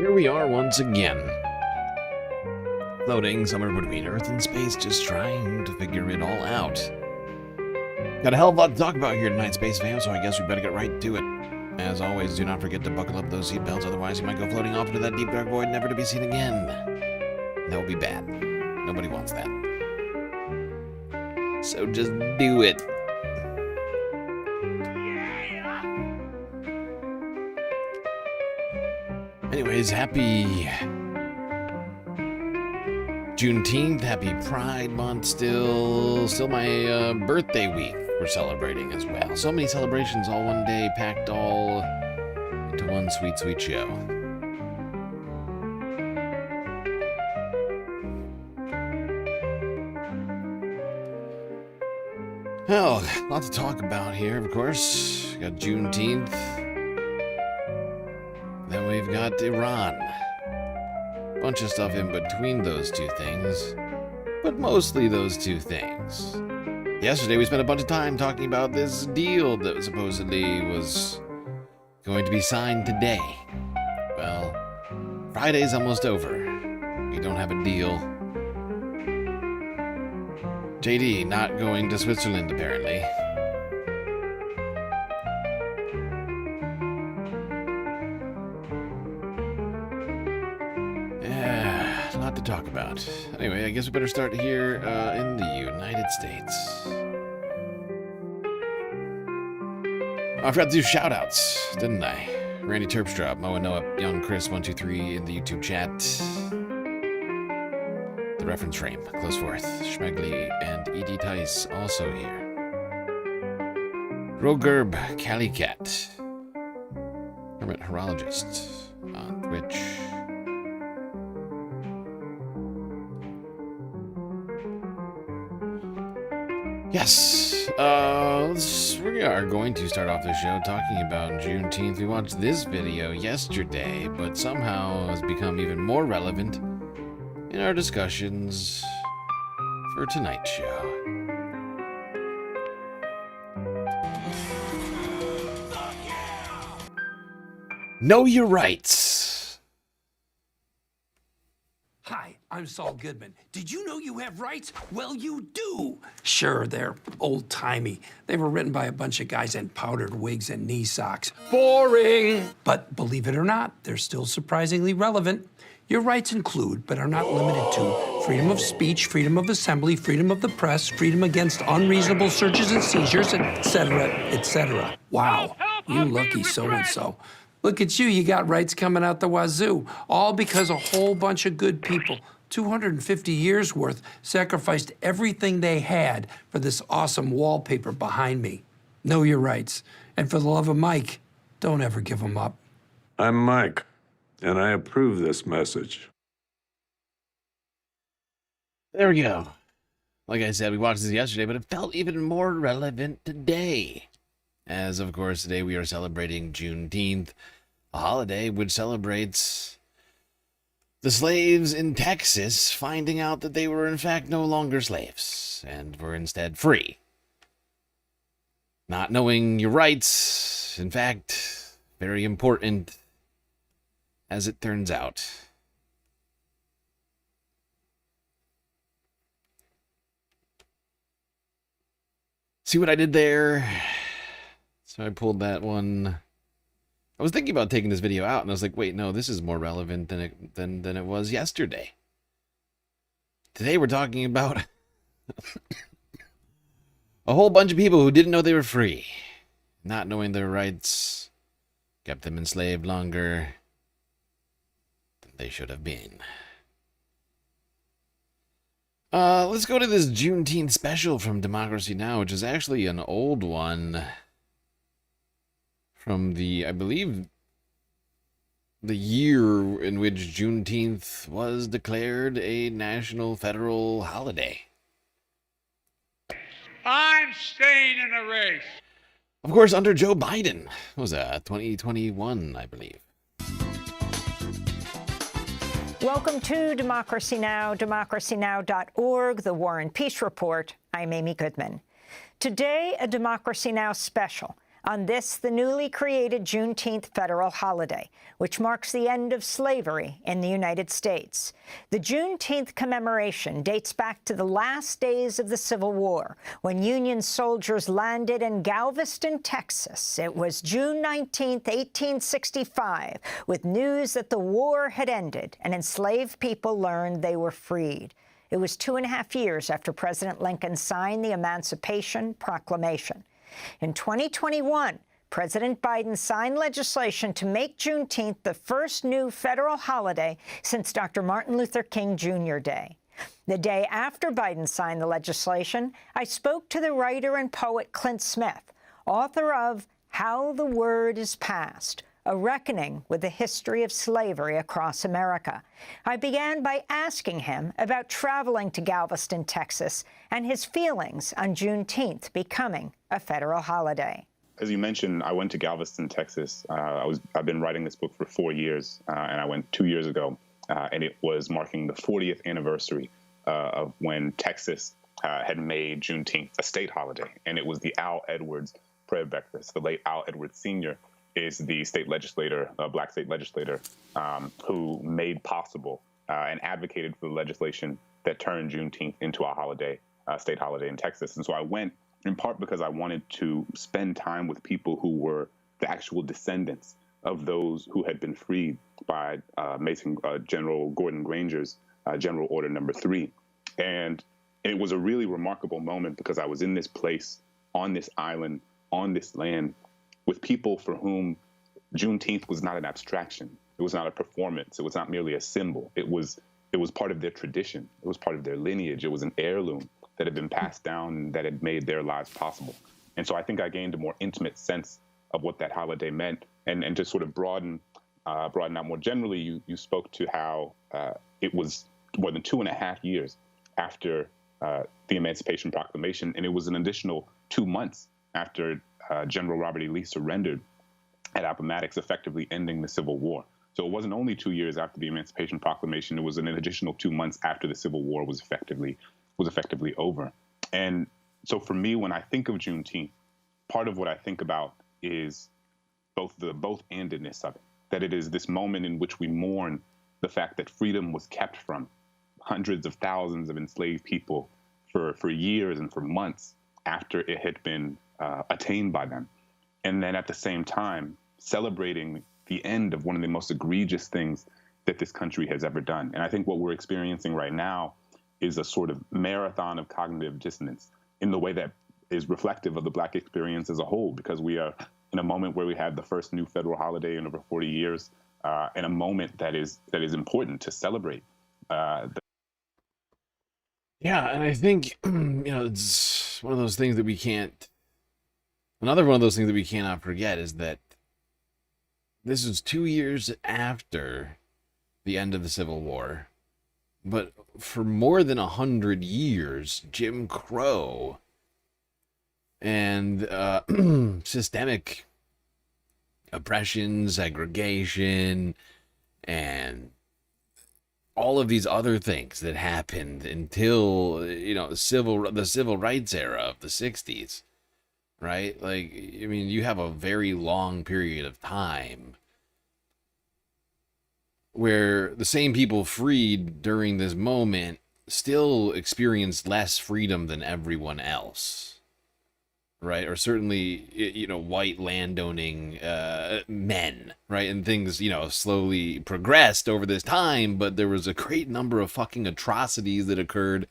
Here we are once again. Floating somewhere between Earth and space, just trying to figure it all out. Got a hell of a lot to talk about here tonight, Space Fam, so I guess we better get right to it. As always, do not forget to buckle up those seatbelts, otherwise you might go floating off into that deep dark void, never to be seen again. That would be bad. Nobody wants that. So just do it. Anyways, happy Juneteenth, happy Pride Month, still my birthday week we're celebrating as well. So many celebrations all one day, packed all into one sweet, sweet show. Well, a lot to talk about here, of course. We got Juneteenth. Then we've got Iran. Bunch of stuff in between those two things, but mostly those two things. Yesterday we spent a bunch of time talking about this deal that supposedly was going to be signed today. Well, Friday's almost over. We don't have a deal. JD not going to Switzerland, apparently. Yeah, a lot to talk about. Anyway, I guess we better start here in the United States. I forgot to do shoutouts, didn't I? Randy Terpstrop, Moa Noah, Young Chris 123 in the YouTube chat. The reference frame, Close Fourth, Schmegley, and E.D. Tice also here. Rogerb, Calicat, Hermit Horologist on Twitch. Yes, we are going to start off the show talking about Juneteenth. We watched this video yesterday, but somehow has become even more relevant in our discussions for tonight's show. Know your rights. Hi, I'm Saul Goodman. Did you know you have rights? Well, you do. Sure, they're old-timey. They were written by a bunch of guys in powdered wigs and knee socks. Boring! But believe it or not, they're still surprisingly relevant. Your rights include, but are not limited to, freedom of speech, freedom of assembly, freedom of the press, freedom against unreasonable searches and seizures, etc., etc. Wow, you lucky so-and-so. Look at you, you got rights coming out the wazoo, all because a whole bunch of good people, 250 years worth, sacrificed everything they had for this awesome wallpaper behind me. Know your rights. And for the love of Mike, don't ever give them up. I'm Mike, and I approve this message. There we go. Like I said, we watched this yesterday, but it felt even more relevant today. As, of course, today we are celebrating Juneteenth, a holiday which celebrates the slaves in Texas finding out that they were in fact no longer slaves and were instead free. Not knowing your rights, in fact, very important as it turns out. See what I did there? So I pulled that one. I was thinking about taking this video out, and I was like, wait, no, this is more relevant than it was yesterday. Today we're talking about a whole bunch of people who didn't know they were free. Not knowing their rights kept them enslaved longer than they should have been. Let's go to this Juneteenth special from Democracy Now!, which is actually an old one. From the, I believe, the year in which Juneteenth was declared a national federal holiday. I'm staying in the race. Of course, under Joe Biden. What was that? 2021, I believe. Welcome to Democracy Now!, democracynow.org, the War and Peace Report. I'm Amy Goodman. Today, a Democracy Now! Special on this, the newly created Juneteenth federal holiday, which marks the end of slavery in the United States. The Juneteenth commemoration dates back to the last days of the Civil War, when Union soldiers landed in Galveston, Texas. It was June 19, 1865, with news that the war had ended and enslaved people learned they were freed. It was 2.5 years after President Lincoln signed the Emancipation Proclamation. In 2021, President Biden signed legislation to make Juneteenth the first new federal holiday since Dr. Martin Luther King Jr. Day. The day after Biden signed the legislation, I spoke to the writer and poet Clint Smith, author of How the Word is Passed, a reckoning with the history of slavery across America. I began by asking him about traveling to Galveston, Texas, and his feelings on Juneteenth becoming a federal holiday. As you mentioned, I went to Galveston, Texas. I've been writing this book for 4 years, and I went 2 years ago, and it was marking the 40th anniversary of when Texas had made Juneteenth a state holiday, and it was the Al Edwards prayer breakfast. The late Al Edwards Sr. is the state legislator, black state legislator, who made possible and advocated for the legislation that turned Juneteenth into a holiday, state holiday in Texas. And so I went in part because I wanted to spend time with people who were the actual descendants of those who had been freed by General Gordon Granger's General Order Number 3. And it was a really remarkable moment because I was in this place, on this island, on this land, with people for whom Juneteenth was not an abstraction. It was not a performance. It was not merely a symbol. It was part of their tradition. It was part of their lineage. It was an heirloom that had been passed down and that had made their lives possible. And so I think I gained a more intimate sense of what that holiday meant. And to sort of broaden out more generally, you spoke to how it was more than 2.5 years after the Emancipation Proclamation, and it was an additional 2 months after General Robert E. Lee surrendered at Appomattox, effectively ending the Civil War. So it wasn't only 2 years after the Emancipation Proclamation; it was an additional 2 months after the Civil War was effectively over. And so for me, when I think of Juneteenth, part of what I think about is both andedness of it. That it is this moment in which we mourn the fact that freedom was kept from hundreds of thousands of enslaved people for years and for months after it had been attained by them. And then at the same time, celebrating the end of one of the most egregious things that this country has ever done. And I think what we're experiencing right now is a sort of marathon of cognitive dissonance in the way that is reflective of the Black experience as a whole, because we are in a moment where we had the first new federal holiday in over 40 years, and a moment that is important to celebrate. Yeah, and I think, it's one of those things that we can't, another one of those things that we cannot forget is that this is 2 years after the end of the Civil War, but for more than 100 years, Jim Crow and systemic oppression, segregation, and all of these other things that happened until, the civil rights era of the 60s, right? Like, I mean, you have a very long period of time where the same people freed during this moment still experienced less freedom than everyone else, right? Or certainly, white landowning men, right? And things, slowly progressed over this time, but there was a great number of fucking atrocities that occurred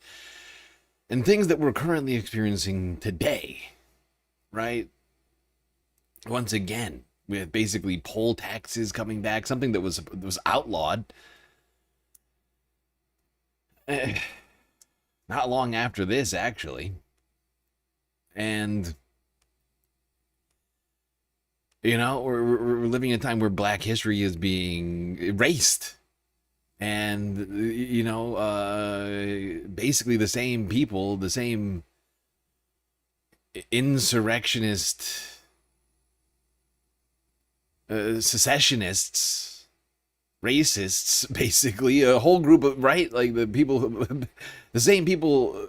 and things that we're currently experiencing today, right? Once again, with basically poll taxes coming back, something that was outlawed not long after this, actually. And we're living in a time where Black history is being erased, and basically the same people, the same insurrectionist, secessionists, racists, basically a whole group of, right, like the same people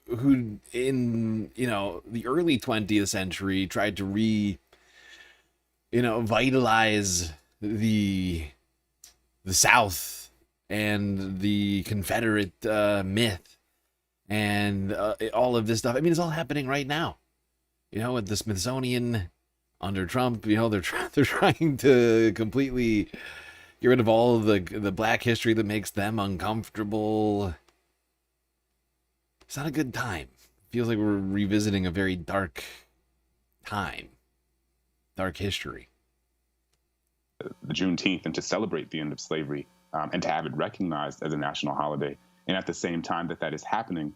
who in the early 20th century tried to vitalize the South and the Confederate myth and all of this stuff. I mean, it's all happening right now. With the Smithsonian under Trump, they're trying to completely get rid of all of the black history that makes them uncomfortable. It's not a good time. It feels like we're revisiting a very dark time, dark history. The Juneteenth, and to celebrate the end of slavery and to have it recognized as a national holiday. And at the same time that is happening,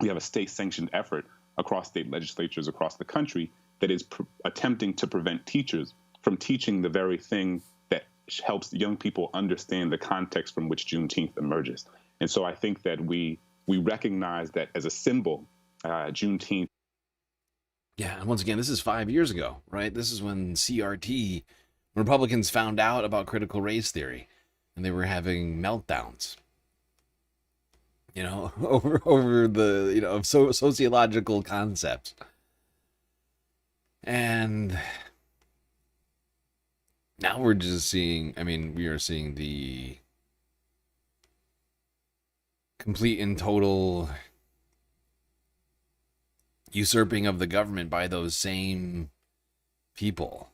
we have a state-sanctioned effort across state legislatures across the country that is attempting to prevent teachers from teaching the very thing that helps young people understand the context from which Juneteenth emerges. And so I think that we recognize that as a symbol, Juneteenth. Yeah, and once again, this is 5 years ago, right? This is when CRT, Republicans found out about critical race theory, and they were having meltdowns. Over the, sociological concepts. And now we're just seeing, we are seeing the complete and total usurping of the government by those same people.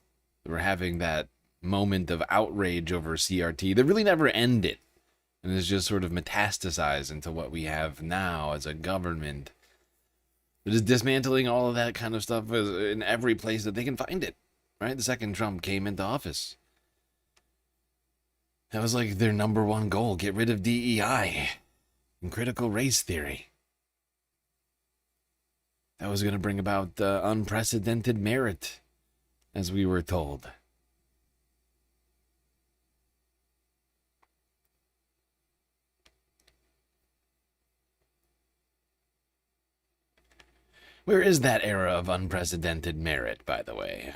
We're having that moment of outrage over CRT that really never ended. And it's just sort of metastasized into what we have now as a government that is dismantling all of that kind of stuff in every place that they can find it, right? The second Trump came into office, that was like their number one goal: get rid of DEI and critical race theory. That was going to bring about unprecedented merit, as we were told. Where is that era of unprecedented merit, by the way?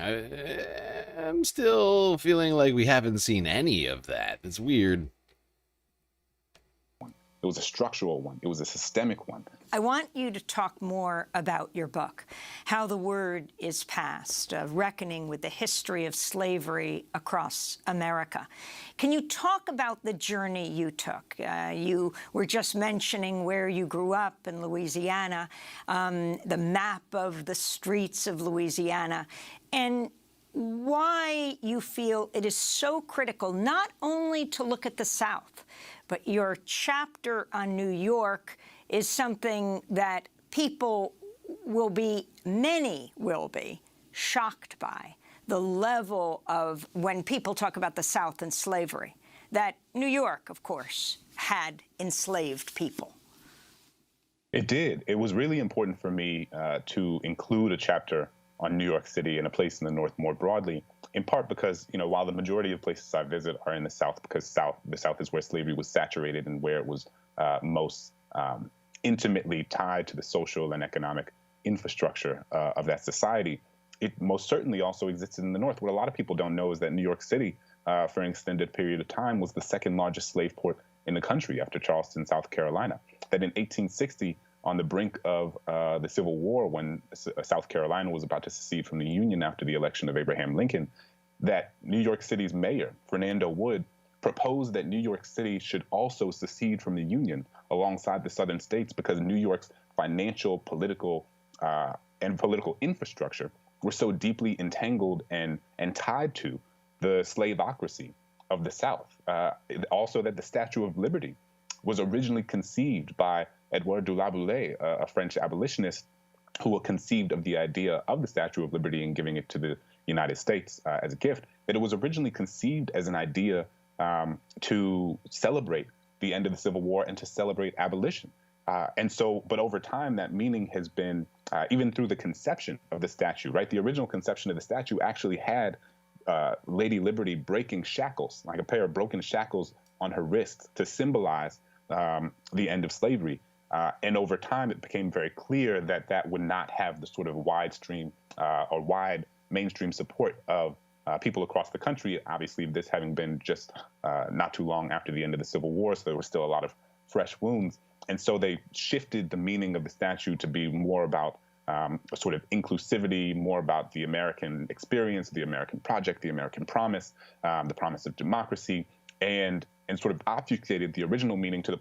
I'm still feeling like we haven't seen any of that. It's weird. It was a structural one. It was a systemic one. I want you to talk more about your book, How the Word is Passed, a reckoning with the history of slavery across America. Can you talk about the journey you took? You were just mentioning where you grew up in Louisiana, the map of the streets of Louisiana, and why you feel it is so critical not only to look at the South, but your chapter on New York is something that many will be shocked by, the level of, when people talk about the South and slavery, that New York, of course, had enslaved people. It did. It was really important for me to include a chapter on New York City and a place in the North more broadly, in part because, while the majority of places I visit are in the South, because the South is where slavery was saturated and where it was most intimately tied to the social and economic infrastructure of that society, it most certainly also existed in the North. What a lot of people don't know is that New York City, for an extended period of time, was the second largest slave port in the country after Charleston, South Carolina. That in 1860, on the brink of the Civil War, when South Carolina was about to secede from the Union after the election of Abraham Lincoln, that New York City's mayor, Fernando Wood, proposed that New York City should also secede from the Union alongside the southern states because New York's financial, political, and political infrastructure were so deeply entangled and tied to the slaveocracy of the South. Also that the Statue of Liberty was originally conceived by Edouard de la Boulaye, a French abolitionist who conceived of the idea of the Statue of Liberty and giving it to the United States as a gift, that it was originally conceived as an idea to celebrate the end of the Civil War and to celebrate abolition. But over time, that meaning has been, even through the conception of the statue, right? The original conception of the statue actually had Lady Liberty breaking shackles, like a pair of broken shackles on her wrists to symbolize the end of slavery. And over time, it became very clear that that would not have the sort of wide mainstream support of people across the country. Obviously, this having been just not too long after the end of the Civil War, so there were still a lot of fresh wounds. And so they shifted the meaning of the statue to be more about a sort of inclusivity, more about the American experience, the American project, the American promise, the promise of democracy, and sort of obfuscated the original meaning to the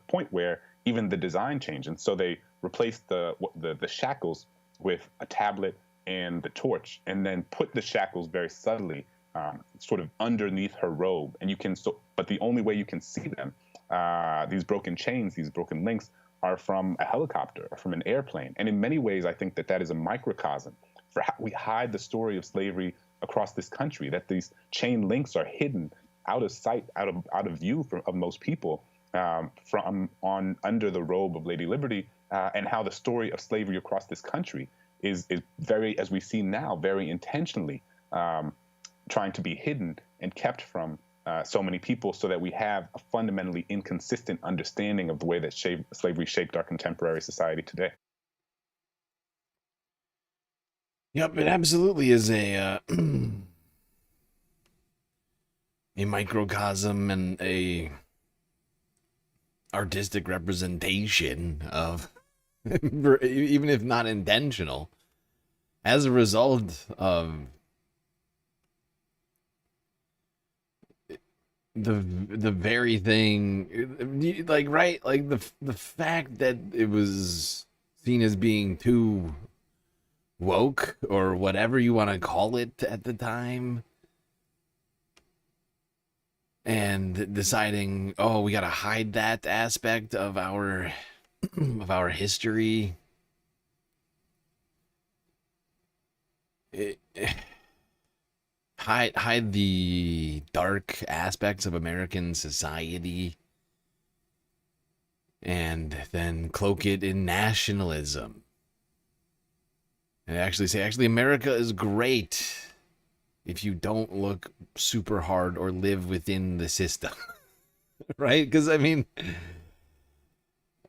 point where even the design changed. And so they replaced the shackles with a tablet and the torch, and then put the shackles very subtly, sort of underneath her robe. And you can, but the only way you can see them, these broken chains, these broken links, are from a helicopter or from an airplane. And in many ways, I think that is a microcosm for how we hide the story of slavery across this country, that these chain links are hidden out of sight, out of view of most people, from under the robe of Lady Liberty, and how the story of slavery across this country is very, as we see now, very intentionally trying to be hidden and kept from so many people, so that we have a fundamentally inconsistent understanding of the way that slavery shaped our contemporary society today. Yep, it absolutely is a a microcosm and a artistic representation of, even if not intentional, as a result of the very thing, like, right, like the fact that it was seen as being too woke, or whatever you want to call it at the time, and deciding, oh, we got to hide that aspect of our history. Hide the dark aspects of American society, and then cloak it in nationalism, and actually say, America is great if you don't look super hard or live within the system. Right? Because, I mean,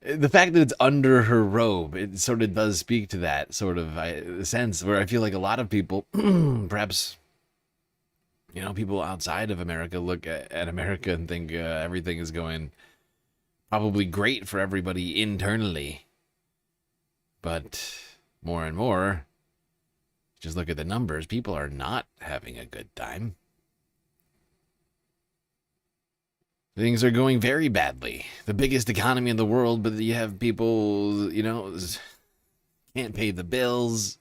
the fact that it's under her robe, it sort of does speak to that sort of sense, where I feel like a lot of people, perhaps, you know, people outside of America look at America and think everything is going probably great for everybody internally. But more and more, just look at the numbers. People are not having a good time. Things are going very badly. The biggest economy in the world, but you have people, you know, can't pay the bills.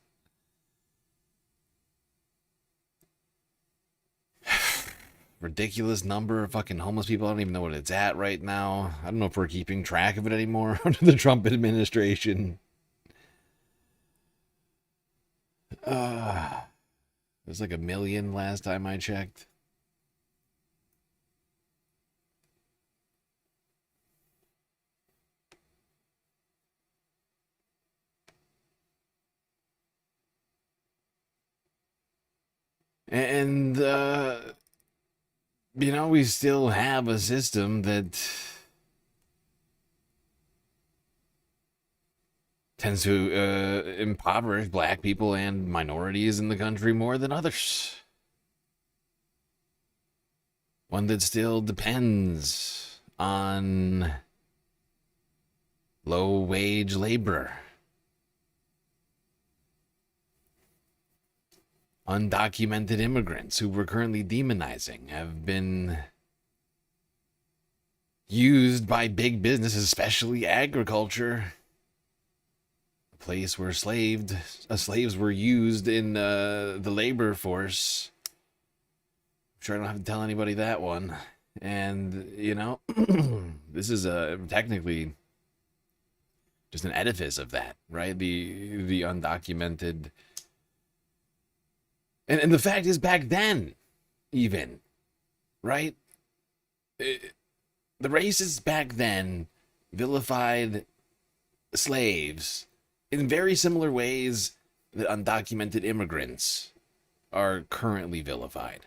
Ridiculous number of fucking homeless people. I don't even know what it's at right now. I don't know if we're keeping track of it anymore under the Trump administration. There's like 1 million last time I checked. And, you know, we still have a system that tends to impoverish black people and minorities in the country more than others. One that still depends on low-wage labor. Undocumented immigrants who we're currently demonizing have been used by big business, especially agriculture. A place where slaves were used in the labor force. I'm sure I don't have to tell anybody that one. And, you know, this is technically just an edifice of that, right? The undocumented. And the fact is, back then, even, right? The racists back then vilified slaves in very similar ways that undocumented immigrants are currently vilified.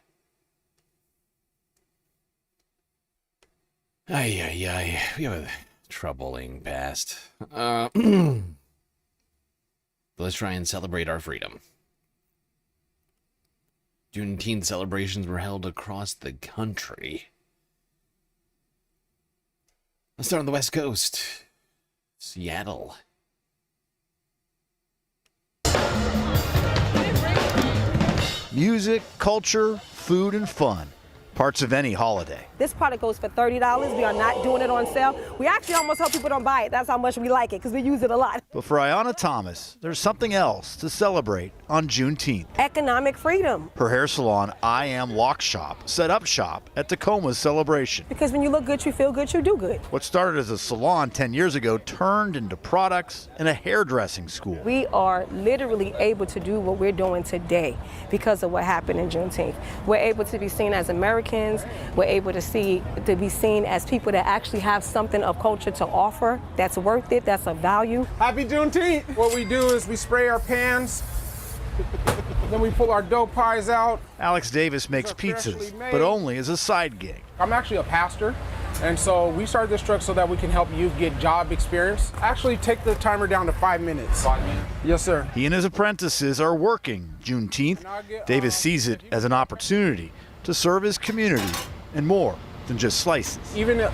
Ay. We have a troubling past. Let's try and celebrate our freedom. Juneteenth celebrations were held across the country. Let's start on the West Coast. Seattle. Music, culture, food, and fun. Parts of any holiday. This product goes for $30. We are not doing it on sale. We actually almost hope people don't buy it. That's how much we like it, because we use it a lot. But for Ayanna Thomas, there's something else to celebrate on Juneteenth. Economic freedom. Her hair salon, I Am Lock Shop, set up shop at Tacoma's celebration. Because when you look good, you feel good, you do good. What started as a salon 10 years ago turned into products and a hairdressing school. We are literally able to do what we're doing today because of what happened in Juneteenth. We're able to be seen as Americans. We're able to be seen as people that actually have something of culture to offer that's worth it, that's of value. Happy Juneteenth! What we do is we spray our pans, then we pull our dough pies out. Alex Davis makes pizzas, but only as a side gig. I'm actually a pastor, and so we started this truck so that we can help youth get job experience. Actually, take the timer down to 5 minutes. 5 minutes? Yes, sir. He and his apprentices are working Juneteenth. Davis sees it as an opportunity to serve his community and more than just slices. Even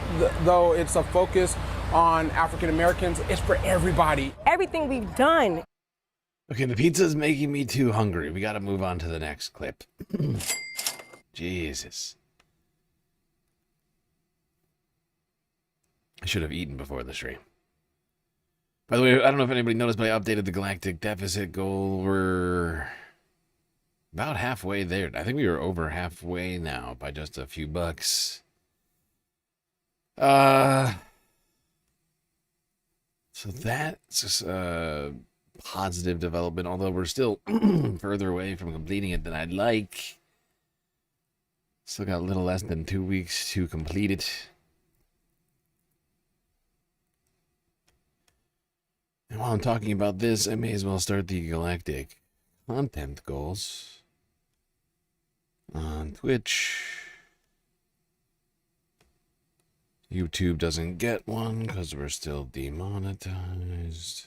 though it's a focus on African Americans, it's for everybody. Everything we've done. Okay, the pizza's making me too hungry. We gotta move on to the next clip. Jesus. I should have eaten before the stream. By the way, I don't know if anybody noticed, but I updated the galactic deficit goal. We're about halfway there. I think we were over halfway now by just a few bucks. So that's positive development, although we're still further away from completing it than I'd like. Still got a little less than 2 weeks to complete it. And while I'm talking about this, I may as well start the galactic content goals on Twitch. YouTube doesn't get one because we're still demonetized.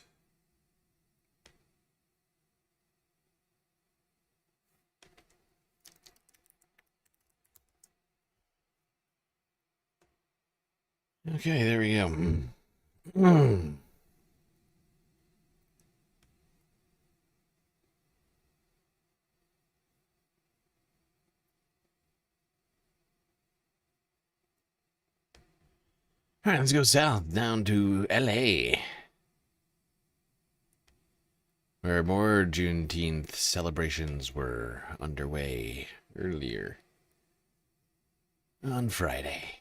Okay, there we go. All right, let's go south down to LA, where more Juneteenth celebrations were underway earlier on Friday.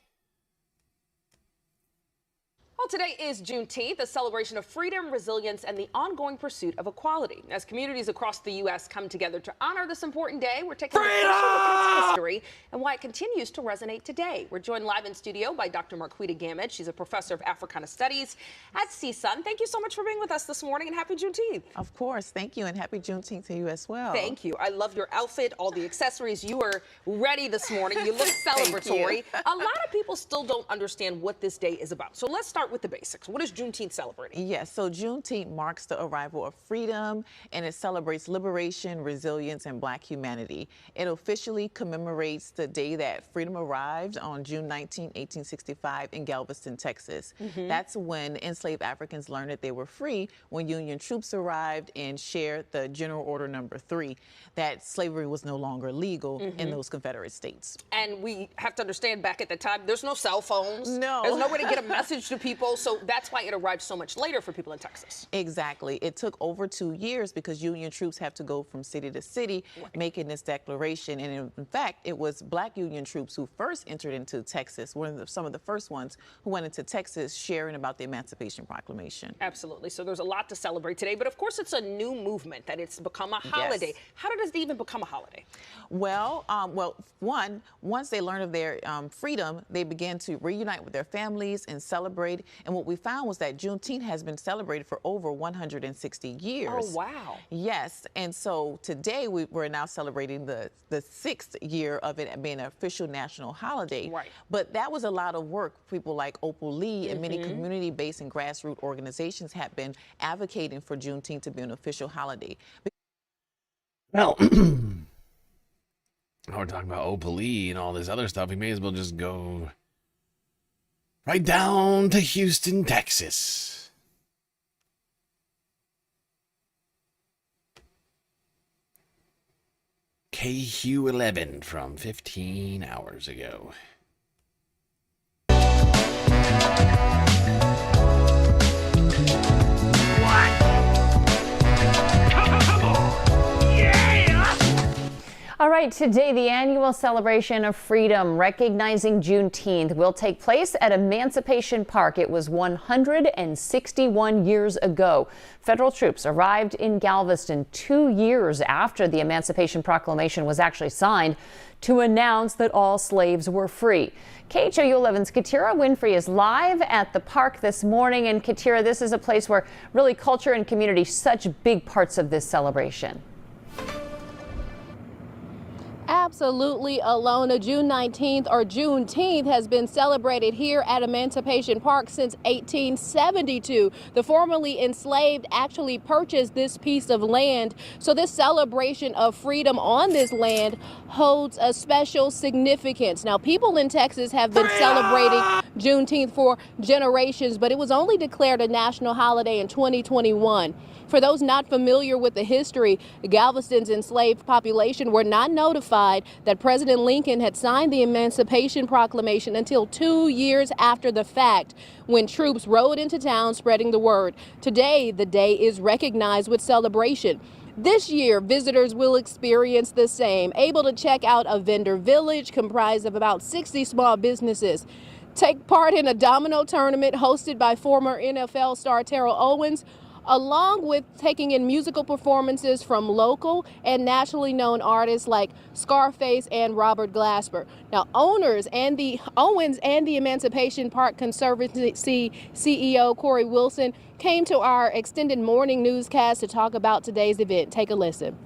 Well, today is Juneteenth, a celebration of freedom, resilience, and the ongoing pursuit of equality. As communities across the U.S. come together to honor this important day, we're taking a closer look at its history and why it continues to resonate today. We're joined live in studio by Dr. Marquita Gamage. She's a professor of Africana Studies at CSUN. Thank you so much for being with us this morning, and happy Juneteenth. Of course. Thank you, and happy Juneteenth to you as well. Thank you. I love your outfit, all the accessories. You are ready this morning. You look celebratory. A lot of people still don't understand what this day is about. So let's start with the basics. What is Juneteenth celebrating? Yes, so Juneteenth marks the arrival of freedom, and it celebrates liberation, resilience, and Black humanity. It officially commemorates the day that freedom arrived on June 19, 1865 in Galveston, Texas. That's when enslaved Africans learned that they were free when Union troops arrived and shared the General Order Number 3, that slavery was no longer legal in those Confederate states. And we have to understand, back at the time, there's no cell phones. No. There's no way to get a message to people. So that's why it arrived so much later for people in Texas. Exactly. It took over 2 years because Union troops have to go from city to city making this declaration. And in fact, it was Black Union troops who first entered into Texas, some of the first ones who went into Texas sharing about the Emancipation Proclamation. Absolutely. So there's a lot to celebrate today. But of course, it's a new movement that it's become a holiday. Yes. How did it even become a holiday? Well, once they learned of their freedom, they began to reunite with their families and celebrate. And what we found was that Juneteenth has been celebrated for over 160 years. Oh, wow. Yes. And so today we're now celebrating the 6th year of it being an official national holiday. Right. But that was a lot of work. People like Opal Lee and many community-based and grassroots organizations have been advocating for Juneteenth to be an official holiday. Well, we're talking about Opal Lee and all this other stuff. We may as well just go right down to Houston, Texas. KQ11 from 15 hours ago. All right, today the annual celebration of freedom recognizing Juneteenth will take place at Emancipation Park. It was 161 years ago. Federal troops arrived in Galveston 2 years after the Emancipation Proclamation was actually signed to announce that all slaves were free. KHOU 11's Katira Winfrey is live at the park this morning. And Katira, this is a place where really culture and community such big parts of this celebration. Absolutely, Alona. June 19th or Juneteenth has been celebrated here at Emancipation Park since 1872. The formerly enslaved actually purchased this piece of land. So this celebration of freedom on this land holds a special significance. Now, people in Texas have been celebrating Juneteenth for generations, but it was only declared a national holiday in 2021. For those not familiar with the history, Galveston's enslaved population were not notified that President Lincoln had signed the Emancipation Proclamation until 2 years after the fact, when troops rode into town spreading the word. Today, the day is recognized with celebration. This year, visitors will experience the same, able to check out a vendor village comprised of about 60 small businesses. Take part in a domino tournament hosted by former NFL star Terrell Owens, along with taking in musical performances from local and nationally known artists like Scarface and Robert Glasper. Now, Owens and the Emancipation Park Conservancy CEO Corey Wilson came to our extended morning newscast to talk about today's event. Take a listen.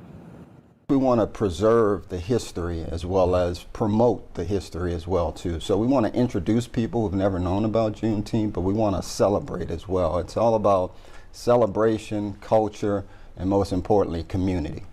We want to preserve the history as well as promote the history as well too. So we want to introduce people who've never known about Juneteenth, but we want to celebrate as well. It's all about celebration, culture, and most importantly, community.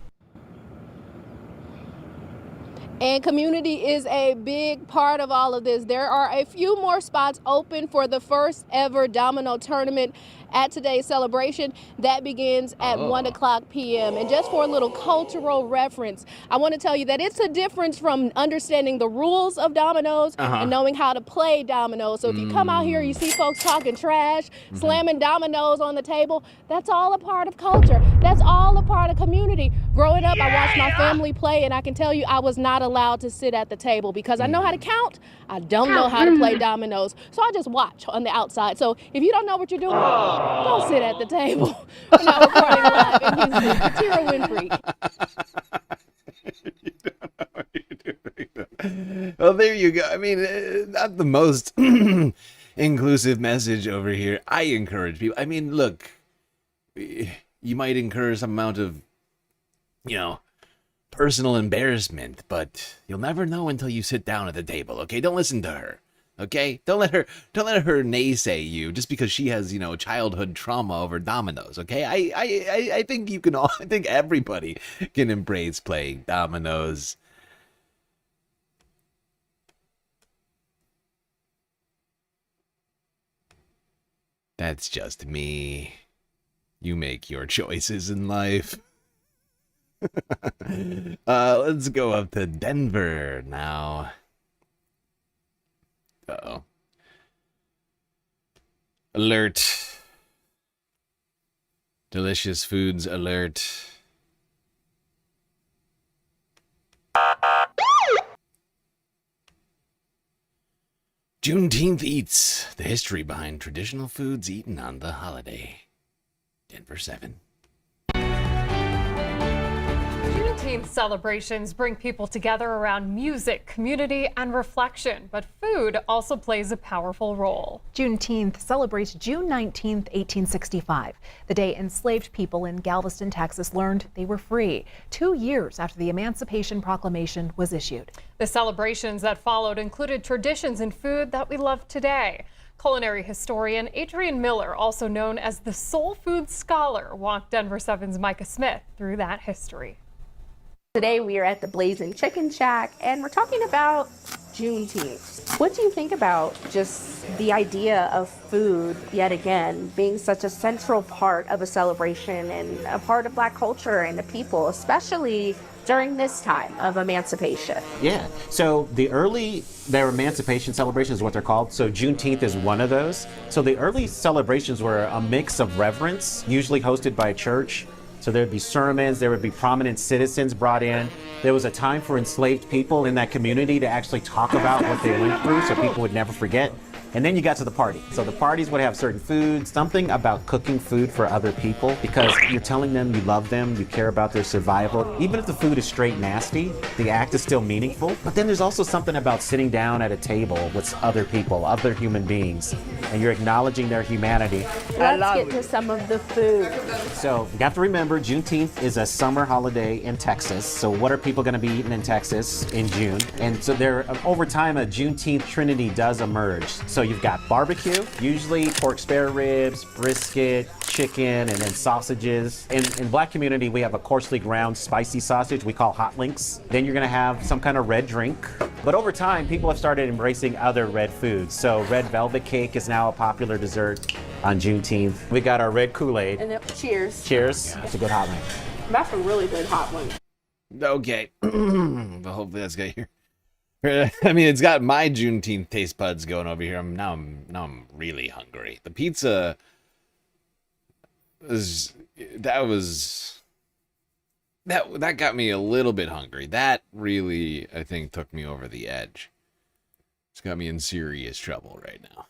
And community is a big part of all of this. There are a few more spots open for the first ever domino tournament at today's celebration. That begins at 1 o'clock p.m. And just for a little cultural reference, I want to tell you that it's a difference from understanding the rules of dominoes and knowing how to play dominoes. So if you come out here, you see folks talking trash, slamming dominoes on the table, that's all a part of culture. That's all a part of community. Growing up, I watched my family play, and I can tell you I was not allowed to sit at the table because I know how to count. I don't know how to play dominoes. So I just watch on the outside. So if you don't know what you're doing, don't sit at the table. We're now recording live in Houston. Katira Winfrey. Well, there you go. I mean, not the most inclusive message over here. I encourage people. I mean, look, you might incur some amount of, personal embarrassment, but you'll never know until you sit down at the table, okay? Don't listen to her, okay? Don't let her naysay you just because she has, childhood trauma over dominoes, okay? I think I think everybody can embrace playing dominoes. That's just me. You make your choices in life. Let's go up to Denver now. Uh-oh. Alert. Delicious foods alert. Juneteenth Eats, the history behind traditional foods eaten on the holiday. Denver 7. Juneteenth celebrations bring people together around music, community, and reflection, but food also plays a powerful role. Juneteenth celebrates June 19th, 1865, the day enslaved people in Galveston, Texas learned they were free, 2 years after the Emancipation Proclamation was issued. The celebrations that followed included traditions and food that we love today. Culinary historian Adrian Miller, also known as the Soul Food Scholar, walked Denver 7's Micah Smith through that history. Today we are at the Blazing Chicken Shack and we're talking about Juneteenth. What do you think about just the idea of food, yet again, being such a central part of a celebration and a part of Black culture and the people, especially during this time of emancipation? Yeah, so their emancipation celebrations is what they're called. So Juneteenth is one of those. So the early celebrations were a mix of reverence, usually hosted by a church. So there would be sermons, there would be prominent citizens brought in. There was a time for enslaved people in that community to actually talk about what they went through so people would never forget. And then you got to the party. So the parties would have certain food, something about cooking food for other people, because you're telling them you love them, you care about their survival. Even if the food is straight nasty, the act is still meaningful. But then there's also something about sitting down at a table with other people, other human beings, and you're acknowledging their humanity. Let's get to some of the food. So you have to remember, Juneteenth is a summer holiday in Texas. So what are people going to be eating in Texas in June? And so over time, a Juneteenth trinity does emerge. So you've got barbecue, usually pork spare ribs, brisket, chicken, and then sausages. In Black community, we have a coarsely ground spicy sausage we call hot links. Then you're gonna have some kind of red drink. But over time, people have started embracing other red foods. So red velvet cake is now a popular dessert on Juneteenth. We got our red Kool-Aid. And then, cheers. Cheers. That's a good hot one. That's a really good hot one. Okay. But hopefully that's got your... I mean, it's got my Juneteenth taste buds going over here. Now I'm really hungry. The pizza that got me a little bit hungry. That really, I think, took me over the edge. It's got me in serious trouble right now.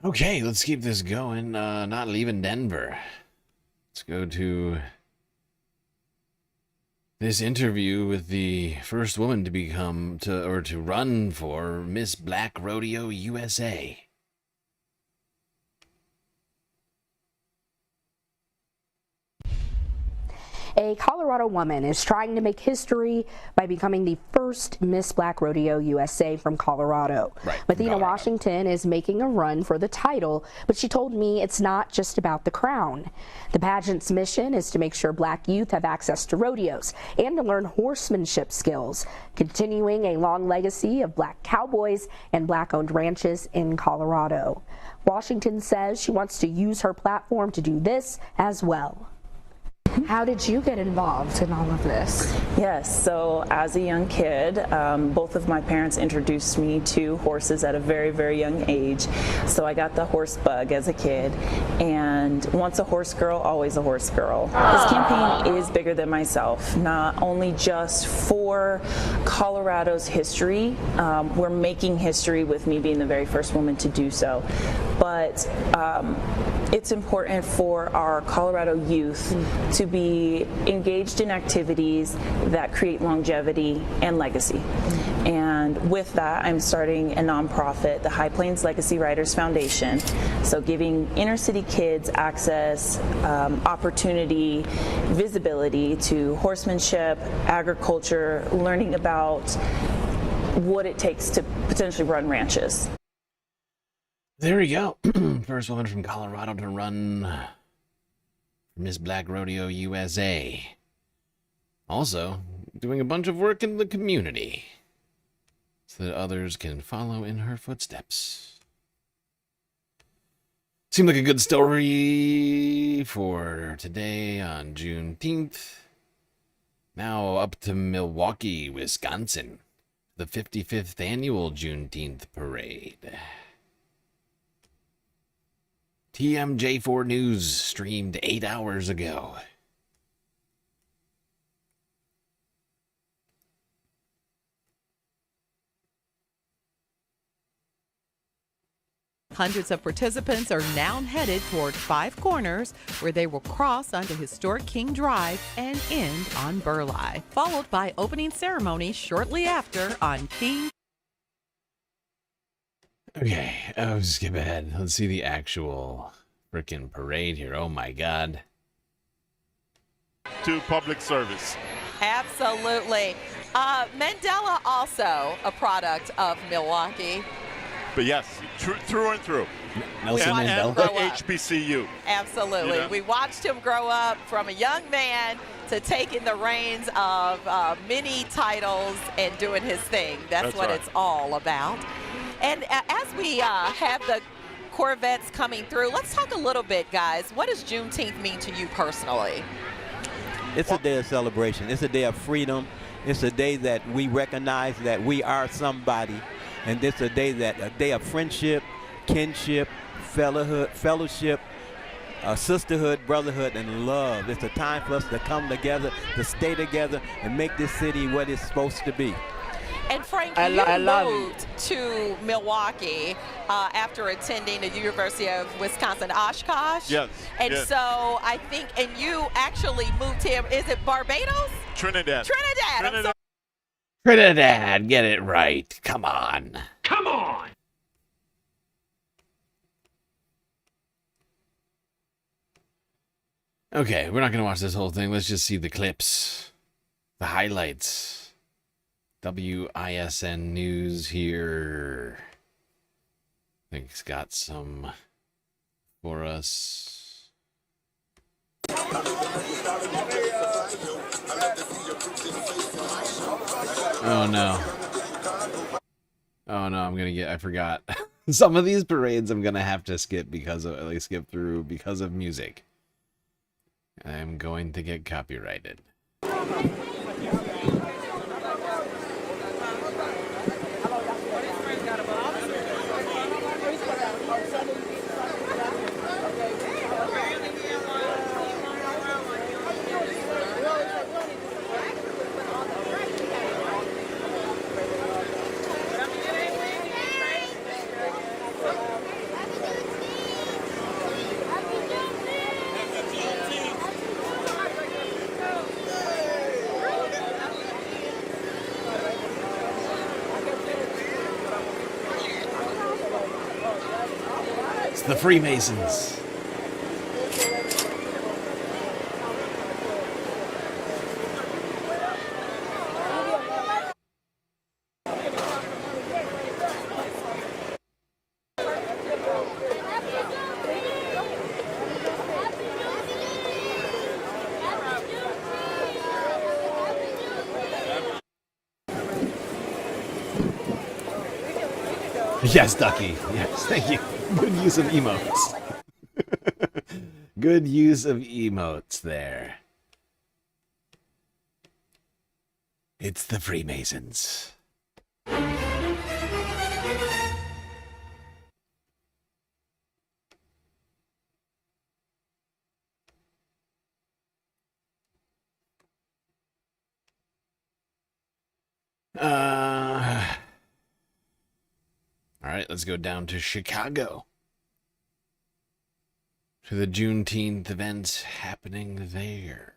Okay, let's keep this going. Not leaving Denver. Let's go to this interview with the first woman to run for Miss Black Rodeo USA. A Colorado woman is trying to make history by becoming the first Miss Black Rodeo USA from Colorado. Right, Athena Washington is making a run for the title, but she told me it's not just about the crown. The pageant's mission is to make sure Black youth have access to rodeos and to learn horsemanship skills, continuing a long legacy of Black cowboys and Black-owned ranches in Colorado. Washington says she wants to use her platform to do this as well. How did you get involved in all of this? Yes, so as a young kid, both of my parents introduced me to horses at a very, very young age. So I got the horse bug as a kid. And once a horse girl, always a horse girl. This campaign is bigger than myself, not only just for Colorado's history. We're making history with me being the very first woman to do so. But it's important for our Colorado youth to be engaged in activities that create longevity and legacy. And with that, I'm starting a nonprofit, the High Plains Legacy Riders Foundation. So giving inner city kids access, opportunity, visibility to horsemanship, agriculture, learning about what it takes to potentially run ranches. There we go. First woman from Colorado to run Miss Black Rodeo USA. Also, doing a bunch of work in the community so that others can follow in her footsteps. Seemed like a good story for today on Juneteenth. Now up to Milwaukee, Wisconsin. The 55th annual Juneteenth parade. TMJ4 News streamed 8 hours ago. Hundreds of participants are now headed toward Five Corners, where they will cross onto historic King Drive and end on Burleigh, followed by opening ceremony shortly after on King. Okay, I'll skip ahead. Let's see the actual frickin' parade here. Oh my god. To public service. Absolutely. Mandela also a product of Milwaukee. But yes, through and through. Nelson and Mandela. grow up. HBCU. Absolutely. You know? We watched him grow up from a young man to taking the reins of many titles and doing his thing. That's what right. it's all about. And as we have the Corvettes coming through, let's talk a little bit, guys. What does Juneteenth mean to you personally? It's a day of celebration. It's a day of freedom. It's a day that we recognize that we are somebody. And it's a day of friendship, kinship, fellowship, sisterhood, brotherhood, and love. It's a time for us to come together, to stay together, and make this city what it's supposed to be. And Frank, you moved to Milwaukee after attending the University of Wisconsin Oshkosh. Yes. And yes. so I think, and you actually moved here, is it Barbados? Trinidad. Trinidad. Trinidad, get it right. Come on. Come on! Okay, we're not going to watch this whole thing. Let's just see the clips. The highlights. WISN News here. I think it's got some for us. Oh no. Oh no, I forgot. Some of these parades I'm gonna have to skip through because of music. I'm going to get copyrighted. The Freemasons. Yes, Ducky. Yes, thank you. Good use of emotes. Good use of emotes there. It's the Freemasons. All right, let's go down to Chicago. To the Juneteenth events happening there.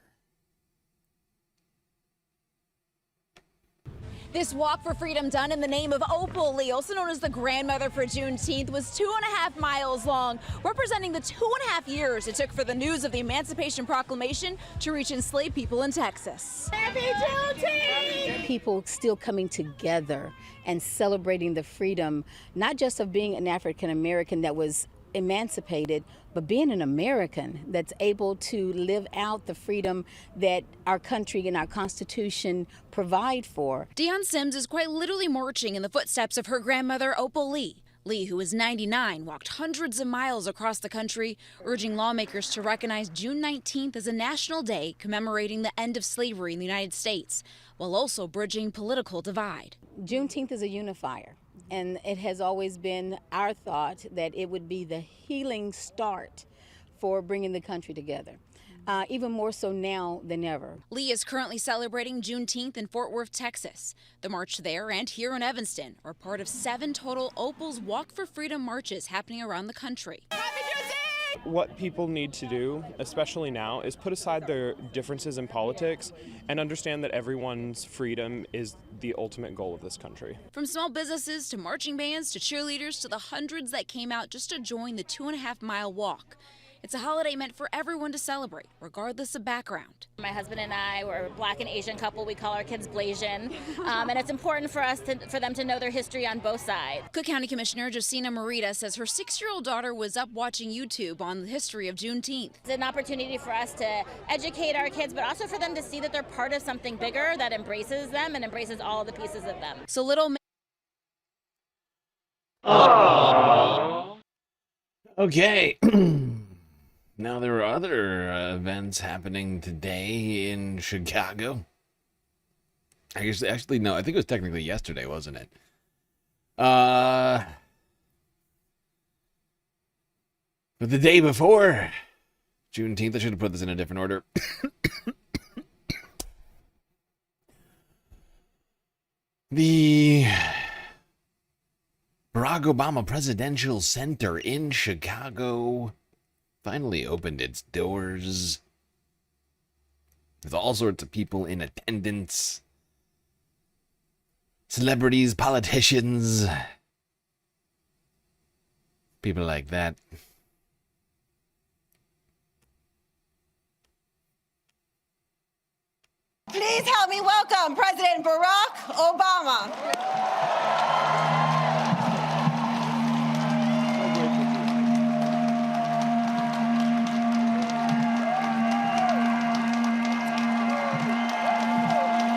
This walk for freedom done in the name of Opal Lee, also known as the grandmother for Juneteenth, was 2.5 miles long, representing the 2.5 years it took for the news of the Emancipation Proclamation to reach enslaved people in Texas. Happy Juneteenth! People still coming together and celebrating the freedom, not just of being an African American that was emancipated, but being an American that's able to live out the freedom that our country and our Constitution provide for. Deion Sims is quite literally marching in the footsteps of her grandmother, Opal Lee. Lee, who is 99, walked hundreds of miles across the country, urging lawmakers to recognize June 19th as a national day commemorating the end of slavery in the United States, while also bridging political divide. Juneteenth is a unifier. And it has always been our thought that it would be the healing start for bringing the country together, even more so now than ever. Lee is currently celebrating Juneteenth in Fort Worth, Texas. The march there and here in Evanston are part of 7 total Opal's Walk for Freedom marches happening around the country. What people need to do, especially now, is put aside their differences in politics and understand that everyone's freedom is the ultimate goal of this country. From small businesses to marching bands to cheerleaders to the hundreds that came out just to join the 2.5 mile walk. It's a holiday meant for everyone to celebrate, regardless of background. My husband and I were a Black and Asian couple. We call our kids Blasian, and it's important for them to know their history on both sides. Cook County Commissioner Josina Morita says her 6-year-old daughter was up watching YouTube on the history of Juneteenth. It's an opportunity for us to educate our kids, but also for them to see that they're part of something bigger that embraces them and embraces all the pieces of them. So little. Okay. Now, there are other events happening today in Chicago. I guess, actually, no, I think it was technically yesterday, wasn't it? But the day before Juneteenth, I should have put this in a different order. The Barack Obama Presidential Center in Chicago finally opened its doors with all sorts of people in attendance. Celebrities, politicians, people like that. Please help me welcome President Barack Obama.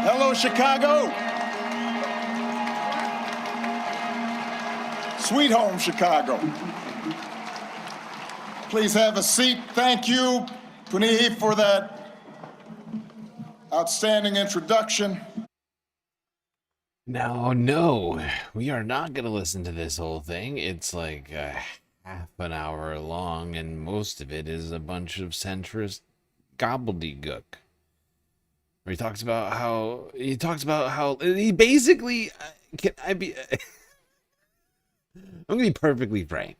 Hello, Chicago. Sweet home, Chicago. Please have a seat. Thank you, Puni, for that outstanding introduction. No, we are not going to listen to this whole thing. It's like half an hour long, and most of it is a bunch of centrist gobbledygook. Where he talks about how he basically I'm gonna be perfectly frank.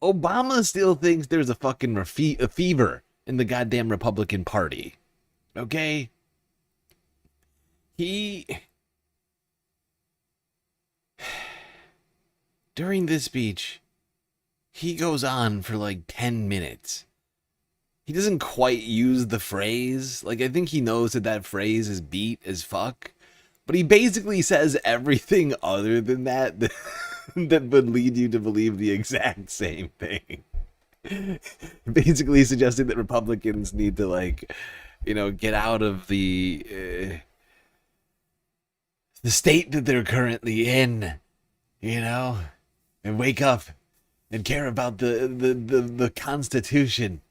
Obama still thinks there's a fucking a fever in the goddamn Republican Party. Okay? During this speech, he goes on for like 10 minutes. He doesn't quite use the phrase. Like, I think he knows that phrase is beat as fuck. But he basically says everything other than that that would lead you to believe the exact same thing. Basically suggesting that Republicans need to, like, get out of the state that they're currently in, and wake up and care about the Constitution.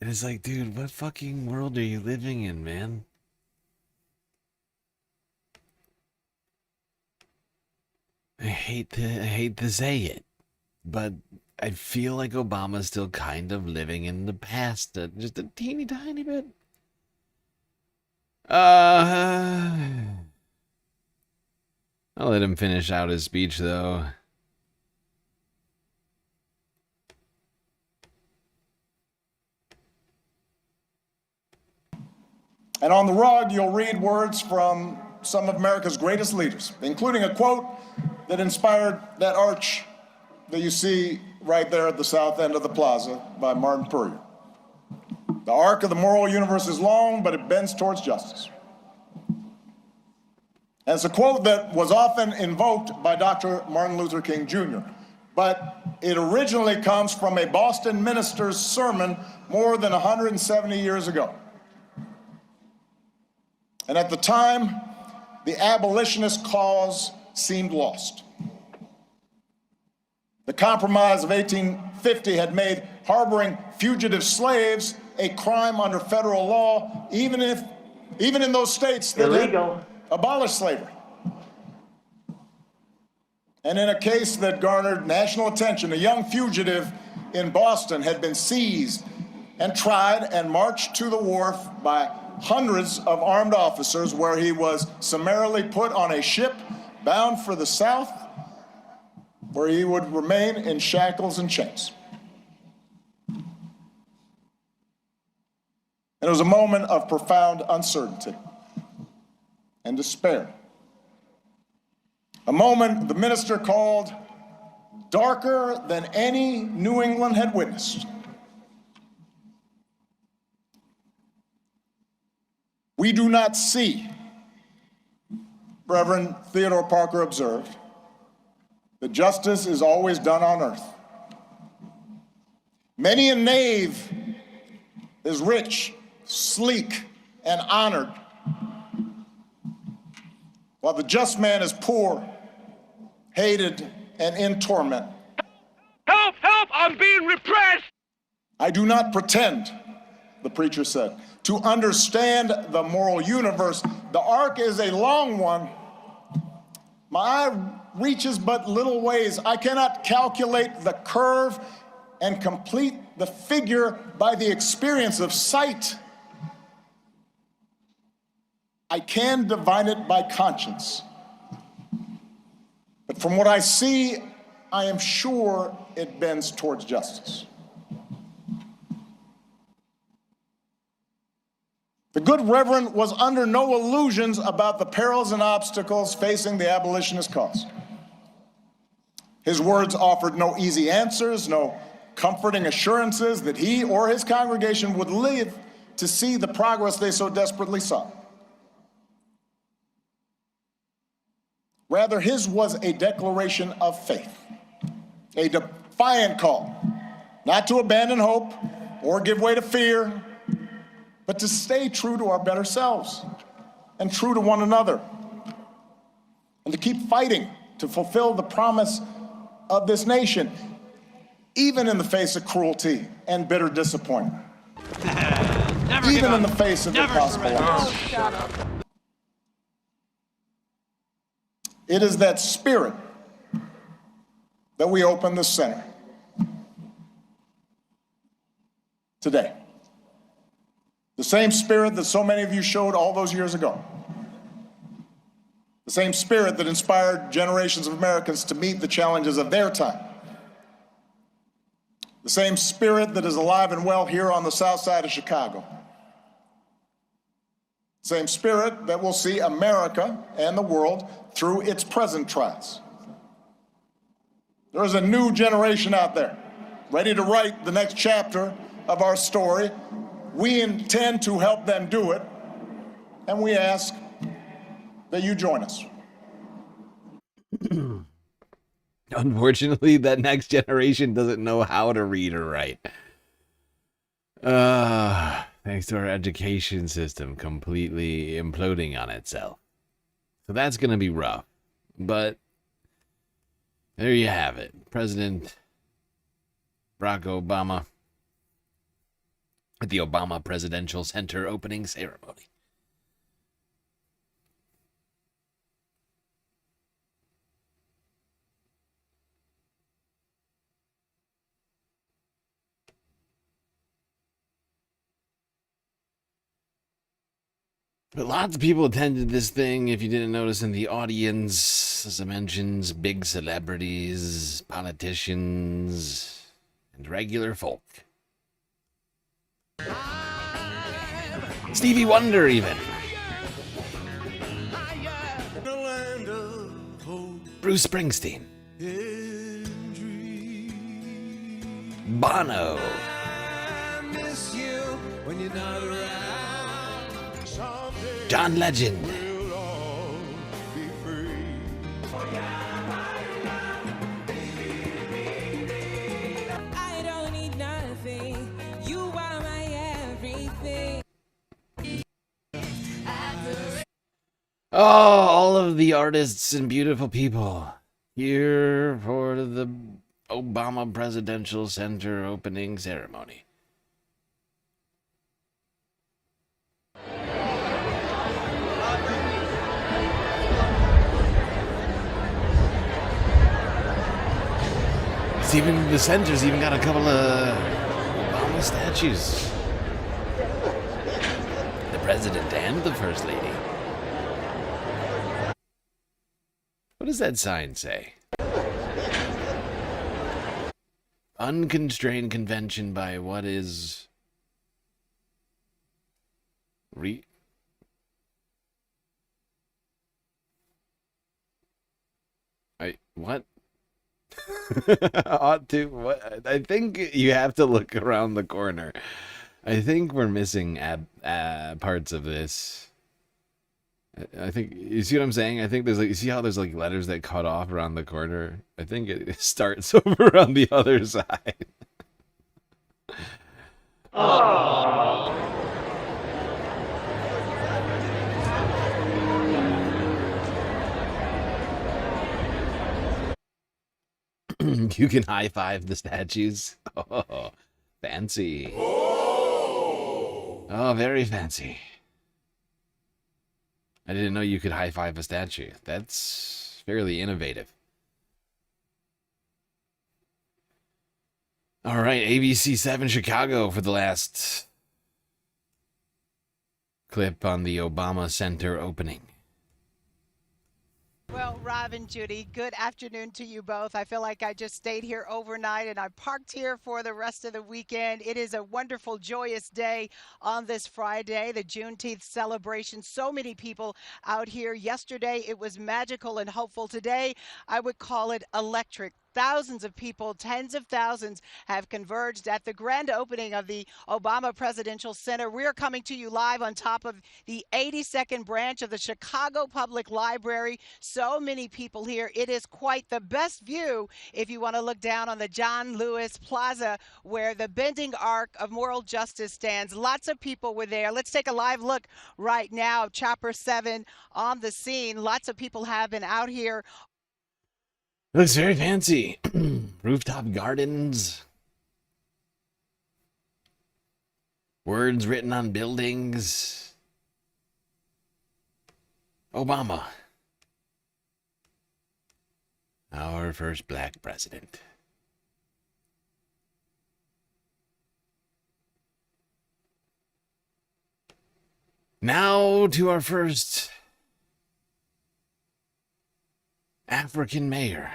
And it's like, dude, what fucking world are you living in, man? I hate to say it, but I feel like Obama's still kind of living in the past, just a teeny tiny bit. I'll let him finish out his speech, though. And on the rug, you'll read words from some of America's greatest leaders, including a quote that inspired that arch that you see right there at the south end of the plaza by Martin Puryear. The arc of the moral universe is long, but it bends towards justice. And it's a quote that was often invoked by Dr. Martin Luther King Jr., but it originally comes from a Boston minister's sermon more than 170 years ago. And at the time, the abolitionist cause seemed lost. The Compromise of 1850 had made harboring fugitive slaves a crime under federal law, even in those states that had abolished slavery. And in a case that garnered national attention, a young fugitive in Boston had been seized and tried and marched to the wharf by hundreds of armed officers, where he was summarily put on a ship bound for the South, where he would remain in shackles and chains. And it was a moment of profound uncertainty and despair. A moment the minister called darker than any New England had witnessed. We do not see, Reverend Theodore Parker observed, that justice is always done on earth. Many a knave is rich, sleek, and honored, while the just man is poor, hated, and in torment. Help! Help! I'm being repressed! I do not pretend, the preacher said, to understand the moral universe. The arc is a long one. My eye reaches but little ways. I cannot calculate the curve and complete the figure by the experience of sight. I can divine it by conscience. But from what I see, I am sure it bends towards justice. The good Reverend was under no illusions about the perils and obstacles facing the abolitionist cause. His words offered no easy answers, no comforting assurances that he or his congregation would live to see the progress they so desperately sought. Rather, his was a declaration of faith, a defiant call, not to abandon hope or give way to fear, but to stay true to our better selves and true to one another, and to keep fighting to fulfill the promise of this nation, even in the face of cruelty and bitter disappointment, even in the face of impossible odds. It is that spirit that we open the center today. The same spirit that so many of you showed all those years ago. The same spirit that inspired generations of Americans to meet the challenges of their time. The same spirit that is alive and well here on the south side of Chicago. The same spirit that will see America and the world through its present trials. There is a new generation out there, ready to write the next chapter of our story. We intend to help them do it, and we ask that you join us. Unfortunately, that next generation doesn't know how to read or write. Thanks to our education system completely imploding on itself. So that's going to be rough. But there you have it. President Barack Obama at the Obama Presidential Center opening ceremony. But lots of people attended this thing, if you didn't notice in the audience. As I mentioned, big celebrities, politicians, and regular folk. Stevie Wonder, even. Bruce Springsteen. Bono. John Legend. I don't need nothing. You are my everything. Oh, all of the artists and beautiful people here for the Obama Presidential Center opening ceremony. Even the center's even got a couple of Obama statues. The president and the first lady. What does that sign say? Unconstrained convention by what is what? Ought to. What? I think you have to look around the corner. I think we're missing parts of this. I think you see what I'm saying. I think there's like, you see how there's like letters that cut off around the corner. I think it starts over on the other side. You can high five the statues. Oh, fancy. Oh, very fancy. I didn't know you could high five a statue. That's fairly innovative. All right, ABC 7 Chicago for the last clip on the Obama Center opening. Well, Rob and Judy, good afternoon to you both. I feel like I just stayed here overnight and I parked here for the rest of the weekend. It is a wonderful, joyous day on this Friday, the Juneteenth celebration. So many people out here. Yesterday, it was magical and hopeful. Today, I would call it electric. Thousands of people, tens of thousands, have converged at the grand opening of the Obama Presidential Center. We're coming to you live on top of the 82nd branch of the Chicago Public Library. So many people here. It is quite the best view if you want to look down on the John Lewis Plaza where the bending arc of moral justice stands. Lots of people were there. Let's take a live look right now. Chopper 7 on the scene. Lots of people have been out here. Looks very fancy. Rooftop gardens. Words written on buildings. Obama. Our first black president. Now to our first African mayor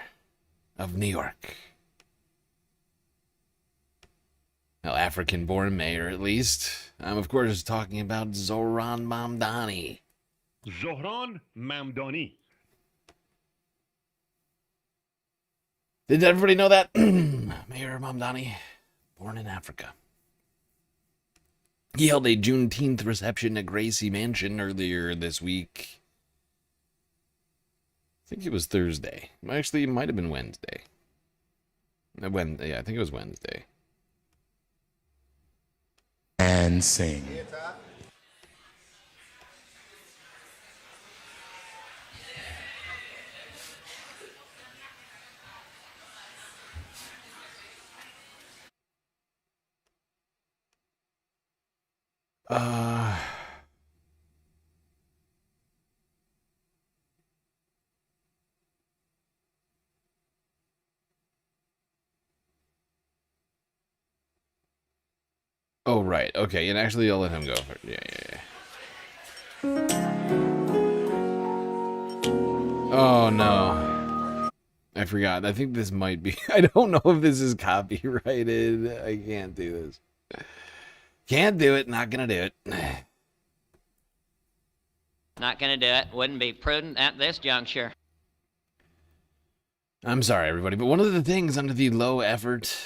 of New York. Well, African-born mayor, at least. I'm, of course, talking about Zohran Mamdani. Zohran Mamdani. Did everybody know that? Mayor Mamdani, born in Africa. He held a Juneteenth reception at Gracie Mansion earlier this week. I think it was Thursday. Actually, it might have been Wednesday. Yeah, I think it was Wednesday. And sing. Oh, right. Okay, and actually, I'll let him go. Yeah. Oh, no. I forgot. I think this might be... I don't know if this is copyrighted. I can't do this. Can't do it. Not gonna do it. Not gonna do it. Wouldn't be prudent at this juncture. I'm sorry, everybody, but one of the things under the low effort,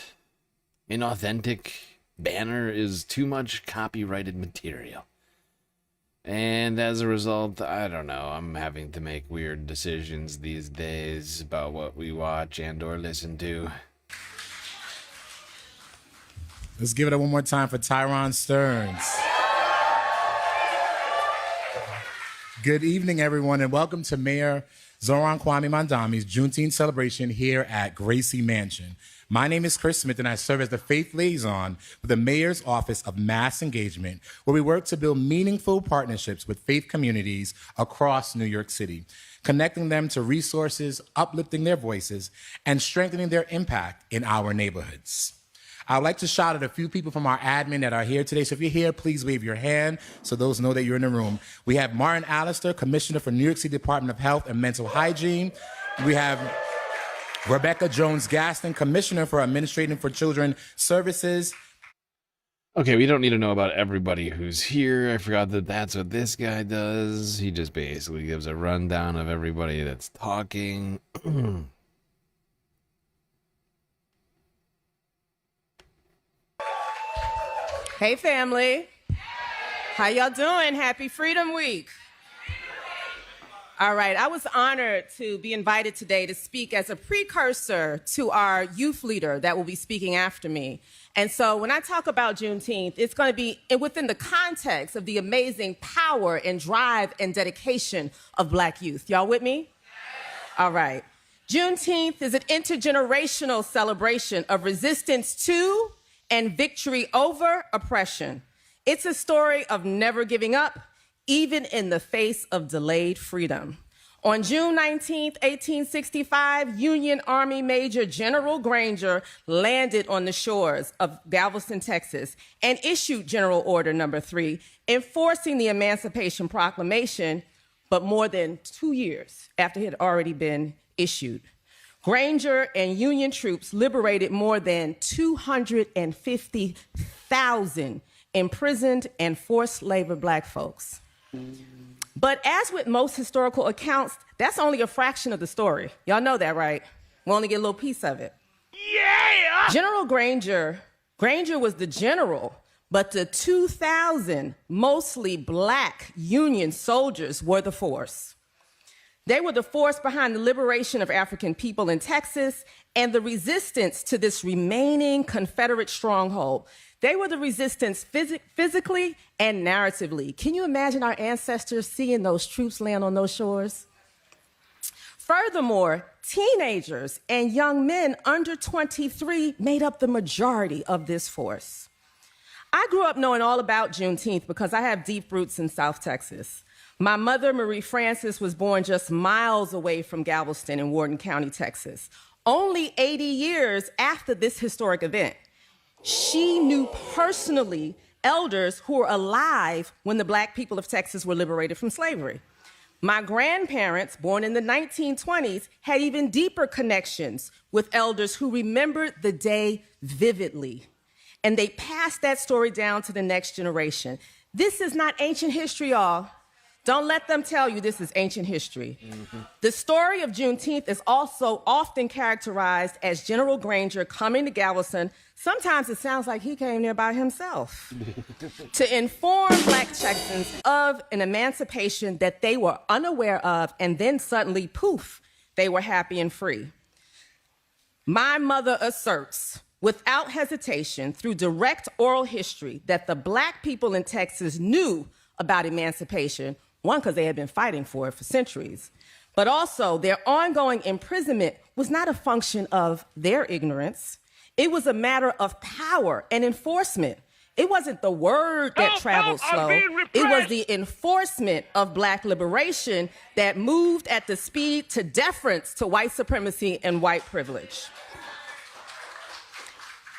inauthentic banner is too much copyrighted material. And as a result, I don't know, I'm having to make weird decisions these days about what we watch and or listen to. Let's give it up one more time for Tyron Stearns. Good evening, everyone, and welcome to Mayor Zohran Kwame Mamdani's Juneteenth celebration here at Gracie Mansion. My name is Chris Smith, and I serve as the faith liaison for the Mayor's Office of Mass Engagement, where we work to build meaningful partnerships with faith communities across New York City, connecting them to resources, uplifting their voices, and strengthening their impact in our neighborhoods. I'd like to shout out a few people from our admin that are here today. So if you're here, please wave your hand so those know that you're in the room. We have Martin Allister, Commissioner for New York City Department of Health and Mental Hygiene. We have Rebecca Jones-Gaston, Commissioner for Administrating for Children Services. Okay, we don't need to know about everybody who's here. I forgot that that's what this guy does. He just basically gives a rundown of everybody that's talking. Hey family, how y'all doing? Happy Freedom Week. All right, I was honored to be invited today to speak as a precursor to our youth leader that will be speaking after me. And so when I talk about Juneteenth, it's going to be within the context of the amazing power and drive and dedication of Black youth. Y'all with me? All right. Juneteenth is an intergenerational celebration of resistance to and victory over oppression. It's a story of never giving up, even in the face of delayed freedom. On June 19, 1865, Union Army Major General Granger landed on the shores of Galveston, Texas, and issued General Order No. 3, enforcing the Emancipation Proclamation, but more than 2 years after it had already been issued. Granger and Union troops liberated more than 250,000 imprisoned and forced labor Black folks. But as with most historical accounts, that's only a fraction of the story. Y'all know that, right? We only get a little piece of it. Yeah! General Granger was the general, but the 2,000 mostly Black Union soldiers were the force. They were the force behind the liberation of African people in Texas and the resistance to this remaining Confederate stronghold. They were the resistance physically and narratively. Can you imagine our ancestors seeing those troops land on those shores? Furthermore, teenagers and young men under 23 made up the majority of this force. I grew up knowing all about Juneteenth because I have deep roots in South Texas. My mother, Marie Francis, was born just miles away from Galveston in Wharton County, Texas, only 80 years after this historic event. She knew personally elders who were alive when the Black people of Texas were liberated from slavery. My grandparents, born in the 1920s, had even deeper connections with elders who remembered the day vividly. And they passed that story down to the next generation. This is not ancient history, y'all. Don't let them tell you this is ancient history. The story of Juneteenth is also often characterized as General Granger coming to Galveston. Sometimes it sounds like he came there by himself to inform Black Texans of an emancipation that they were unaware of, and then suddenly, poof, they were happy and free. My mother asserts, without hesitation, through direct oral history, that the Black people in Texas knew about emancipation. One, because they had been fighting for it for centuries, but also their ongoing imprisonment was not a function of their ignorance. It was a matter of power and enforcement. It wasn't the word that traveled slow. It was the enforcement of Black liberation that moved at the speed to deference to white supremacy and white privilege.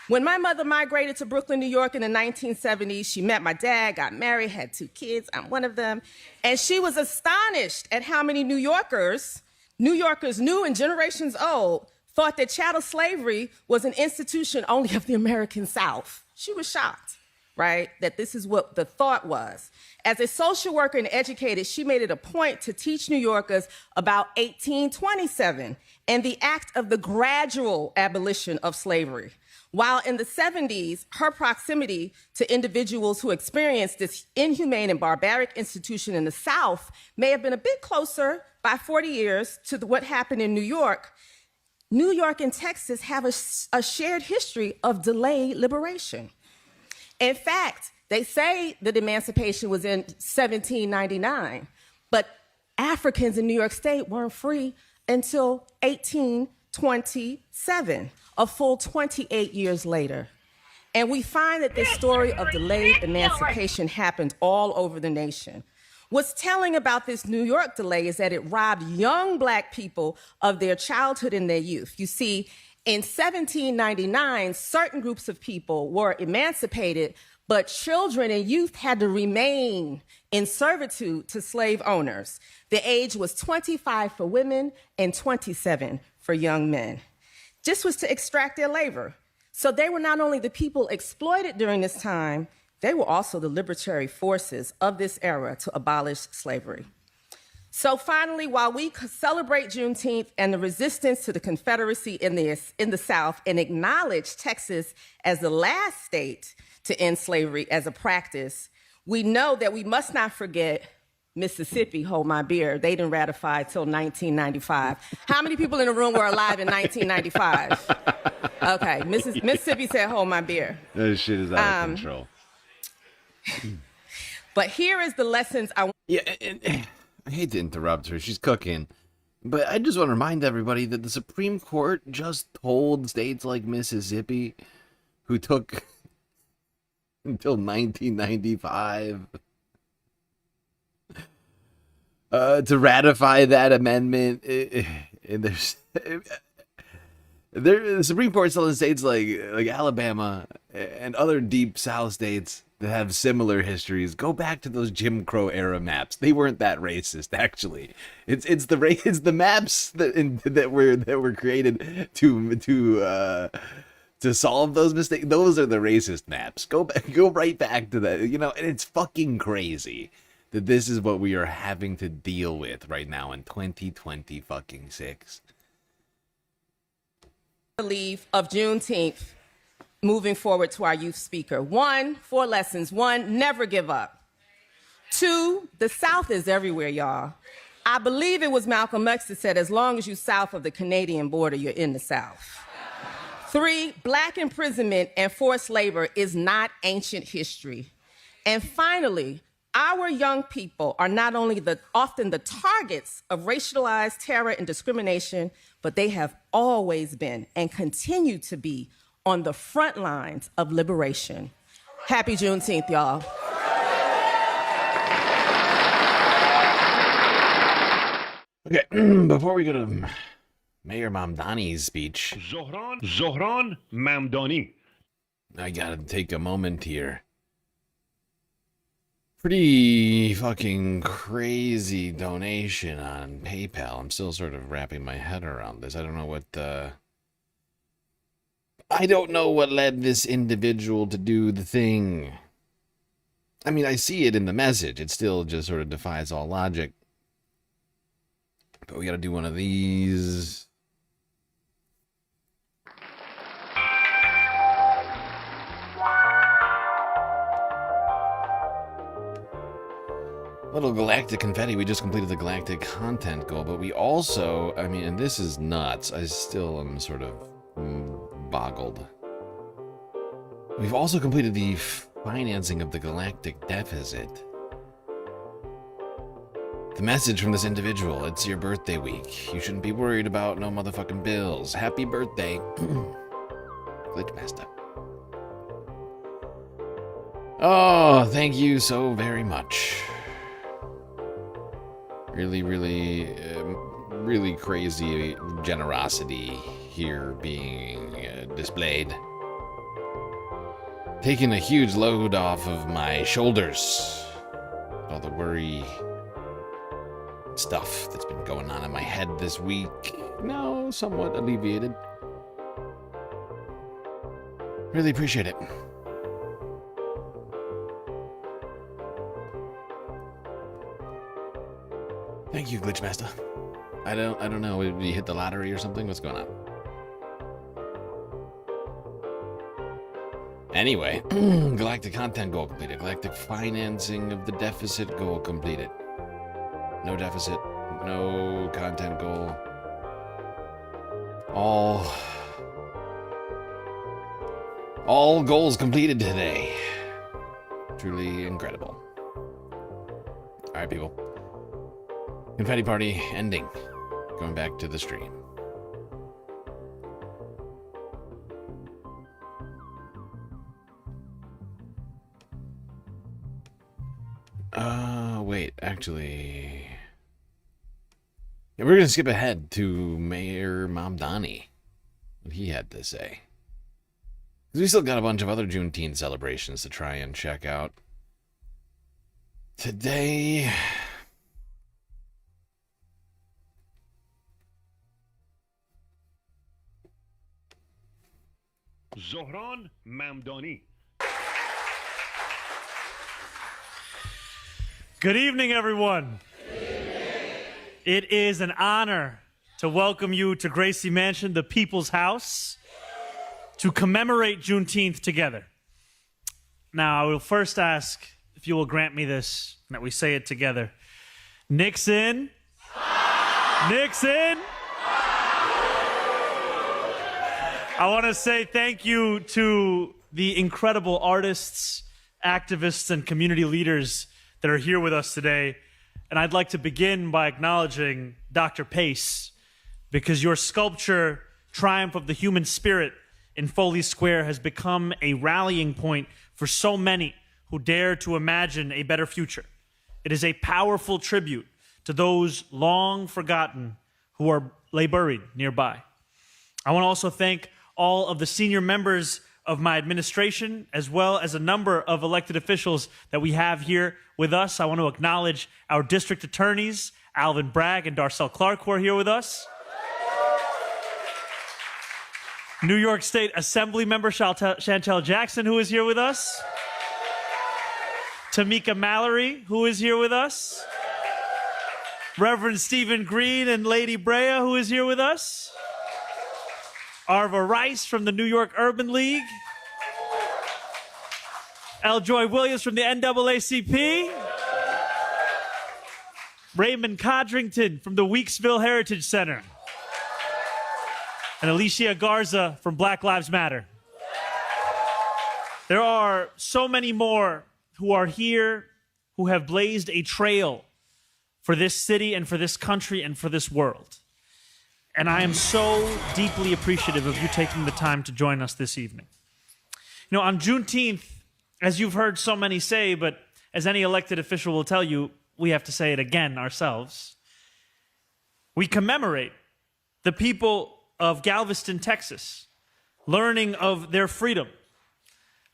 When my mother migrated to Brooklyn, New York in the 1970s, she met my dad, got married, had 2 kids. I'm one of them. And she was astonished at how many New Yorkers new and generations old, thought that chattel slavery was an institution only of the American South. She was shocked, right, that this is what the thought was. As a social worker and educator, she made it a point to teach New Yorkers about 1827 and the act of the gradual abolition of slavery. While in the 70s, her proximity to individuals who experienced this inhumane and barbaric institution in the South may have been a bit closer by 40 years to what happened in New York and Texas have a shared history of delayed liberation. In fact, they say that emancipation was in 1799, but Africans in New York State weren't free until 1827. A full 28 years later. And we find that this story of delayed emancipation happened all over the nation. What's telling about this New York delay is that it robbed young Black people of their childhood and their youth. You see, in 1799, certain groups of people were emancipated, but children and youth had to remain in servitude to slave owners. The age was 25 for women and 27 for young men. Just was to extract their labor. So they were not only the people exploited during this time, they were also the liberatory forces of this era to abolish slavery. So finally, while we celebrate Juneteenth and the resistance to the Confederacy in the South and acknowledge Texas as the last state to end slavery as a practice, we know that we must not forget Mississippi, hold my beer. They didn't ratify till 1995. How many people in the room were alive in 1995? Okay, Mississippi said, hold my beer. That shit is out of control. But here is the lessons I want. Yeah, and I hate to interrupt her. She's cooking. But I just want to remind everybody that the Supreme Court just told states like Mississippi, who took until 1995 to ratify that amendment. And the Supreme Court's telling states like Alabama and other deep South states that have similar histories, go back to those Jim Crow era maps. They weren't that racist, actually. It's the maps that were created to solve those mistakes. Those are the racist maps. Go right back to that. And it's fucking crazy that this is what we are having to deal with right now in 2020 fucking 6. Believe of Juneteenth. Moving forward to our youth speaker. 1, 4 lessons. 1, never give up. 2, the South is everywhere, y'all. I believe it was Malcolm X that said, as long as you're south of the Canadian border, you're in the South. 3, black imprisonment and forced labor is not ancient history. And finally, our young people are not only often the targets of racialized terror and discrimination, but they have always been and continue to be on the front lines of liberation. Happy Juneteenth, y'all. Okay, before we go to Mayor Mamdani's speech, Zohran Mamdani. I gotta take a moment here. Pretty fucking crazy donation on PayPal. I'm still sort of wrapping my head around this. I don't know what led this individual to do the thing. I mean, I see it in the message. It still just sort of defies all logic. But we gotta do one of these. Little galactic confetti. We just completed the galactic content goal, but we also, I mean, and this is nuts. I still am sort of boggled. We've also completed the financing of the galactic deficit. The message from this individual: it's your birthday week. You shouldn't be worried about no motherfucking bills. Happy birthday, Glitchmaster. Oh, thank you so very much. Really, really, really crazy generosity here being displayed. Taking a huge load off of my shoulders. All the worry stuff that's been going on in my head this week. Now somewhat alleviated. Really appreciate it. Thank you, Glitchmaster. I don't know. Did you hit the lottery or something? What's going on? Anyway, galactic content goal completed. Galactic financing of the deficit goal completed. No deficit, no content goal. All goals completed today. Truly incredible. All right, people. Confetti party ending. Going back to the stream. Wait, actually... Yeah, we're gonna skip ahead to Mayor Mamdani. What he had to say. Because we still got a bunch of other Juneteenth celebrations to try and check out. Today... Zohran Mamdani. Good evening, everyone. It is an honor to welcome you to Gracie Mansion, the People's House, to commemorate Juneteenth together. Now, I will first ask if you will grant me this, that we say it together. Nixon. Nixon. I want to say thank you to the incredible artists, activists, and community leaders that are here with us today. And I'd like to begin by acknowledging Dr. Pace, because your sculpture, Triumph of the Human Spirit, in Foley Square has become a rallying point for so many who dare to imagine a better future. It is a powerful tribute to those long forgotten who lay buried nearby. I want to also thank all of the senior members of my administration, as well as a number of elected officials that we have here with us. I want to acknowledge our district attorneys, Alvin Bragg and Darcel Clark, who are here with us. New York State Assembly member Chantel Jackson, who is here with us. Tamika Mallory, who is here with us. Reverend Stephen Green and Lady Brea, who is here with us. Arva Rice from the New York Urban League. L. Joy Williams from the NAACP. Raymond Codrington from the Weeksville Heritage Center. And Alicia Garza from Black Lives Matter. There are so many more who are here, who have blazed a trail for this city and for this country and for this world. And I am so deeply appreciative of you taking the time to join us this evening. You know, on Juneteenth, as you've heard so many say, but as any elected official will tell you, we have to say it again ourselves. We commemorate the people of Galveston, Texas, learning of their freedom.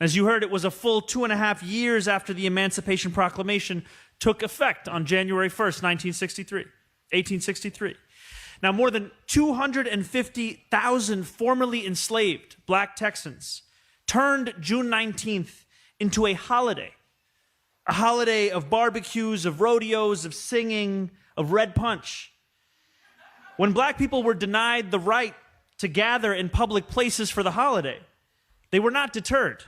As you heard, it was a full 2.5 years after the Emancipation Proclamation took effect on January 1st, 1863. Now, more than 250,000 formerly enslaved black Texans turned June 19th into a holiday of barbecues, of rodeos, of singing, of red punch. When black people were denied the right to gather in public places for the holiday, they were not deterred.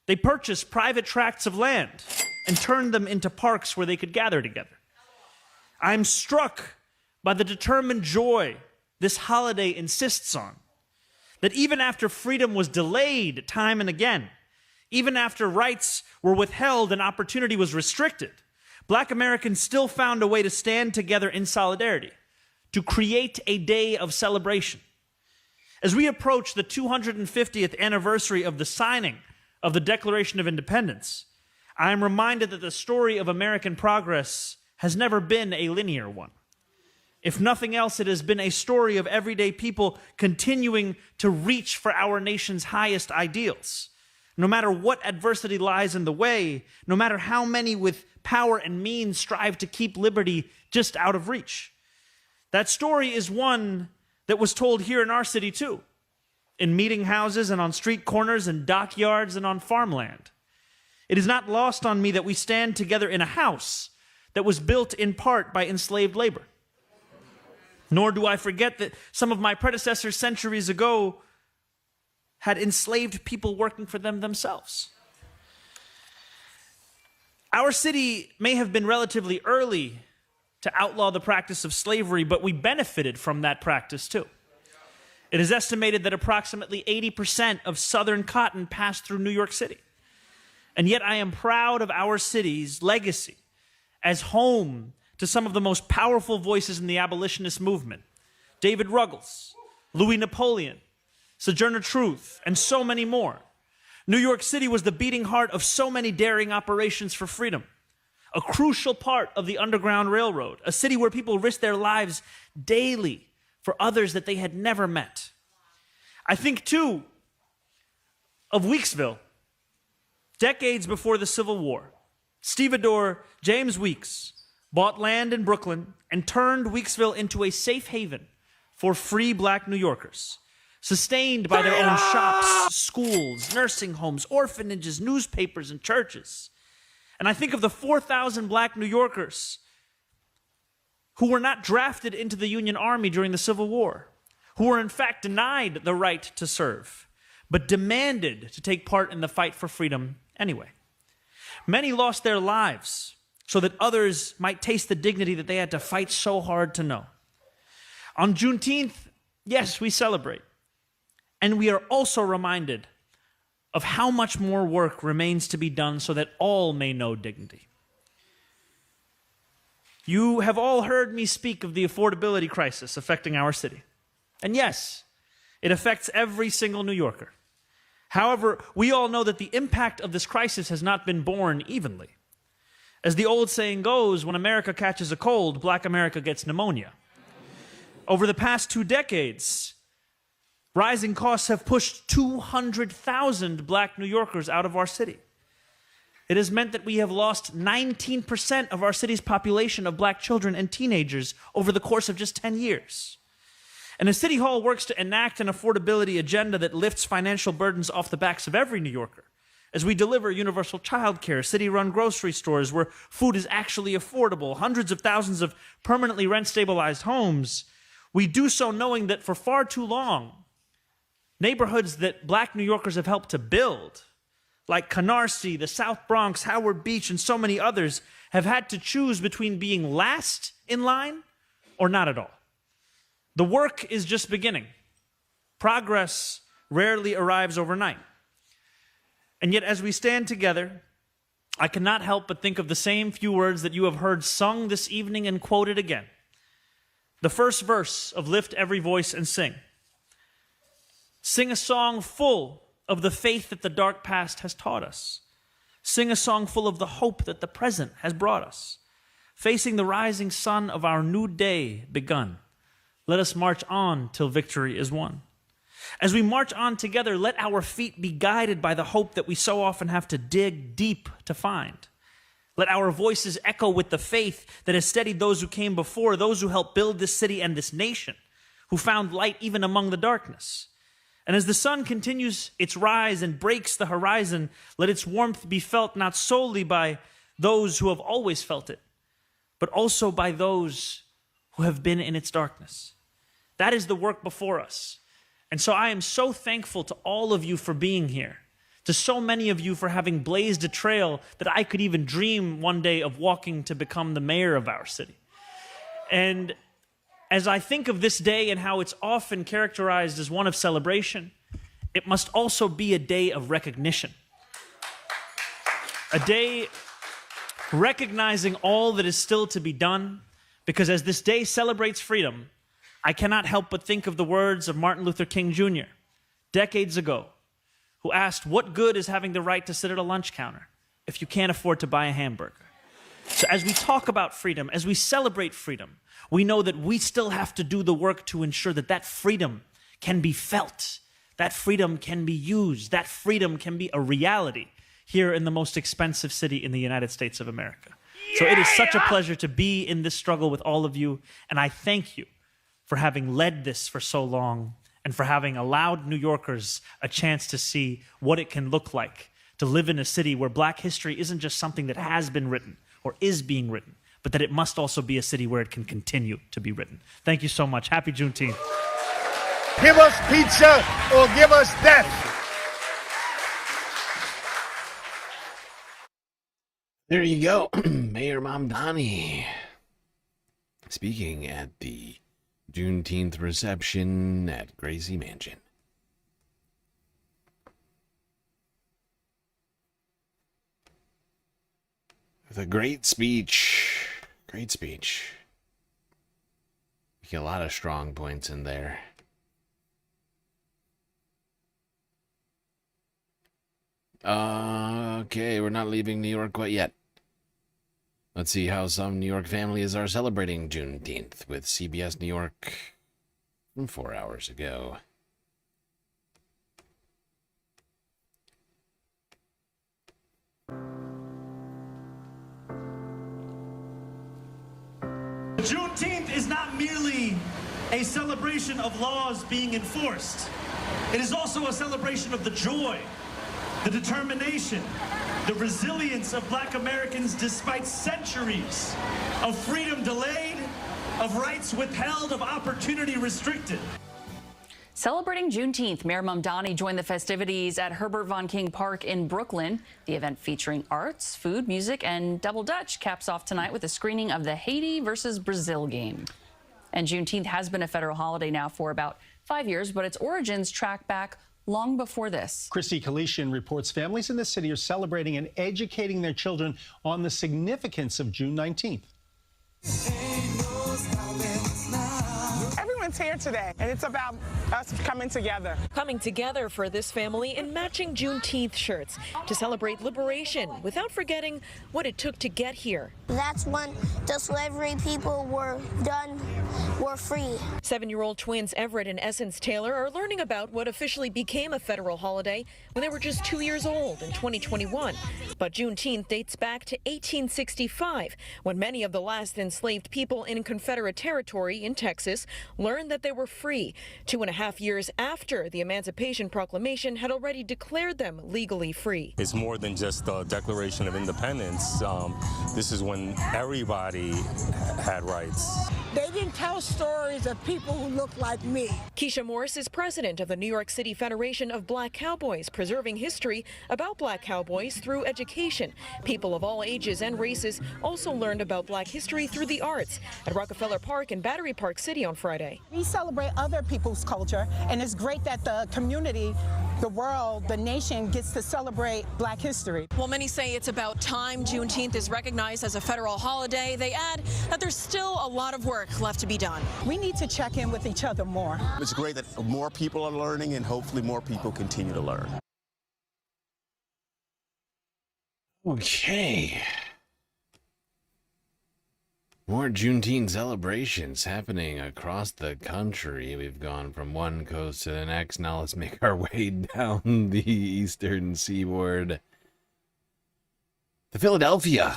They purchased private tracts of land and turned them into parks where they could gather together. I'm struck by the determined joy this holiday insists on, that even after freedom was delayed time and again, even after rights were withheld and opportunity was restricted, black Americans still found a way to stand together in solidarity, to create a day of celebration. As we approach the 250th anniversary of the signing of the Declaration of Independence, I am reminded that the story of American progress has never been a linear one. If nothing else, it has been a story of everyday people continuing to reach for our nation's highest ideals. No matter what adversity lies in the way, no matter how many with power and means strive to keep liberty just out of reach. That story is one that was told here in our city too, in meeting houses and on street corners and dockyards and on farmland. It is not lost on me that we stand together in a house that was built in part by enslaved labor. Nor do I forget that some of my predecessors centuries ago had enslaved people working for them themselves. Our city may have been relatively early to outlaw the practice of slavery, but we benefited from that practice too. It is estimated that approximately 80% of Southern cotton passed through New York City. And yet I am proud of our city's legacy as home to some of the most powerful voices in the abolitionist movement. David Ruggles, Louis Napoleon, Sojourner Truth, and so many more. New York City was the beating heart of so many daring operations for freedom, a crucial part of the Underground Railroad, a city where people risked their lives daily for others that they had never met. I think, too, of Weeksville. Decades before the Civil War, stevedore James Weeks bought land in Brooklyn and turned Weeksville into a safe haven for free black New Yorkers, sustained by their own shops, schools, nursing homes, orphanages, newspapers, and churches. And I think of the 4,000 black New Yorkers who were not drafted into the Union Army during the Civil War, who were in fact denied the right to serve, but demanded to take part in the fight for freedom anyway. Many lost their lives so that others might taste the dignity that they had to fight so hard to know. On Juneteenth, yes, we celebrate. And we are also reminded of how much more work remains to be done so that all may know dignity. You have all heard me speak of the affordability crisis affecting our city. And yes, it affects every single New Yorker. However, we all know that the impact of this crisis has not been borne evenly. As the old saying goes, when America catches a cold, Black America gets pneumonia. Over the past 2 decades, rising costs have pushed 200,000 Black New Yorkers out of our city. It has meant that we have lost 19% of our city's population of Black children and teenagers over the course of just 10 years. And as City Hall works to enact an affordability agenda that lifts financial burdens off the backs of every New Yorker, as we deliver universal childcare, city-run grocery stores where food is actually affordable, hundreds of thousands of permanently rent-stabilized homes, we do so knowing that for far too long, neighborhoods that Black New Yorkers have helped to build, like Canarsie, the South Bronx, Howard Beach, and so many others, have had to choose between being last in line or not at all. The work is just beginning. Progress rarely arrives overnight. And yet, as we stand together, I cannot help but think of the same few words that you have heard sung this evening and quoted again. The first verse of Lift Every Voice and Sing. Sing a song full of the faith that the dark past has taught us. Sing a song full of the hope that the present has brought us. Facing the rising sun of our new day begun, let us march on till victory is won. As we march on together, let our feet be guided by the hope that we so often have to dig deep to find. Let our voices echo with the faith that has steadied those who came before, those who helped build this city and this nation, who found light even among the darkness. And as the sun continues its rise and breaks the horizon, let its warmth be felt not solely by those who have always felt it, but also by those who have been in its darkness. That is the work before us. And so I am so thankful to all of you for being here, to so many of you for having blazed a trail that I could even dream one day of walking to become the mayor of our city. And as I think of this day and how it's often characterized as one of celebration, it must also be a day of recognition. A day recognizing all that is still to be done, because as this day celebrates freedom, I cannot help but think of the words of Martin Luther King Jr. decades ago, who asked, what good is having the right to sit at a lunch counter if you can't afford to buy a hamburger? So as we talk about freedom, as we celebrate freedom, we know that we still have to do the work to ensure that that freedom can be felt, that freedom can be used, that freedom can be a reality here in the most expensive city in the United States of America. So it is such a pleasure to be in this struggle with all of you, and I thank you for having led this for so long and for having allowed New Yorkers a chance to see what it can look like to live in a city where Black history isn't just something that has been written or is being written, but that it must also be a city where it can continue to be written. Thank you so much. Happy Juneteenth. Give us pizza or give us death. There you go. Mayor Mamdani speaking at the Juneteenth reception at Gracie Mansion. With a great speech. Great speech. A lot of strong points in there. Okay, we're not leaving New York quite yet. Let's see how some New York families are celebrating Juneteenth with CBS New York from 4 hours ago. Juneteenth is not merely a celebration of laws being enforced. It is also a celebration of the joy, the determination, the resilience of Black Americans despite centuries of freedom delayed, of rights withheld, of opportunity restricted. Celebrating Juneteenth, Mayor Mamdani joined the festivities at Herbert Von King Park in Brooklyn. The event featuring arts, food, music, and double dutch caps off tonight with a screening of the Haiti versus Brazil game. And Juneteenth has been a federal holiday now for about 5 years, but its origins track back long before this. Christy Kalishian reports families in the city are celebrating and educating their children on the significance of June 19th. Everyone's here today, and it's about us coming together. Coming together for this family in matching Juneteenth shirts to celebrate liberation without forgetting what it took to get here. That's when the slavery people were free. 7-year-old twins Everett and Essence Taylor are learning about what officially became a federal holiday when they were just 2 years old in 2021. But Juneteenth dates back to 1865, when many of the last enslaved people in Confederate territory in Texas learned that they were free. 2.5 years after the Emancipation Proclamation had already declared them legally free. It's more than just the Declaration of Independence. This is when everybody had rights. They didn't tell stories of people who look like me. Keisha Morris is president of the New York City Federation of Black Cowboys, preserving history about Black cowboys through education. People of all ages and races also learned about Black history through the arts at Rockefeller Park in Battery Park City on Friday. We celebrate other people's culture, and it's great that the community, the world, the nation gets to celebrate Black history. While many say it's about time Juneteenth is recognized as a federal holiday, they add that there's still a lot of work left to be done. We need to check in with each other more. It's great that more people are learning, and hopefully more people continue to learn. Okay. More Juneteenth celebrations happening across the country. We've gone from one coast to the next. Now let's make our way down the eastern seaboard to Philadelphia.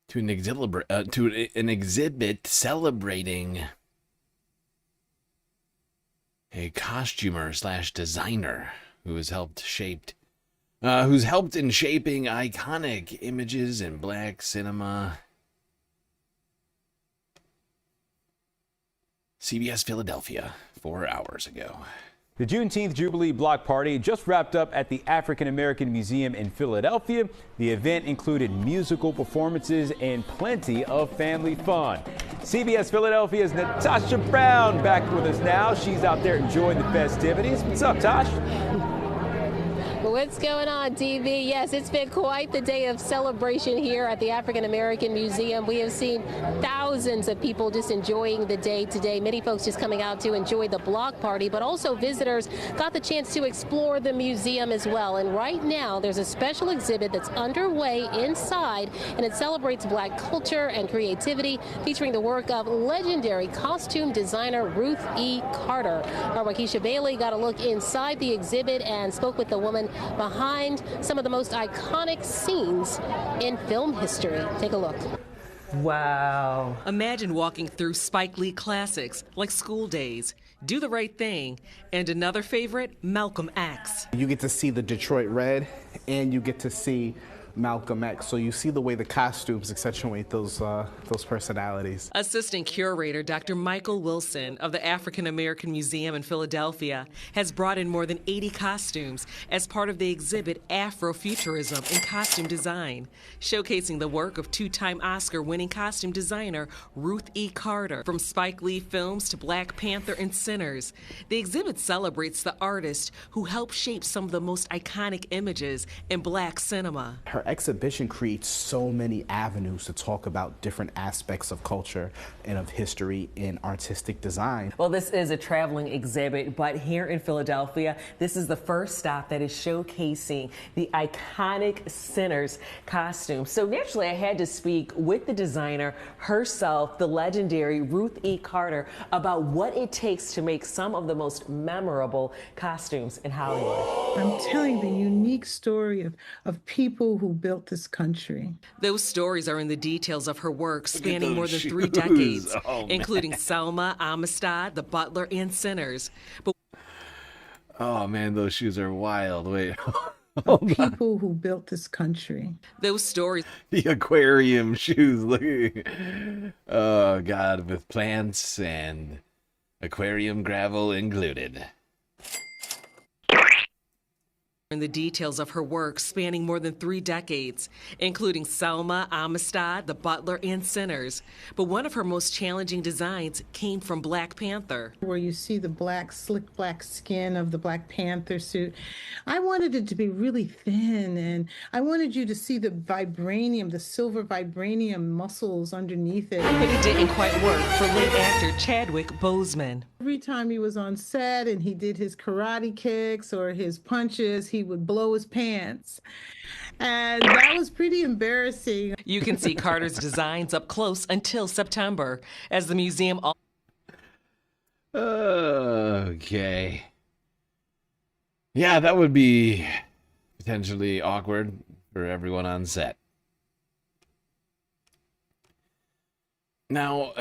To an exhibit celebrating a costumer / designer who's helped in shaping iconic images in Black cinema. CBS Philadelphia, 4 hours ago. The Juneteenth Jubilee Block Party just wrapped up at the African American Museum in Philadelphia. The event included musical performances and plenty of family fun. CBS Philadelphia's Natasha Brown back with us now. She's out there enjoying the festivities. What's up, Tosh? What's going on, DV? Yes, it's been quite the day of celebration here at the African American Museum. We have seen thousands of people just enjoying the day today. Many folks just coming out to enjoy the block party, but also visitors got the chance to explore the museum as well. And right now, there's a special exhibit that's underway inside, and it celebrates Black culture and creativity, featuring the work of legendary costume designer Ruth E. Carter. Our Waukesha Bailey got a look inside the exhibit and spoke with the woman behind some of the most iconic scenes in film history. Take a look. Wow. Imagine walking through Spike Lee classics like School Days, Do the Right Thing, and another favorite, Malcolm X. You get to see the Detroit Red, and you get to see Malcolm X, so you see the way the costumes accentuate those personalities. Assistant curator Dr. Michael Wilson of the African American Museum in Philadelphia has brought in more than 80 costumes as part of the exhibit Afrofuturism in Costume Design, showcasing the work of two-time Oscar-winning costume designer Ruth E. Carter. From Spike Lee films to Black Panther and Sinners, the exhibit celebrates the artist who helped shape some of the most iconic images in Black cinema. Her exhibition creates so many avenues to talk about different aspects of culture and of history in artistic design. Well, this is a traveling exhibit, but here in Philadelphia, this is the first stop that is showcasing the iconic Sinners costume. So naturally, I had to speak with the designer herself, the legendary Ruth E. Carter, about what it takes to make some of the most memorable costumes in Hollywood. I'm telling the unique story of people who built this country. Those stories are in the details of her work, spanning more than 3 decades, including Selma, Amistad, The Butler, and Sinners. But oh man, those shoes are wild. Wait. of people who built this country. Those stories. The aquarium shoes. Look. Oh, God, with plants and aquarium gravel included. And the details of her work spanning more than 3 decades, including Selma, Amistad, The Butler, and Sinners. But one of her most challenging designs came from Black Panther. Where you see the slick black skin of the Black Panther suit. I wanted it to be really thin, and I wanted you to see the vibranium, the silver vibranium muscles underneath it. But it didn't quite work for late actor Chadwick Boseman. Every time he was on set and he did his karate kicks or his punches, he would blow his pants. And that was pretty embarrassing. You can see Carter's designs up close until September, as the museum... Okay. Yeah, that would be potentially awkward for everyone on set. Now,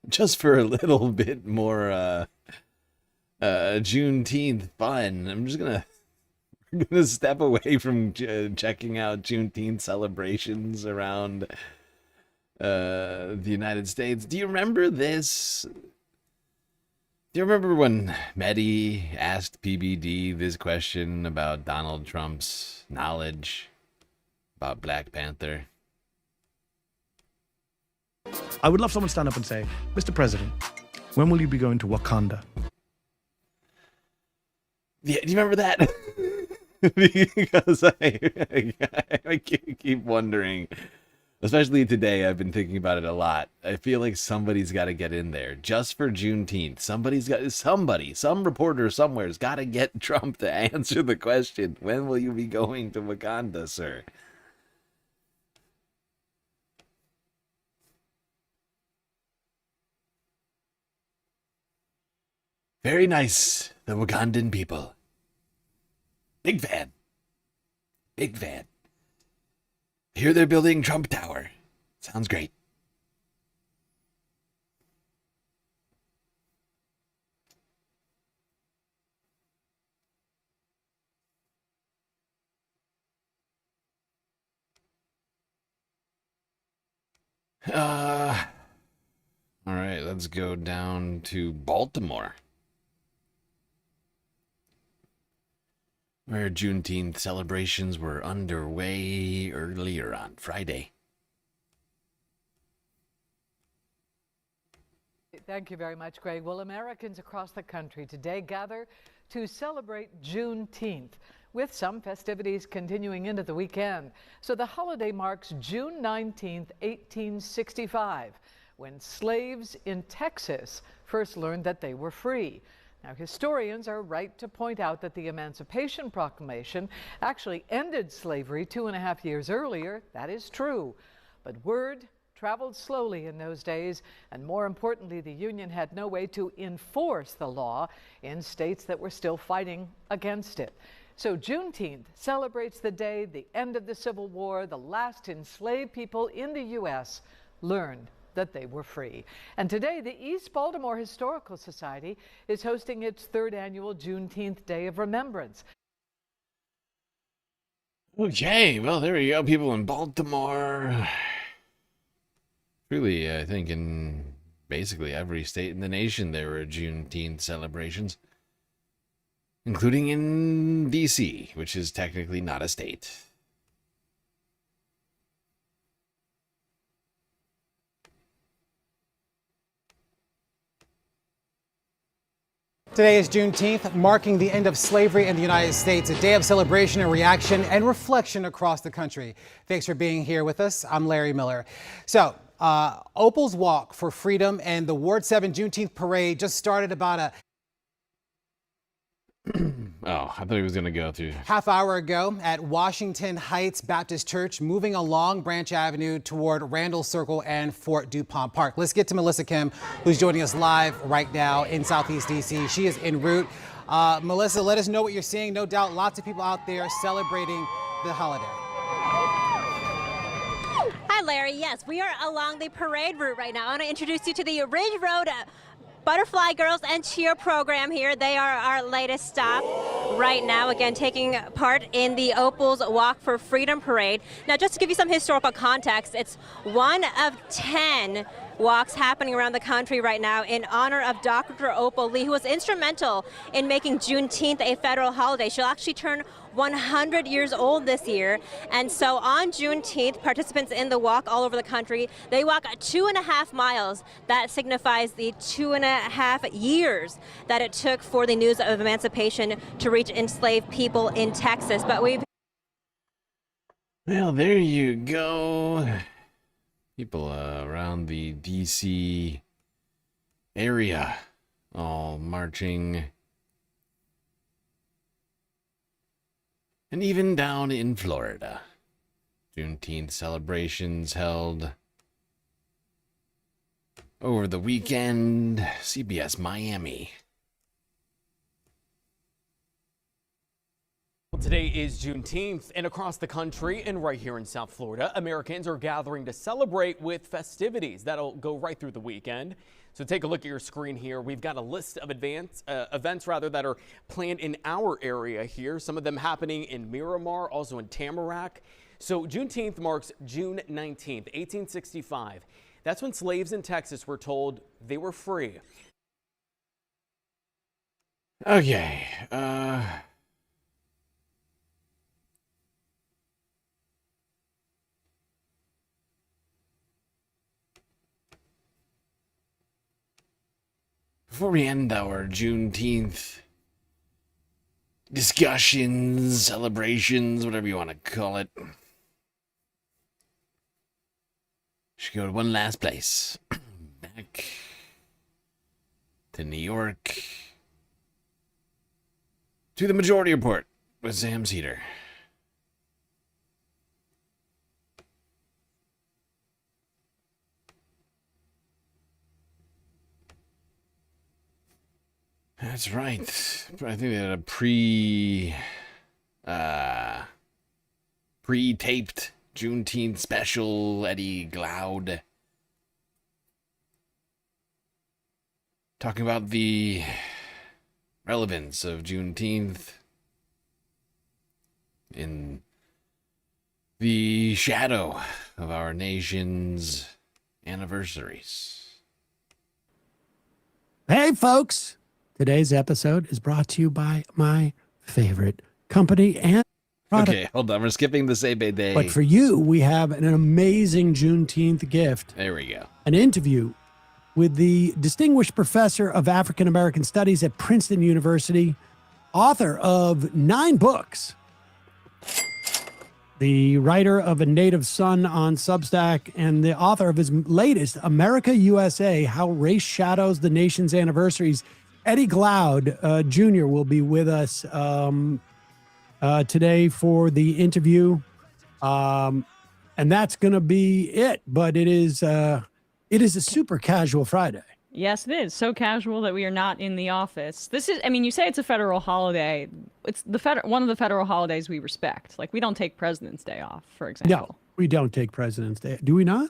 just for a little bit more Juneteenth fun, I'm just gonna step away from checking out Juneteenth celebrations around the United States. Do you remember this? Do you remember when Mehdi asked PBD this question about Donald Trump's knowledge about Black Panther? I would love someone to stand up and say, Mr. President, when will you be going to Wakanda? Yeah, do you remember that? Because I keep wondering, especially today, I've been thinking about it a lot. I feel like somebody's got to get in there just for Juneteenth. Some reporter somewhere's got to get Trump to answer the question, when will you be going to Wakanda, sir? Very nice, the Wakandan people. Big fan. Big fan. Here they're building Trump Tower. Sounds great. All right, let's go down to Baltimore, where Juneteenth celebrations were underway earlier on Friday. Thank you very much, Greg. Well, Americans across the country today gather to celebrate Juneteenth, with some festivities continuing into the weekend. So the holiday marks June 19th, 1865, when slaves in Texas first learned that they were free. Now, historians are right to point out that the Emancipation Proclamation actually ended slavery 2.5 years earlier. That is true. But word traveled slowly in those days, and more importantly, the Union had no way to enforce the law in states that were still fighting against it. So Juneteenth celebrates the day, the end of the Civil War, the last enslaved people in the U.S. learned that they were free. And today, the East Baltimore Historical Society is hosting its 3rd annual Juneteenth Day of Remembrance. Okay, well, there you go, people in Baltimore. Really, I think in basically every state in the nation there were Juneteenth celebrations, including in D.C., which is technically not a state. Today is Juneteenth, marking the end of slavery in the United States, a day of celebration and reaction and reflection across the country. Thanks for being here with us. I'm Larry Miller. So, Opal's Walk for Freedom and the Ward 7 Juneteenth Parade just started about a Oh, I thought he was going to go through. half hour ago at Washington Heights Baptist Church, moving along Branch Avenue toward Randall Circle and Fort DuPont Park. Let's get to Melissa Kim, who's joining us live right now in Southeast DC. She is en route. Melissa, let us know what you're seeing. No doubt lots of people out there celebrating the holiday. Hi, Larry. Yes, we are along the parade route right now. I want to introduce you to the Ridge Road Butterfly Girls and Cheer program here. They are our latest stop. right now, again, taking part in the Opal's Walk for Freedom Parade. Now, just to give you some historical context, it's one of 10 walks happening around the country right now in honor of Dr. Opal Lee, who was instrumental in making Juneteenth a federal holiday. She'll actually turn 100 years old this year. And so on Juneteenth, participants in the walk all over the country, they walk 2.5 miles. That signifies the 2.5 years that it took for the news of emancipation to reach enslaved people in Texas. But we've... Well, there you go. People around the D.C. area all marching. And even down in Florida, Juneteenth celebrations held over the weekend. CBS Miami. Today is Juneteenth, and across the country and right here in South Florida, Americans are gathering to celebrate with festivities that'll go right through the weekend. So take a look at your screen here. We've got a list of events that are planned in our area here. Some of them happening in Miramar, also in Tamarack. So Juneteenth marks June 19th, 1865. That's when slaves in Texas were told they were free. Okay, before we end our Juneteenth discussions, celebrations, whatever you want to call it, should go to one last place. Back to New York. To the Majority Report with Sam Cedar. That's right. I think they had a pre-taped Juneteenth special. Eddie Glaude talking about the relevance of Juneteenth in the shadow of our nation's anniversaries. Hey, folks. Today's episode is brought to you by my favorite company and product. Okay, hold on. We're skipping the Save Day. But for you, we have an amazing Juneteenth gift. There we go. An interview with the distinguished professor of African American Studies at Princeton University, author of 9 books, the writer of A Native Son on Substack, and the author of his latest, America USA, How Race Shadows the Nation's Anniversaries. Eddie Glaude Jr. will be with us today for the interview. And that's going to be it. But it is a super casual Friday. Yes, it is. So casual that we are not in the office. This is, I mean, you say it's a federal holiday. It's one of the federal holidays we respect. Like, we don't take President's Day off, for example. No, we don't take President's Day. Do we not?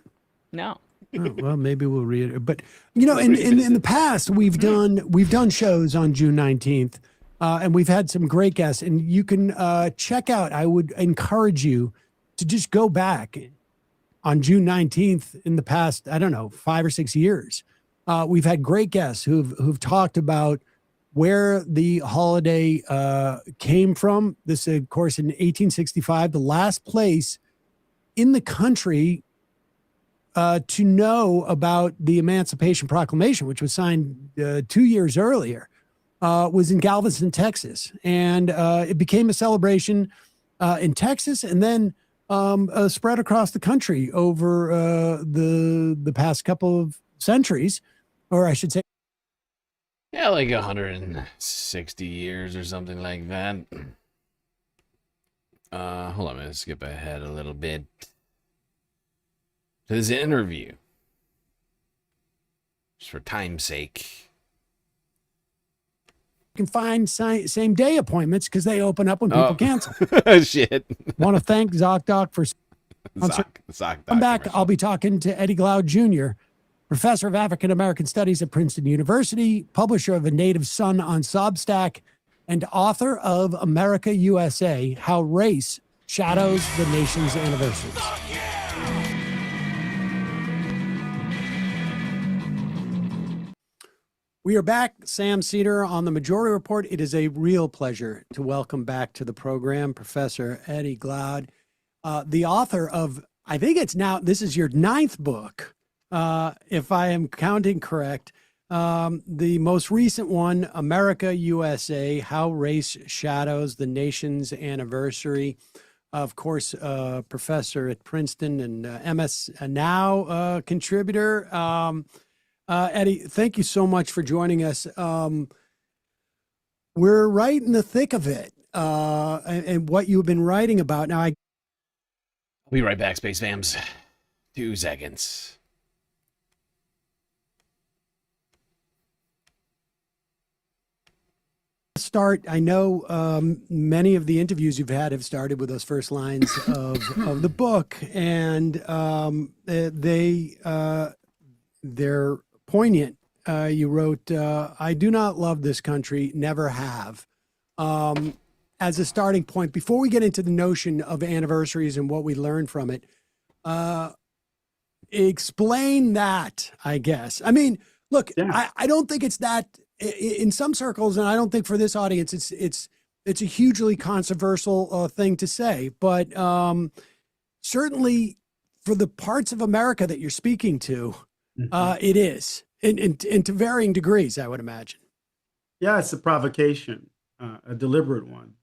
No. Oh, well, maybe we'll read it. But, you know, in the past, we've done shows on June 19th, and we've had some great guests. And you can check out, I would encourage you to just go back on June 19th in the past, I don't know, 5 or 6 years. We've had great guests who've talked about where the holiday came from. This, of course, in 1865, the last place in the country to know about the Emancipation Proclamation, which was signed 2 years earlier, was in Galveston, Texas. And it became a celebration in Texas and then spread across the country over the past couple of centuries, or I should say. Yeah, like 160 years or something like that. Hold on, I'm going to skip ahead a little bit to this interview, just for time's sake. You can find same day appointments because they open up when people cancel. Shit. Want to thank ZocDoc for ZocDoc. Come back. I'll be talking to Eddie Glaude Jr., professor of African American Studies at Princeton University, publisher of A Native Son on Substack, and author of America USA, How Race Shadows the Nation's Anniversaries. We are back, Sam Cedar on the Majority Report. It is a real pleasure to welcome back to the program Professor Eddie Glaude, the author of, I think it's now, this is your 9th book, if I am counting correct. The most recent one, America USA, How Race Shadows the Nation's Anniversary. Of course, professor at Princeton and MS Now contributor. Eddie, thank you so much for joining us. We're right in the thick of it, and what you've been writing about. Now, I'll be right back, Space Fams. 2 seconds. Start. I know many of the interviews you've had have started with those first lines of the book, and they're poignant. You wrote, "I do not love this country, never have." As a starting point, before we get into the notion of anniversaries and what we learn from it, explain that, I guess. I mean, look, I don't think it's that in some circles, and I don't think for this audience, it's a hugely controversial thing to say, but certainly for the parts of America that you're speaking to, it is, and to varying degrees, I would imagine. Yeah, it's a provocation, a deliberate one.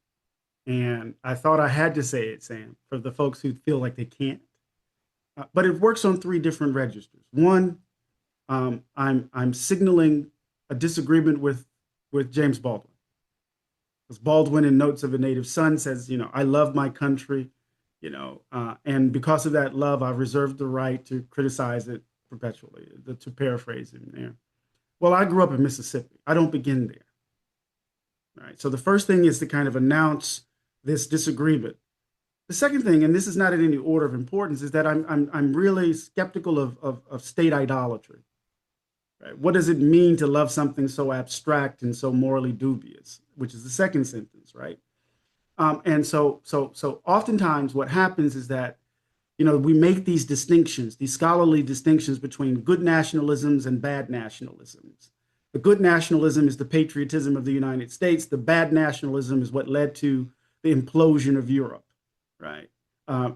And I thought I had to say it, Sam, for the folks who feel like they can't. But it works on 3 different registers. One, I'm signaling a disagreement with James Baldwin. Because Baldwin in Notes of a Native Son says, I love my country, and because of that love, I've reserved the right to criticize it perpetually, to paraphrase him there. Well, I grew up in Mississippi. I don't begin there. Right. So the first thing is to kind of announce this disagreement. The second thing, and this is not in any order of importance, is that I'm really skeptical of state idolatry. Right? What does it mean to love something so abstract and so morally dubious? Which is the second sentence, right? And so oftentimes what happens is that we make these distinctions, these scholarly distinctions between good nationalisms and bad nationalisms. The good nationalism is the patriotism of the United States. The bad nationalism is what led to the implosion of Europe, right?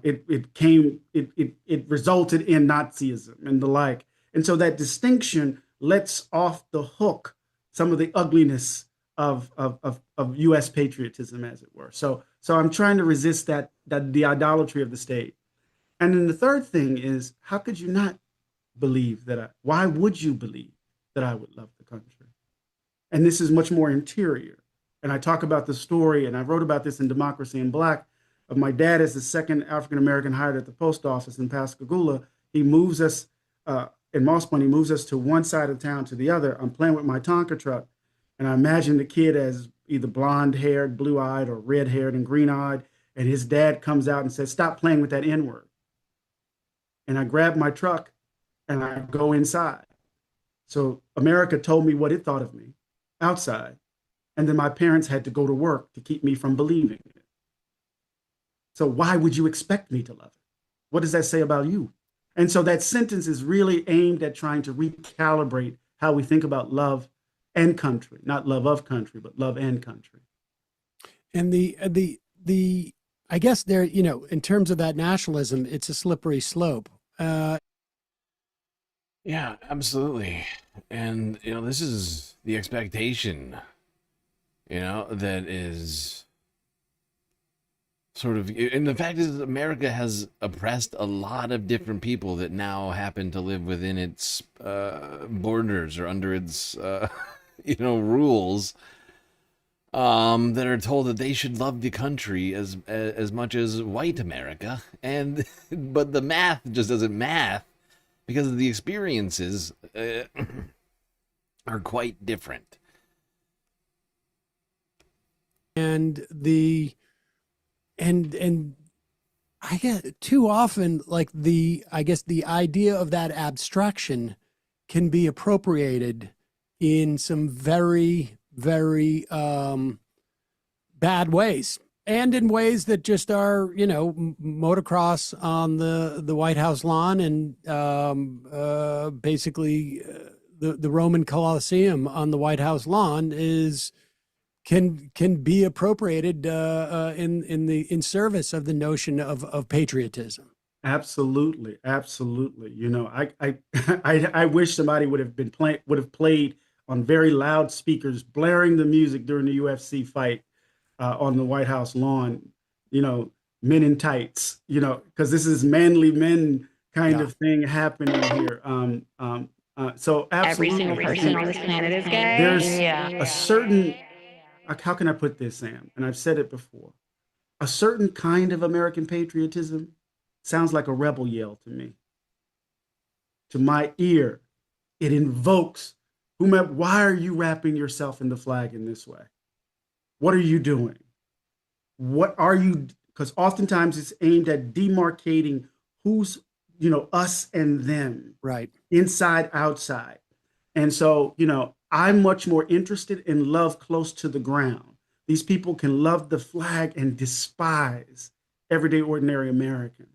It resulted in Nazism and the like. And so that distinction lets off the hook some of the ugliness of U.S. patriotism, as it were. So I'm trying to resist that the idolatry of the state. And then the third thing is, how could you not believe why would you believe that I would love the country? And this is much more interior. And I talk about the story, and I wrote about this in Democracy in Black, of my dad as the second African-American hired at the post office in Pascagoula. He moves us, in Moss Point, he moves us to one side of town to the other. I'm playing with my Tonka truck, and I imagine the kid as either blonde-haired, blue-eyed, or red-haired and green-eyed, and his dad comes out and says, "Stop playing with that N-word." And I grab my truck, and I go inside. So America told me what it thought of me outside. And then my parents had to go to work to keep me from believing it. So why would you expect me to love it? What does that say about you? And so that sentence is really aimed at trying to recalibrate how we think about love and country, not love of country, but love and country. And the I guess there, in terms of that nationalism, it's a slippery slope. Yeah, absolutely. And, this is the expectation, that is sort of, and the fact is America has oppressed a lot of different people that now happen to live within its borders or under its, rules, that are told that they should love the country as much as white America. But the math just doesn't math because the experiences are quite different. And I get too often, like the idea of that abstraction can be appropriated in some very, very bad ways, and in ways that just are, motocross on the White House lawn, and basically the Roman Colosseum on the White House lawn can be appropriated in service of the notion of patriotism. Absolutely, absolutely. I wish somebody would have played on very loud speakers, blaring the music during the UFC fight on the White House lawn. Men in tights. Because this is manly men kind of thing happening here. So absolutely, Every single person on this planet is gay. there's a certain. How can I put this, Sam? And I've said it before. A certain kind of American patriotism sounds like a rebel yell to me. To my ear, it invokes whomever. Why are you wrapping yourself in the flag in this way? What are you doing? What are you? Because oftentimes it's aimed at demarcating who's, us and them. Right. Inside, outside. And so, I'm much more interested in love close to the ground. These people can love the flag and despise everyday ordinary Americans.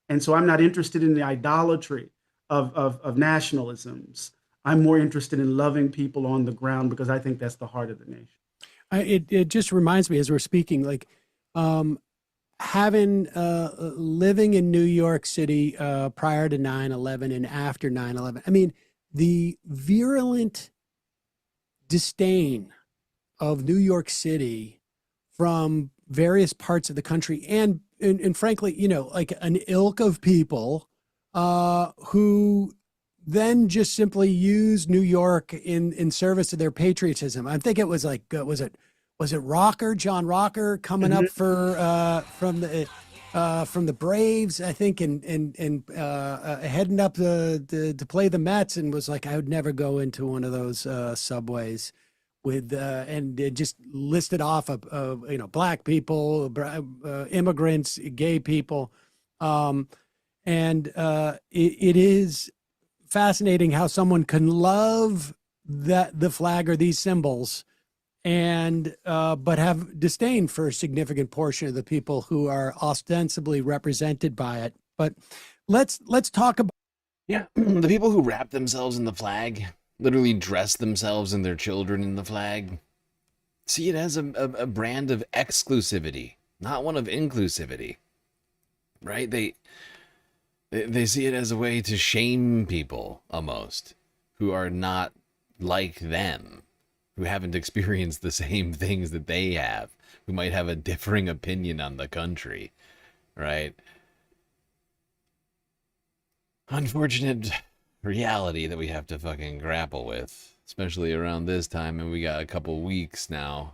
And so I'm not interested in the idolatry of nationalisms. I'm more interested in loving people on the ground because I think that's the heart of the nation. It just reminds me as we're speaking, like having living in New York City prior to 9/11 and after 9/11. I mean, the virulent disdain of New York City from various parts of the country, and frankly, like an ilk of people who then just simply use New York in service of their patriotism. I think it was like, was it John Rocker coming up from the Braves, I think, and heading up to play the Mets, and was like, I would never go into one of those subways with and it just listed off of black people, immigrants, gay people, and it is fascinating how someone can love the flag or these symbols and but have disdain for a significant portion of the people who are ostensibly represented by it. But let's talk about the people who wrap themselves in the flag, literally dress themselves and their children in the flag, see it as a brand of exclusivity, not one of inclusivity, right? They see it as a way to shame people almost who are not like them, who haven't experienced the same things that they have, who might have a differing opinion on the country, right? Unfortunate reality that we have to fucking grapple with, especially around this time, and we got a couple weeks now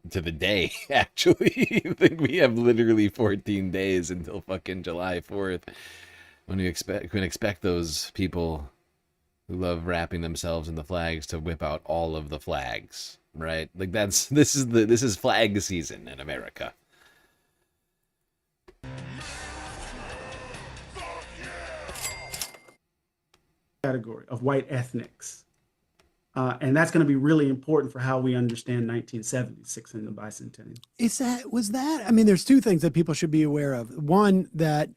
to the day, actually. I think we have literally 14 days until fucking July 4th, when we can expect those people who love wrapping themselves in the flags to whip out all of the flags, right? Like this is flag season in America. Category of white ethnics. And that's going to be really important for how we understand 1976 and the bicentennial. Was that? I mean, there's two things that people should be aware of. One, that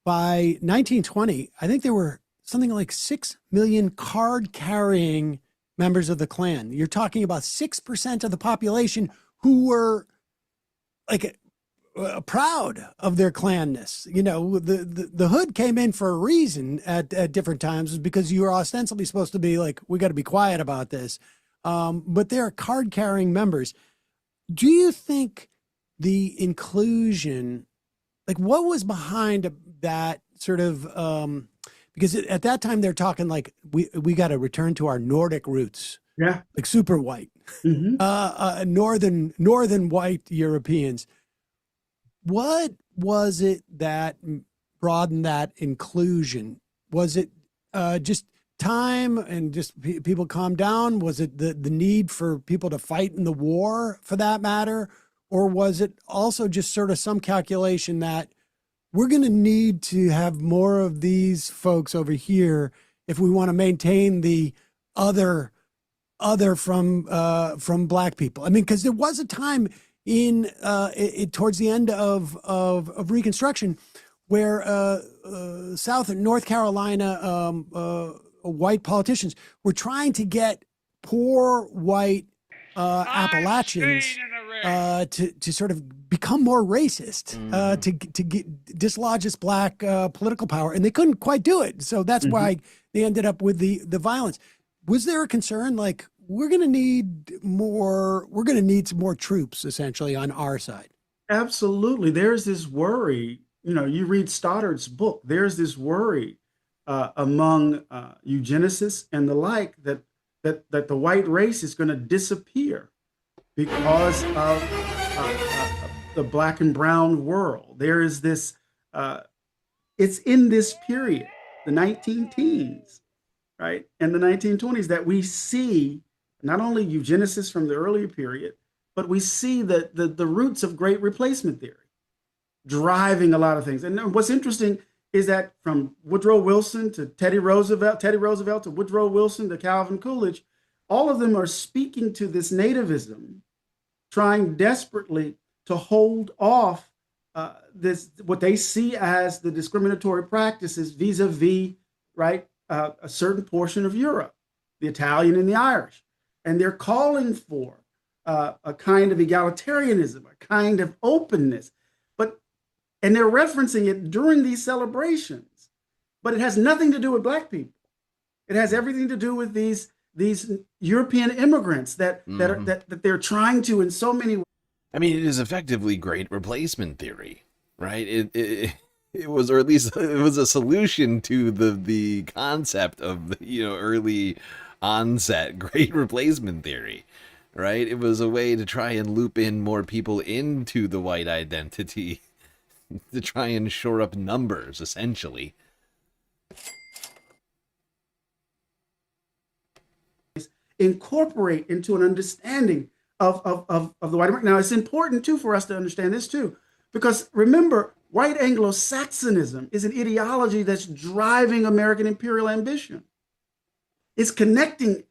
by 1920, I think there were something like 6 million card-carrying members of the Klan. You're talking about 6% of the population who were like proud of their Klanness. The hood came in for a reason at different times, because you were ostensibly supposed to be like, we got to be quiet about this. But they're card-carrying members. Do you think the inclusion, like what was behind that sort of, because at that time they're talking like we got to return to our Nordic roots, like super white, northern white Europeans. What was it that broadened that inclusion? Was it just time and just people calm down? Was it the need for people to fight in the war, for that matter? Or was it also just sort of some calculation that we're going to need to have more of these folks over here if we want to maintain the other from black people? I mean, because there was a time towards the end of Reconstruction, where South and North Carolina white politicians were trying to get poor white Appalachians to sort of become more racist, to dislodge this black political power, and they couldn't quite do it. So that's why they ended up with the violence. Was there a concern like we're going to need some more troops essentially on our side? Absolutely. There's this worry, you read Stoddard's book, there's this worry among eugenicists and the like that the white race is going to disappear because of the black and brown world. There is this, it's in this period, the 19-teens, right, and the 1920s, that we see not only eugenicists from the earlier period, but we see the roots of great replacement theory driving a lot of things. And what's interesting is that from Woodrow Wilson to Teddy Roosevelt to Woodrow Wilson to Calvin Coolidge, all of them are speaking to this nativism, trying desperately to hold off this what they see as the discriminatory practices vis-a-vis, right, a certain portion of Europe, the Italian and the Irish. And they're calling for a kind of egalitarianism, a kind of openness. And they're referencing it during these celebrations, but it has nothing to do with black people. It has everything to do with these European immigrants that they're trying to, in so many ways. I mean, it is effectively great replacement theory, right? It was, or at least it was a solution to the concept of the early onset great replacement theory, right? It was a way to try and loop in more people into the white identity, to try and shore up numbers, essentially. Incorporate into an understanding of the white American. Now, it's important too for us to understand this too, because remember, white Anglo-Saxonism is an ideology that's driving American imperial ambition. It's connecting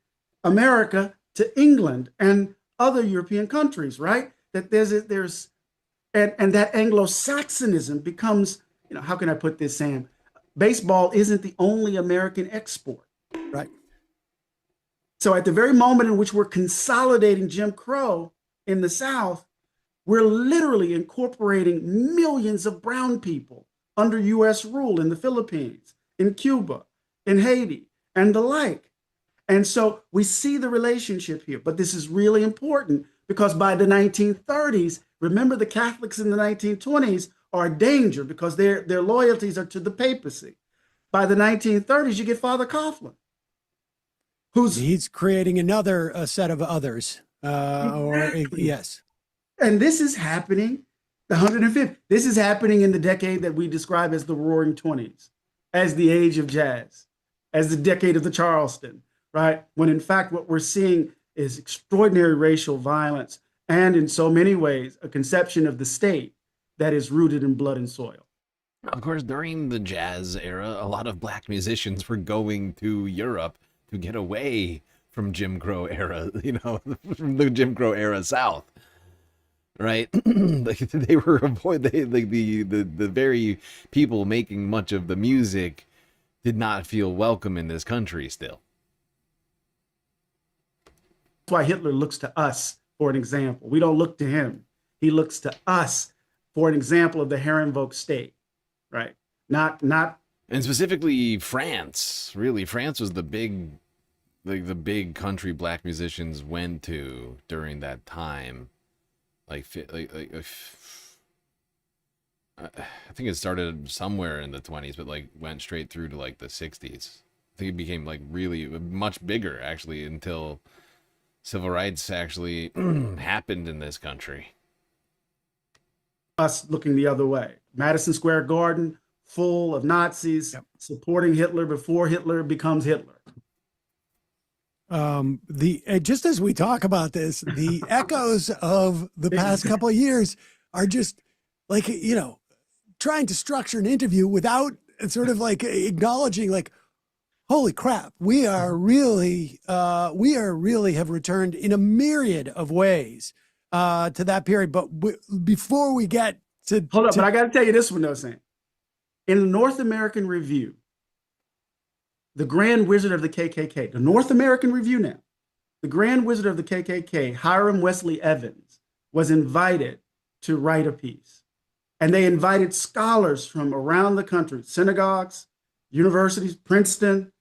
America to England and other European countries, right? That and that Anglo-Saxonism becomes, how can I put this, Sam? Baseball isn't the only American export. Right. So at the very moment in which we're consolidating Jim Crow in the South, we're literally incorporating millions of brown people under US rule in the Philippines, in Cuba, in Haiti, and the like. And so we see the relationship here, but this is really important because by the 1930s, remember the Catholics in the 1920s are a danger because their loyalties are to the papacy. By the 1930s, you get Father Coughlin. He's creating another set of others. Yes. And this is happening, the 105th. This is happening in the decade that we describe as the Roaring 20s, as the age of jazz, as the decade of the Charleston, right? When in fact, what we're seeing is extraordinary racial violence and in so many ways, a conception of the state that is rooted in blood and soil. Of course, during the jazz era, a lot of black musicians were going to Europe to get away from Jim Crow era, from the Jim Crow era South, right? They were the very people making much of the music did not feel welcome in this country still. That's why Hitler looks to us for an example. We don't look to him. He looks to us for an example of the Herrenvolk state, right? Not. And specifically France, really. France was the big country black musicians went to during that time. I think it started somewhere in the 20s, but went straight through to the 60s. I think it became really much bigger actually until civil rights actually happened in this country. Us looking the other way. Madison Square Garden, full of Nazis, supporting Hitler before Hitler becomes Hitler. Just as we talk about this, the echoes of the past couple of years are just trying to structure an interview without sort of acknowledging holy crap, we are really have returned in a myriad of ways to that period. But before we get to hold up, but I got to tell you this one though, Sam. In the North American Review, the Grand Wizard of the KKK, the North American Review now, the Grand Wizard of the KKK, Hiram Wesley Evans, was invited to write a piece. And they invited scholars from around the country, synagogues, universities, Princeton,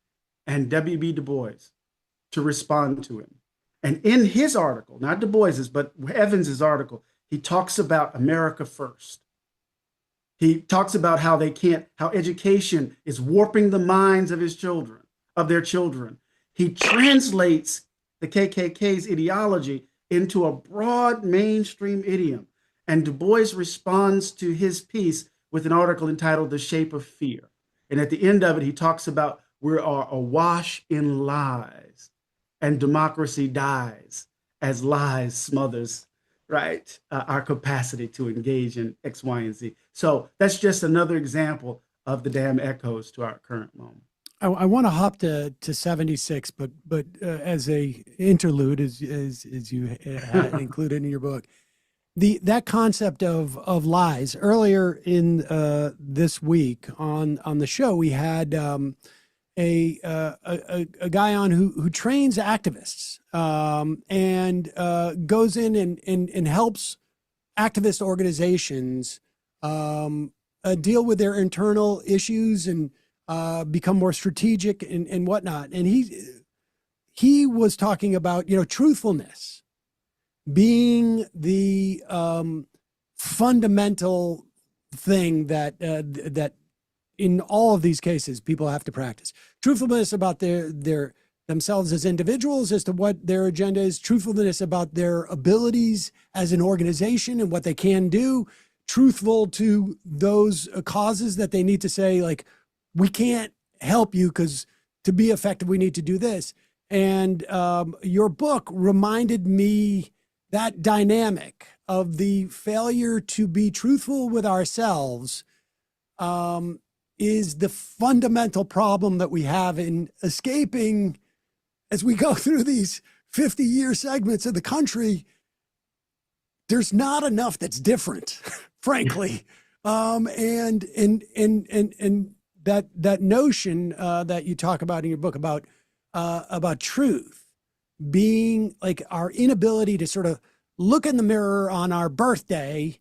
and W.B. Du Bois, to respond to him. And in his article, not Du Bois's, but Evans's article, he talks about America first. He talks about how education is warping the minds of their children. He translates the KKK's ideology into a broad mainstream idiom. And Du Bois responds to his piece with an article entitled The Shape of Fear. And at the end of it, he talks about we are awash in lies and democracy dies as lies smothers, right, our capacity to engage in X, Y, and Z. So that's just another example of the damn echoes to our current moment. I want to hop to 76, but as a interlude, as you had included in your book, that concept of lies. Earlier in this week on the show, we had a guy on who trains activists and goes in and helps activist organizations deal with their internal issues and become more strategic and whatnot. And he was talking about, truthfulness being the fundamental thing that in all of these cases people have to practice. Truthfulness about their themselves as individuals, as to what their agenda is, truthfulness about their abilities as an organization and what they can do, truthful to those causes that they need to say, like, we can't help you because to be effective, we need to do this. And your book reminded me that dynamic of the failure to be truthful with ourselves is the fundamental problem that we have in escaping as we go through these 50-year segments of the country. There's not enough that's different, frankly. And that notion that you talk about in your book about truth being like our inability to sort of look in the mirror on our birthday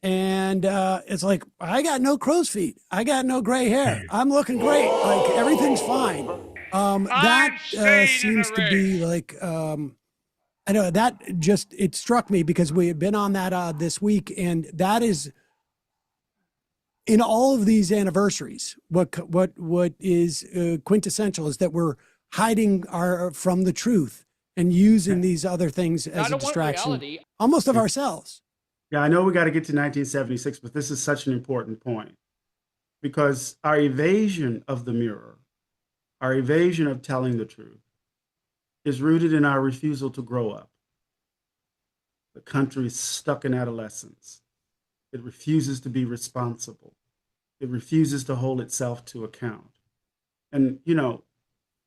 and it's like, I got no crow's feet, I got no gray hair, I'm looking great, like everything's fine. That seems to be like I know that just, it struck me because we had been on that this week, and that is in all of these anniversaries, what is quintessential is that we're hiding from the truth and using these other things as a distraction, almost of ourselves. Yeah, I know we got to get to 1976, but this is such an important point because our evasion of the mirror, our evasion of telling the truth, is rooted in our refusal to grow up. The country is stuck in adolescence. It refuses to be responsible. It refuses to hold itself to account. And,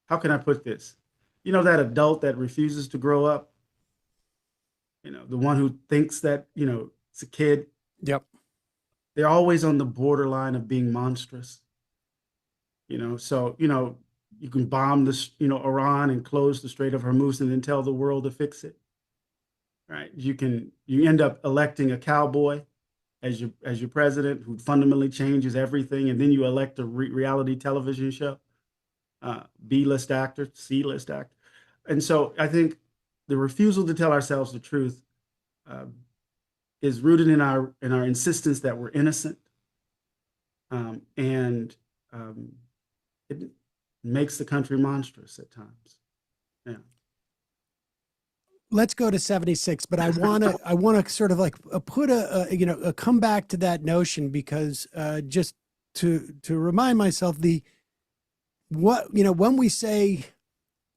how can I put this? That adult that refuses to grow up, the one who thinks that, it's a kid. Yep. They're always on the borderline of being monstrous. So, you can bomb Iran and close the Strait of Hormuz and then tell the world to fix it. Right? You end up electing a cowboy as your president who fundamentally changes everything, and then you elect a reality television show, B-list actor, C-list actor. And so I think the refusal to tell ourselves the truth is rooted in our insistence that we're innocent, and it makes the country monstrous at times. Yeah. Let's go to 76, but I want to sort of like put a come back to that notion because just to remind myself when we say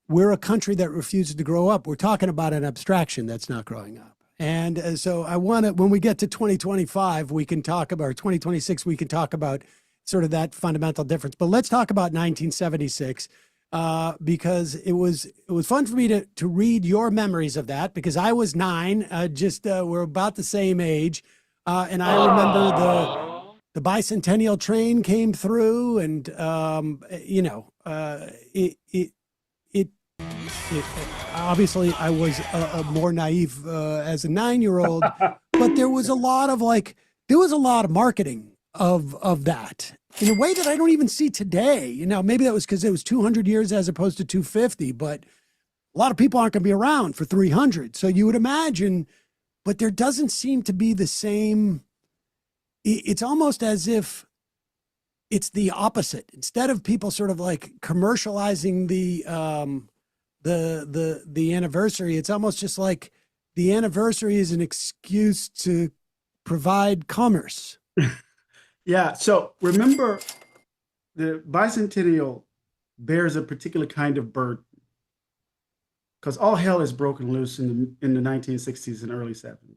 we're a country that refuses to grow up, we're talking about an abstraction that's not growing up. And so I want to, when we get to 2025, we can talk about, or 2026, we can talk about sort of that fundamental difference. But let's talk about 1976. because it was fun for me to read your memories of that, because I was 9, we're about the same age, and I remember the bicentennial train came through, and it obviously I was a more naive as a 9-year-old, but there was a lot of marketing of that in a way that I don't even see today. Maybe that was because it was 200 years as opposed to 250, but a lot of people aren't going to be around for 300. So you would imagine, but there doesn't seem to be the same. It's almost as if it's the opposite. Instead of people sort of like commercializing the anniversary, it's almost just like the anniversary is an excuse to provide commerce. Yeah. So remember, the bicentennial bears a particular kind of burden because all hell is broken loose in the 1960s and early 70s.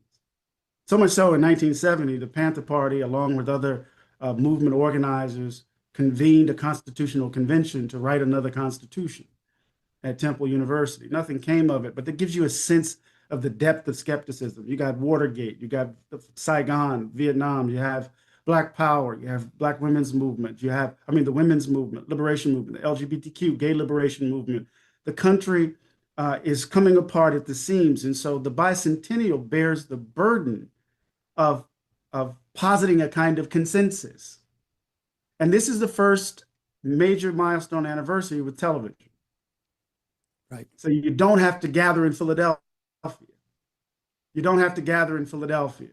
So much so in 1970, the Panther Party, along with other movement organizers, convened a constitutional convention to write another constitution at Temple University. Nothing came of it, but that gives you a sense of the depth of skepticism. You got Watergate, you got Saigon, Vietnam, you have Black Power, you have Black women's movement, the women's movement, liberation movement, the LGBTQ, gay liberation movement. The country is coming apart at the seams. And so the bicentennial bears the burden of positing a kind of consensus. And this is the first major milestone anniversary with television. Right. So you don't have to gather in Philadelphia. You don't have to gather in Philadelphia.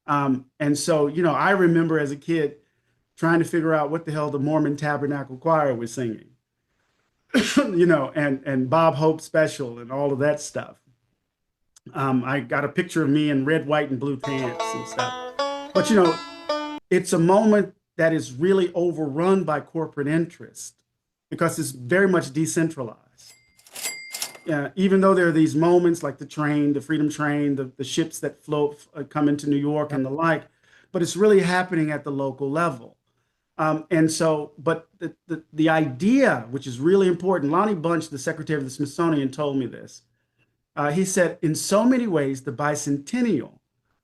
And so, I remember as a kid trying to figure out what the hell the Mormon Tabernacle Choir was singing, and Bob Hope Special and all of that stuff. I got a picture of me in red, white, and blue pants and stuff. But, it's a moment that is really overrun by corporate interest because it's very much decentralized. Even though there are these moments like the train, the Freedom Train, the ships that come into New York and the like, but it's really happening at the local level. And so, but the idea, which is really important, Lonnie Bunch, the secretary of the Smithsonian, told me this. He said, in so many ways, the bicentennial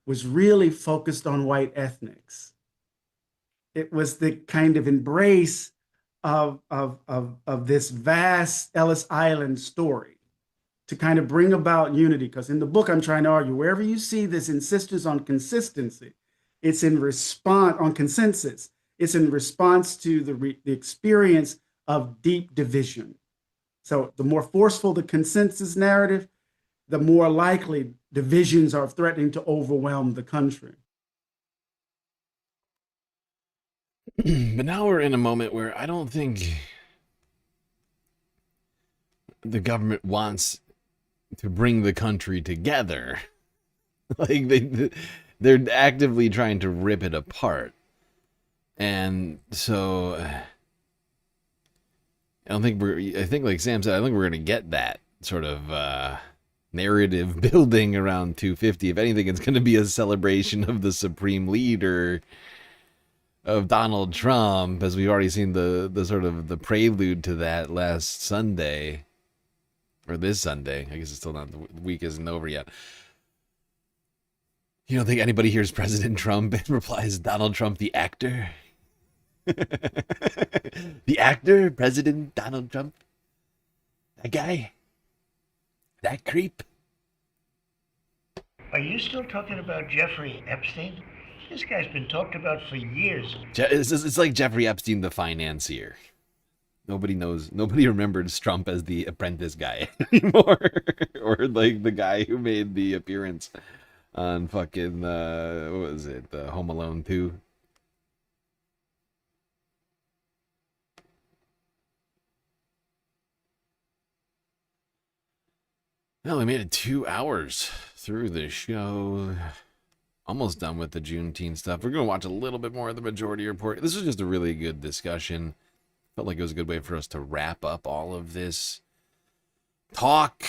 was really focused on white ethnics. It was the kind of embrace of this vast Ellis Island story to kind of bring about unity. Because in the book, I'm trying to argue, wherever you see this insistence on consistency, it's in response on consensus. It's in response to the experience of deep division. So the more forceful the consensus narrative, the more likely divisions are threatening to overwhelm the country. But now we're in a moment where I don't think the government wants to bring the country together. Like they're actively trying to rip it apart. And so I think like Sam said, I think we're going to get that sort of narrative building around 250. If anything, it's going to be a celebration of the supreme leader of Donald Trump, as we've already seen the sort of the prelude to that last Sunday, or this Sunday. I guess it's still not, the week isn't over yet. You don't think anybody hears President Trump and replies Donald Trump the actor? The actor, President Donald Trump? That guy? That creep? Are you still talking about Jeffrey Epstein? This guy's been talked about for years. It's like Jeffrey Epstein, the financier. Nobody remembers Trump as the apprentice guy anymore. Or like the guy who made the appearance on fucking, what was it, Home Alone 2. Well, we made it 2 hours through the show. Almost done with the Juneteenth stuff. We're going to watch a little bit more of the Majority Report. This was just a really good discussion. Felt like it was a good way for us to wrap up all of this talk.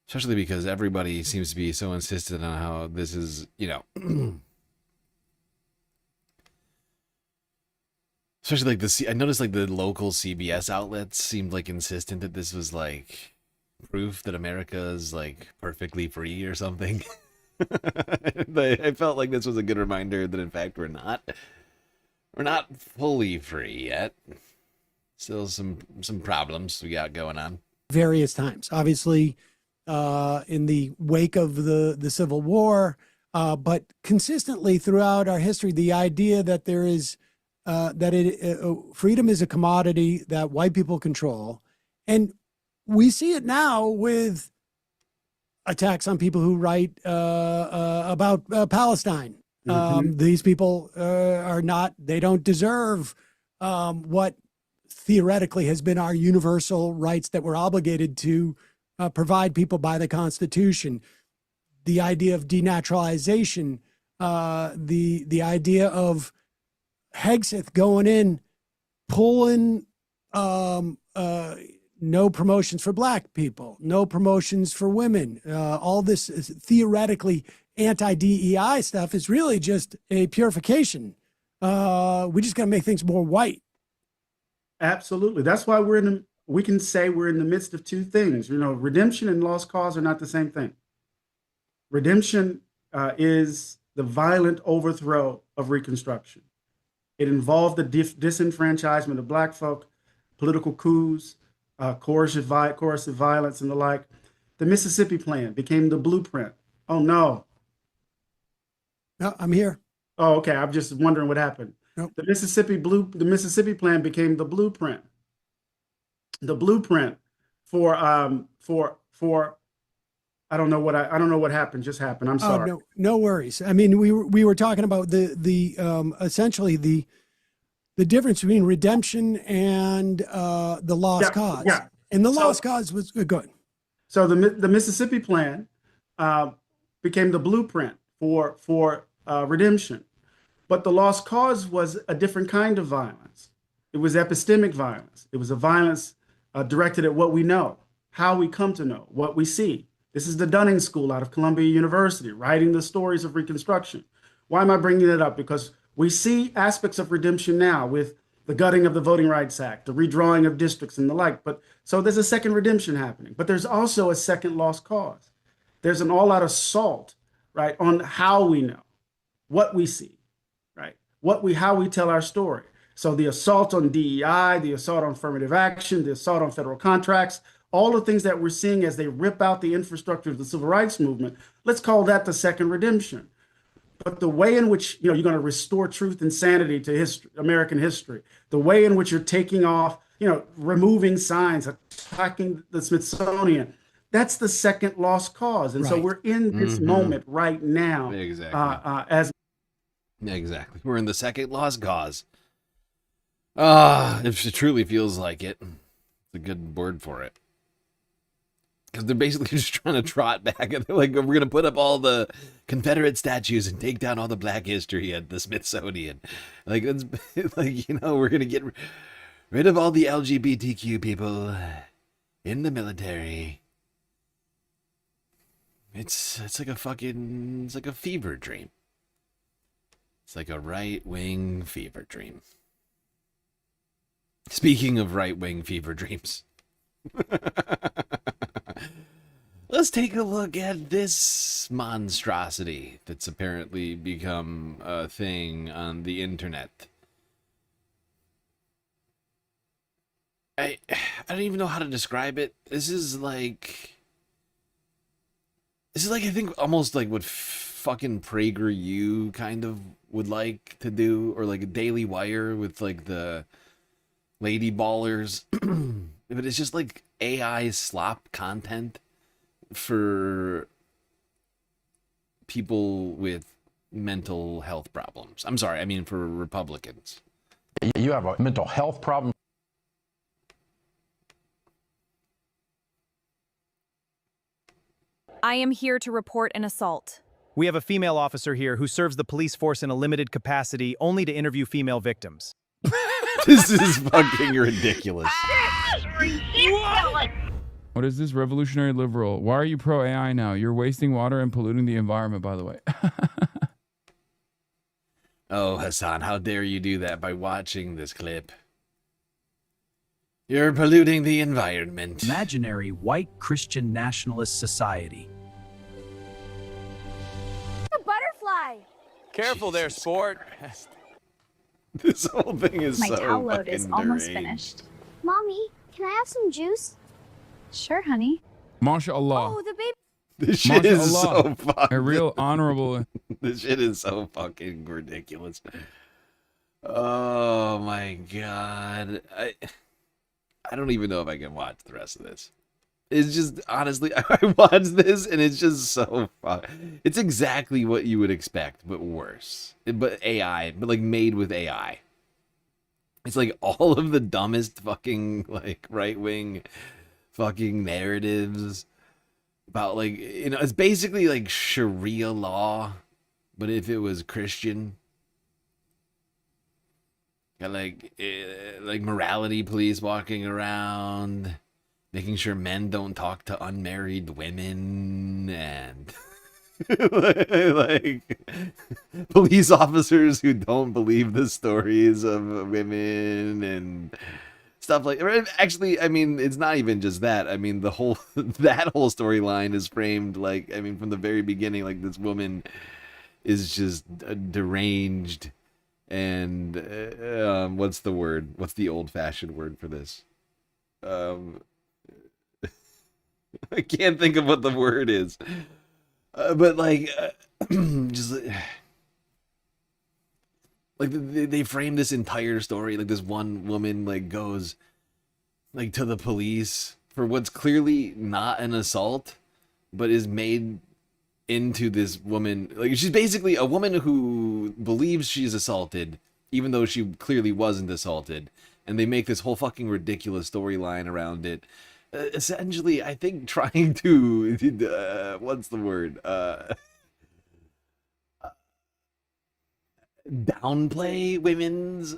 Especially because everybody seems to be so insistent on how this is, Especially like I noticed like the local CBS outlets seemed like insistent that this was like proof that America is like perfectly free or something. I felt like this was a good reminder that in fact we're not fully free yet. Still some problems we got going on. Various times, obviously, in the wake of the Civil War, but consistently throughout our history, the idea that there is freedom is a commodity that white people control, and we see it now with attacks on people who write about Palestine. These people they don't deserve what theoretically has been our universal rights that we're obligated to provide people by the Constitution. The idea of denaturalization, the idea of Hegseth going in, pulling no promotions for black people, no promotions for women. All this theoretically anti-DEI stuff is really just a purification. We just got to make things more white. Absolutely. That's why we can say we're in the midst of two things. You know, redemption and lost cause are not the same thing. Redemption is the violent overthrow of Reconstruction. It involved the disenfranchisement of black folk, political coups, coercive violence, and the like. The Mississippi Plan became the blueprint. Oh, no. No, I'm here. Oh, okay. I'm just wondering what happened. Nope. The Mississippi Plan became the blueprint. The blueprint for I don't know what happened. Just happened. I'm sorry. No worries. I mean, we were talking about the essentially the difference between redemption and the lost cause. Yeah. And the lost cause was good. So the Mississippi Plan became the blueprint for redemption, but the lost cause was a different kind of violence. It was epistemic violence. It was a violence directed at what we know, how we come to know, what we see. This is the Dunning School out of Columbia University, writing the stories of Reconstruction. Why am I bringing it up? Because we see aspects of redemption now with the gutting of the Voting Rights Act, the redrawing of districts and the like. But so there's a second redemption happening, but there's also a second lost cause. There's an all-out assault, right, on how we know, what we see, right, how we tell our story. So the assault on DEI, the assault on affirmative action, the assault on federal contracts, all the things that we're seeing as they rip out the infrastructure of the civil rights movement, let's call that the second redemption. But the way in which you're going to restore truth and sanity to history, American history, the way in which you're taking off, removing signs, attacking the Smithsonian, that's the second lost cause. And so we're in this moment right now. Exactly. Exactly. We're in the second lost cause. It truly feels like it. It's a good word for it. Because they're basically just trying to trot back. And they're like, we're going to put up all the Confederate statues and take down all the black history at the Smithsonian. Like, it's like, we're going to get rid of all the LGBTQ people in the military. It's like a fever dream. It's like a right-wing fever dream. Speaking of right-wing fever dreams. Let's take a look at this monstrosity that's apparently become a thing on the internet. I don't even know how to describe it. This is like I think almost like what fucking PragerU kind of would like to do, or like a Daily Wire with like the lady ballers. But it's just like AI slop content for people with mental health problems. I'm sorry, I mean for Republicans. You have a mental health problem. I am here to report an assault. We have a female officer here who serves the police force in a limited capacity only to interview female victims. This is fucking ridiculous. What is this revolutionary liberal? Why are you pro AI now? You're wasting water and polluting the environment, by the way. Oh, Hassan, how dare you do that by watching this clip? You're polluting the environment. Imaginary white Christian nationalist society. A butterfly. Careful there, sport. This whole thing is My so towel load fucking is almost deranged. finished. Mommy, can I have some juice? Sure, honey. MashaAllah. Oh, the baby. This shit is so MashaAllah. fucking... A real honorable. This shit is so fucking ridiculous. Oh my god. I don't even know if I can watch the rest of this. It's just, honestly, I watched this and it's just so fun. It's exactly what you would expect, but worse. But AI, but like made with AI. It's like all of the dumbest fucking like right-wing fucking narratives about like, you know, it's basically like Sharia law, but if it was Christian. Got like morality police walking around, making sure men don't talk to unmarried women, and like police officers who don't believe the stories of women and stuff like. Actually, I mean, it's not even just that. I mean, the whole that whole storyline is framed like, I mean, from the very beginning, like this woman is just deranged. And what's the word? What's the old-fashioned word for this? I can't think of what the word is. But like, just like they frame this entire story like this one woman like goes like to the police for what's clearly not an assault, but is made into this woman, like she's basically a woman who believes she's assaulted even though she clearly wasn't assaulted, and they make this whole fucking ridiculous storyline around it, essentially I think trying to what's the word, downplay women's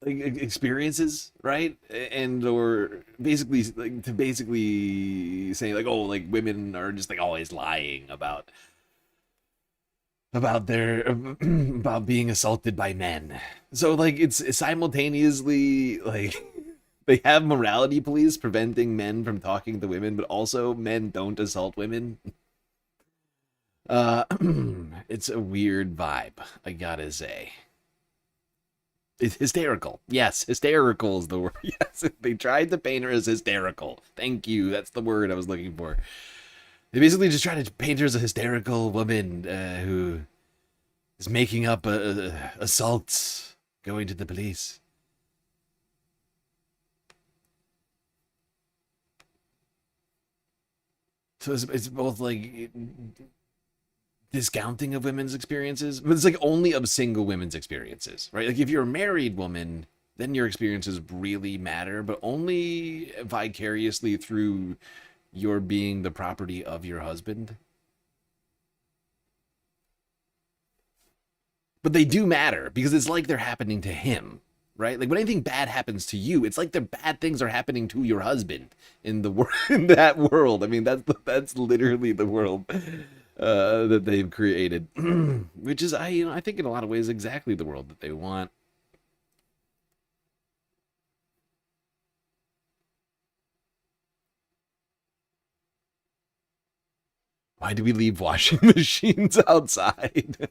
like experiences, right? And or basically like to basically say like, oh, like women are just like always lying about their about being assaulted by men. So like it's simultaneously like they have morality police preventing men from talking to women, but also men don't assault women. It's a weird vibe, I gotta say. It's hysterical. Yes, hysterical is the word. Yes, they tried to paint her as hysterical. Thank you. That's the word I was looking for. They basically just tried to paint her as a hysterical woman who is making up assaults, going to the police. So it's both like discounting of women's experiences, but it's like only of single women's experiences, right? Like if you're a married woman, then your experiences really matter, but only vicariously through your being the property of your husband. But they do matter because it's like they're happening to him, right? Like when anything bad happens to you, it's like the bad things are happening to your husband in the in that world. I mean, that's literally the world that they've created, which is, I think in a lot of ways exactly the world that they want. Why do we leave washing machines outside?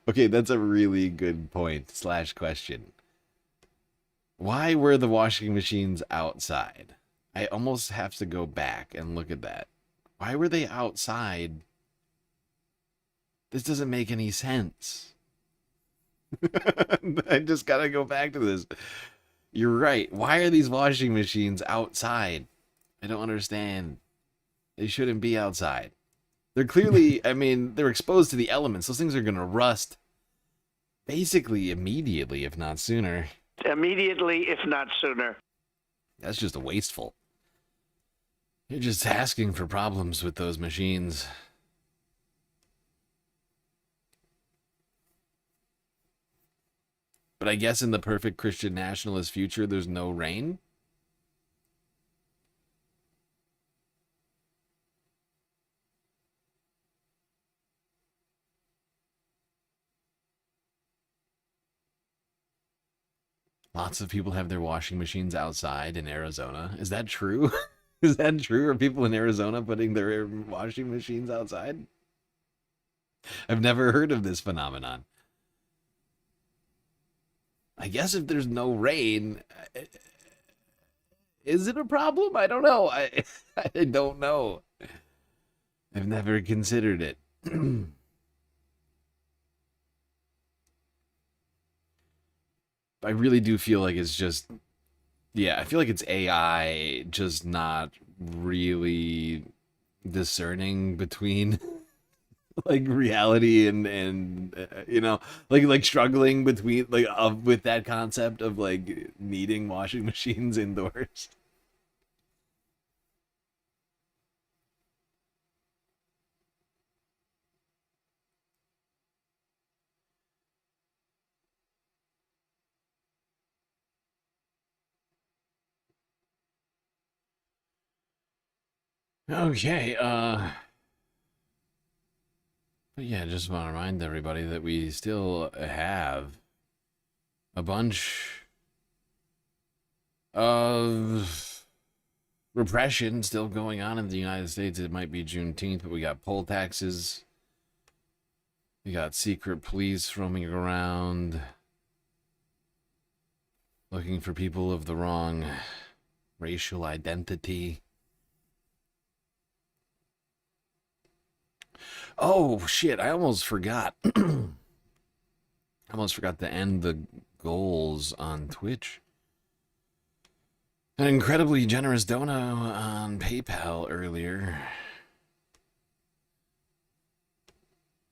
Okay, that's a really good point / question. Why were the washing machines outside? I almost have to go back and look at that. Why were they outside? This doesn't make any sense. I just gotta go back to this. You're right. Why are these washing machines outside? I don't understand. They shouldn't be outside. They're clearly, I mean, they're exposed to the elements. Those things are gonna rust basically immediately, if not sooner. Immediately, if not sooner. That's just wasteful. You're just asking for problems with those machines. But I guess in the perfect Christian nationalist future, there's no rain? Lots of people have their washing machines outside in Arizona. Is that true? Is that true? Are people in Arizona putting their washing machines outside? I've never heard of this phenomenon. I guess if there's no rain, is it a problem? I don't know. I don't know. I've never considered it. I really do feel like it's just, yeah, I feel like it's AI just not really discerning between like reality and you know, like struggling between like with that concept of like needing washing machines indoors. Okay, but yeah, just want to remind everybody that we still have a bunch of repression still going on in the United States. It might be Juneteenth, but we got poll taxes. We got secret police roaming around looking for people of the wrong racial identity. Oh, shit, I almost forgot. I almost forgot to end the goals on Twitch. An incredibly generous dono on PayPal earlier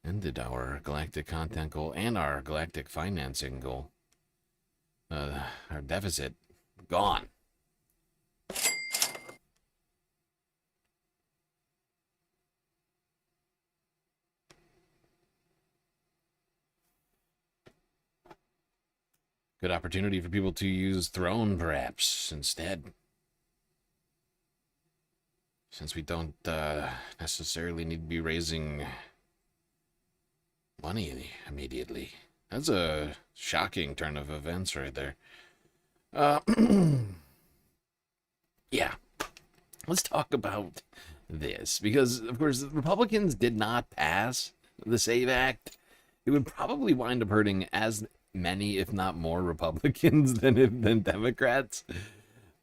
ended our galactic content goal and our galactic financing goal. Our deficit gone. Good opportunity for people to use Throne, perhaps, instead. Since we don't necessarily need to be raising money immediately. That's a shocking turn of events right there. Yeah. Let's talk about this. Because, of course, the Republicans did not pass the SAVE Act. It would probably wind up hurting as many, if not more, Republicans than Democrats.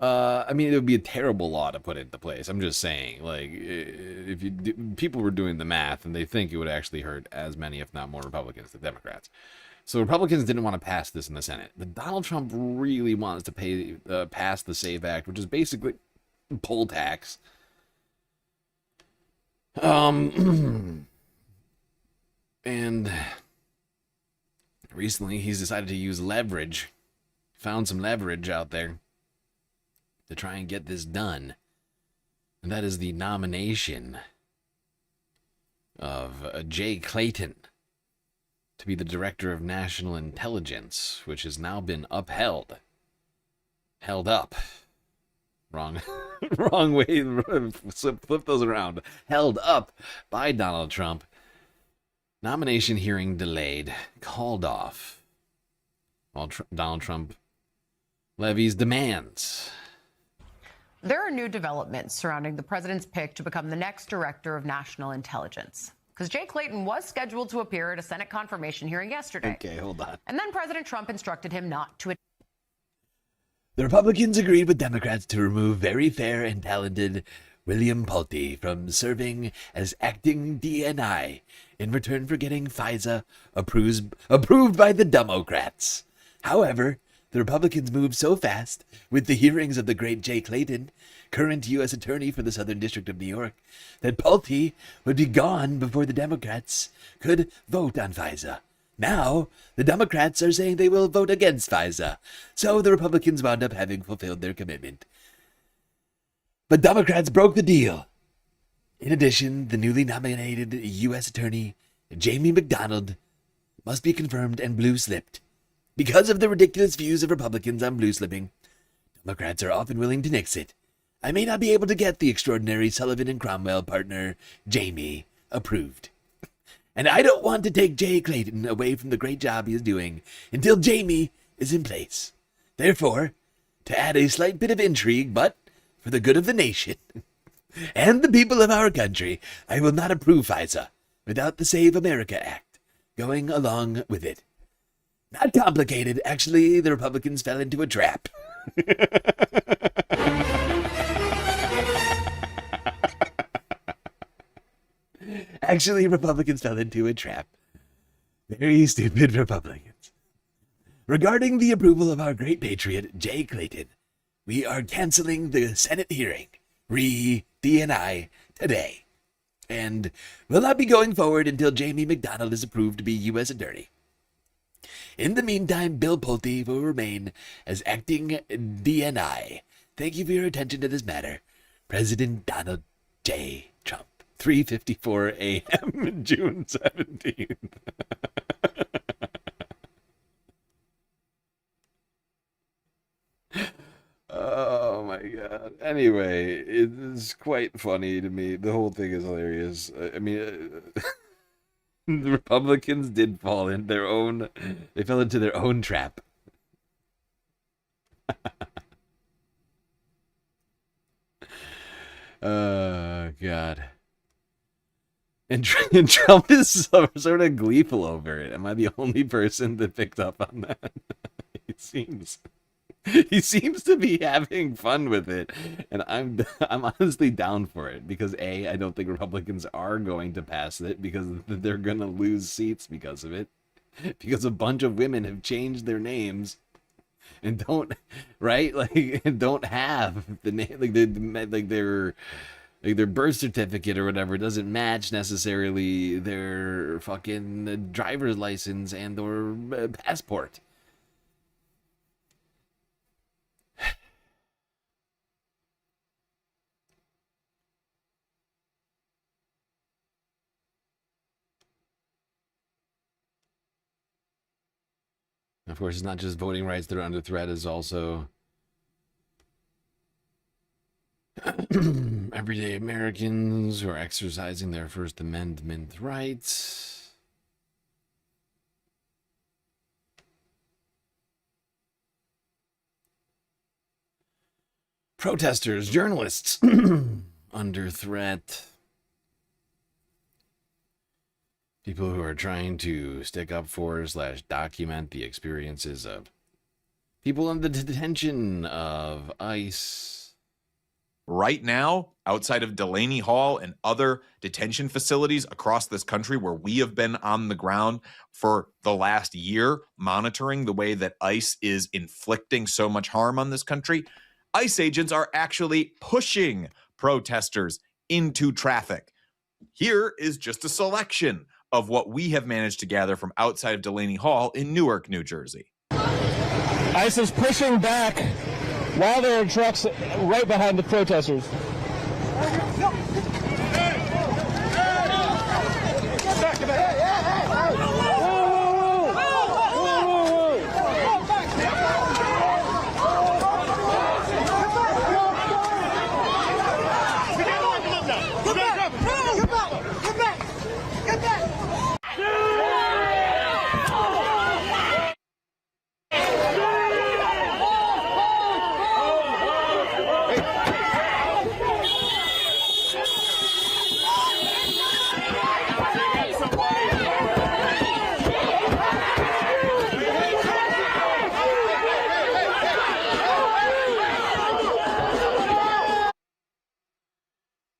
I mean, it would be a terrible law to put into place. I'm just saying, like, if people were doing the math, and they think it would actually hurt as many, if not more, Republicans than Democrats. So Republicans didn't want to pass this in the Senate, but Donald Trump really wants to pass the SAVE Act, which is basically poll tax. And recently, he's decided to use leverage. Found some leverage out there to try and get this done. And that is the nomination of Jay Clayton to be the Director of National Intelligence, which has now been upheld. Held up. Wrong way. Flip those around. Held up by Donald Trump. Nomination hearing delayed, called off, while Donald Trump levies demands. There are new developments surrounding the president's pick to become the next director of national intelligence. Because Jay Clayton was scheduled to appear at a Senate confirmation hearing yesterday. Okay, hold on. And then President Trump instructed him not to. The Republicans agreed with Democrats to remove very fair and talented William Pulte from serving as acting DNI in return for getting FISA approved by the Democrats. However, the Republicans moved so fast with the hearings of the great Jay Clayton, current U.S. Attorney for the Southern District of New York, that Pulte would be gone before the Democrats could vote on FISA. Now, the Democrats are saying they will vote against FISA, so the Republicans wound up having fulfilled their commitment. But Democrats broke the deal. In addition, the newly nominated U.S. Attorney, Jamie McDonald, must be confirmed and blue-slipped. Because of the ridiculous views of Republicans on blue-slipping, Democrats are often willing to nix it. I may not be able to get the extraordinary Sullivan and Cromwell partner, Jamie, approved. And I don't want to take Jay Clayton away from the great job he is doing until Jamie is in place. Therefore, to add a slight bit of intrigue, but for the good of the nation and the people of our country, I will not approve FISA without the Save America Act going along with it. Not complicated. Actually, the Republicans fell into a trap. Actually, Republicans fell into a trap. Very stupid Republicans. Regarding the approval of our great patriot, Jay Clayton, we are canceling the Senate hearing, re-DNI, today. And will not be going forward until Jamie McDonald is approved to be U.S. Attorney. In the meantime, Bill Pulte will remain as acting DNI. Thank you for your attention to this matter. President Donald J. Trump. 3:54 a.m. June 17th. Oh my god. Anyway, it's quite funny to me. The whole thing is hilarious. I mean, the Republicans did fall in their own, they fell into their own trap. Oh god. And Trump is sort of gleeful over it. Am I the only person that picked up on that? He seems to be having fun with it, and I'm honestly down for it because A, I don't think Republicans are going to pass it because they're going to lose seats because of it, because a bunch of women have changed their names and don't, right, like, don't have the name, like their birth certificate or whatever doesn't match necessarily their fucking driver's license and or passport. Of course, it's not just voting rights that are under threat, it's also everyday Americans who are exercising their First Amendment rights. Protesters, journalists under threat. People who are trying to stick up for / document the experiences of people in the detention of ICE. Right now, outside of Delaney Hall and other detention facilities across this country where we have been on the ground for the last year, monitoring the way that ICE is inflicting so much harm on this country, ICE agents are actually pushing protesters into traffic. Here is just a selection of what we have managed to gather from outside of Delaney Hall in Newark, New Jersey. ICE is pushing back while there are trucks right behind the protesters.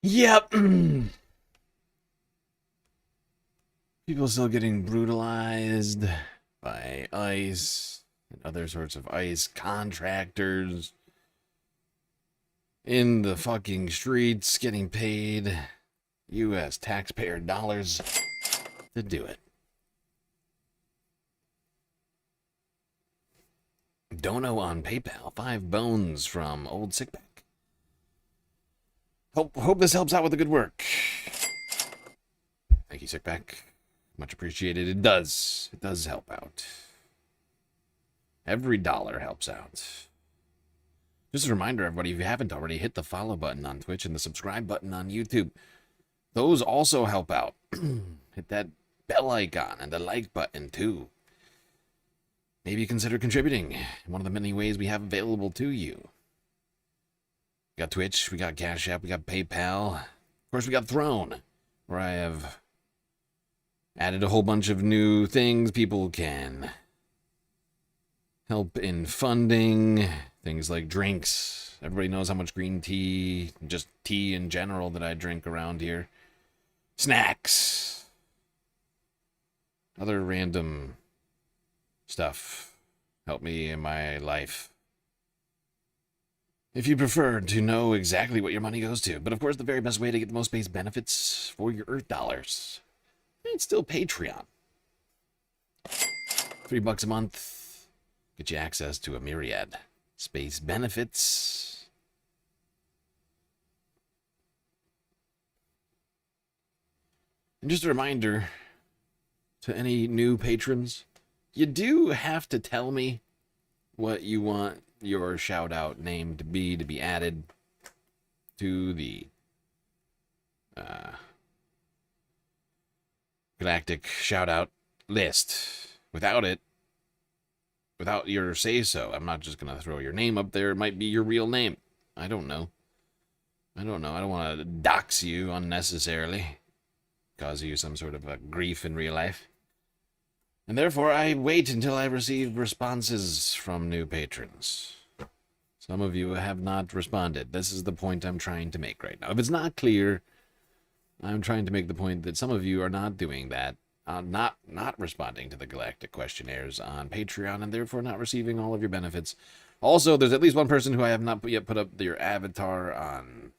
Yep. People still getting brutalized by ICE and other sorts of ICE contractors in the fucking streets getting paid U.S. taxpayer dollars to do it. Dono on PayPal, 5 bones from Old Sickback. Hope this helps out with the good work. Thank you, Sickback. Much appreciated. It does. It does help out. Every dollar helps out. Just a reminder, everybody, if you haven't already, hit the follow button on Twitch and the subscribe button on YouTube. Those also help out. Hit that bell icon and the like button, too. maybe consider contributing in one of the many ways we have available to you. We got Twitch, we got Cash App, we got PayPal. Of course, we got Throne, where I have added a whole bunch of new things people can help in funding. Things like drinks. Everybody knows how much green tea, just tea in general, that I drink around here. Snacks. Other random stuff. Help me in my life. If you prefer to know exactly what your money goes to. But of course, the very best way to get the most base benefits for your Earth dollars, it's still Patreon. $3 a month. Get you access to a myriad space benefits. And just a reminder to any new patrons, you do have to tell me what you want your shout out name to be added to the galactic shout out list. Without your say so, I'm not just gonna throw your name up there. It might be your real name. I don't know. I don't want to dox you unnecessarily, cause you some sort of a grief in real life. And therefore, I wait until I receive responses from new patrons. Some of you have not responded. This is the point I'm trying to make right now. If it's not clear, I'm trying to make the point that some of you are not doing that, not responding to the galactic questionnaires on Patreon, and therefore not receiving all of your benefits. Also, there's at least one person who I have not yet put up their avatar on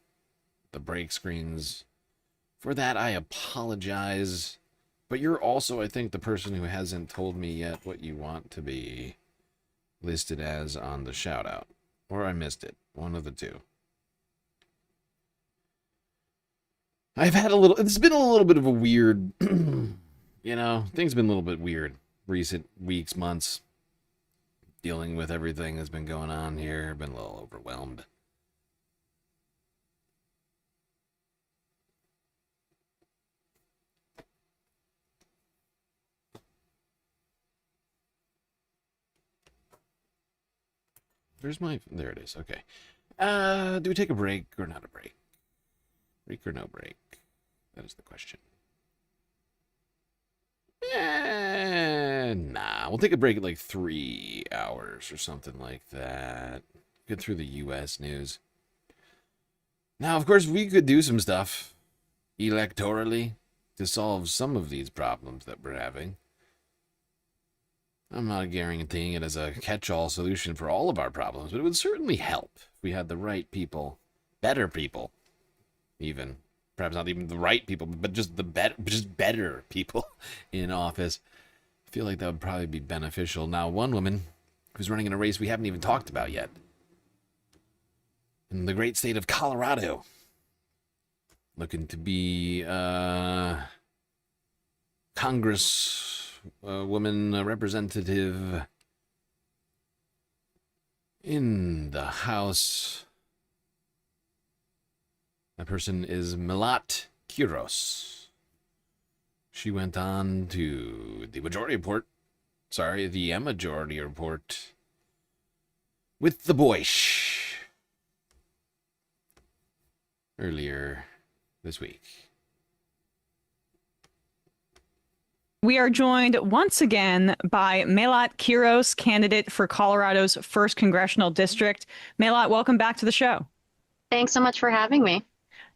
the break screens. For that, I apologize. But you're also, I think, the person who hasn't told me yet what you want to be listed as on the shout-out. Or I missed it. One of the two. It's been a little bit of a weird, things have been a little bit weird recent weeks, months. Dealing with everything that's been going on here. I've been a little overwhelmed. There it is. Okay. Do we take a break or not a break? Break or no break? That is the question. Nah. We'll take a break at like 3 hours or something like that. Get through the U.S. news. Now, of course, we could do some stuff electorally to solve some of these problems that we're having. I'm not guaranteeing it as a catch-all solution for all of our problems, but it would certainly help if we had the right people, better people, even. Perhaps not even the right people, but just better people in office. I feel like that would probably be beneficial. Now, one woman who's running in a race we haven't even talked about yet. In the great state of Colorado. Looking to be Congresswoman representative in the House. That person is Meloni Quiros. She went on to the majority report. Sorry, the majority report with the Boish earlier this week. We are joined once again by Meloni Quiros, candidate for Colorado's 1st Congressional District. Meloni, welcome back to the show. Thanks so much for having me.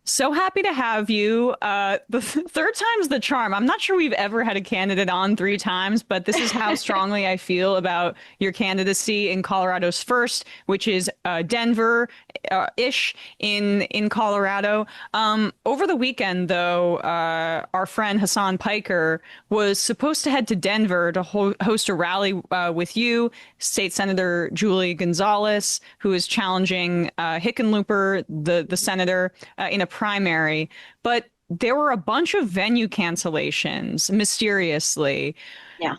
So happy to have you. The third time's the charm. I'm not sure we've ever had a candidate on 3 times, but this is how strongly I feel about your candidacy in Colorado's 1st, which is Denver-ish in Colorado. Over the weekend, though, our friend Hassan Piker was supposed to head to Denver to host a rally with you, State Senator Julie Gonzalez, who is challenging Hickenlooper, the senator, in a primary, but there were a bunch of venue cancellations mysteriously. Yeah.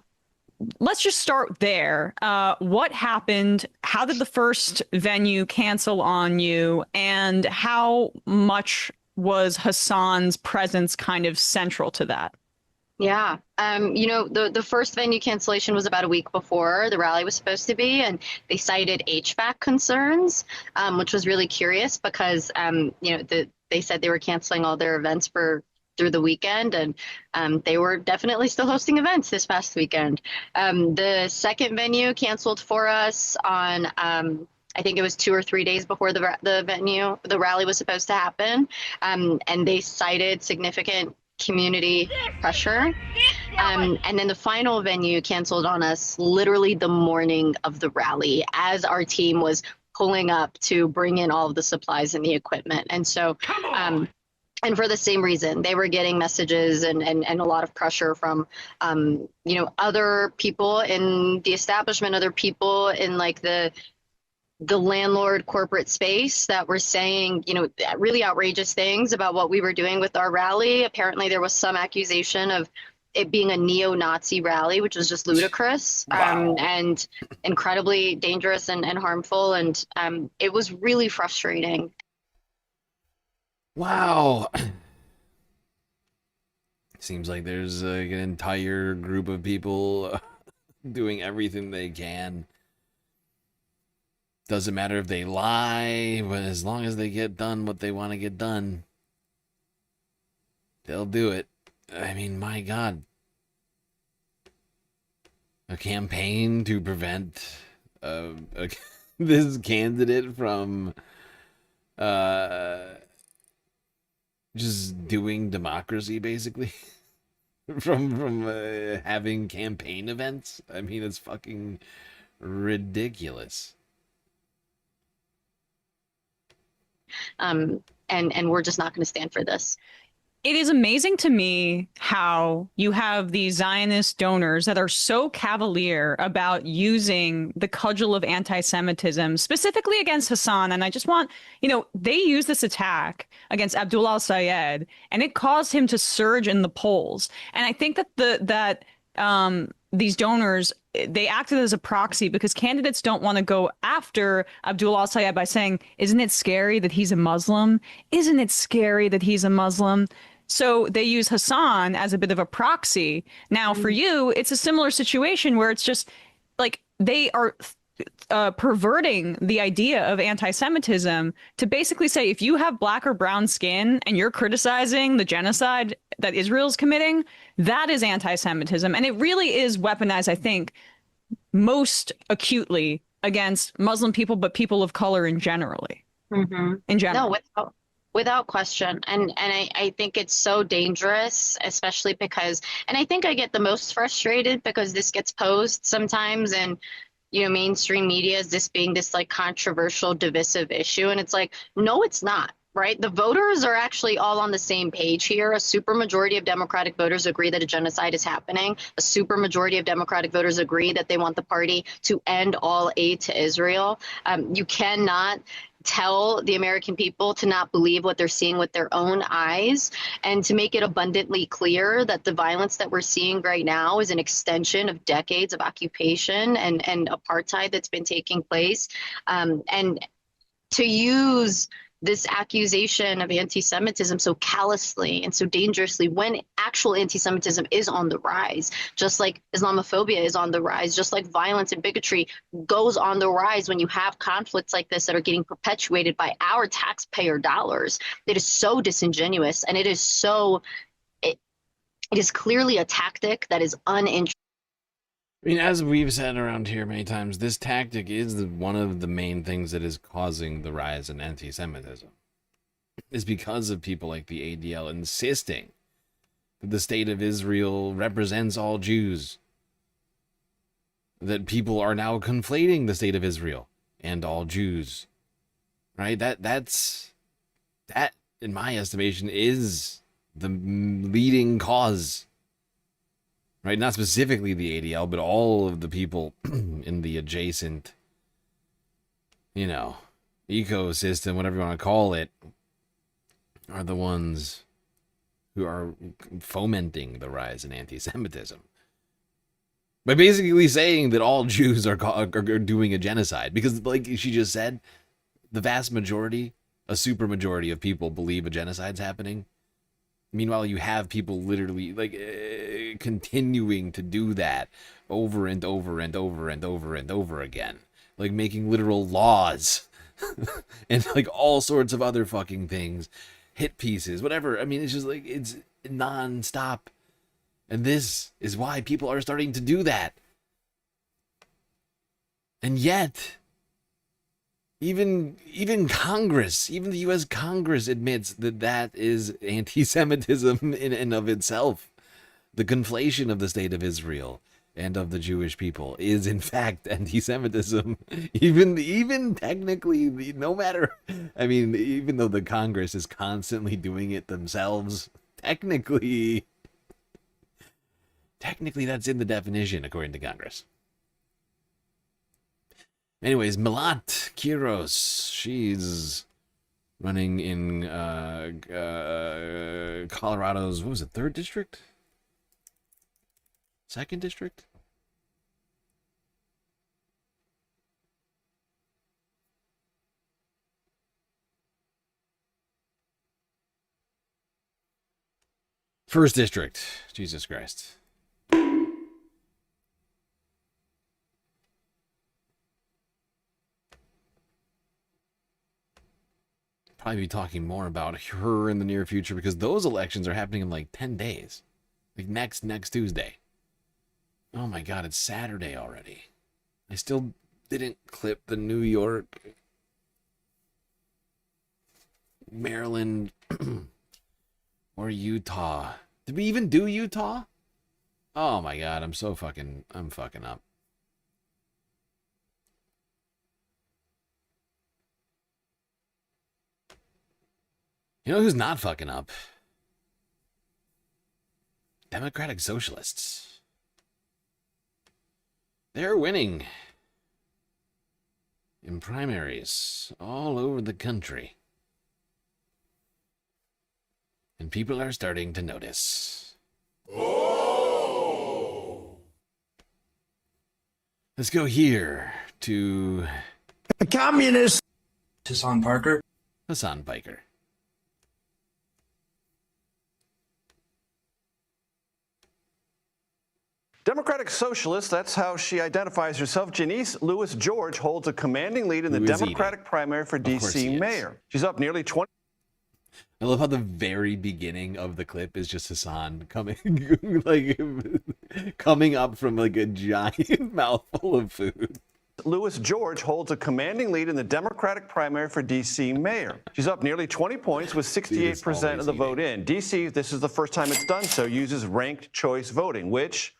Let's just start there. What happened? How did the first venue cancel on you? And how much was Hassan's presence kind of central to that? Yeah. The first venue cancellation was about a week before the rally was supposed to be, and they cited HVAC concerns, which was really curious because, they said they were canceling all their events through the weekend, and they were definitely still hosting events this past weekend. The second venue canceled for us on, I think it was 2 or 3 days before the rally was supposed to happen, and they cited significant community pressure. And then the final venue canceled on us literally the morning of the rally as our team was pulling up to bring in all of the supplies and the equipment. And so, and for the same reason, they were getting messages and a lot of pressure from, other people in the establishment, other people in like the landlord corporate space that were saying, really outrageous things about what we were doing with our rally. Apparently there was some accusation of it being a neo-Nazi rally, which was just ludicrous. And incredibly dangerous and harmful. And it was really frustrating. Wow. Seems like there's an entire group of people doing everything they can. Doesn't matter if they lie, but as long as they get done what they want to get done, they'll do it. I mean, my God. A campaign to prevent this candidate from just doing democracy, basically. from having campaign events. I mean, it's fucking ridiculous. And we're just not going to stand for this. It is amazing to me how you have these Zionist donors that are so cavalier about using the cudgel of anti-Semitism, specifically against Hassan. And I just want, they use this attack against Abdullah al-Sayed, and it caused him to surge in the polls. And I think that these donors, they acted as a proxy because candidates don't want to go after Abdullah al-Sayed by saying, isn't it scary that he's a Muslim? Isn't it scary that he's a Muslim? So they use Hassan as a bit of a proxy. Now, for you, it's a similar situation where it's just like they are perverting the idea of anti-Semitism to basically say, if you have black or brown skin and you're criticizing the genocide that Israel's committing, that is anti-Semitism. And it really is weaponized, I think, most acutely against Muslim people, but people of color in general. In general. No, without question. And I think it's so dangerous, especially because, and I think I get the most frustrated because this gets posed sometimes in, mainstream media as this being this like controversial, divisive issue. And it's like, no, it's not. Right? The voters are actually all on the same page here. A supermajority of Democratic voters agree that a genocide is happening. A supermajority of Democratic voters agree that they want the party to end all aid to Israel. You cannot tell the American people to not believe what they're seeing with their own eyes, and to make it abundantly clear that the violence that we're seeing right now is an extension of decades of occupation and apartheid that's been taking place. And to use this accusation of anti-Semitism so callously and so dangerously when actual anti-Semitism is on the rise, just like Islamophobia is on the rise, just like violence and bigotry goes on the rise when you have conflicts like this that are getting perpetuated by our taxpayer dollars. It is so disingenuous, and it is clearly a tactic that is uninteresting. I mean, as we've said around here many times, this tactic is one of the main things that is causing the rise in anti-Semitism. It's because of people like the ADL insisting that the state of Israel represents all Jews. That people are now conflating the state of Israel and all Jews. Right? That, in my estimation, is the leading cause. Right, not specifically the ADL, but all of the people in the adjacent, ecosystem, whatever you want to call it, are the ones who are fomenting the rise in anti-Semitism. By basically saying that all Jews are doing a genocide. Because, like she just said, the vast majority, a super majority of people believe a genocide's happening. Meanwhile, you have people literally, continuing to do that over and over and over and over and over again. Like making literal laws and like all sorts of other fucking things, hit pieces, whatever. I mean, it's just like, it's non-stop. And this is why people are starting to do that. And yet, even Congress, even the U.S. Congress admits that that is anti-Semitism in and of itself. The conflation of the state of Israel and of the Jewish people is in fact anti-Semitism. Even technically, no matter, I mean, even though the Congress is constantly doing it themselves, technically that's in the definition according to Congress. Anyways, Milat Kiros, she's running in Colorado's, what was it, 3rd district? 2nd district? First district. Jesus Christ. Probably be talking more about her in the near future because those elections are happening in like 10 days. Like next Tuesday. Oh my God, it's Saturday already. I still didn't clip the New York, Maryland, or Utah. Did we even do Utah? Oh my God, I'm fucking up. You know who's not fucking up? Democratic Socialists. They're winning in primaries all over the country. And people are starting to notice. Oh! Let's go here to the communist Hassan Parker. Hassan Piker. Democratic Socialist, that's how she identifies herself. Janice Lewis George holds a commanding lead in the Democratic primary for D.C. mayor. She's up nearly 20. I love how the very beginning of the clip is just Hassan coming up from like a giant mouthful of food. Lewis George holds a commanding lead in the Democratic primary for D.C. mayor. She's up nearly 20 points with 68% of the vote in. D.C., this is the first time it's done so, uses ranked choice voting, which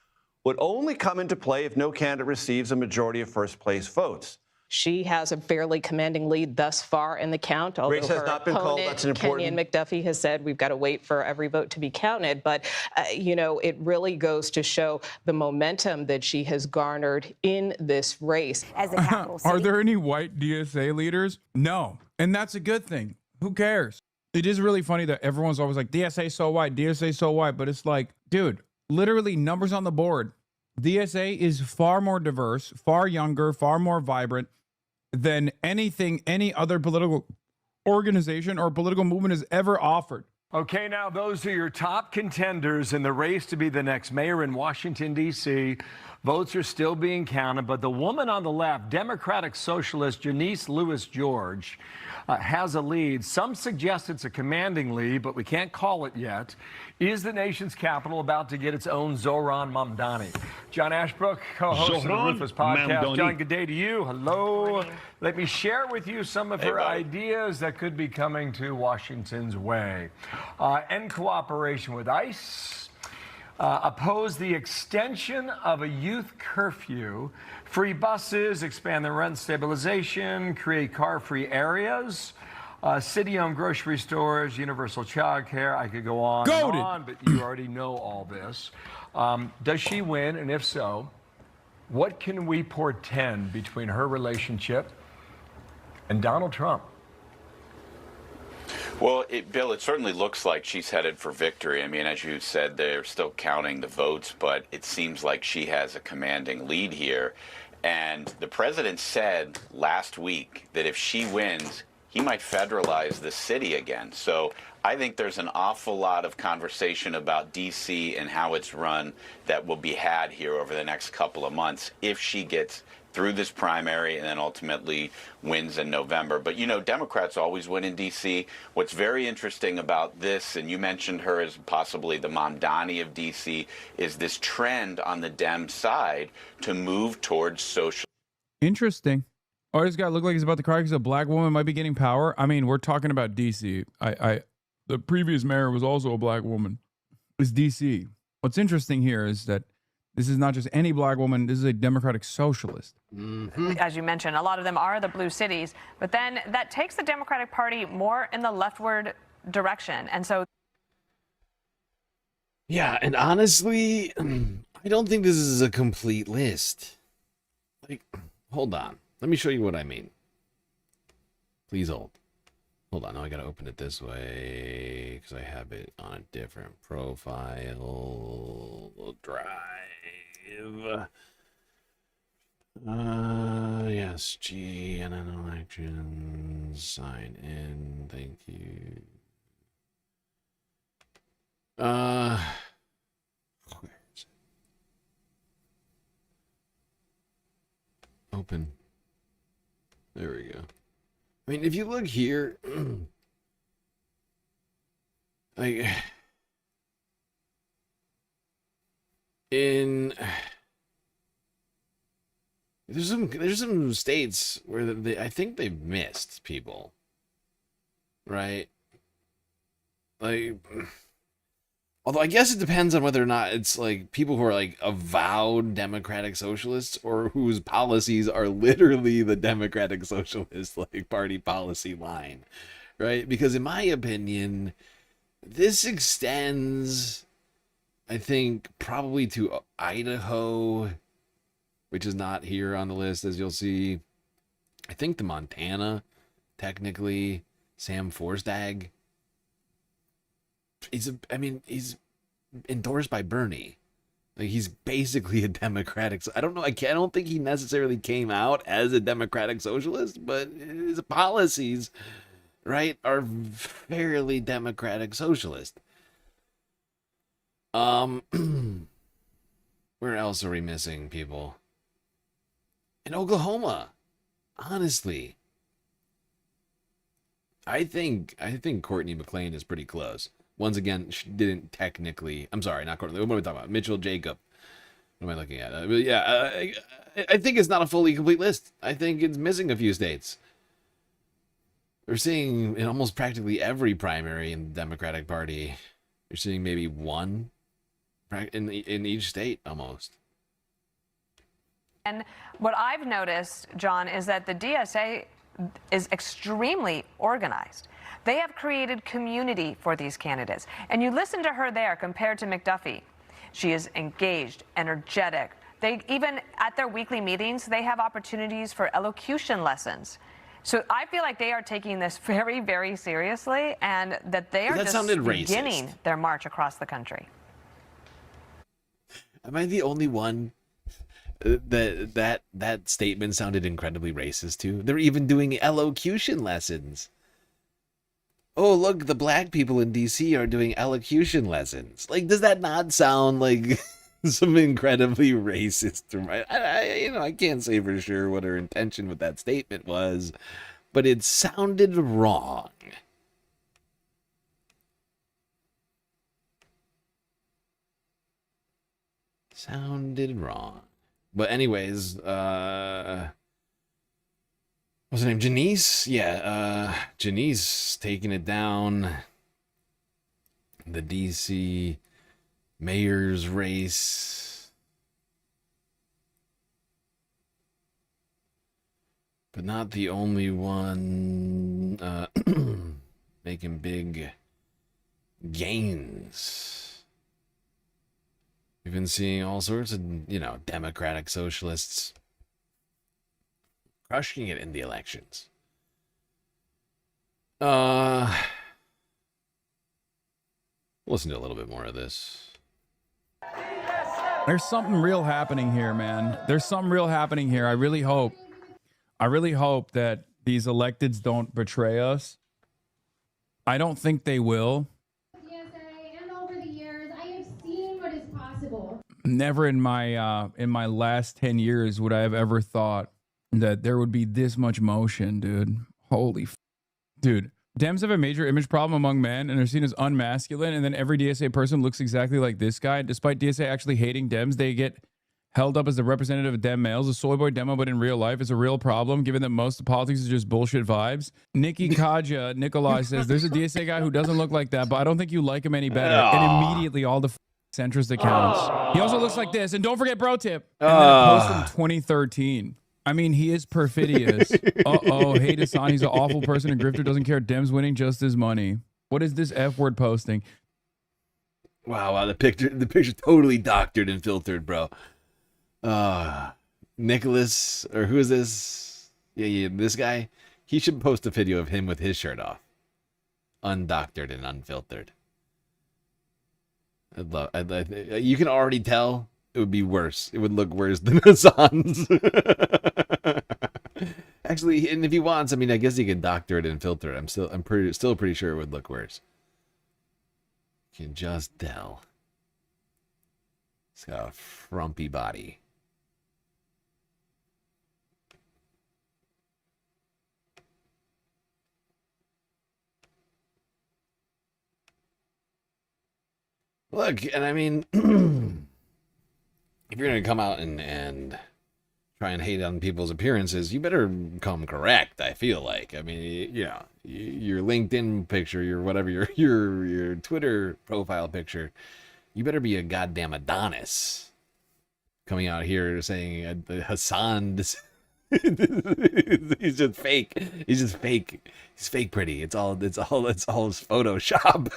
would only come into play if no candidate receives a majority of first-place votes. She has a fairly commanding lead thus far in the count. Although Race has not been called. That's an important. Kenyon McDuffie has said we've got to wait for every vote to be counted. But, it really goes to show the momentum that she has garnered in this race. As a capital city. Are there any white DSA leaders? No. And that's a good thing. Who cares? It is really funny that everyone's always like, DSA so white, DSA so white. But it's like, dude, literally numbers on the board. DSA is far more diverse, far younger, far more vibrant than anything any other political organization or political movement has ever offered. Okay, now those are your top contenders in the race to be the next mayor in Washington, D.C. Votes are still being counted, but the woman on the left, Democratic Socialist Janice Lewis George, has a lead. Some suggest it's a commanding lead, but we can't call it yet. Is the nation's capital about to get its own Zohran Mamdani? John Ashbrook, co-host of the Ruthless Podcast. Mamdani. John, good day to you. Hello. Let me share with you some of her ideas that could be coming to Washington's way. End cooperation with ICE. Oppose the extension of a youth curfew, free buses, expand the rent stabilization, create car-free areas, city-owned grocery stores, universal child care. I could go on and on, but you already know all this. Does she win? And if so, what can we portend between her relationship and Donald Trump? Well, Bill, it certainly looks like she's headed for victory. I mean, as you said, they're still counting the votes, but it seems like she has a commanding lead here. And the president said last week that if she wins, he might federalize the city again. So I think there's an awful lot of conversation about D.C. and how it's run that will be had here over the next couple of months if she gets through this primary and then ultimately wins in November. But, you know, Democrats always win in D.C. What's very interesting about this, and you mentioned her as possibly the Mamdani of D.C., is this trend on the Dem side to move towards social. Interesting. Oh, this guy looked like he's about to cry because a black woman might be getting power. I mean, we're talking about D.C. The previous mayor was also a black woman. It's D.C. What's interesting here is that this is not just any black woman. This is a Democratic socialist. As you mentioned, a lot of them are the blue cities, but then that takes the Democratic Party more in the leftward direction. And so. Yeah, and honestly, I don't think this is a complete list. Like, hold on. Let me show you what I mean. Please hold. Hold on. Now I gotta open it this way because I have it on a different profile. Drive. Yes, G, and then elections. Sign in. Thank you. Where is it? Open. There we go. I mean, if you look here, like in there's some states where I think they've missed people, right? Like, although I guess it depends on whether or not it's like people who are like avowed Democratic Socialists or whose policies are literally the Democratic Socialist like party policy line, right? Because in my opinion, this extends, I think, probably to Idaho, which is not here on the list, as you'll see. I think to Montana, technically. Sam Forsdag. He's endorsed by Bernie. Like, he's basically a Democratic. I don't know. I don't think he necessarily came out as a Democratic Socialist, but his policies, right, are fairly Democratic Socialist. Where else are we missing people? In Oklahoma, honestly. I think Courtney McLean is pretty close. Once again, she didn't technically. I'm sorry, not Courtney. What am I talking about? Mitchell Jacob. What am I looking at? But yeah, I think it's not a fully complete list. I think it's missing a few states. We're seeing in almost practically every primary in the Democratic Party, you're seeing maybe one in each state almost. And what I've noticed, John, is that the DSA is extremely organized. They have created community for these candidates. And you listen to her there compared to McDuffie. She is engaged, energetic. They even at their weekly meetings, they have opportunities for elocution lessons. So I feel like they are taking this very, very seriously, and that they are just beginning their march across the country. Am I the only one that statement sounded incredibly racist to? They're even doing elocution lessons. Oh, look, the black people in DC are doing elocution lessons. Like, does that not sound like some incredibly racist? I can't say for sure what her intention with that statement was, but it sounded wrong. Sounded wrong. But anyways, what's her name? Janice? Yeah, Janice taking it down. The DC mayor's race. But not the only one making big gains. We've been seeing all sorts of, Democratic Socialists crushing it in the elections. Listen to a little bit more of this. There's something real happening here, man. There's something real happening here. I really hope that these electeds don't betray us. I don't think they will. And over the years, I have seen what is possible. Never in my last 10 years would I have ever thought that there would be this much motion, dude. Holy dude. Dems have a major image problem among men and are seen as unmasculine, and then every DSA person looks exactly like this guy. Despite DSA actually hating Dems, they get held up as the representative of Dem males. A soy boy demo, but in real life, is a real problem, given that most of politics is just bullshit vibes. Nikki Kaja Nikolai says, there's a DSA guy who doesn't look like that, but I don't think you like him any better. And immediately all the centrist accounts. He also looks like this. And don't forget bro tip. And then a post from 2013. I mean, he is perfidious. Uh-oh. Hey, Hassan, he's an awful person and grifter doesn't care. Dems winning just his money. What is this F-word posting? Wow, the picture totally doctored and filtered, bro. Nicholas, or who is this? Yeah, this guy. He should post a video of him with his shirt off. Undoctored and unfiltered. You can already tell it would be worse. It would look worse than Hassan's. Actually, and if he wants, I mean, I guess he can doctor it and filter it. I'm still pretty sure it would look worse. You can just tell. It's got a frumpy body. Look, and I mean, if you're going to come out and try and hate on people's appearances, you better come correct, I feel like. I mean, yeah, your LinkedIn picture, your whatever, your Twitter profile picture, you better be a goddamn Adonis. Coming out here saying Hassan, he's just fake. He's just fake. He's fake pretty. It's all Photoshop.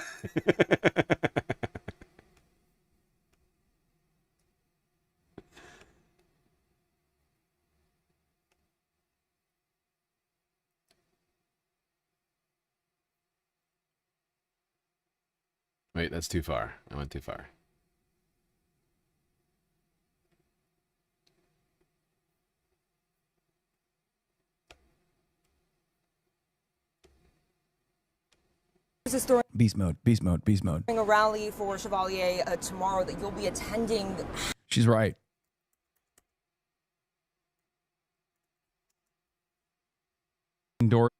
Wait, that's too far. I went too far. Beast mode, beast mode, beast mode. A rally for Chevalier tomorrow that you'll be attending. She's right. Indoor.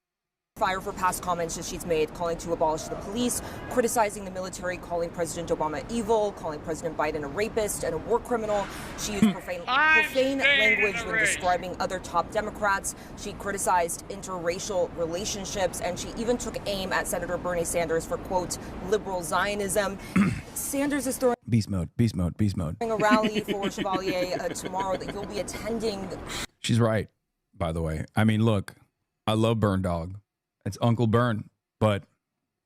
Fire for past comments that she's made, calling to abolish the police, criticizing the military, calling President Obama evil, calling President Biden a rapist and a war criminal. She used profane language when describing other top Democrats. She criticized interracial relationships, and she even took aim at Senator Bernie Sanders for, quote, liberal Zionism. Sanders is throwing beast mode, beast mode, beast mode. A rally for Chevalier tomorrow that you'll be attending. She's right, by the way. I mean, look, I love Burn Dog. It's Uncle Burn, but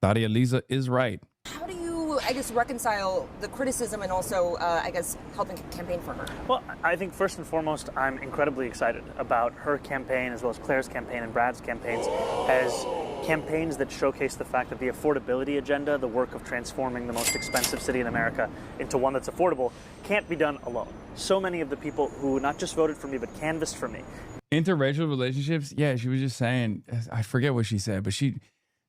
Daria Lisa is right. How do you, I guess, reconcile the criticism and also, I guess, helping campaign for her? Well, I think first and foremost, I'm incredibly excited about her campaign as well as Claire's campaign and Brad's campaigns as campaigns that showcase the fact that the affordability agenda, the work of transforming the most expensive city in America into one that's affordable, can't be done alone. So many of the people who not just voted for me, but canvassed for me. Interracial relationships, yeah, she was just saying, I forget what she said, but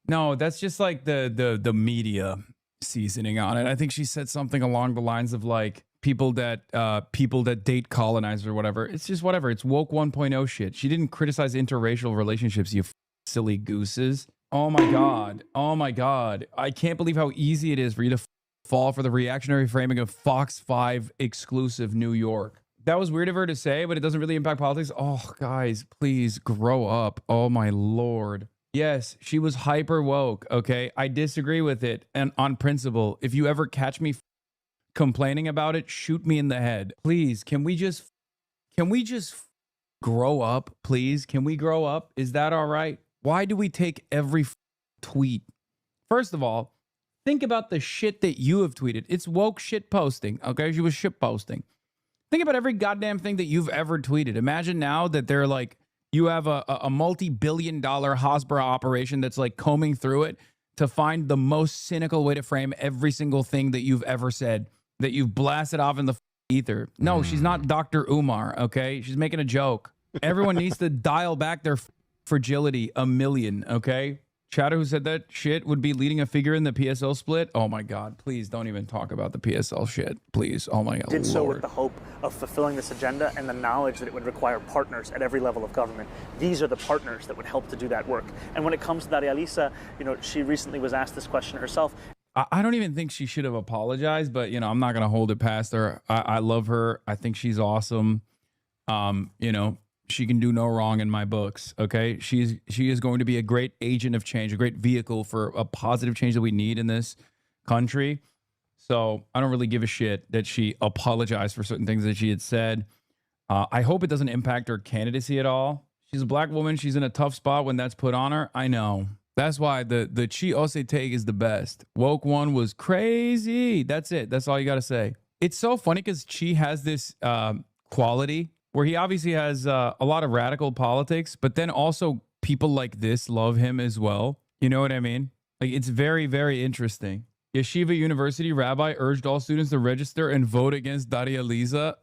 no, that's just like the media seasoning on it. I think she said something along the lines of like people that date colonizers or whatever. It's just whatever. It's woke 1.0 shit. She didn't criticize interracial relationships, you silly gooses. Oh my God. Oh my God. I can't believe how easy it is for you to fall for the reactionary framing of Fox 5 exclusive New York. That was weird of her to say, but it doesn't really impact politics. Oh, guys, please grow up. Oh, my Lord. Yes, she was hyper woke, okay? I disagree with it. And on principle, if you ever catch me complaining about it, shoot me in the head. Please, can we just grow up, please? Can we grow up? Is that all right? Why do we take every tweet? First of all, think about the shit that you have tweeted. It's woke shit posting, okay? She was shit posting. Think about every goddamn thing that you've ever tweeted. Imagine now that they're like, you have a multi-billion-dollar Hasbro operation that's like combing through it to find the most cynical way to frame every single thing that you've ever said, that you've blasted off in the ether. No, she's not Dr. Umar, okay? She's making a joke. Everyone needs to dial back their fragility a million, okay? Chatter, who said that shit, would be leading a figure in the PSL split. Oh my God, please don't even talk about the PSL shit. Please, oh my God, Did so Lord. with the hope of fulfilling this agenda and the knowledge that it would require partners at every level of government. These are the partners that would help to do that work. And when it comes to Daria Lisa, you know, she recently was asked this question herself. I don't even think she should have apologized, but, you know, I'm not going to hold it past her. I love her. I think she's awesome. You know, she can do no wrong in my books. Okay. She is going to be a great agent of change, a great vehicle for a positive change that we need in this country. So I don't really give a shit that she apologized for certain things that she had said. I hope it doesn't impact her candidacy at all. She's a black woman. She's in a tough spot when that's put on her. I know. That's why the Chi Ose take is the best. Woke one was crazy. That's it. That's all you got to say. It's so funny because Chi has this quality where he obviously has a lot of radical politics, but then also people like this love him as well. You know what I mean? Like, it's very, very interesting. Yeshiva University rabbi urged all students to register and vote against Daria Lisa.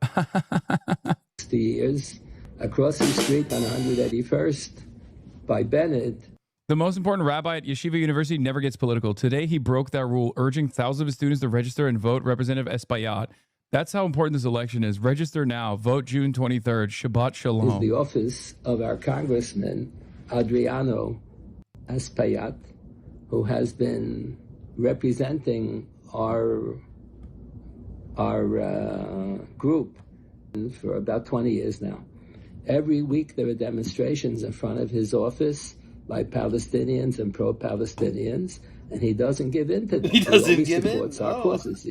60 years across the street on 181st by Bennett. The most important rabbi at Yeshiva University never gets political. Today, he broke that rule, urging thousands of his students to register and vote. Representative Espaillat. That's how important this election is. Register now. Vote June 23rd. Shabbat Shalom. Is the office of our Congressman, Adriano Espaillat, who has been representing our group for about 20 years now. Every week there are demonstrations in front of his office by Palestinians and pro-Palestinians, and he doesn't give in to them. He supports our causes.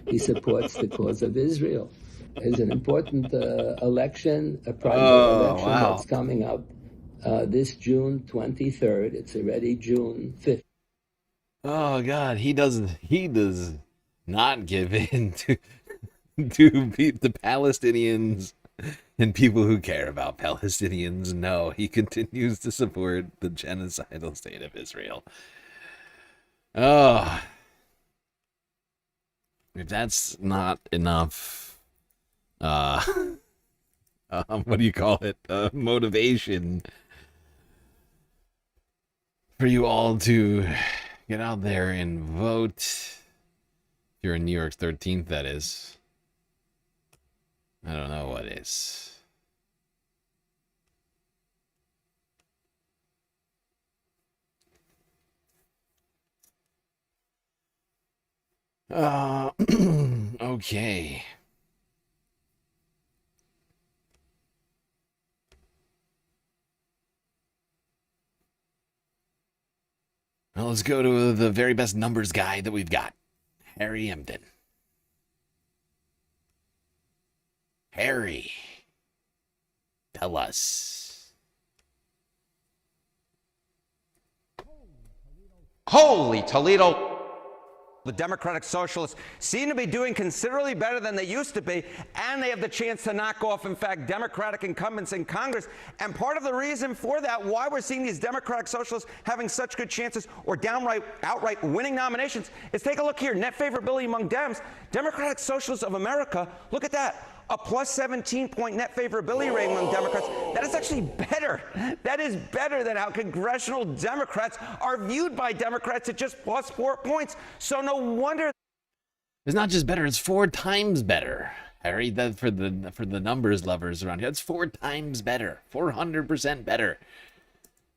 He supports the cause of Israel. There's an important election, a primary election that's coming up this June 23rd. It's already June 5th. Oh God, he does not give in to the Palestinians and people who care about Palestinians. No, he continues to support the genocidal state of Israel. Oh, if that's not enough, what do you call it? Motivation for you all to get out there and vote. If you're in New York's 13th, that is. I don't know what is. Okay. Well, let's go to the very best numbers guy that we've got. Harry Emden. Harry, tell us. Holy Toledo. The Democratic Socialists seem to be doing considerably better than they used to be, and they have the chance to knock off, in fact, Democratic incumbents in Congress. And part of the reason for that, why we're seeing these Democratic Socialists having such good chances or outright winning nominations, is take a look here. Net favorability among Dems. Democratic Socialists of America, look at that. A plus 17-point net favorability rating among Democrats. That is actually better. That is better than how congressional Democrats are viewed by Democrats at just plus 4 points. So no wonder. It's not just better, it's 4 times better. Harry, that for the numbers lovers around here, it's 4 times better. 400% better.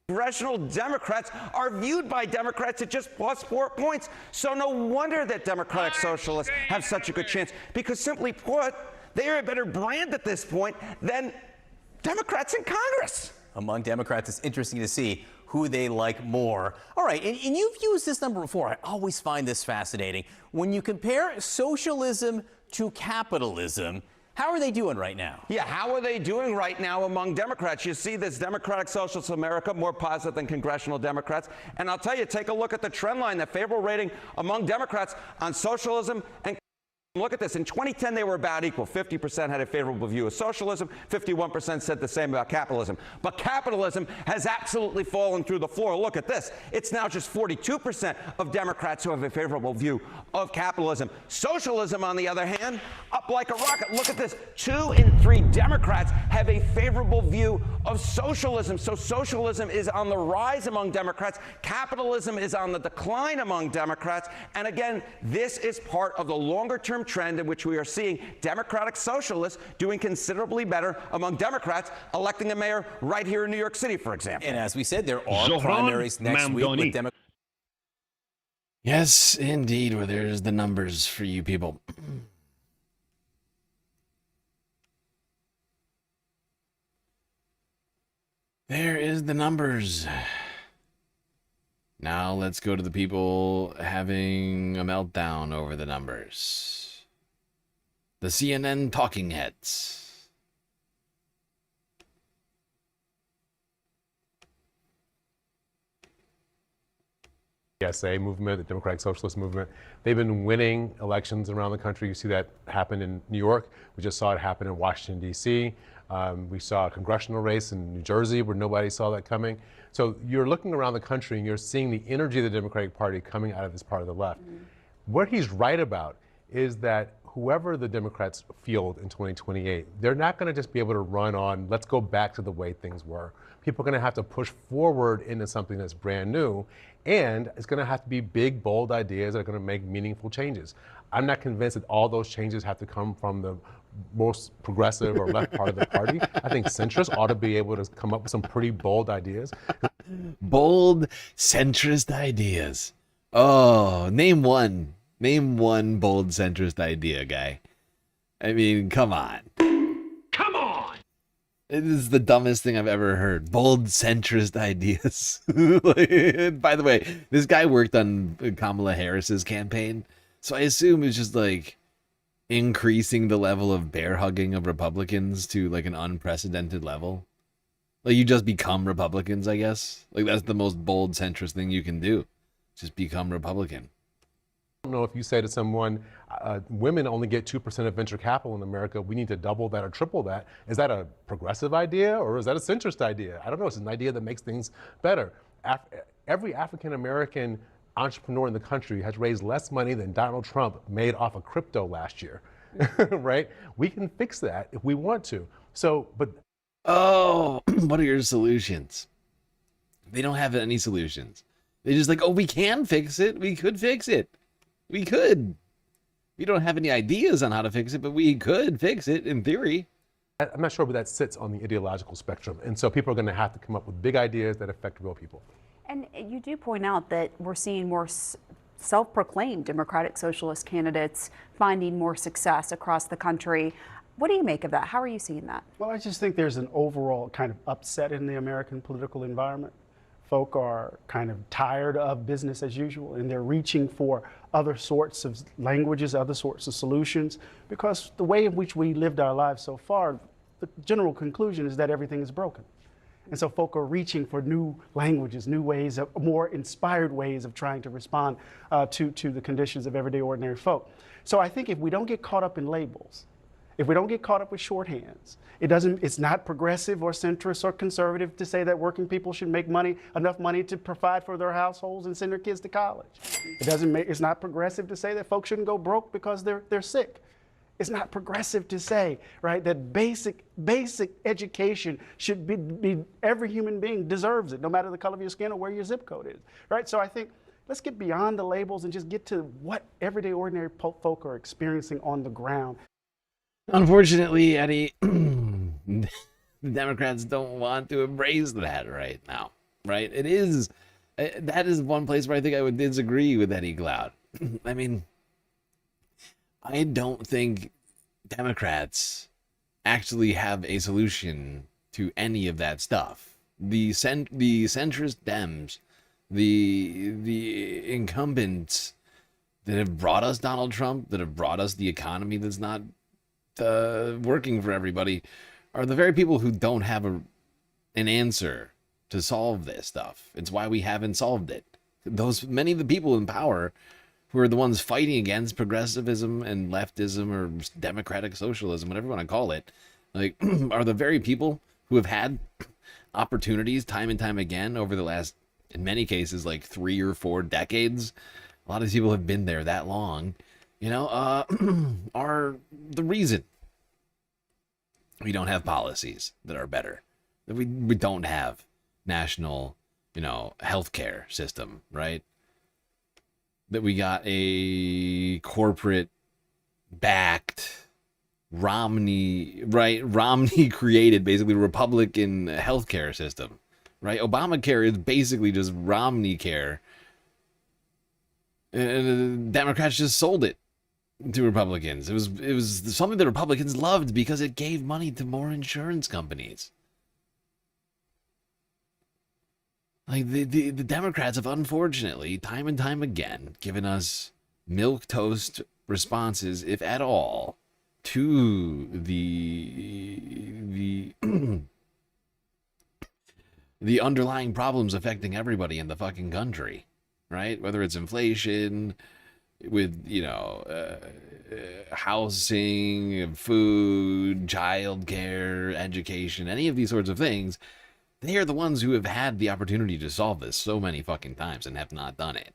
Congressional Democrats are viewed by Democrats at just plus 4 points. So no wonder that Democratic Socialists have such a good chance. Because simply put, they are a better brand at this point than Democrats in Congress. Among Democrats, it's interesting to see who they like more. All right, and you've used this number before. I always find this fascinating. When you compare socialism to capitalism, how are they doing right now? Yeah, how are they doing right now among Democrats? You see this Democratic Socialists of America more positive than congressional Democrats. And I'll tell you, take a look at the trend line, the favorable rating among Democrats on socialism and look at this. In 2010, they were about equal. 50% had a favorable view of socialism. 51% said the same about capitalism. But capitalism has absolutely fallen through the floor. Look at this. It's now just 42% of Democrats who have a favorable view of capitalism. Socialism, on the other hand, up up like a rocket. Look at this. 2 in 3 Democrats have a favorable view of socialism. So socialism is on the rise among Democrats. Capitalism is on the decline among Democrats. And again, this is part of the longer-term trend in which we are seeing Democratic socialists doing considerably better among Democrats, electing a mayor right here in New York City, for example. And as we said, there are primaries next week with Democrats. Yes, indeed. Well, there's the numbers for you people. There is the numbers. Now let's go to the people having a meltdown over the numbers. The CNN talking heads. DSA movement, the Democratic Socialist movement, they've been winning elections around the country. You see that happen in New York. We just saw it happen in Washington, D.C. We saw a congressional race in New Jersey where nobody saw that coming. So you're looking around the country and you're seeing the energy of the Democratic Party coming out of this part of the left. What he's right about is that whoever the Democrats field in 2028, they're not going to just be able to run on, let's go back to the way things were. People are going to have to push forward into something that's brand new, and it's going to have to be big, bold ideas that are going to make meaningful changes. I'm not convinced that all those changes have to come from the most progressive or left part of the party. I think centrists ought to be able to come up with some pretty bold ideas. Bold centrist ideas. Oh, name one. Name one bold centrist idea, guy. I mean, come on. Come on! It is the dumbest thing I've ever heard. Bold centrist ideas. By the way, this guy worked on Kamala Harris's campaign, so I assume it's just like increasing the level of bear hugging of Republicans to like an unprecedented level. Like you just become Republicans, I guess. Like that's the most bold centrist thing you can do. Just become Republican. I don't know if you say to someone, women only get 2% of venture capital in America, we need to double that or triple that. Is that a progressive idea or is that a centrist idea? I don't know. It's an idea that makes things better. Every African-American entrepreneur in the country has raised less money than Donald Trump made off of crypto last year, right? We can fix that if we want to. So, but. Oh, what are your solutions? They don't have any solutions. They're just like, oh, we can fix it. We could fix it. We could. We don't have any ideas on how to fix it, but we could fix it in theory. I'm not sure where that sits on the ideological spectrum. And so people are going to have to come up with big ideas that affect real people. And you do point out that we're seeing more self-proclaimed Democratic Socialist candidates finding more success across the country. What do you make of that? How are you seeing that? Well, I just think there's an overall kind of upset in the American political environment. Folk are kind of tired of business as usual, and they're reaching for other sorts of languages, other sorts of solutions, because the way in which we lived our lives so far, the general conclusion is that everything is broken. And so folk are reaching for new languages, new ways, of more inspired ways of trying to respond to the conditions of everyday ordinary folk. So I think if we don't get caught up in labels, if we don't get caught up with shorthands, it's not progressive or centrist or conservative to say that working people should make enough money to provide for their households and send their kids to college. It's not progressive to say that folks shouldn't go broke because they're sick. It's not progressive to say, right, that basic education should be every human being deserves it, no matter the color of your skin or where your zip code is, right? So I think let's get beyond the labels and just get to what everyday ordinary folk are experiencing on the ground. Unfortunately, Eddie, the Democrats don't want to embrace that right now, right? That is one place where I think I would disagree with Eddie Glaude. I mean, I don't think Democrats actually have a solution to any of that stuff. The centrist Dems, the incumbents that have brought us Donald Trump, that have brought us the economy that's not working for everybody, are the very people who don't have an answer to solve this stuff. It's why we haven't solved it. Many of the people in power who are the ones fighting against progressivism and leftism or democratic socialism, whatever you want to call it, like, are the very people who have had opportunities time and time again over the last, in many cases, like 3 or 4 decades. A lot of these people have been there that long, are the reason we don't have policies that are better. That we don't have national, healthcare system, right? That we got a corporate backed Romney created basically Republican healthcare system, right? Obamacare is basically just Romney care. And Democrats just sold it to Republicans. It was something that Republicans loved because it gave money to more insurance companies. Like the Democrats have unfortunately time and time again given us milquetoast responses, if at all, to the the underlying problems affecting everybody in the fucking country, right? Whether it's inflation, with housing, food, childcare, education, any of these sorts of things, they are the ones who have had the opportunity to solve this so many fucking times and have not done it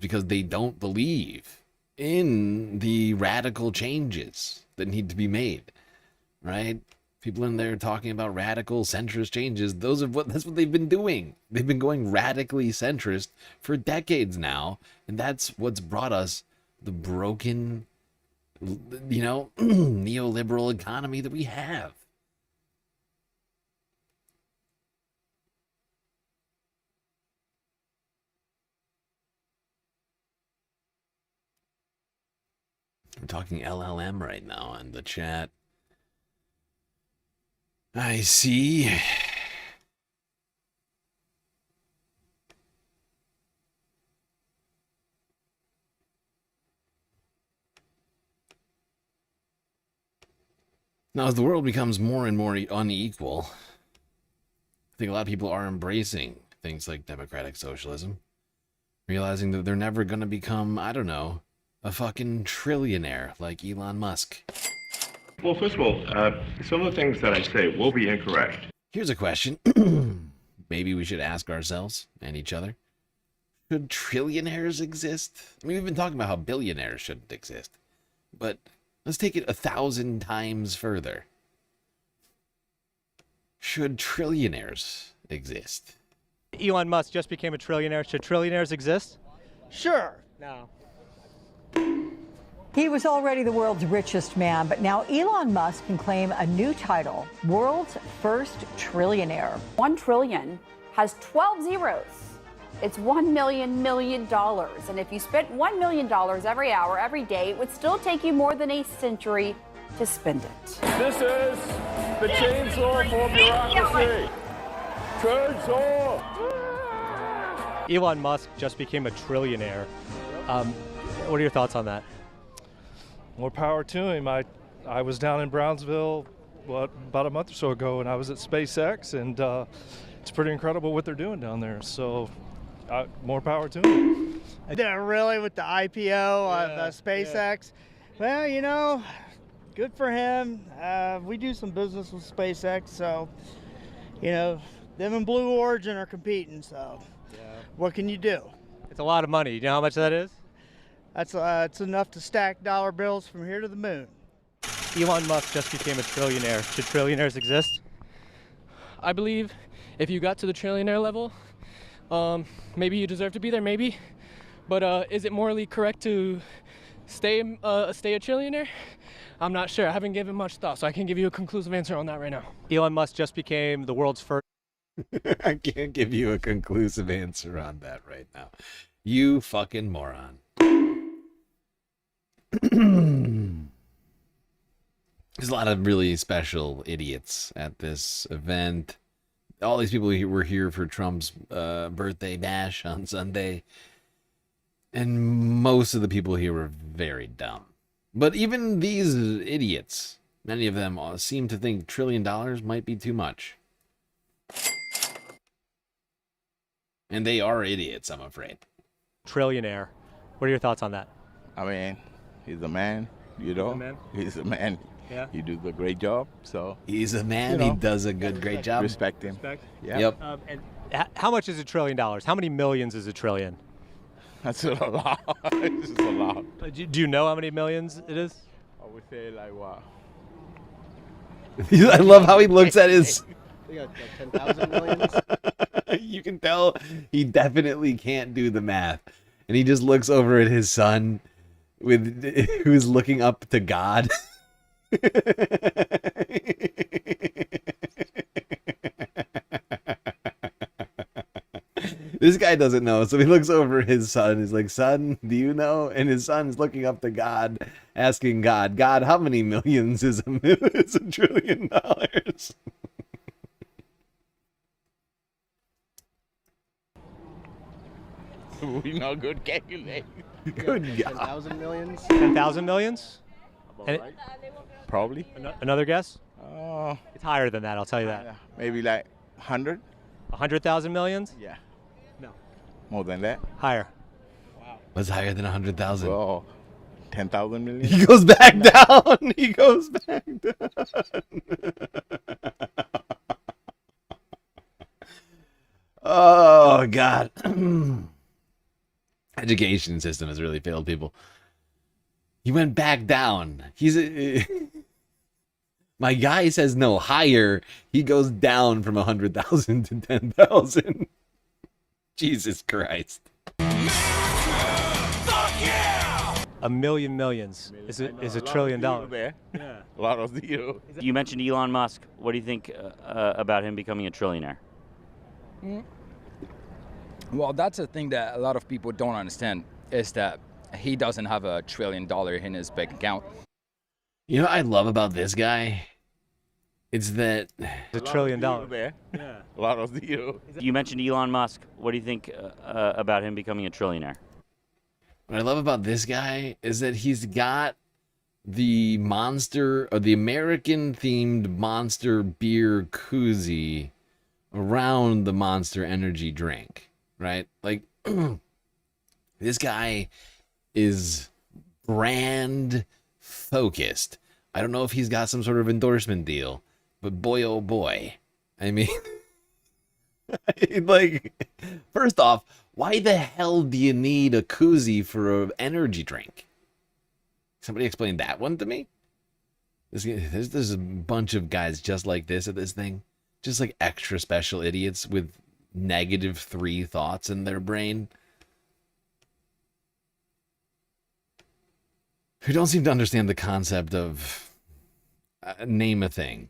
because they don't believe in the radical changes that need to be made, right? People in there talking about radical centrist changes. That's what they've been doing. They've been going radically centrist for decades now, and that's what's brought us the broken, neoliberal economy that we have. We're talking LLM right now in the chat. I see. Now, as the world becomes more and more unequal, I think a lot of people are embracing things like democratic socialism, realizing that they're never going to become, I don't know, a fucking trillionaire like Elon Musk. Well, first of all, some of the things that I say will be incorrect. Here's a question maybe we should ask ourselves and each other. Should trillionaires exist? I mean, we've been talking about how billionaires shouldn't exist. But let's take it 1,000 times further. Should trillionaires exist? Elon Musk just became a trillionaire. Should trillionaires exist? Sure. No. He was already the world's richest man, but now Elon Musk can claim a new title, world's first trillionaire. 1 trillion has 12 zeros. It's $1 million. And if you spent $1 million every hour, every day, it would still take you more than a century to spend it. This is the chainsaw for bureaucracy. Chainsaw! Elon Musk just became a trillionaire. What are your thoughts on that? More power to him. I was down in Brownsville, about a month or so ago, and I was at SpaceX, and it's pretty incredible what they're doing down there. So, more power to him. Really, with the IPO of SpaceX? Yeah. Well, good for him. We do some business with SpaceX, so, them and Blue Origin are competing, so what can you do? It's a lot of money. You know how much that is? It's enough to stack dollar bills from here to the moon. Elon Musk just became a trillionaire. Should trillionaires exist? I believe if you got to the trillionaire level, maybe you deserve to be there, maybe. But is it morally correct to stay a trillionaire? I'm not sure. I haven't given much thought, so I can't give you a conclusive answer on that right now. Elon Musk just became the world's first. I can't give you a conclusive answer on that right now. You fucking moron. There's a lot of really special idiots at this event. All these people who were here for Trump's birthday bash on Sunday. And most of the people here were very dumb. But even these idiots, many of them seem to think $1 trillion might be too much. And they are idiots, I'm afraid. Trillionaire. What are your thoughts on that? I mean, he's a man, He's a man. Yeah. He does a great job, so. He's a man, he does a great job. Respect him. Respect? Yeah. Yep. And how much is $1 trillion? How many millions is $1 trillion? That's a lot. It's just a lot. Do you know how many millions it is? I would say like what? I love how he looks at his. You got 10,000 millions? You can tell he definitely can't do the math, and he just looks over at his son, who's looking up to God. This guy doesn't know, so he looks over at his son. He's like, "Son, do you know?" And his son's looking up to God, asking God, "God, how many millions is is $1 trillion?" We know good calculate. Good God. 10,000 millions? 10,000 millions? And Right? Probably. Another guess? Oh. It's higher than that, I'll tell you that. Maybe like 100? 100,000 millions? Yeah. No. More than that? Higher. What's higher than 100,000? Oh, 10,000 million? He goes back down. He goes back down. Oh, God. Education system has really failed people. He went back down. My guy says no, higher. He goes down from 100,000 to 10,000. Jesus Christ. A million millions is a $1 trillion. There. Yeah. A lot of zero. You mentioned Elon Musk. What do you think about him becoming a trillionaire? Well, that's a thing that a lot of people don't understand, is that he doesn't have $1 trillion in his bank account. You know what I love about this guy? It's that... $1 trillion. There. Yeah. A lot of zero. You mentioned Elon Musk. What do you think about him becoming a trillionaire? What I love about this guy is that he's got the Monster, or the American-themed Monster beer koozie around the Monster Energy drink, right? Like, this guy is brand focused. I don't know if he's got some sort of endorsement deal, but boy, oh boy. I mean, like, first off, why the hell do you need a koozie for an energy drink? Somebody explain that one to me? There's a bunch of guys just like this at this thing. Just like extra special idiots with -3 thoughts in their brain. Who don't seem to understand the concept of name a thing.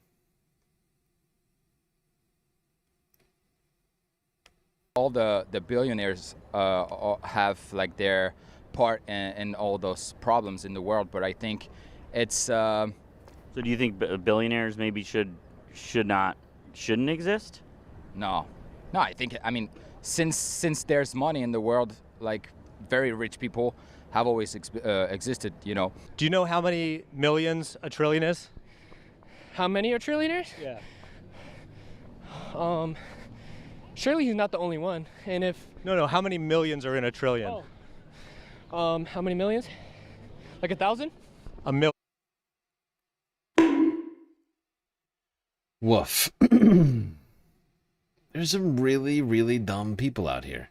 All the billionaires have like their part in all those problems in the world, but I think it's. So do you think billionaires maybe shouldn't exist? No, I think, I mean, since there's money in the world, like very rich people have always existed, you know. Do you know how many millions a trillion is? How many are trillionaires? Yeah. Surely he's not the only one. And if No, how many millions are in a trillion? how many millions? Like 1,000? A million. Woof. There's some really, really dumb people out here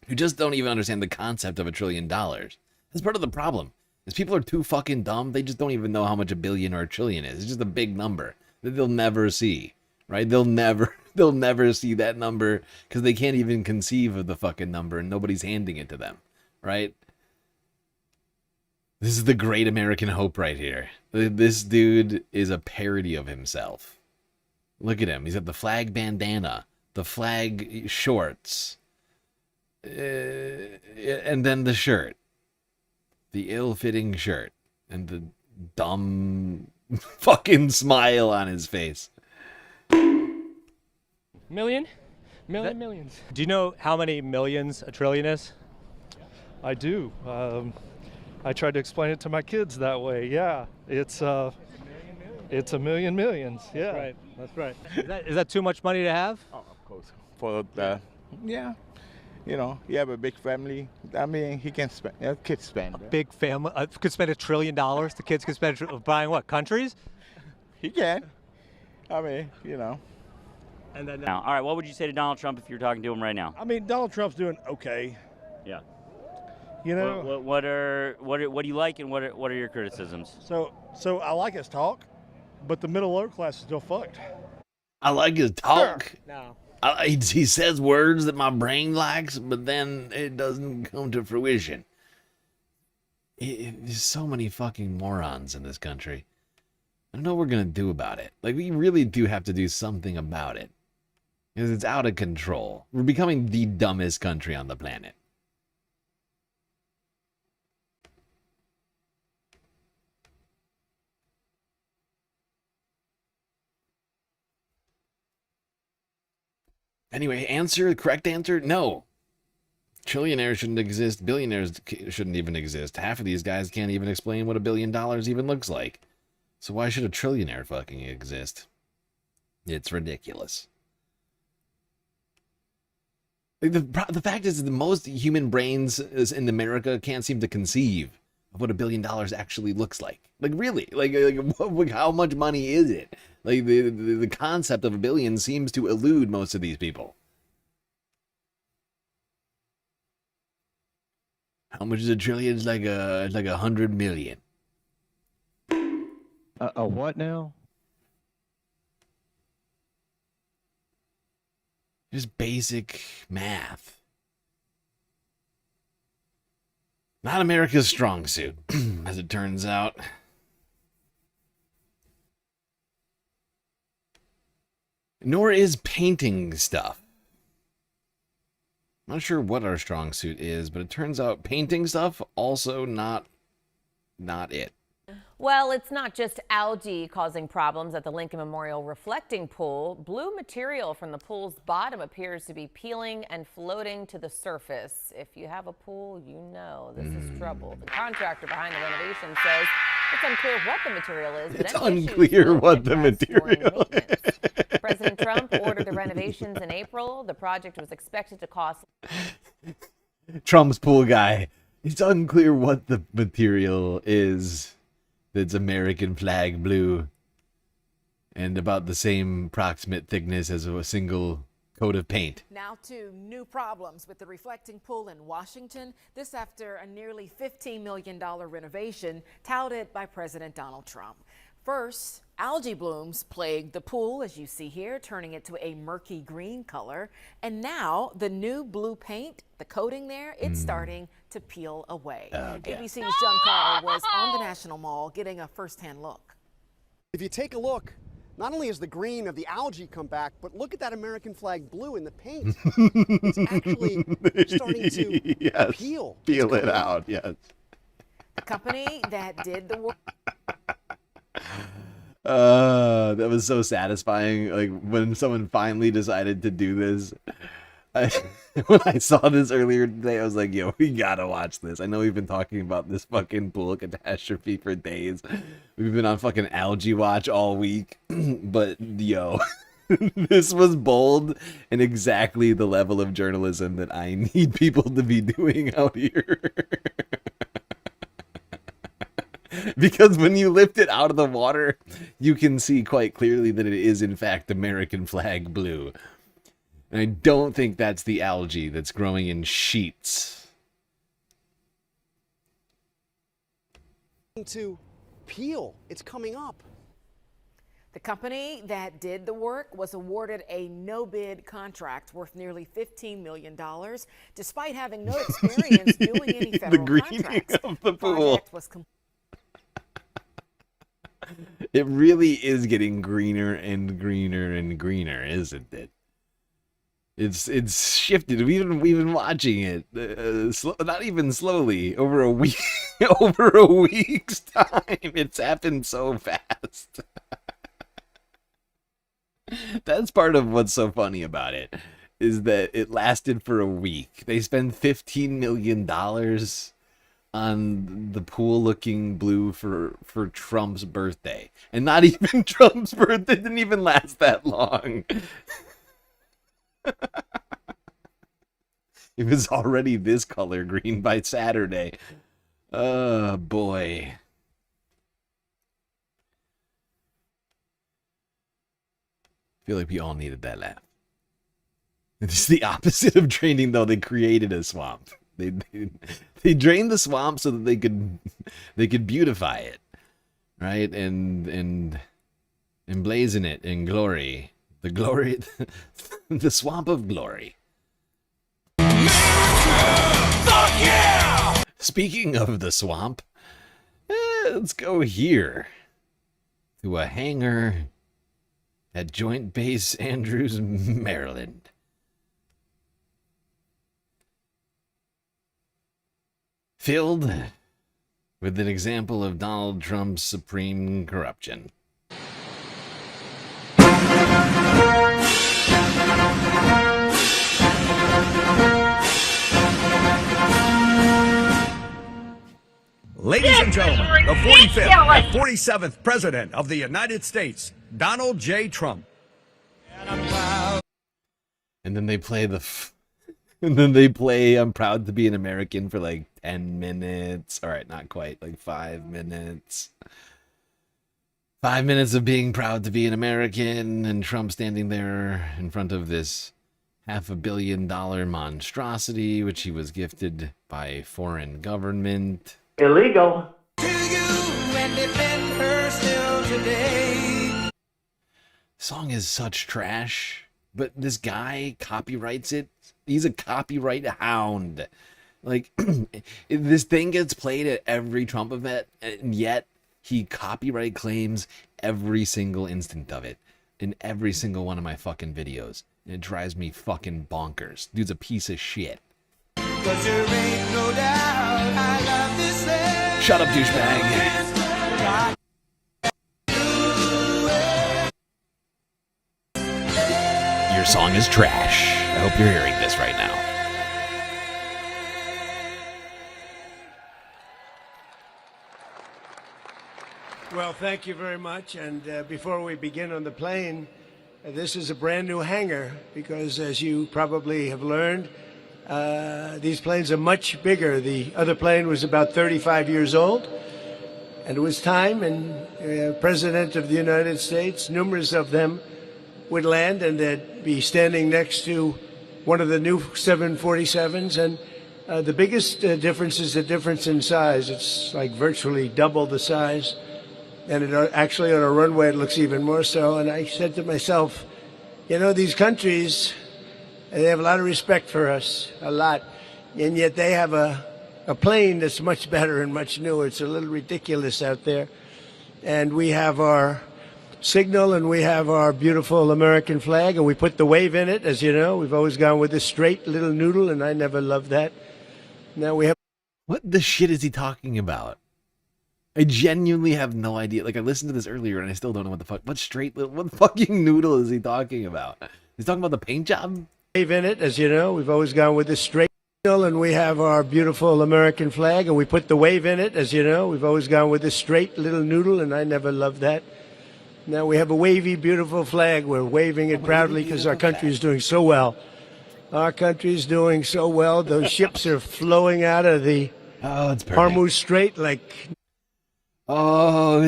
who just don't even understand the concept of $1 trillion. That's part of the problem. Is people are too fucking dumb. They just don't even know how much a billion or a trillion is. It's just a big number that they'll never see, right? They'll never see that number because they can't even conceive of the fucking number and nobody's handing it to them, right? This is the great American hope right here. This dude is a parody of himself. Look at him. He's got the flag bandana, the flag shorts, and then the shirt. The ill-fitting shirt. And the dumb fucking smile on his face. Millions. Do you know how many millions a trillion is? I do. I tried to explain it to my kids that way. Yeah, it's a million millions. Yeah, That's right. Is that too much money to have? Oh, of course. For the, yeah, you know, you have a big family. I mean, he can spend, kids spend. Big family could spend $1 trillion. The kids could spend buying what? Countries? He can. I mean, you know. And then Now, all right, what would you say to Donald Trump if you were talking to him right now? I mean, Donald Trump's doing okay. Yeah. You know, What do you like and what are your criticisms? so I like his talk, but the middle lower class is still fucked. I like his talk. No. He says words that my brain likes, but then it doesn't come to fruition. There's so many fucking morons in this country. I don't know what we're going to do about it. Like, we really do have to do something about it. Because it's out of control. We're becoming the dumbest country on the planet. Anyway, correct answer, no. Trillionaires shouldn't exist. Billionaires shouldn't even exist. Half of these guys can't even explain what $1 billion even looks like. So why should a trillionaire fucking exist? It's ridiculous. Like the fact is that most human brains in America can't seem to conceive of what $1 billion actually looks like. Like, really? Like how much money is it? Like, the concept of $1 billion seems to elude most of these people. How much is a trillion? It's like 100 million. A what now? Just basic math. Not America's strong suit, as it turns out. Nor is painting stuff. I'm not sure what our strong suit is, but it turns out painting stuff also not it. Well, it's not just algae causing problems at the Lincoln Memorial reflecting pool. Blue material from the pool's bottom appears to be peeling and floating to the surface. If you have a pool, you know this is trouble. The contractor behind the renovation says it's unclear what the material is. But it's unclear what the material is. President Trump ordered the renovations in April. The project was expected to cost... Trump's pool guy. It's unclear what the material is. That's American flag blue and about the same proximate thickness as a single coat of paint. Now to new problems with the reflecting pool in Washington. This after a nearly $15 million renovation touted by President Donald Trump. First, algae blooms plagued the pool, as you see here, turning it to a murky green color. And now the new blue paint, the coating there, it's starting to peel away. Okay. ABC's John Carl was on the National Mall getting a first-hand look. If you take a look, not only has the green of the algae come back, but look at that American flag blue in the paint. It's actually starting to peel. Peel it out, yes. The company that did the work. That was so satisfying. Like, when someone finally decided to do this. When I saw this earlier today, I was like, yo, we gotta watch this. I know we've been talking about this fucking pool catastrophe for days. We've been on fucking algae watch all week. But, yo, this was bold and exactly the level of journalism that I need people to be doing out here. Because when you lift it out of the water, you can see quite clearly that it is, in fact, American flag blue. And I don't think that's the algae that's growing in sheets. To peel. It's coming up. The company that did the work was awarded a no-bid contract worth nearly $15 million, despite having no experience doing any federal The greening contracts. of the pool. Project was It really is getting greener and greener and greener, isn't it? It's shifted. We've been watching it, not even slowly, over a week, over a week's time. It's happened so fast. That's part of what's so funny about it, is that it lasted for a week. They spent $15 million on the pool looking blue for Trump's birthday, and not even Trump's birthday didn't even last that long. It was already this color green by Saturday. Oh boy. I feel like we all needed that laugh. It's the opposite of training, though. They created a swamp. They drained the swamp so that they could beautify it, right? And emblazon it in glory. The glory, the swamp of glory. Fuck yeah! Speaking of the swamp, let's go here to a hangar at Joint Base Andrews, Maryland. Filled with an example of Donald Trump's supreme corruption. Ladies and gentlemen, the 45th and 47th President of the United States, Donald J. Trump. And then they play I'm proud to be an American for like 10 minutes. All right, not quite, like 5 minutes. 5 minutes of being proud to be an American, and Trump standing there in front of this $500 million monstrosity, which he was gifted by a foreign government. Illegal. Song is such trash, but this guy copyrights it. He's a copyright hound. Like, this thing gets played at every Trump event, and yet he copyright claims every single instant of it in every single one of my fucking videos. And it drives me fucking bonkers. Dude's a piece of shit. 'Cause there ain't no doubt I love this land. Shut up, douchebag. Your song is trash. I hope you're hearing this right now. Well, thank you very much. And before we begin on the plane, this is a brand new hangar because, as you probably have learned, these planes are much bigger. The other plane was about 35 years old, and it was time, and President of the United States, numerous of them, would land, and they'd be standing next to one of the new 747s. And the biggest difference is the difference in size. It's like virtually double the size. And it, actually on a runway, it looks even more so. And I said to myself, you know, these countries, they have a lot of respect for us, a lot. And yet they have a plane that's much better and much newer. It's a little ridiculous out there. And we have our signal, and we have our beautiful American flag, and we put the wave in it, as you know. We've always gone with this straight little noodle, and I never loved that. Now we have... What the shit is he talking about? I genuinely have no idea. Like, I listened to this earlier, and I still don't know what the fuck... What fucking noodle is he talking about? He's talking about the paint job? Wave in it, as you know. We've always gone with this straight signal, and we have our beautiful American flag, and we put the wave in it, as you know. We've always gone with this straight little noodle, and I never loved that. Now we have a wavy, beautiful flag. We're waving it proudly because our country is doing so well. Our country is doing so well. Those ships are flowing out of the Hormuz Strait like... Oh,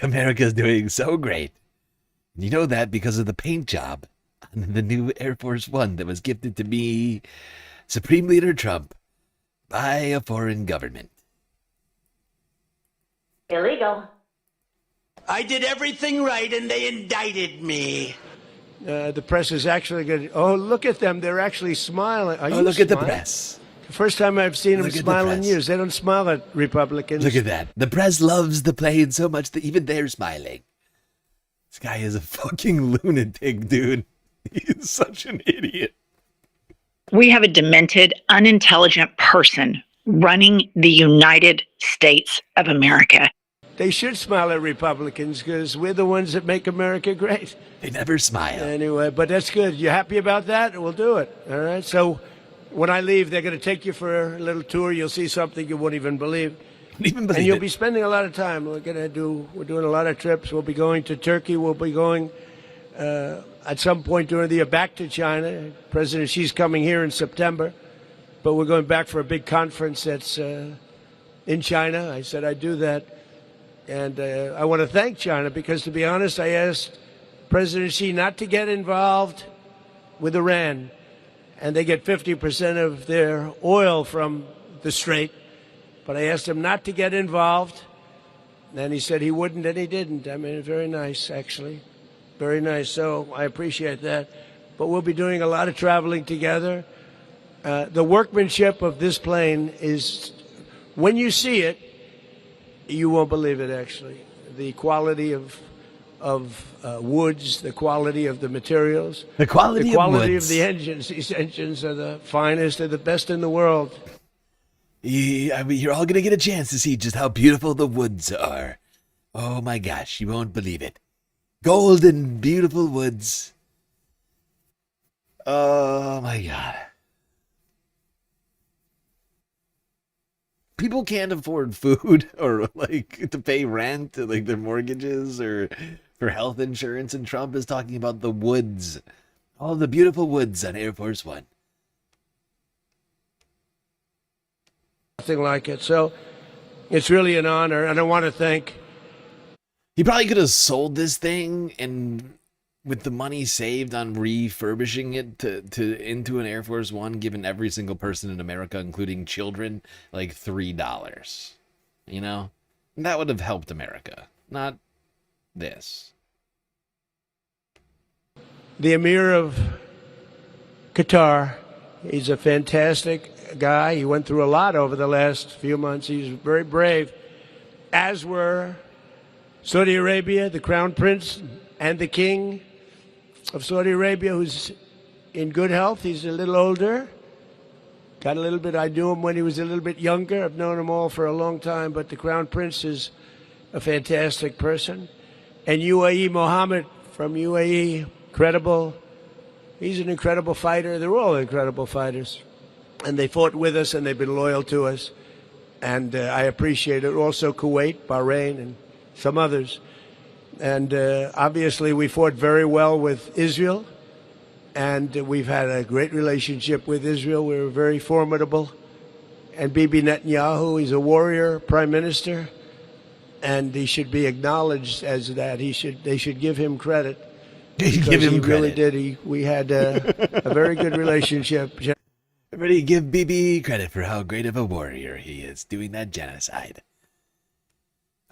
America's doing so great. You know that because of the paint job on the new Air Force One that was gifted to me, Supreme Leader Trump, by a foreign government. Illegal. I did everything right, and they indicted me. The press is actually good. Oh, look at them. They're actually smiling. Are you look at the smiling? press. The first time I've seen them Look at smile the in press. years. They don't smile at Republicans. Look at that. The press loves the plane so much that even they're smiling. This guy is a fucking lunatic, dude. He's such an idiot. We have a demented, unintelligent person running the United States of America. They should smile at Republicans because we're the ones that make America great. They never smile. Anyway, but that's good. You happy about that? We'll do it. All right. So when I leave, they're going to take you for a little tour. You'll see something you won't even believe. And you'll be spending a lot of time. We're doing a lot of trips. We'll be going to Turkey. We'll be going at some point during the year back to China. President Xi's coming here in September, but we're going back for a big conference that's in China. I said I'd do that. And I want to thank China because, to be honest, I asked President Xi not to get involved with Iran. and they get 50% of their oil from the strait. But I asked him not to get involved, and he said he wouldn't, and he didn't. I mean, very nice, actually. Very nice. So I appreciate that. But we'll be doing a lot of traveling together. The workmanship of this plane is, when you see it, you won't believe it, actually. The quality of woods, the quality of the materials. The quality of woods. The engines. These engines are the finest, they're the best in the world. I mean, you're all going to get a chance to see just how beautiful the woods are. Oh my gosh, you won't believe it. Golden, beautiful woods. Oh my god. People can't afford food or like to pay rent, like their mortgages or for health insurance, and Trump is talking about the woods. All the beautiful woods on Air Force One. Nothing like it. So it's really an honor, and I want to thank. He probably could have sold this thing and with the money saved on refurbishing it to into an Air Force One, given every single person in America, including children, like $3. You know? And that would have helped America. Not this. The Emir of Qatar, he's a fantastic guy. He went through a lot over the last few months. He's very brave, as were Saudi Arabia, the Crown Prince, and the King of Saudi Arabia, who's in good health. He's a little older. Got a little bit, I knew him when he was a little bit younger. I've known him all for a long time, but the Crown Prince is a fantastic person. And UAE Mohammed from UAE, incredible. He's an incredible fighter. They're all incredible fighters. And they fought with us, and they've been loyal to us. And I appreciate it. Also Kuwait, Bahrain, and some others. And obviously we fought very well with Israel. And we've had a great relationship with Israel. We were very formidable. And Bibi Netanyahu, he's a warrior prime minister. And he should be acknowledged as that. They should give him credit. Give him really credit. did. We had a very good relationship. Everybody give BB credit for how great of a warrior he is doing that genocide.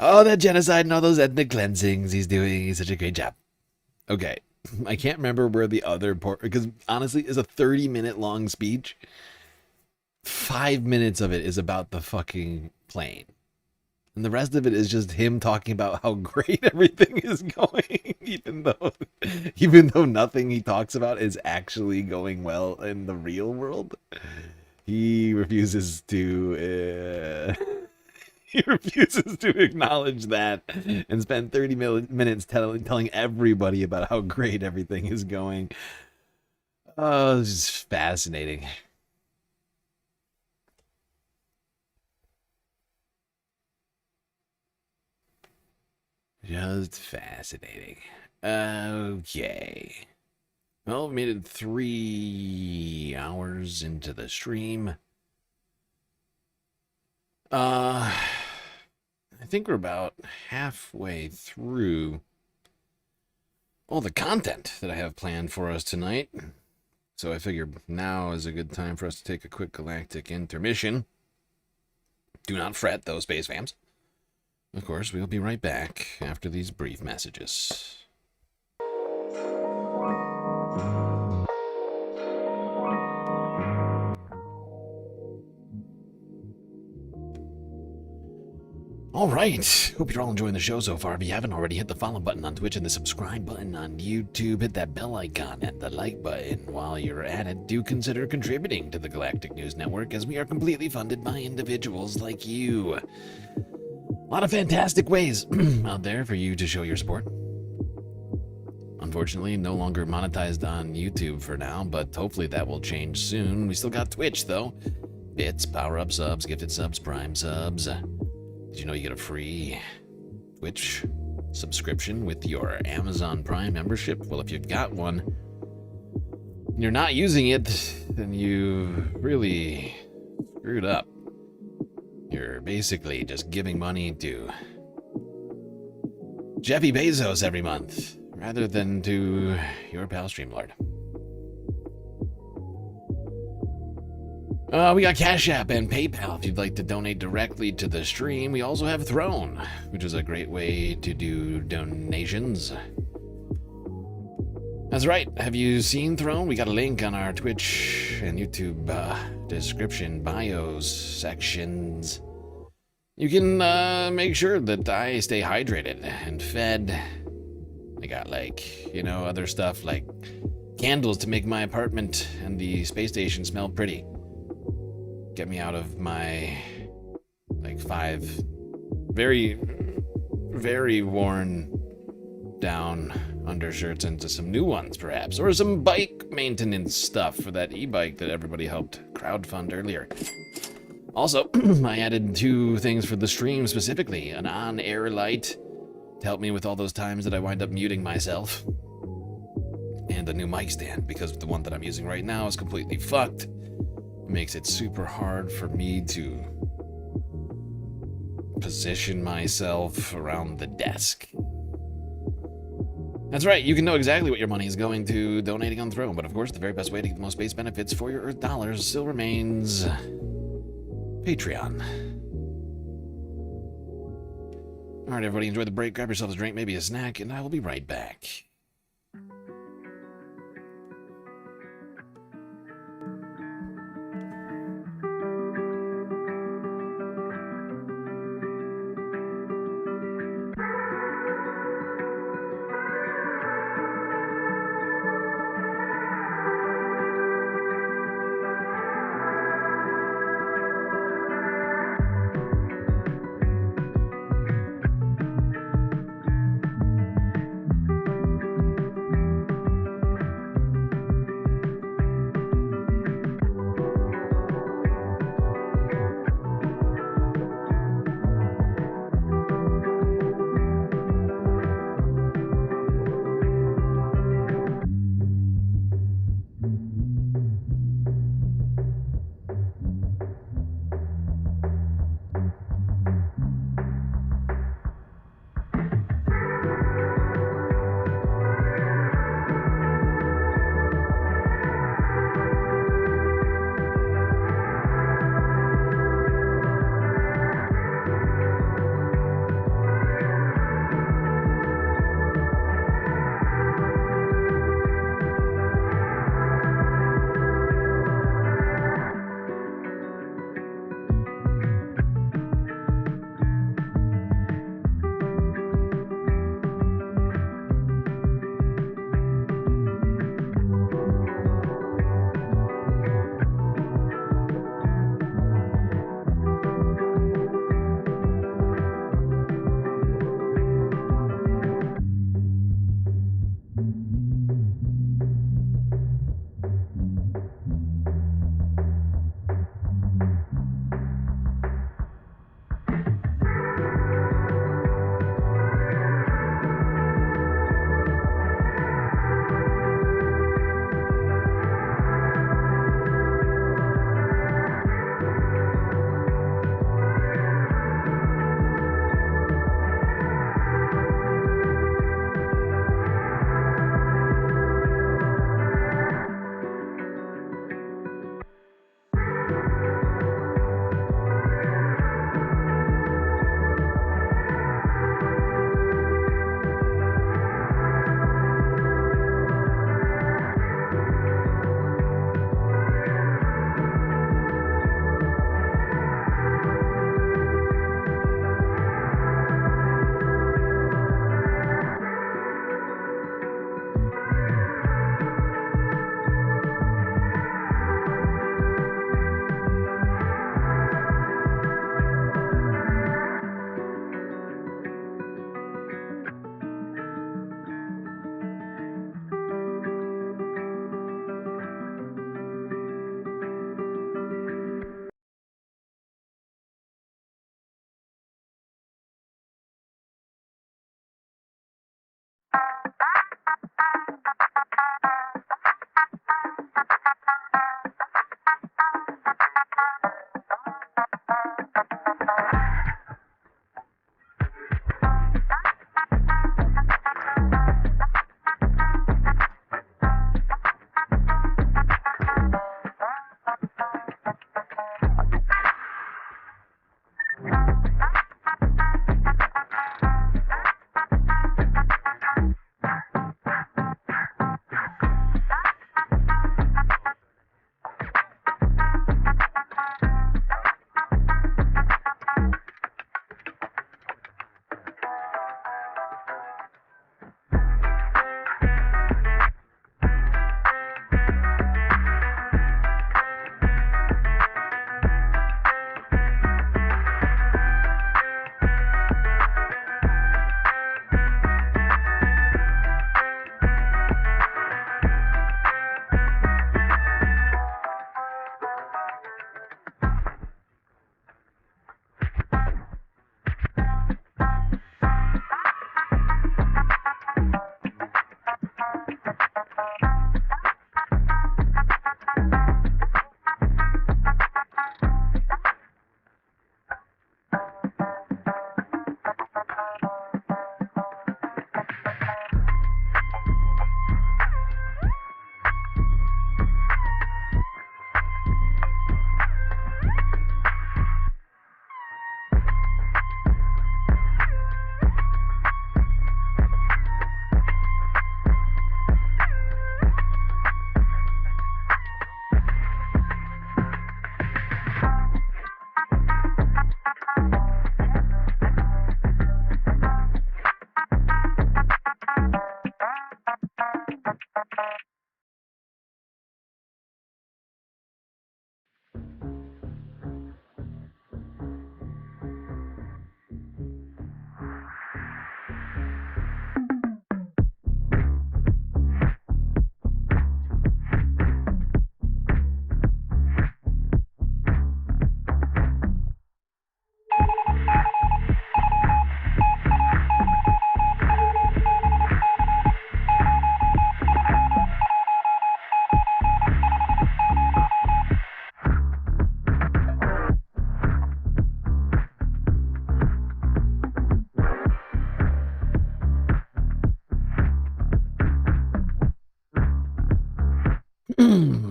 Oh, that genocide and all those ethnic cleansings he's doing. He's such a great job. Okay. I can't remember where the other part, because honestly, it's a 30-minute long speech. 5 minutes of it is about the fucking plane. And the rest of it is just him talking about how great everything is going, even though nothing he talks about is actually going well in the real world. He refuses to acknowledge that and spend 30 minutes telling everybody about how great everything is going. Oh, it's just fascinating. Just fascinating. Okay. Well, we made it 3 hours into the stream. I think we're about halfway through all the content that I have planned for us tonight. So I figure now is a good time for us to take a quick galactic intermission. Do not fret, though, space fams. Of course, we'll be right back after these brief messages. All right. Hope you're all enjoying the show so far. If you haven't already, hit the follow button on Twitch and the subscribe button on YouTube. Hit that bell icon and the like button. While you're at it, do consider contributing to the Galactic News Network, as we are completely funded by individuals like you. A lot of fantastic ways out there for you to show your support. Unfortunately, no longer monetized on YouTube for now, but hopefully that will change soon. We still got Twitch, though. Bits, power-up subs, gifted subs, prime subs. Did you know you get a free Twitch subscription with your Amazon Prime membership? Well, if you've got one and you're not using it, then you really screwed up. You're basically just giving money to Jeffy Bezos every month, rather than to your pal StreamLord. We got Cash App and PayPal if you'd like to donate directly to the stream. We also have Throne, which is a great way to do donations. That's right. Have you seen Throne? We got a link on our Twitch and YouTube description bios sections. You can make sure that I stay hydrated and fed. I got, like, you know, other stuff like candles to make my apartment and the space station smell pretty. Get me out of my, like, 5 very, very worn down undershirts into some new ones, perhaps. Or some bike maintenance stuff for that e-bike that everybody helped crowdfund earlier. Also, I added 2 things for the stream specifically. An on-air light to help me with all those times that I wind up muting myself. And a new mic stand, because the one that I'm using right now is completely fucked. It makes it super hard for me to position myself around the desk. That's right, you can know exactly what your money is going to donating on Throne, but of course the very best way to get the most space benefits for your Earth dollars still remains Patreon. Alright everybody, enjoy the break, grab yourselves a drink, maybe a snack, and I will be right back.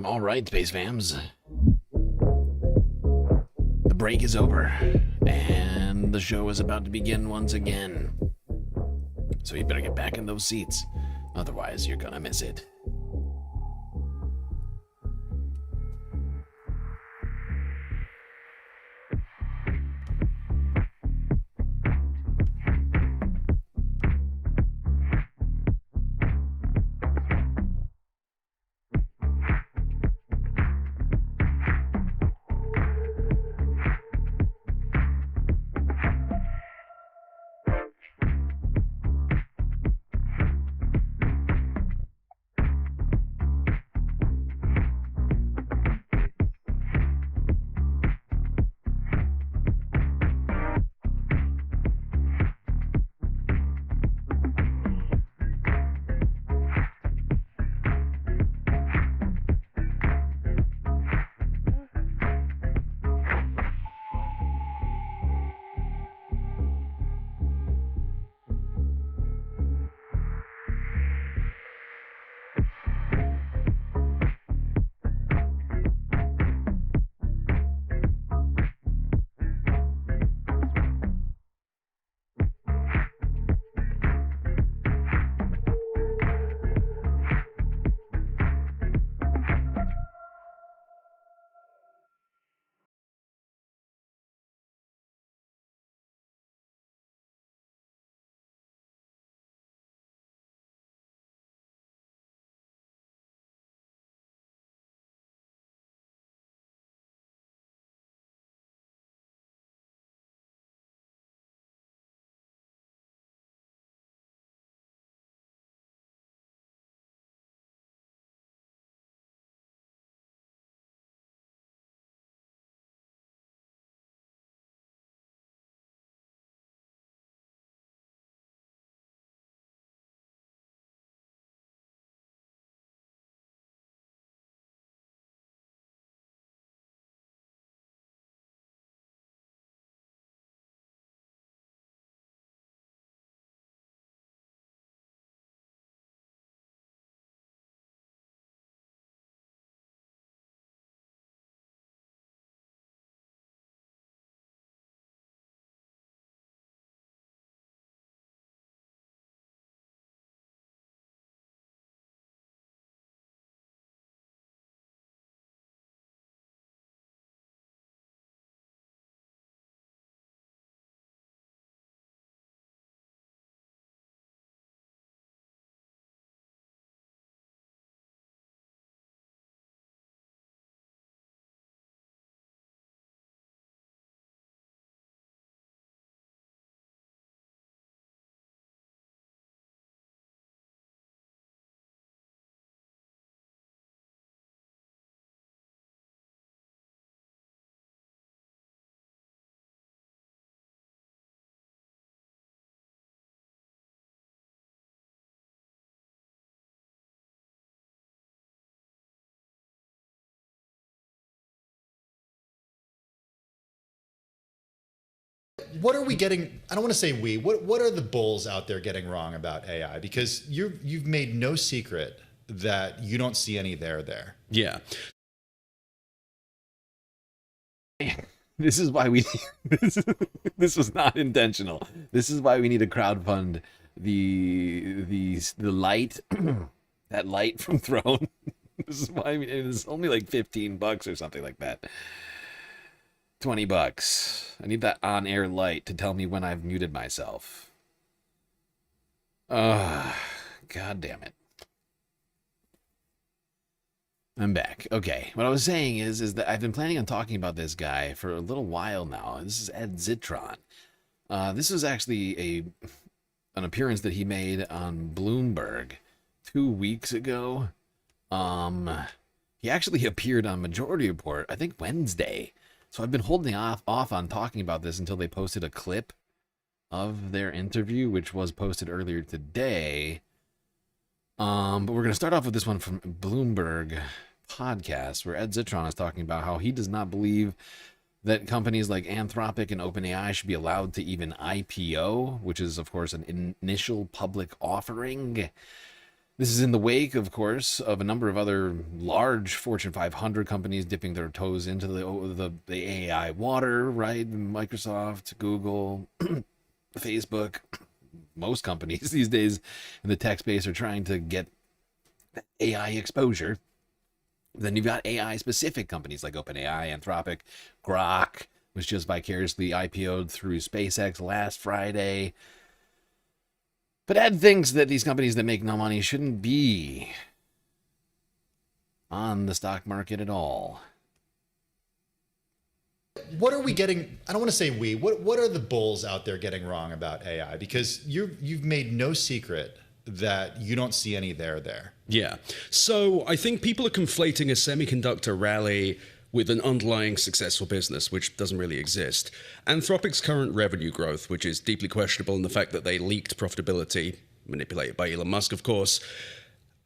All right, Space Fams. The break is over, and the show is about to begin once again. So you better get back in those seats, otherwise you're gonna miss it. What are we getting? I don't want to say we. What are the bulls out there getting wrong about AI? Because you've made no secret that you don't see any there. Yeah. This is why we this was not intentional. This is why we need to crowdfund the light that light from Throne. This is why it's only like $15 or something like that. $20. I need that on-air light to tell me when I've muted myself. God damn it. I'm back. Okay, what I was saying is that I've been planning on talking about this guy for a little while now. This is Ed Zitron. This was actually an appearance that he made on Bloomberg 2 weeks ago. He actually appeared on Majority Report, I think Wednesday. So I've been holding off on talking about this until they posted a clip of their interview, which was posted earlier today. But we're going to start off with this one from Bloomberg podcast, where Ed Zitron is talking about how he does not believe that companies like Anthropic and OpenAI should be allowed to even IPO, which is, of course, an initial public offering. This is in the wake, of course, of a number of other large Fortune 500 companies dipping their toes into the AI water, right? Microsoft, Google, Facebook, most companies these days in the tech space are trying to get AI exposure. Then you've got AI-specific companies like OpenAI, Anthropic, Grok was just vicariously IPO'd through SpaceX last Friday. But Ed thinks that these companies that make no money shouldn't be on the stock market at all. What are we getting? I don't want to say we. What are the bulls out there getting wrong about AI? Because you've made no secret that you don't see any there. Yeah. So I think people are conflating a semiconductor rally with an underlying successful business, which doesn't really exist. Anthropic's current revenue growth, which is deeply questionable in the fact that they leaked profitability, manipulated by Elon Musk, of course,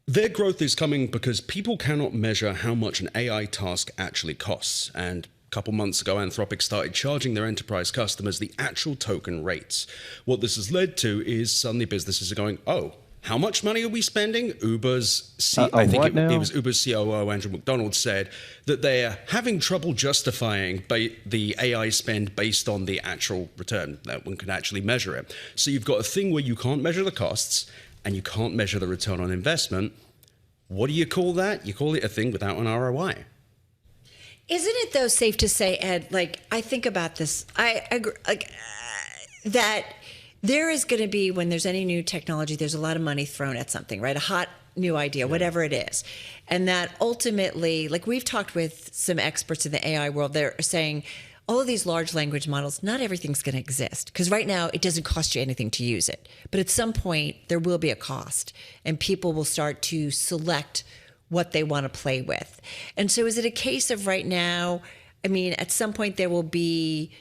their growth is coming because people cannot measure how much an AI task actually costs. And a couple months ago, Anthropic started charging their enterprise customers the actual token rates. What this has led to is suddenly businesses are going, oh, how much money are we spending? I think it was Uber's COO, Andrew McDonald, said that they're having trouble justifying the AI spend based on the actual return, that one can actually measure it. So you've got a thing where you can't measure the costs and you can't measure the return on investment. What do you call that? You call it a thing without an ROI. Isn't it, though, safe to say, Ed, like, I think about this, I agree, that there is going to be, when there's any new technology, there's a lot of money thrown at something, right? A hot new idea, whatever it is. And that ultimately, like we've talked with some experts in the AI world, they're saying all of these large language models, not everything's going to exist. Because right now, it doesn't cost you anything to use it. But at some point, there will be a cost. And people will start to select what they want to play with. And so is it a case of right now, I mean, at some point there will be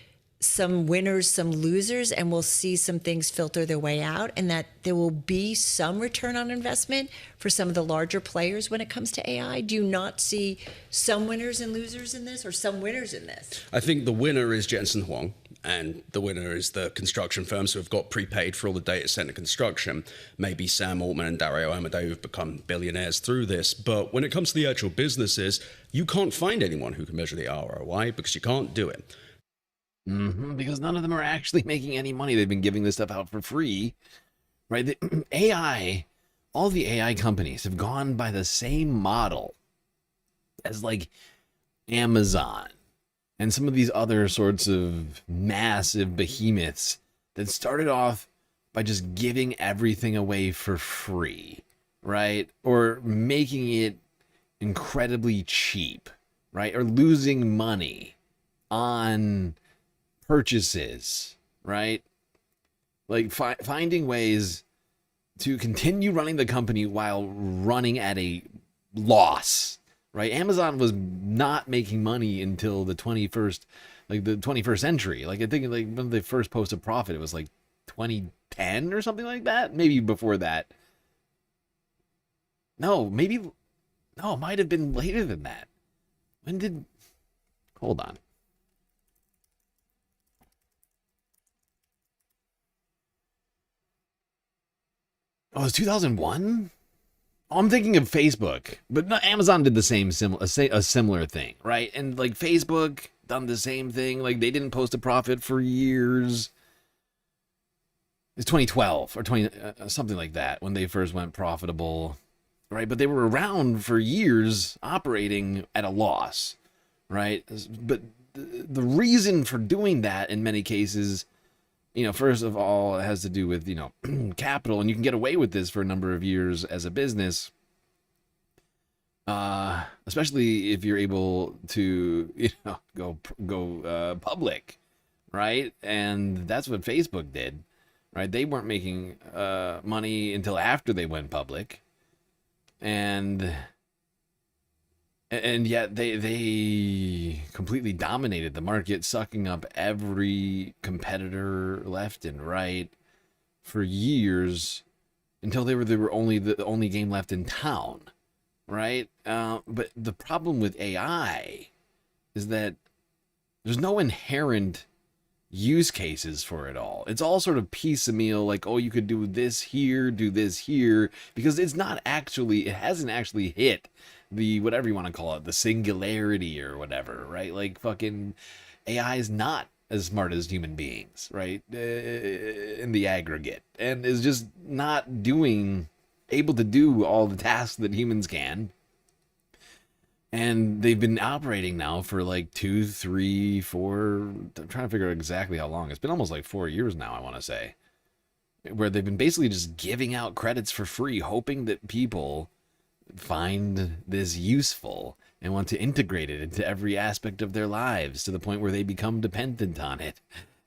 some winners, some losers, and we'll see some things filter their way out, and that there will be some return on investment for some of the larger players when it comes to AI? Do you not see some winners and losers in this, or some winners in this? I think the winner is Jensen Huang, and the winner is the construction firms who have got prepaid for all the data center construction. Maybe Sam Altman and Dario Amodei have become billionaires through this, but when it comes to the actual businesses, you can't find anyone who can measure the ROI because you can't do it. Because none of them are actually making any money. They've been giving this stuff out for free, right? The AI, all the AI companies have gone by the same model as like Amazon and some of these other sorts of massive behemoths that started off by just giving everything away for free, right? Or making it incredibly cheap, right? Or losing money on purchases, right? Like finding ways to continue running the company while running at a loss, right? Amazon was not making money until the 21st century. Like I think like when they first posted profit, it was like 2010 or something like that. Maybe before that. No, it might have been later than that. Hold on. Oh, it was 2001? Oh, I'm thinking of Facebook, but no, Amazon did the a similar thing, right? And like Facebook done the same thing. Like they didn't post a profit for years. It's 2012 or something like that when they first went profitable, right? But they were around for years operating at a loss, right? But the reason for doing that in many cases, first of all, it has to do with, capital, and you can get away with this for a number of years as a business, especially if you're able to, go public, right? And that's what Facebook did, right? They weren't making money until after they went public, and yet they completely dominated the market, sucking up every competitor left and right for years until they were the only game left in town, right? But the problem with AI is that there's no inherent use cases for it all. It's all sort of piecemeal, like, oh, you could do this here, because it hasn't actually hit the, whatever you want to call it, the singularity or whatever, right? Like, fucking AI is not as smart as human beings, right? In the aggregate, and is just not able to do all the tasks that humans can. And they've been operating now for like 2, 3, 4, I'm trying to figure out exactly how long. It's been almost like 4 years now, I want to say, where they've been basically just giving out credits for free, hoping that people find this useful and want to integrate it into every aspect of their lives to the point where they become dependent on it.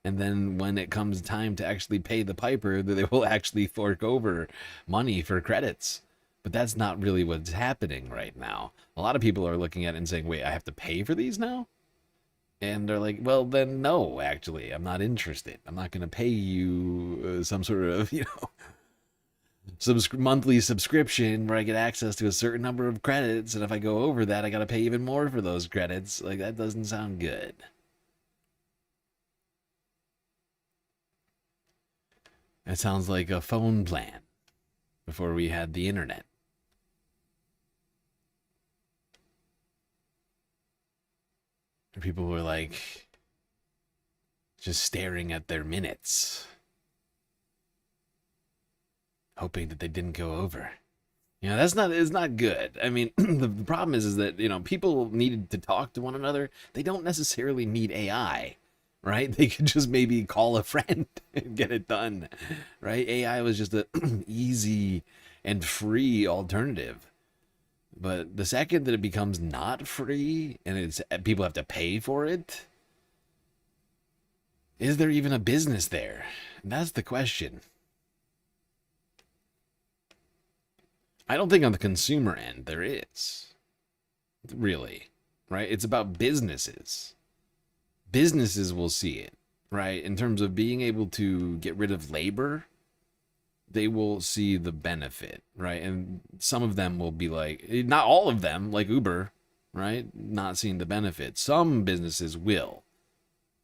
And then when it comes time to actually pay the piper, that they will actually fork over money for credits. But that's not really what's happening right now. A lot of people are looking at it and saying, wait, I have to pay for these now? And they're like, well, then no, actually, I'm not interested. I'm not going to pay you some sort of, monthly subscription where I get access to a certain number of credits. And if I go over that, I got to pay even more for those credits. Like, that doesn't sound good. That sounds like a phone plan before we had the internet. People were like just staring at their minutes, hoping that they didn't go over. It's not good. I mean, the problem is that, people needed to talk to one another. They don't necessarily need AI, right? They could just maybe call a friend and get it done, right? AI was just an easy and free alternative. But the second that it becomes not free and people have to pay for it, is there even a business there? And that's the question. I don't think on the consumer end there is, really, right? It's about businesses. Businesses will see it, right? In terms of being able to get rid of labor, they will see the benefit, right? And some of them will be like, not all of them, like Uber, right? Not seeing the benefit. Some businesses will,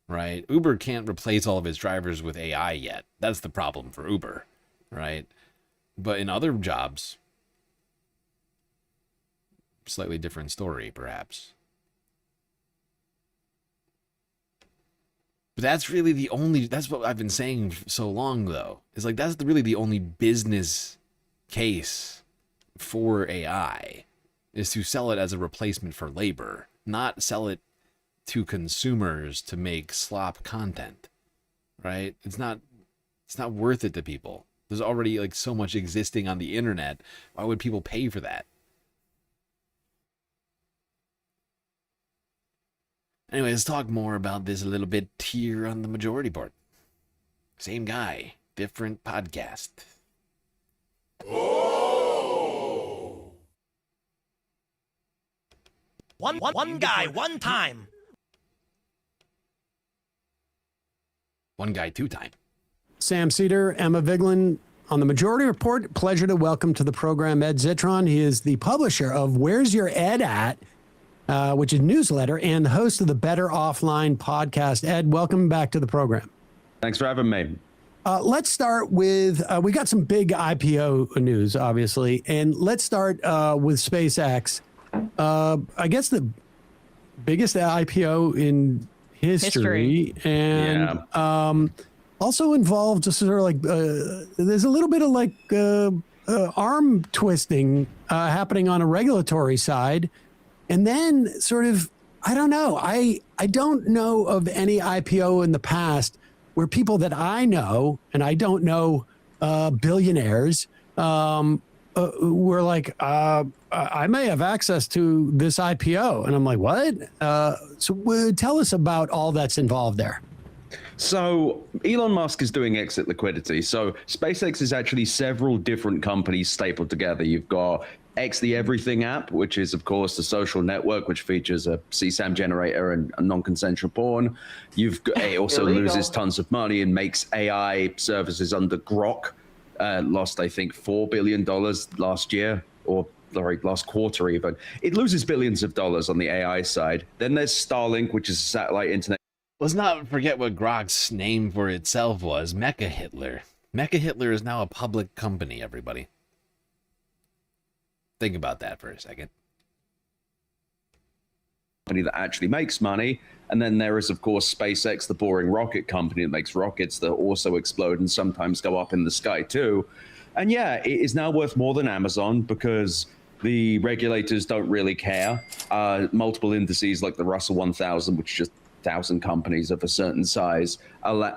right? Uber can't replace all of its drivers with AI yet. That's the problem for Uber, right? But in other jobs, slightly different story, perhaps. But that's really that's what I've been saying so long, though. It's like, that's really the only business case for AI, is to sell it as a replacement for labor, not sell it to consumers to make slop content, right? It's not worth it to people. There's already like so much existing on the internet. Why would people pay for that? Anyway, let's talk more about this a little bit here on the majority board. Same guy, different podcast. Oh. One guy, one time. One guy, two time. Sam Cedar, Emma Vigeland on the Majority Report. Pleasure to welcome to the program Ed Zitron. He is the publisher of Where's Your Ed At? Which is newsletter, and the host of the Better Offline podcast. Ed, welcome back to the program. Thanks for having me. Let's start with, we got some big IPO news, obviously, and let's start with SpaceX. I guess the biggest IPO in history. And also involved just sort of like, there's a little bit of like arm twisting happening on a regulatory side. And then sort of, I don't know. I don't know of any IPO in the past where people that I know, and I don't know billionaires, were like, I may have access to this IPO. And I'm like, what? So tell us about all that's involved there. So Elon Musk is doing exit liquidity. So SpaceX is actually several different companies stapled together. You've got X, the Everything app, which is, of course, the social network, which features a CSAM generator and a non-consensual porn. It also loses tons of money and makes AI services under Grok. Lost, I think, $4 billion last year, or last quarter even. It loses billions of dollars on the AI side. Then there's Starlink, which is a satellite internet Let's not forget what Grok's name for itself was, Mecha Hitler. Mecha Hitler is now a public company, everybody. Think about that for a second. Company that actually makes money. And then there is, of course, SpaceX, the boring rocket company that makes rockets that also explode and sometimes go up in the sky too. And yeah, it is now worth more than Amazon because the regulators don't really care. Multiple indices like the Russell 1000, which is just 1,000 companies of a certain size,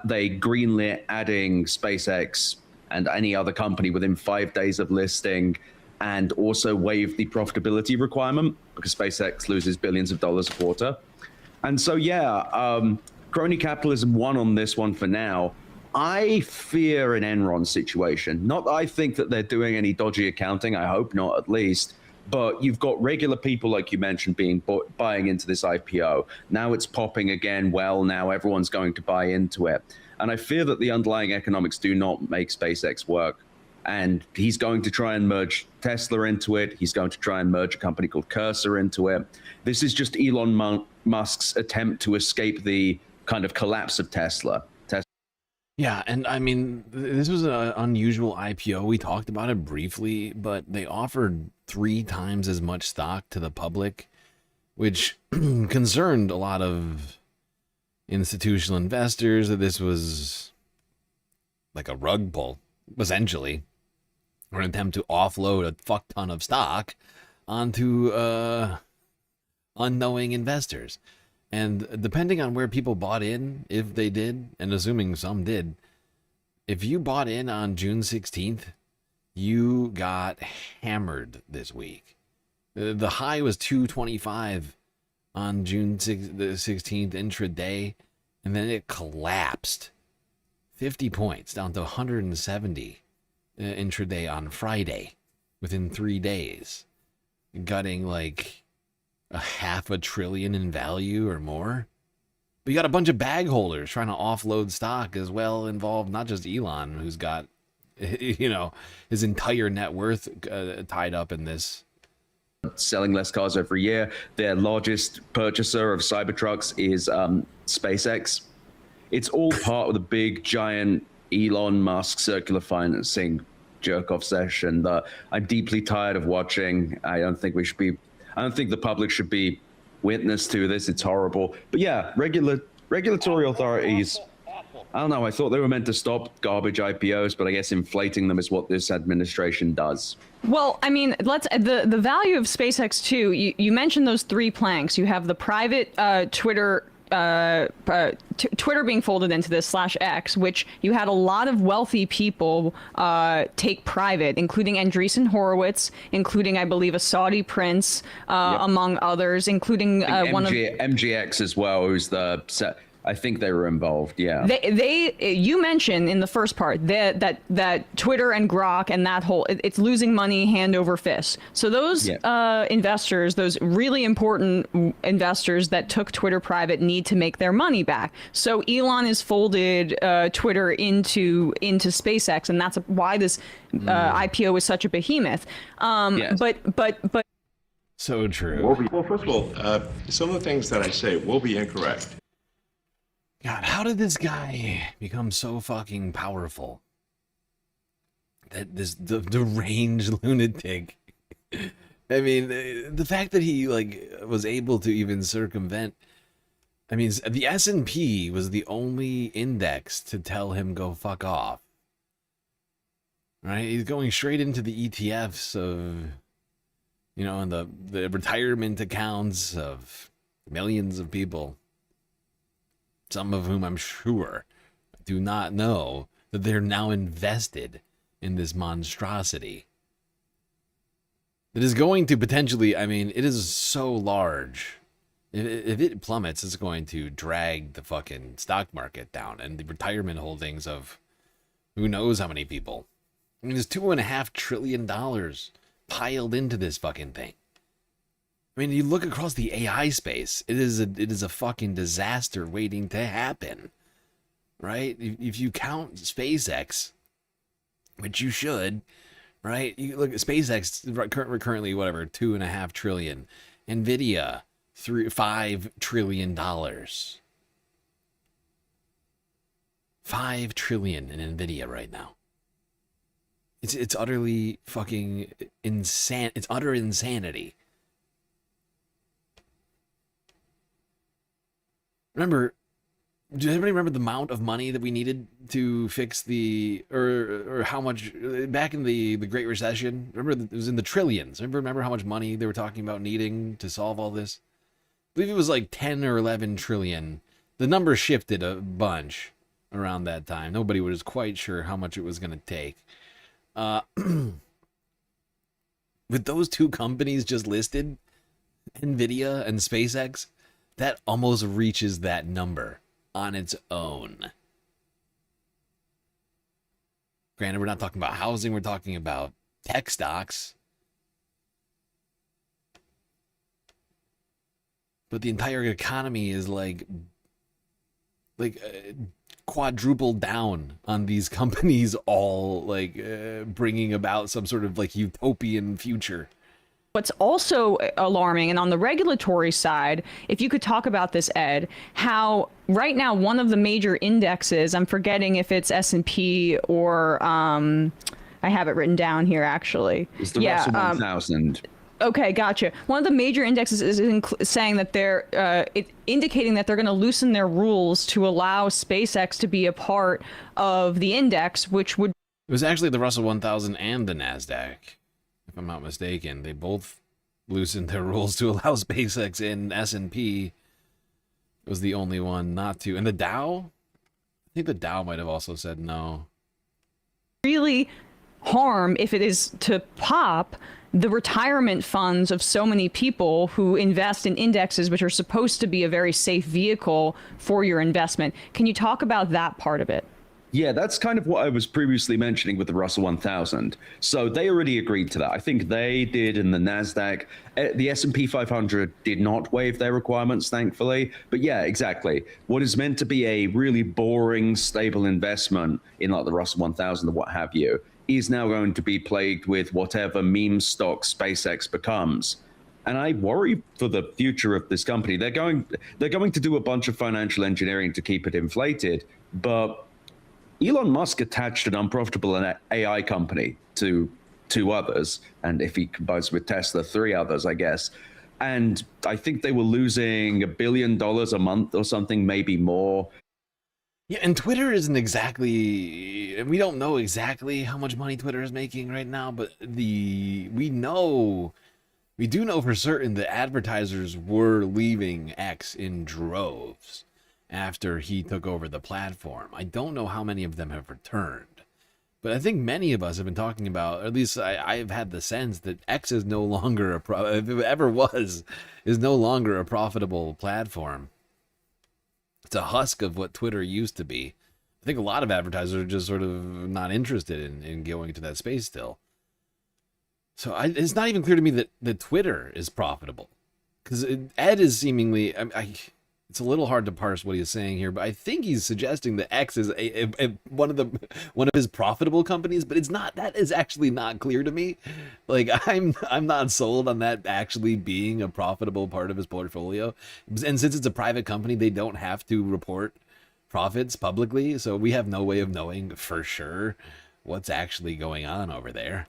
they greenlit adding SpaceX and any other company within 5 days of listing, and also waived the profitability requirement because SpaceX loses billions of dollars a quarter. And so, yeah, crony capitalism won on this one for now. I fear an Enron situation. Not that I think that they're doing any dodgy accounting. I hope not, at least. But you've got regular people, like you mentioned, buying into this IPO. Now it's popping again. Well, now everyone's going to buy into it. And I fear that the underlying economics do not make SpaceX work. And he's going to try and merge Tesla into it. He's going to try and merge a company called Cursor into it. This is just Elon Musk's attempt to escape the kind of collapse of Tesla. Yeah, and I mean, this was an unusual IPO. We talked about it briefly, but they offered 3 times as much stock to the public, which concerned a lot of institutional investors that this was like a rug pull, essentially, or an attempt to offload a fuck ton of stock onto unknowing investors. And depending on where people bought in, if they did, and assuming some did, if you bought in on June 16th, you got hammered this week. The high was 225 on June 16th intraday, and then it collapsed 50 points down to 170 intraday on Friday within 3 days, gutting like $500 billion in value or more. But you got a bunch of bag holders trying to offload stock as well involved, not just Elon, who's got, you know, his entire net worth tied up in this. Selling less cars every year. Their largest purchaser of Cybertrucks is SpaceX. It's all part of the big, giant Elon Musk circular financing jerk-off session that I'm deeply tired of watching. I don't think the public should be witness to this. It's horrible. But yeah, regulatory authorities, I don't know. I thought they were meant to stop garbage IPOs, but I guess inflating them is what this administration does. Well, I mean, the value of SpaceX too. You mentioned those 3 planks. You have the private Twitter. Twitter being folded into this /X, which you had a lot of wealthy people take private, including Andreessen Horowitz, including, I believe, a Saudi prince, among others, including one of MGX as well, who's I think they were involved. Yeah. You mentioned in the first part that Twitter and Grok and that whole it's losing money hand over fist. So those investors, those really important investors that took Twitter private, need to make their money back. So Elon has folded Twitter into SpaceX, and that's why this IPO is such a behemoth. But so true. Well, first of all, some of the things that I say will be incorrect. God, how did this guy become so fucking powerful? That this the deranged lunatic. I mean, the fact that he was able to even circumvent. I mean, the S&P was the only index to tell him go fuck off. Right? He's going straight into the ETFs of, and the retirement accounts of millions of people. Some of whom I'm sure do not know that they're now invested in this monstrosity. That is going to potentially, I mean, it is so large. If it plummets, it's going to drag the fucking stock market down and the retirement holdings of who knows how many people. I mean, there's $2.5 trillion piled into this fucking thing. I mean, you look across the AI space, it is a fucking disaster waiting to happen, right? If you count SpaceX, which you should, right? You look at SpaceX currently, whatever, $2.5 trillion. Nvidia, $5 trillion. $5 trillion in Nvidia right now. It's utterly fucking insane. It's utter insanity. Remember, does anybody remember the amount of money that we needed to fix or how much back in the Great Recession? Remember, it was in the trillions. Remember how much money they were talking about needing to solve all this? I believe it was like 10 or 11 trillion. The number shifted a bunch around that time. Nobody was quite sure how much it was going to take. With those two companies just listed, Nvidia and SpaceX, that almost reaches that number on its own. Granted, we're not talking about housing, we're talking about tech stocks. But the entire economy is like quadrupled down on these companies, all bringing about some sort of like utopian future. What's also alarming, and on the regulatory side, if you could talk about this, Ed, how right now one of the major indexes, I'm forgetting if it's S&P or I have it written down here actually. It's the Russell 1000. Okay, gotcha. One of the major indexes is saying that they're indicating that they're going to loosen their rules to allow SpaceX to be a part of the index, which would. It was actually the Russell 1000 and the NASDAQ, if I'm not mistaken. They both loosened their rules to allow SpaceX in. S&P was the only one not to. And the Dow? I think the Dow might have also said no. Really harm, if it is to pop, the retirement funds of so many people who invest in indexes, which are supposed to be a very safe vehicle for your investment. Can you talk about that part of it? Yeah, that's kind of what I was previously mentioning with the Russell 1000. So they already agreed to that. I think they did in the NASDAQ. The S&P 500 did not waive their requirements, thankfully. But yeah, exactly. What is meant to be a really boring, stable investment in like the Russell 1000 or what have you is now going to be plagued with whatever meme stock SpaceX becomes. And I worry for the future of this company. They're going to do a bunch of financial engineering to keep it inflated, but Elon Musk attached an unprofitable AI company to two others, and if he combines with Tesla, three others, I guess. And I think they were losing $1 billion a month or something, maybe more. Yeah, and Twitter isn't exactly, we don't know exactly how much money Twitter is making right now, but we do know for certain that advertisers were leaving X in droves after he took over the platform. I don't know how many of them have returned, but I think many of us have been talking about, or at least I've had the sense that X is no longer if it ever was, is no longer a profitable platform. It's a husk of what Twitter used to be. I think a lot of advertisers are just sort of not interested in going into that space still. So it's not even clear to me that Twitter is profitable. Because Ed is seemingly, it's a little hard to parse what he's saying here, but I think he's suggesting that X is one of his profitable companies, but that is actually not clear to me. Like I'm not sold on that actually being a profitable part of his portfolio. And since it's a private company, they don't have to report profits publicly, so we have no way of knowing for sure what's actually going on over there.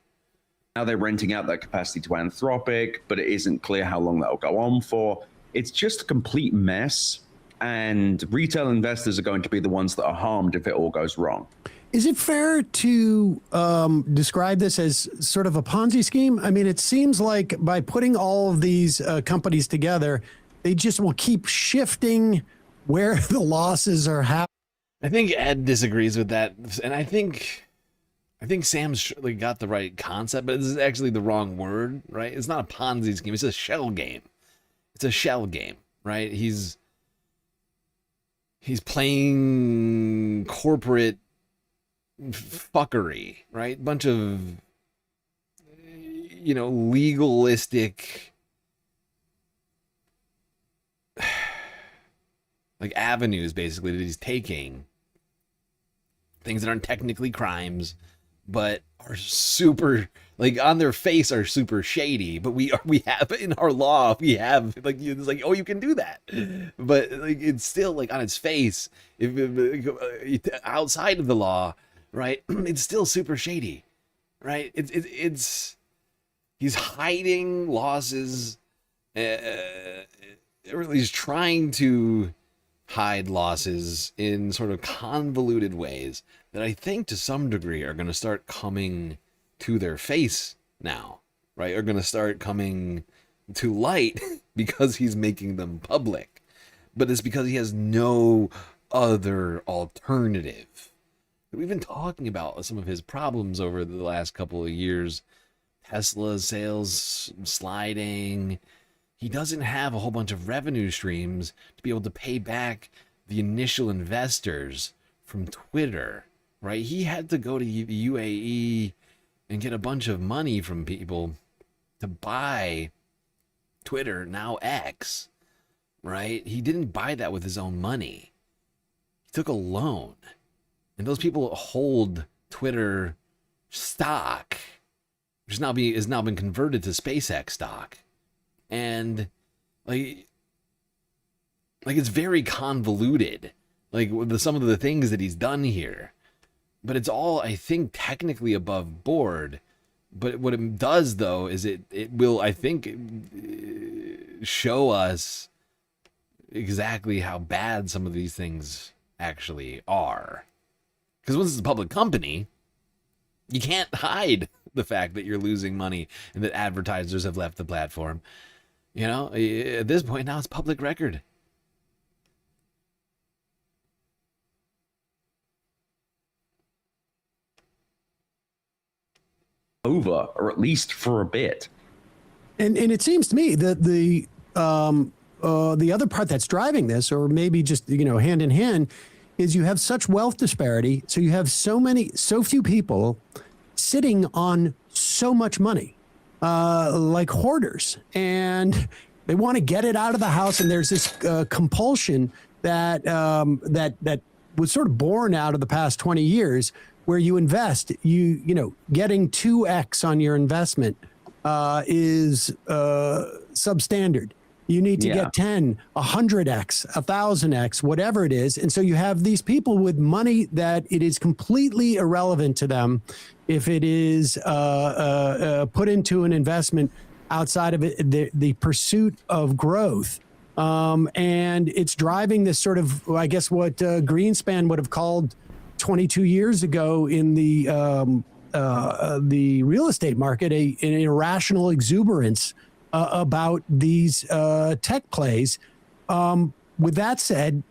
Now they're renting out that capacity to Anthropic, but it isn't clear how long that'll go on for. It's just a complete mess, and retail investors are going to be the ones that are harmed if it all goes wrong. Is it fair to describe this as sort of a Ponzi scheme? I mean, it seems like by putting all of these companies together, they just will keep shifting where the losses are happening. I think Ed disagrees with that, and I think Sam's got the right concept, but this is actually the wrong word, right? It's not a Ponzi scheme, it's a shell game. It's a shell game, right? He's playing corporate fuckery, right? Bunch of, legalistic avenues basically that he's taking. Things that aren't technically crimes, but are super like on their face are super shady, but we have in our law, we have like, it's like, oh, you can do that, but like it's still like on its face, if outside of the law, right? It's still super shady, right? It's he's hiding losses, or he's trying to hide losses in sort of convoluted ways that I think to some degree are going to start coming to their face now, right? Are going to start coming to light because he's making them public. But it's because he has no other alternative. We've been talking about some of his problems over the last couple of years. Tesla sales sliding. He doesn't have a whole bunch of revenue streams to be able to pay back the initial investors from Twitter, right? He had to go to the UAE and get a bunch of money from people to buy Twitter, now X, right? He didn't buy that with his own money. He took a loan. And those people hold Twitter stock, which has now been converted to SpaceX stock. And like it's very convoluted, like with some of the things that he's done here, but it's all, I think, technically above board. But what it does though is it will, I think, show us exactly how bad some of these things actually are. Because once it's a public company, you can't hide the fact that you're losing money and that advertisers have left the platform. You know, at this point now it's public record. Over, or at least for a bit. And it seems to me that the other part that's driving this, or maybe just, you know, hand in hand, is you have such wealth disparity. So you have so few people sitting on so much money. Like hoarders, and they want to get it out of the house. And there's this compulsion that that was sort of born out of the past 20 years, where you invest, you know, getting 2x on your investment is substandard. You need to get 10, 100x, 1,000x, whatever it is. And so you have these people with money that it is completely irrelevant to them if it is put into an investment outside of it, the pursuit of growth. And it's driving this sort of, I guess, what Greenspan would have called 22 years ago in the real estate market, an irrational exuberance about these tech plays. With that said,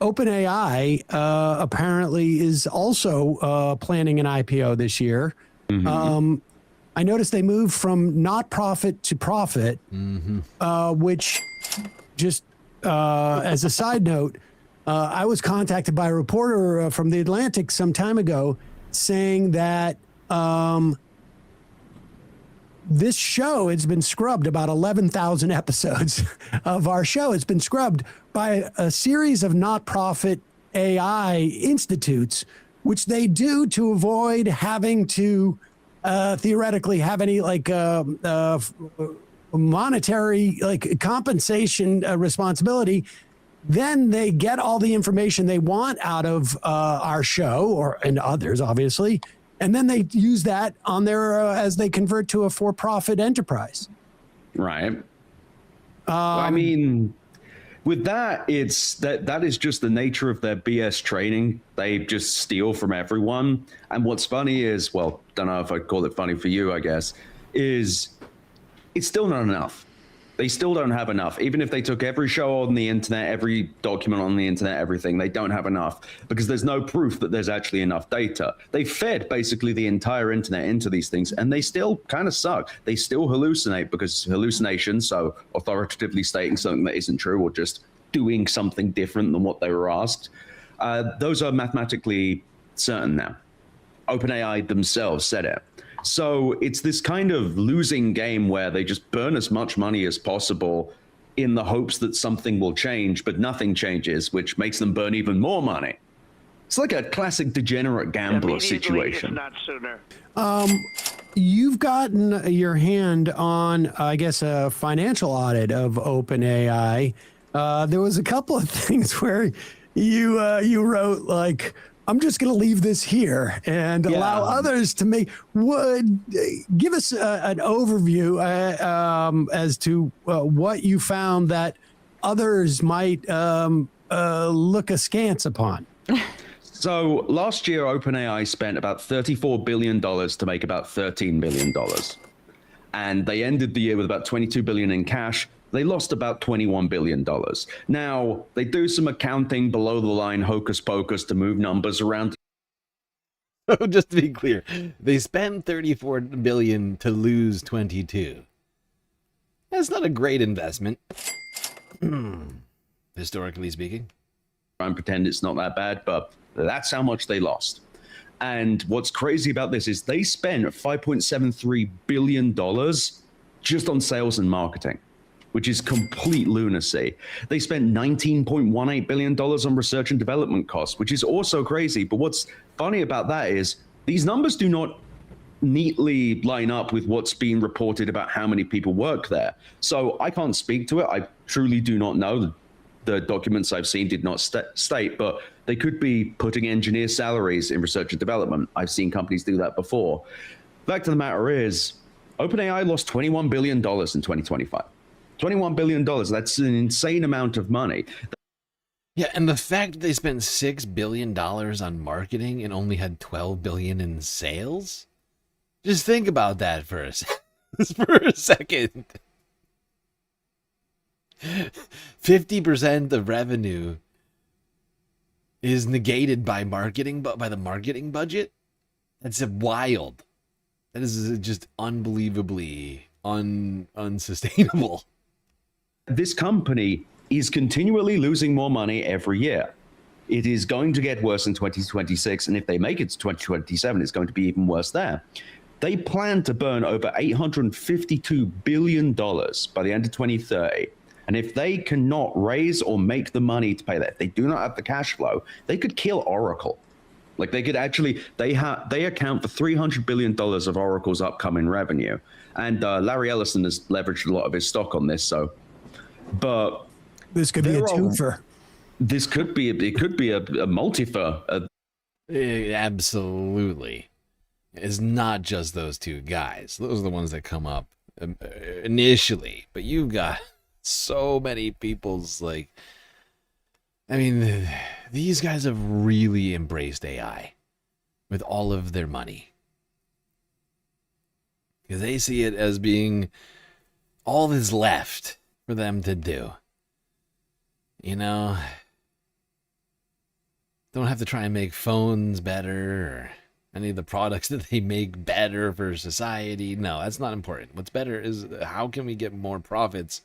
OpenAI apparently is also planning an IPO this year. Mm-hmm. I noticed they moved from not profit to profit, which just as a side note, I was contacted by a reporter from The Atlantic some time ago saying that this show has been scrubbed, about 11,000 episodes of our show. It's been scrubbed by a series of not-profit AI institutes, which they do to avoid having to theoretically have any like monetary like compensation responsibility. Then they get all the information they want out of our show and others, obviously. And then they use that on their as they convert to a for-profit enterprise. Right. I mean, with that, it's that is just the nature of their BS training. They just steal from everyone. And what's funny is, well, don't know if I'd call it funny for you, I guess, is it's still not enough. They still don't have enough. Even if they took every show on the internet, every document on the internet, everything, they don't have enough because there's no proof that there's actually enough data. They fed basically the entire internet into these things and they still kind of suck. They still hallucinate because hallucination, so authoritatively stating something that isn't true or just doing something different than what they were asked, those are mathematically certain now. OpenAI themselves said it. So it's this kind of losing game where they just burn as much money as possible in the hopes that something will change, but nothing changes, which makes them burn even more money. It's like a classic degenerate gambler situation. Not sooner. You've gotten your hand on, I guess, a financial audit of OpenAI. There was a couple of things where you wrote like, I'm just going to leave this here and allow others to make. Give us an overview as to what you found that others might look askance upon. So last year, OpenAI spent about $34 billion to make about $13 billion. And they ended the year with about $22 billion in cash. They lost about $21 billion. Now, they do some accounting below the line hocus pocus to move numbers around. So just to be clear, they spent $34 billion to lose 22. That's not a great investment, historically speaking. Try and pretend it's not that bad, but that's how much they lost. And what's crazy about this is they spent $5.73 billion just on sales and marketing, which is complete lunacy. They spent $19.18 billion on research and development costs, which is also crazy. But what's funny about that is these numbers do not neatly line up with what's being reported about how many people work there. So I can't speak to it. I truly do not know. The documents I've seen did not state, but they could be putting engineer salaries in research and development. I've seen companies do that before. Fact of the matter is, OpenAI lost $21 billion in 2025. $21 billion, that's an insane amount of money. Yeah, and the fact that they spent $6 billion on marketing and only had $12 billion in sales? Just think about that for a second. 50% of revenue is negated by marketing, but by the marketing budget. That's wild. That is just unbelievably unsustainable. This company is continually losing more money every year. It is going to get worse in 2026, and if they make it to 2027, it's going to be even worse there. They plan to burn over $852 billion by the end of 2030. And if they cannot raise or make the money to pay that, if they do not have the cash flow, they could kill Oracle. Like they could actually, they account for $300 billion of Oracle's upcoming revenue. And Larry Ellison has leveraged a lot of his stock on this. So, but this could be a twofer. This could be, it could be a multi-fer. Absolutely. It's not just those two guys. Those are the ones that come up initially. But you've got so many people's like, I mean, these guys have really embraced AI with all of their money. Because they see it as being all that's left for them to do. You know, don't have to try and make phones better or any of the products that they make better for society. No, that's not important. What's better is how can we get more profits?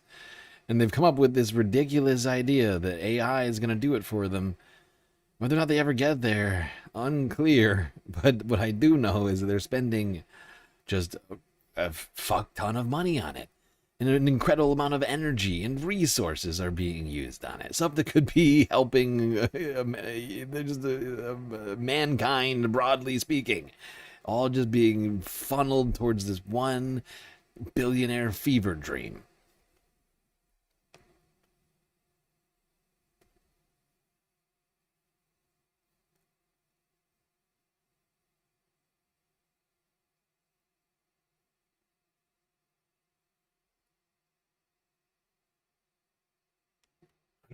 And they've come up with this ridiculous idea that AI is going to do it for them. Whether or not they ever get there, unclear. But what I do know is that they're spending just a fuck ton of money on it. And an incredible amount of energy and resources are being used on it. Stuff that could be helping mankind, broadly speaking. All just being funneled towards this one billionaire fever dream.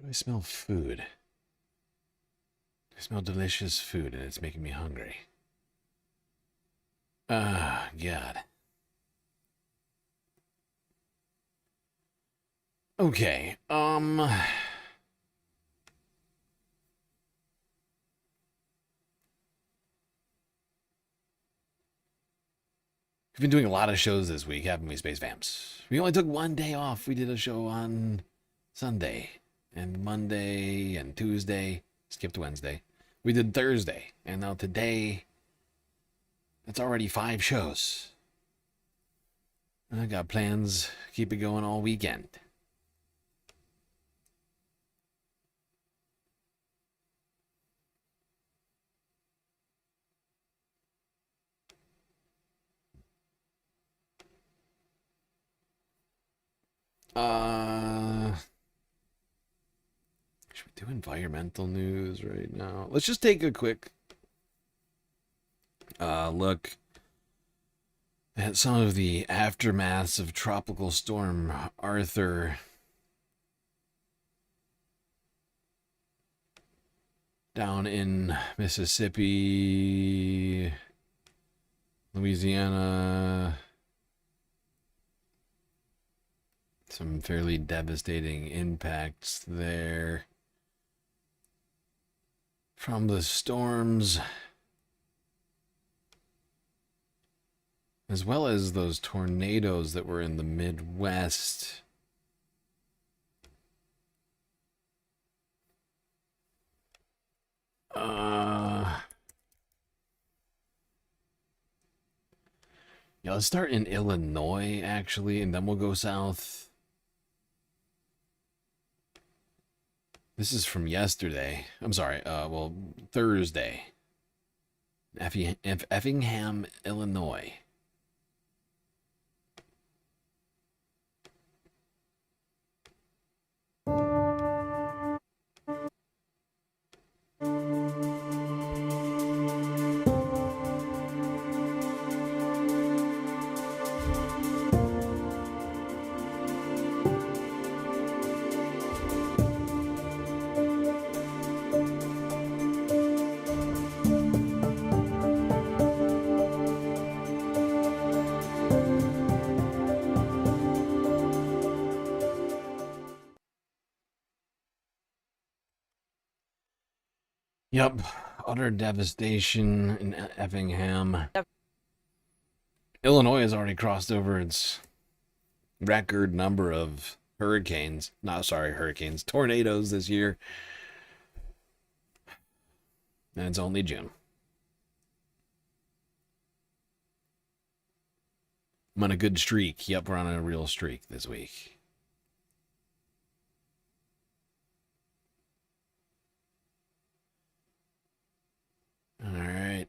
I smell food. I smell delicious food and it's making me hungry. Ah, God. Okay, We've been doing a lot of shows this week, haven't we, Space Vamps? We only took one day off. We did a show on Sunday. And Monday and Tuesday, skipped Wednesday. We did Thursday, and now today, it's already 5 shows. I got plans, keep it going all weekend. Should we do environmental news right now? Let's just take a quick look at some of the aftermaths of Tropical Storm Arthur. Down in Mississippi, Louisiana. Some fairly devastating impacts there from the storms, as well as those tornadoes that were in the Midwest. Yeah, let's start in Illinois, actually, and then we'll go south. This is from yesterday. I'm sorry, well, Thursday. Effingham, Illinois. Yep, utter devastation in Effingham. Illinois has already crossed over its record number of tornadoes this year. And it's only June. I'm on a good streak. Yep, we're on a real streak this week. All right.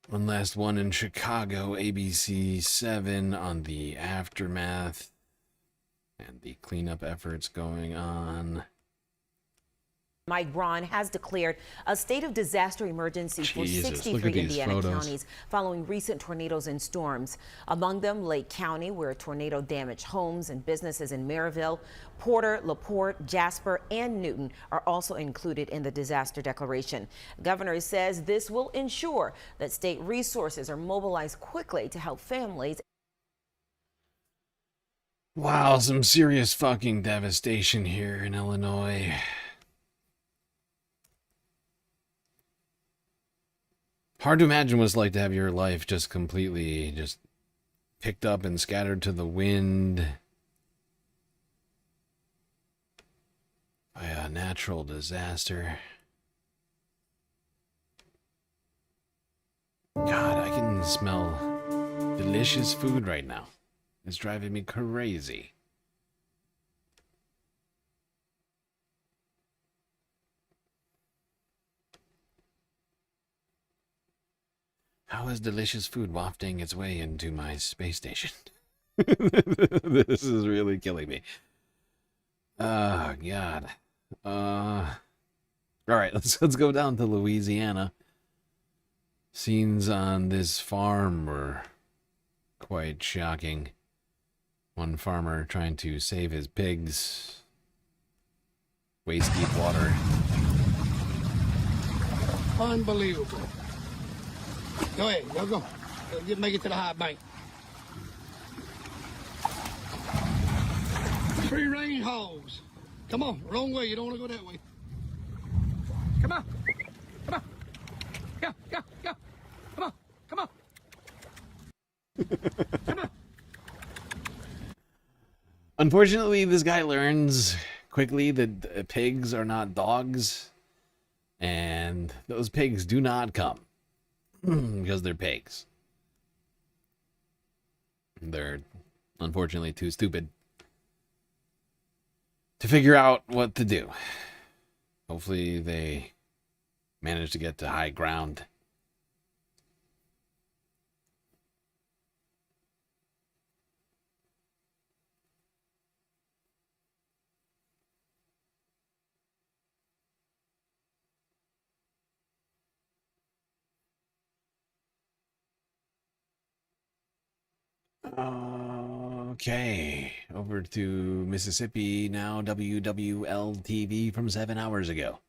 One last one in Chicago, ABC 7 on the aftermath and the cleanup efforts going on. Mike Braun has declared a state of disaster emergency for 63 Indiana counties following recent tornadoes and storms. Among them, Lake County, where a tornado damaged homes and businesses in Maryville. Porter, LaPorte, Jasper, and Newton are also included in the disaster declaration. The governor says this will ensure that state resources are mobilized quickly to help families. Wow, some serious fucking devastation here in Illinois. Hard to imagine what it's like to have your life just completely just picked up and scattered to the wind by a natural disaster. God, I can smell delicious food right now. It's driving me crazy. How is delicious food wafting its way into my space station? This is really killing me. Oh, God. All right, let's go down to Louisiana. Scenes on this farm were quite shocking. One farmer trying to save his pigs. Waist deep water. Unbelievable. Go ahead, go. Just make it to the high bank. Free range hogs. Come on, wrong way. You don't want to go that way. Come on. Come on. Go. Come on. Come on. Come on. Unfortunately, this guy learns quickly that pigs are not dogs, and those pigs do not come because they're pigs. They're unfortunately too stupid to figure out what to do. Hopefully they managed to get to high ground. Okay, over to Mississippi now. WWL-TV from 7 hours ago.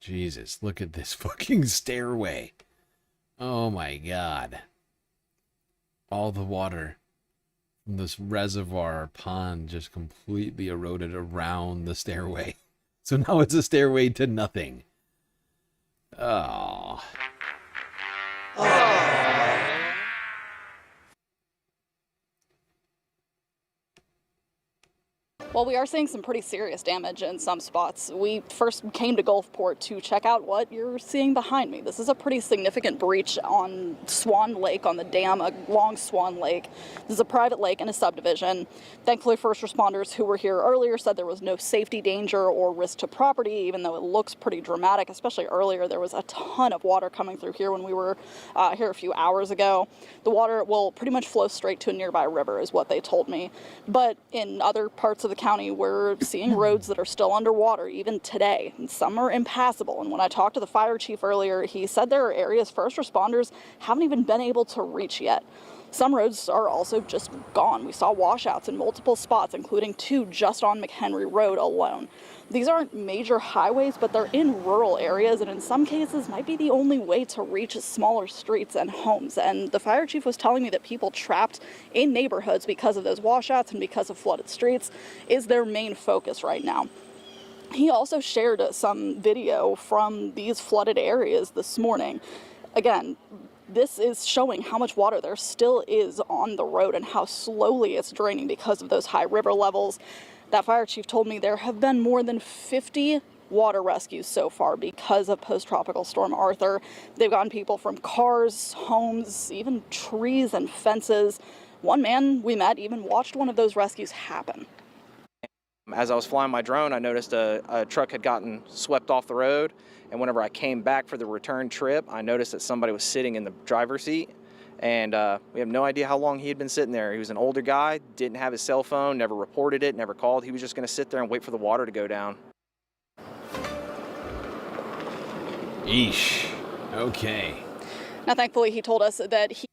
Jesus, look at this fucking stairway. Oh my God. All the water from this reservoir pond just completely eroded around the stairway. So now it's a stairway to nothing. Oh. Well, we are seeing some pretty serious damage in some spots. We first came to Gulfport to check out what you're seeing behind me. This is a pretty significant breach on Swan Lake, on the dam along Swan Lake. This is a private lake in a subdivision. Thankfully, first responders who were here earlier said there was no safety danger or risk to property, even though it looks pretty dramatic, especially earlier. There was a ton of water coming through here when we were here a few hours ago. The water will pretty much flow straight to a nearby river, is what they told me. But in other parts of the county, we're seeing roads that are still underwater even today, and some are impassable. And when I talked to the fire chief earlier, he said there are areas first responders haven't even been able to reach yet. Some roads are also just gone. We saw washouts in multiple spots, including 2 just on McHenry Road alone. These aren't major highways, but they're in rural areas, and in some cases might be the only way to reach smaller streets and homes. And the fire chief was telling me that people trapped in neighborhoods because of those washouts and because of flooded streets is their main focus right now. He also shared some video from these flooded areas this morning. Again, this is showing how much water there still is on the road and how slowly it's draining because of those high river levels. That fire chief told me there have been more than 50 water rescues so far because of post-tropical storm Arthur. They've gotten people from cars, homes, even trees and fences. One man we met even watched one of those rescues happen. As I was flying my drone, I noticed a truck had gotten swept off the road, and whenever I came back for the return trip, I noticed that somebody was sitting in the driver's seat, and we have no idea how long he had been sitting there. He was an older guy, didn't have his cell phone, never reported it, never called. He was just going to sit there and wait for the water to go down. Eesh. Okay. Now, thankfully, he told us that he...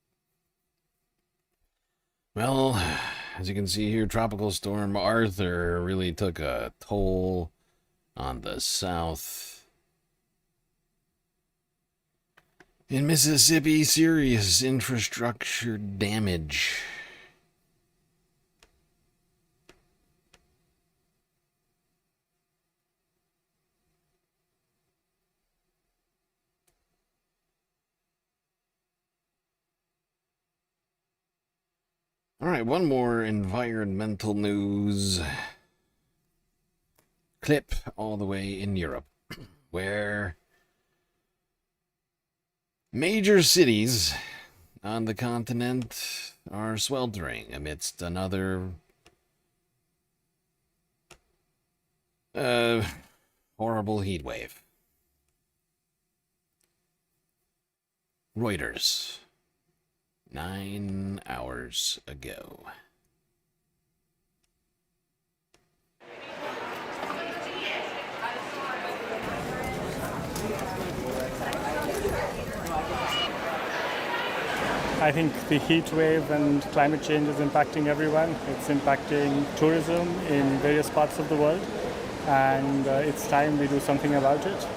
Well, as you can see here, Tropical Storm Arthur really took a toll on the South. In Mississippi, serious infrastructure damage. All right, one more environmental news clip all the way in Europe, where major cities on the continent are sweltering amidst another horrible heat wave. Reuters, 9 hours ago. I think the heat wave and climate change is impacting everyone. It's impacting tourism in various parts of the world, and it's time we do something about it.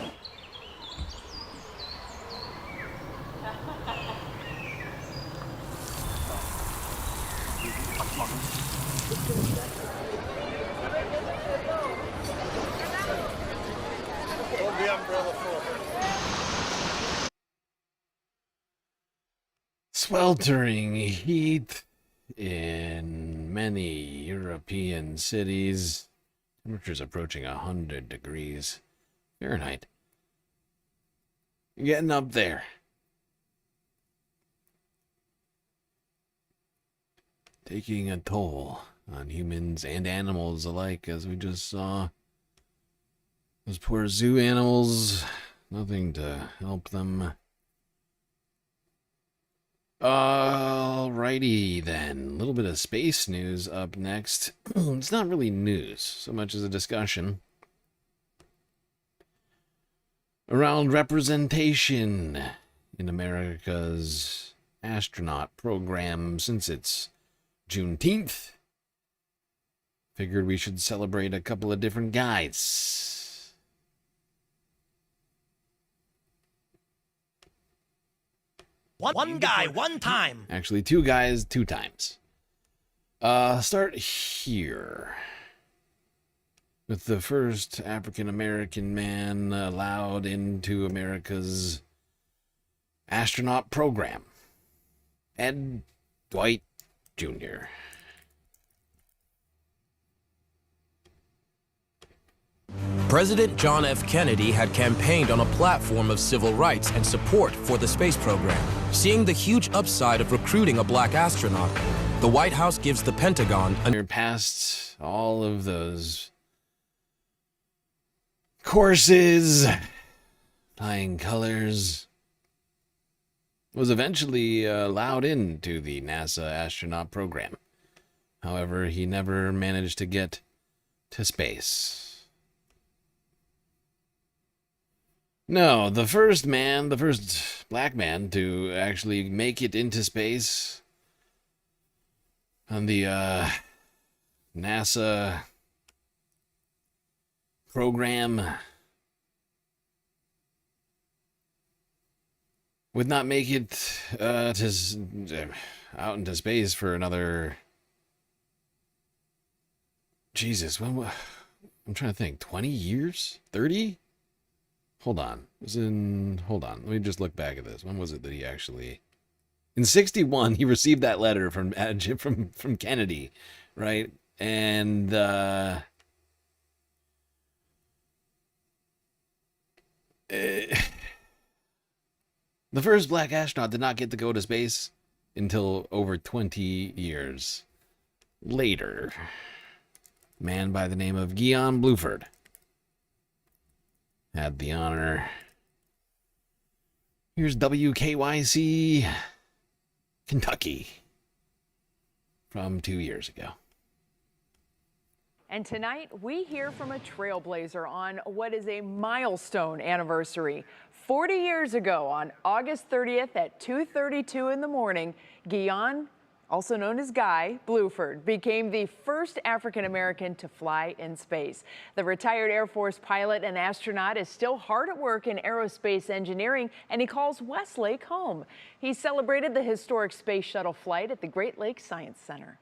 Sweltering heat in many European cities. Temperatures approaching 100 degrees Fahrenheit. Getting up there. Taking a toll on humans and animals alike, as we just saw. Those poor zoo animals, nothing to help them. Alrighty then, a little bit of space news up next. It's not really news so much as a discussion around representation in America's astronaut program. Since it's Juneteenth, figured we should celebrate a couple of different guys. One guy, one time. Actually, two guys, two times. Start here with the first African-American man allowed into America's astronaut program, Ed Dwight Jr. President John F. Kennedy had campaigned on a platform of civil rights and support for the space program. Seeing the huge upside of recruiting a black astronaut, the White House gives the Pentagon past all of those courses, flying colors, was eventually allowed into the NASA astronaut program. However, he never managed to get to space. No, the first black man to actually make it into space on the NASA program would not make it out into space for another... Jesus, I'm trying to think, 20 years? 30? Hold on. Let me just look back at this. When was it that he actually... In 61, he received that letter from Kennedy, right? And the first black astronaut did not get to go to space until over 20 years later. A man by the name of Guion Bluford had the honor. Here's WKYC, Kentucky, from 2 years ago. And tonight, we hear from a trailblazer on what is a milestone anniversary. 40 years ago, on August 30th at 2:32 in the morning, Guion, also known as Guy Bluford, became the first African-American to fly in space. The retired Air Force pilot and astronaut is still hard at work in aerospace engineering, and he calls Westlake home. He celebrated the historic space shuttle flight at the Great Lakes Science Center.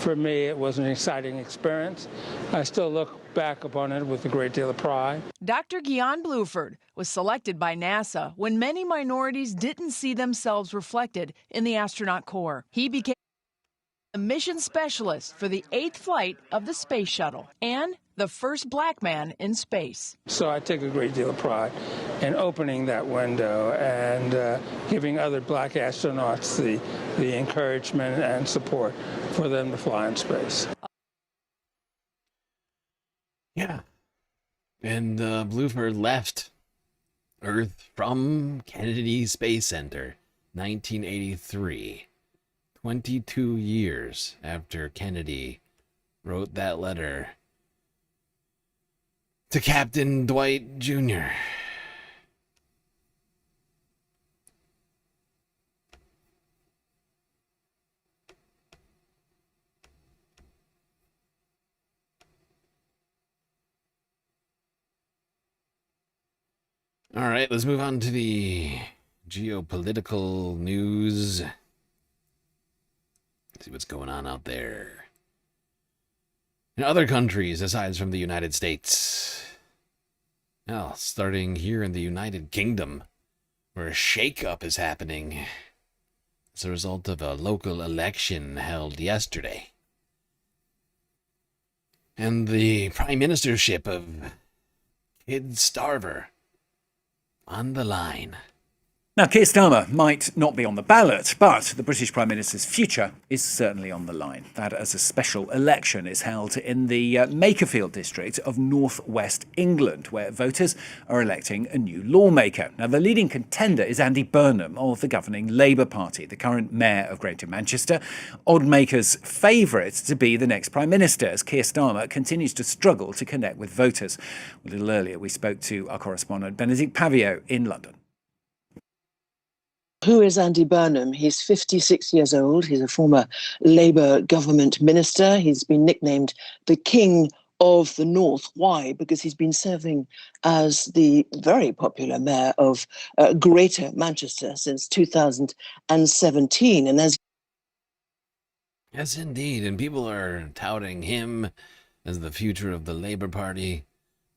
For me, it was an exciting experience. I still look back upon it with a great deal of pride. Dr. Guion Bluford was selected by NASA when many minorities didn't see themselves reflected in the astronaut corps. He became a mission specialist for the 8th flight of the space shuttle and the first black man in space. So I take a great deal of pride in opening that window and giving other black astronauts the encouragement and support for them to fly in space. Yeah. And Bluford left Earth from Kennedy Space Center, 1983. 22 years after Kennedy wrote that letter to Captain Dwight Jr. All right, let's move on to the geopolitical news. See what's going on out there. In other countries, aside from the United States. Well, starting here in the United Kingdom, where a shakeup is happening as a result of a local election held yesterday. And the prime ministership of Kid Starver on the line. Now, Keir Starmer might not be on the ballot, but the British Prime Minister's future is certainly on the line. That as a special election is held in the Makerfield district of northwest England, where voters are electing a new lawmaker. Now, the leading contender is Andy Burnham of the governing Labour Party, the current mayor of Greater Manchester, Oddmaker's favourite to be the next Prime Minister, as Keir Starmer continues to struggle to connect with voters. A little earlier, we spoke to our correspondent Benedict Pavio in London. Who is Andy Burnham? He's 56 years old. He's a former Labour government minister. He's been nicknamed the King of the North. Why? Because he's been serving as the very popular mayor of Greater Manchester since 2017. And as Yes, indeed. And people are touting him as the future of the Labour Party,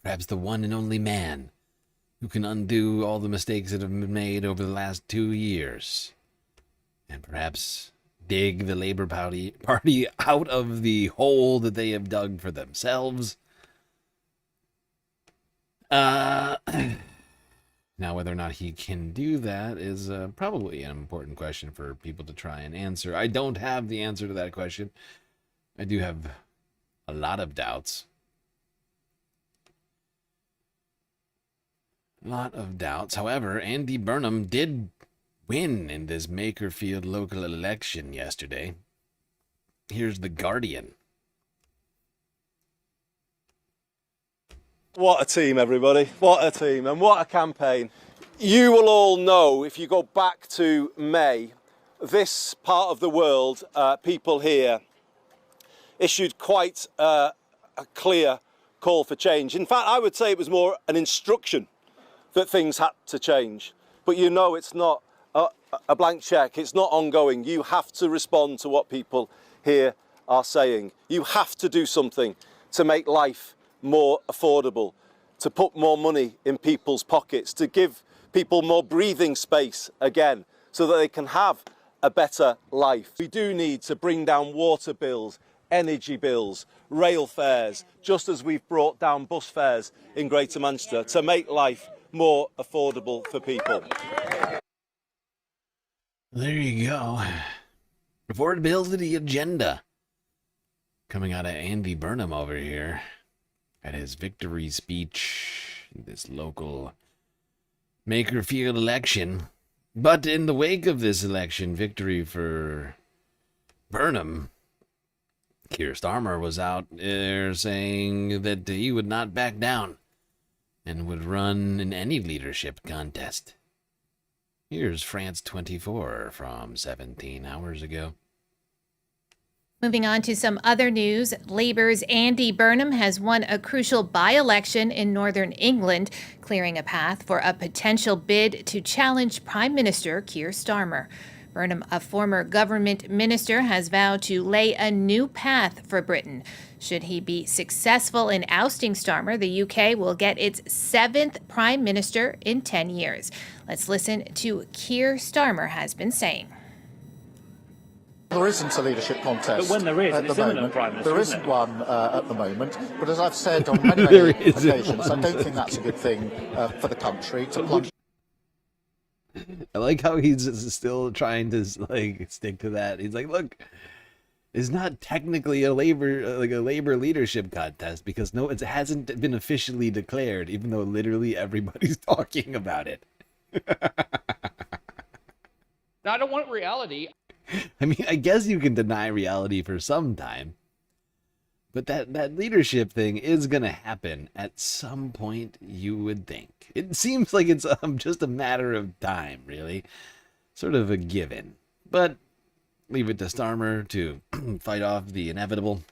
perhaps the one and only man who can undo all the mistakes that have been made over the last 2 years, and perhaps dig the Labour Party out of the hole that they have dug for themselves. Now, whether or not he can do that is probably an important question for people to try and answer. I don't have the answer to that question. I do have a lot of doubts. However, Andy Burnham did win in this Makerfield local election yesterday. Here's The Guardian. What a team, everybody. What a team and what a campaign. You will all know, if you go back to May, this part of the world, people here issued quite a clear call for change. In fact, I would say it was more an instruction that things had to change. But you know it's not a blank check, it's not ongoing. You have to respond to what people here are saying. You have to do something to make life more affordable, to put more money in people's pockets, to give people more breathing space again, so that they can have a better life. We do need to bring down water bills, energy bills, rail fares, just as we've brought down bus fares in Greater Manchester, to make life more affordable for people. There you go. Affordability agenda coming out of Andy Burnham over here at his victory speech in this local Makerfield election. But in the wake of this election victory for Burnham, Keir Starmer was out there saying that he would not back down and would run in any leadership contest. Here's France 24 from 17 hours ago. Moving on to some other news, Labour's Andy Burnham has won a crucial by-election in northern England, clearing a path for a potential bid to challenge Prime Minister Keir Starmer. Burnham, a former government minister, has vowed to lay a new path for Britain. Should he be successful in ousting Starmer, the UK will get its 7th Prime Minister in 10 years. Let's listen to Keir Starmer has been saying. There isn't a leadership contest. But when there is, at it's the imminent, moment, Prime Minister, there isn't isn't one at the moment. But as I've said on many occasions, I don't think that's a good thing for the country to plunge. I like how he's still trying to stick to that. He's like, look, it's not technically a labor leadership contest because it hasn't been officially declared, even though literally everybody's talking about it. Now, I don't want reality. I mean, I guess you can deny reality for some time, but that leadership thing is gonna happen at some point, you would think. It seems like it's just a matter of time, really. Sort of a given. But leave it to Starmer to fight off the inevitable.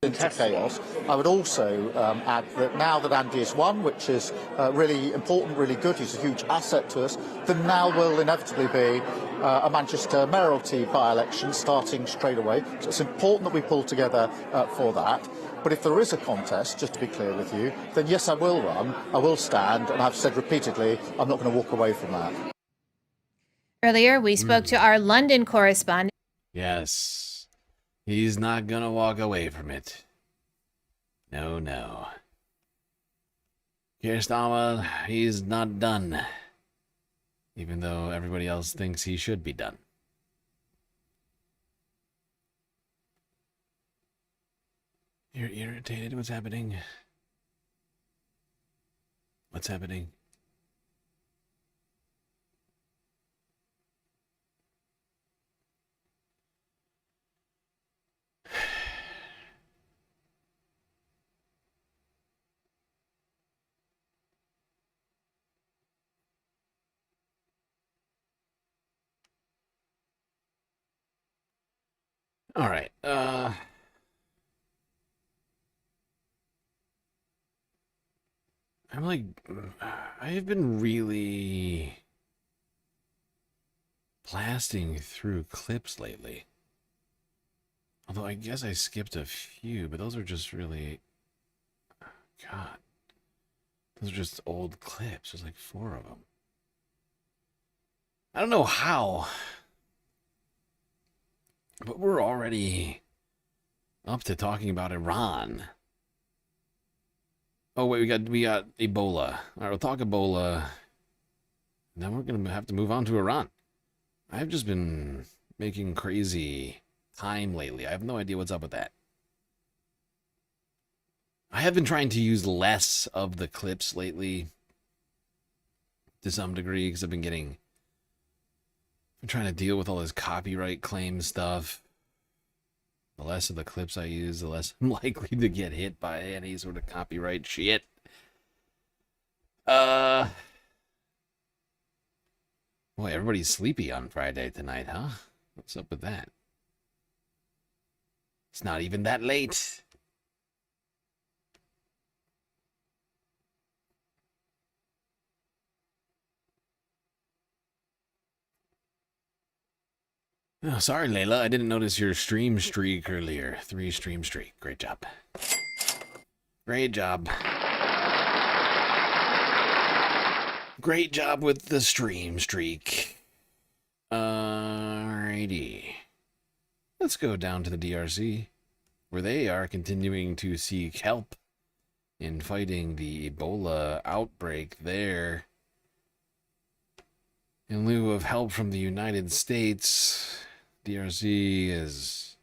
Into chaos. I would also add that now that Andy has won, which is really important, really good, he's a huge asset to us, then now will inevitably be a Manchester mayoralty by-election starting straight away. So it's important that we pull together for that. But if there is a contest, just to be clear with you, then yes, I will run, I will stand, and I've said repeatedly, I'm not going to walk away from that. Earlier, we spoke to our London correspondent. Yes. He's not gonna walk away from it. No. Keir Starmer, he's not done. even though everybody else thinks he should be done. You're irritated? What's happening? What's happening? All right. I'm like, I've been really blasting through clips lately. Although I guess I skipped a few, but those are just really, God, those are just old clips. There's like 4 of them. I don't know how, but we're already up to talking about Iran. Oh wait, we got Ebola. All right, we'll talk Ebola. Then we're gonna have to move on to Iran. I've just been making crazy time lately. I have no idea what's up with that. I have been trying to use less of the clips lately, to some degree, because I'm trying to deal with all this copyright claim stuff. The less of the clips I use, the less I'm likely to get hit by any sort of copyright shit. Boy, everybody's sleepy on Friday tonight, huh? What's up with that? It's not even that late. Oh, sorry, Layla. I didn't notice your stream streak earlier. 3 stream streak. Great job. Great job. Great job with the stream streak. Alrighty. Let's go down to the DRC, where they are continuing to seek help in fighting the Ebola outbreak there. In lieu of help from the United States, DRC is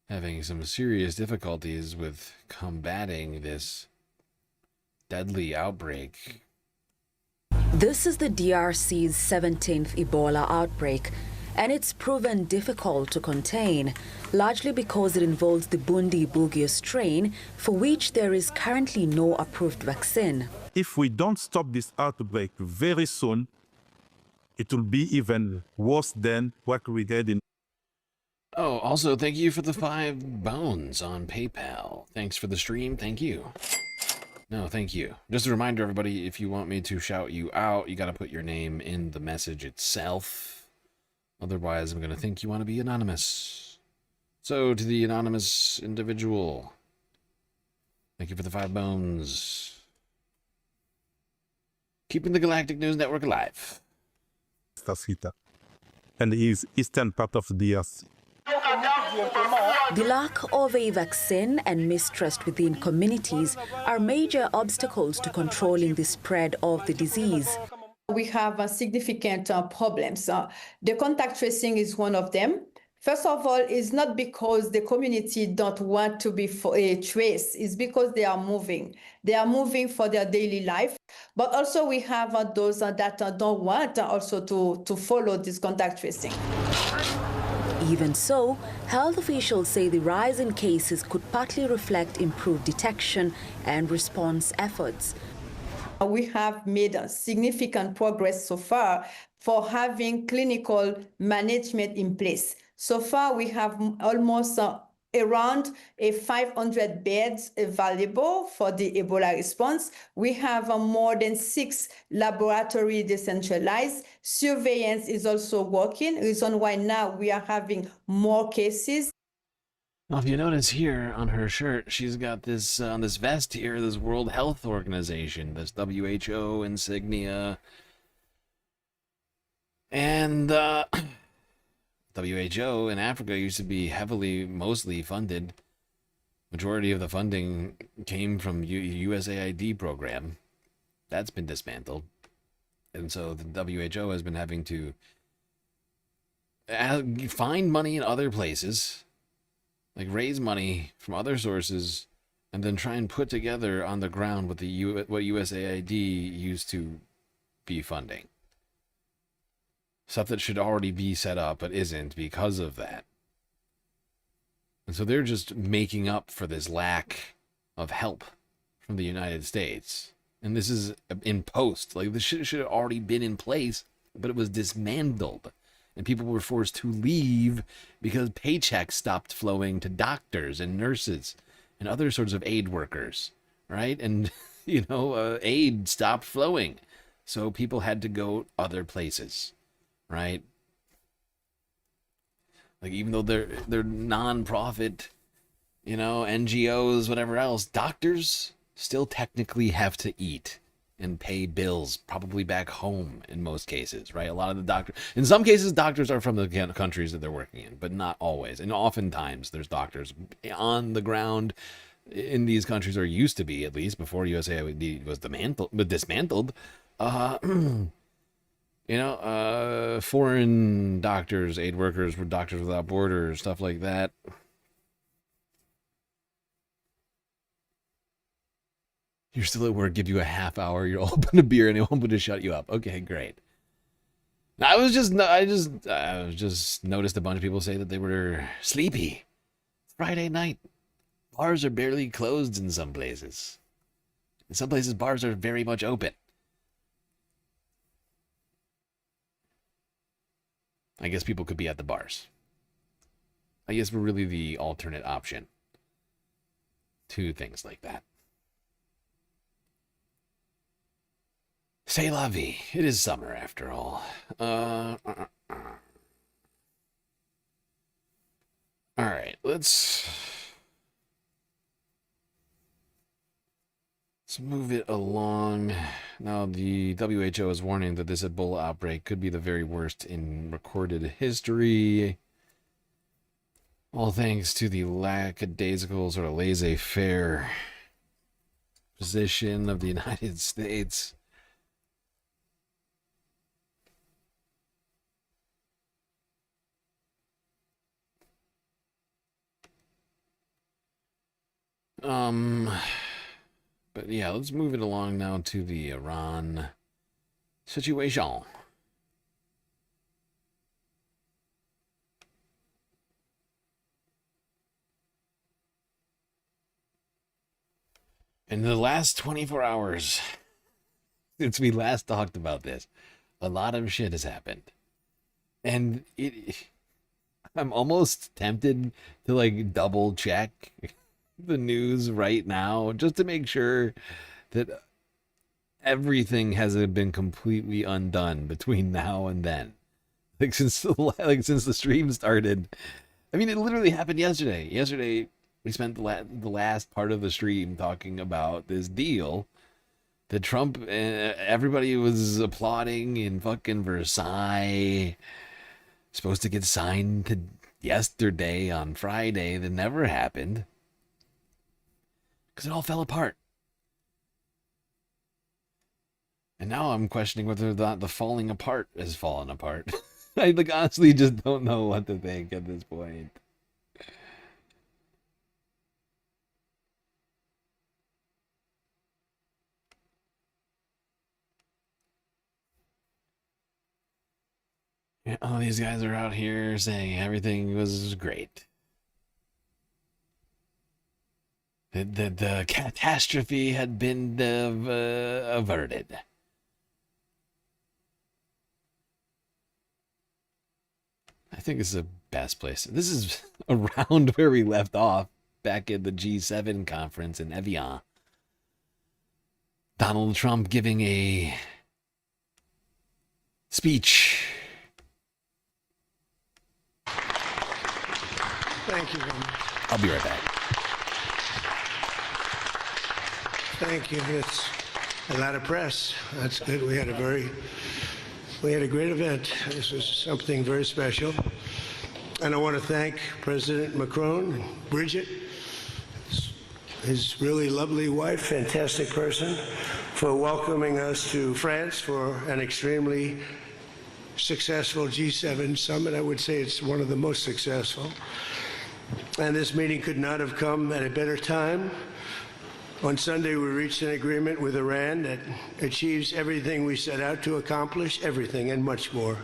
having some serious difficulties with combating this deadly outbreak. This is the DRC's 17th Ebola outbreak, and it's proven difficult to contain, largely because it involves the Bundi-Bugyo strain, for which there is currently no approved vaccine. If we don't stop this outbreak very soon, it will be even worse than what we had in. Oh, also, thank you for the 5 bones on PayPal. Thanks for the stream. Thank you. No, thank you. Just a reminder, everybody, if you want me to shout you out, you got to put your name in the message itself. Otherwise, I'm going to think you want to be anonymous. So, to the anonymous individual, thank you for the 5 bones. Keeping the Galactic News Network alive. And is eastern part of the DRC. The lack of a vaccine and mistrust within communities are major obstacles to controlling the spread of the disease. We have significant problems. The contact tracing is one of them. First of all, it's not because the community don't want to be traced, it's because they are moving. They are moving for their daily life. But also we have those that don't want also to follow this contact tracing. Even so, health officials say the rise in cases could partly reflect improved detection and response efforts. We have made significant progress so far for having clinical management in place. So far, we have almost around 500 beds available for the Ebola response. We have more than 6 laboratories decentralized. Surveillance is also working. Reason why now we are having more cases. Well, if you notice here on her shirt, she's got this on this vest here, this World Health Organization, this WHO insignia, and WHO in Africa used to be mostly funded. Majority of the funding came from USAID program. That's been dismantled. And so the WHO has been having to find money in other places, like raise money from other sources, and then try and put together on the ground what what USAID used to be funding. Stuff that should already be set up but isn't because of that. And so they're just making up for this lack of help from the United States. And this is in post. Like, this shit should have already been in place, but it was dismantled. And people were forced to leave because paychecks stopped flowing to doctors and nurses and other sorts of aid workers, right? And, aid stopped flowing. So people had to go other places, right? Like, even though they're non-profit, NGOs, whatever else, doctors still technically have to eat and pay bills, probably back home in most cases, right? A lot of the doctors, in some cases, doctors are from the countries that they're working in, but not always. And oftentimes there's doctors on the ground in these countries, or used to be, at least before USAID was dismantled. Foreign doctors, aid workers, Doctors Without Borders, stuff like that. You're still at work, give you a half hour, you'll open a beer and it won't shut you up. Okay, great. I just noticed a bunch of people say that they were sleepy. It's Friday night. Bars are barely closed in some places. In some places, bars are very much open. I guess people could be at the bars. I guess we're really the alternate option to things like that. C'est la vie. It is summer after all. All right, let's move it along. Now, the WHO is warning that this Ebola outbreak could be the very worst in recorded history. All thanks to the lackadaisical, sort of laissez-faire position of the United States. But yeah, let's move it along now to the Iran situation. In the last 24 hours, since we last talked about this, a lot of shit has happened. And I'm almost tempted to double check the news right now just to make sure that everything hasn't been completely undone between now and then. Since the stream started. I mean, it literally happened yesterday. Yesterday, we spent the last part of the stream talking about this deal that Trump, everybody was applauding in fucking Versailles, supposed to get signed yesterday on Friday. That never happened. Because it all fell apart. And now I'm questioning whether the falling apart has fallen apart. I honestly just don't know what to think at this point. Yeah, all these guys are out here saying everything was great. The catastrophe had been averted. I think this is the best place. This is around where we left off back at the G7 conference in Evian. Donald Trump giving a speech. Thank you very much. I'll be right back. Thank you. It's a lot of press. That's good. We had a great event. This was something very special. And I want to thank President Macron, Bridget, his really lovely wife, fantastic person, for welcoming us to France for an extremely successful G7 summit. I would say it's one of the most successful. And this meeting could not have come at a better time. On Sunday, we reached an agreement with Iran that achieves everything we set out to accomplish, everything and much more.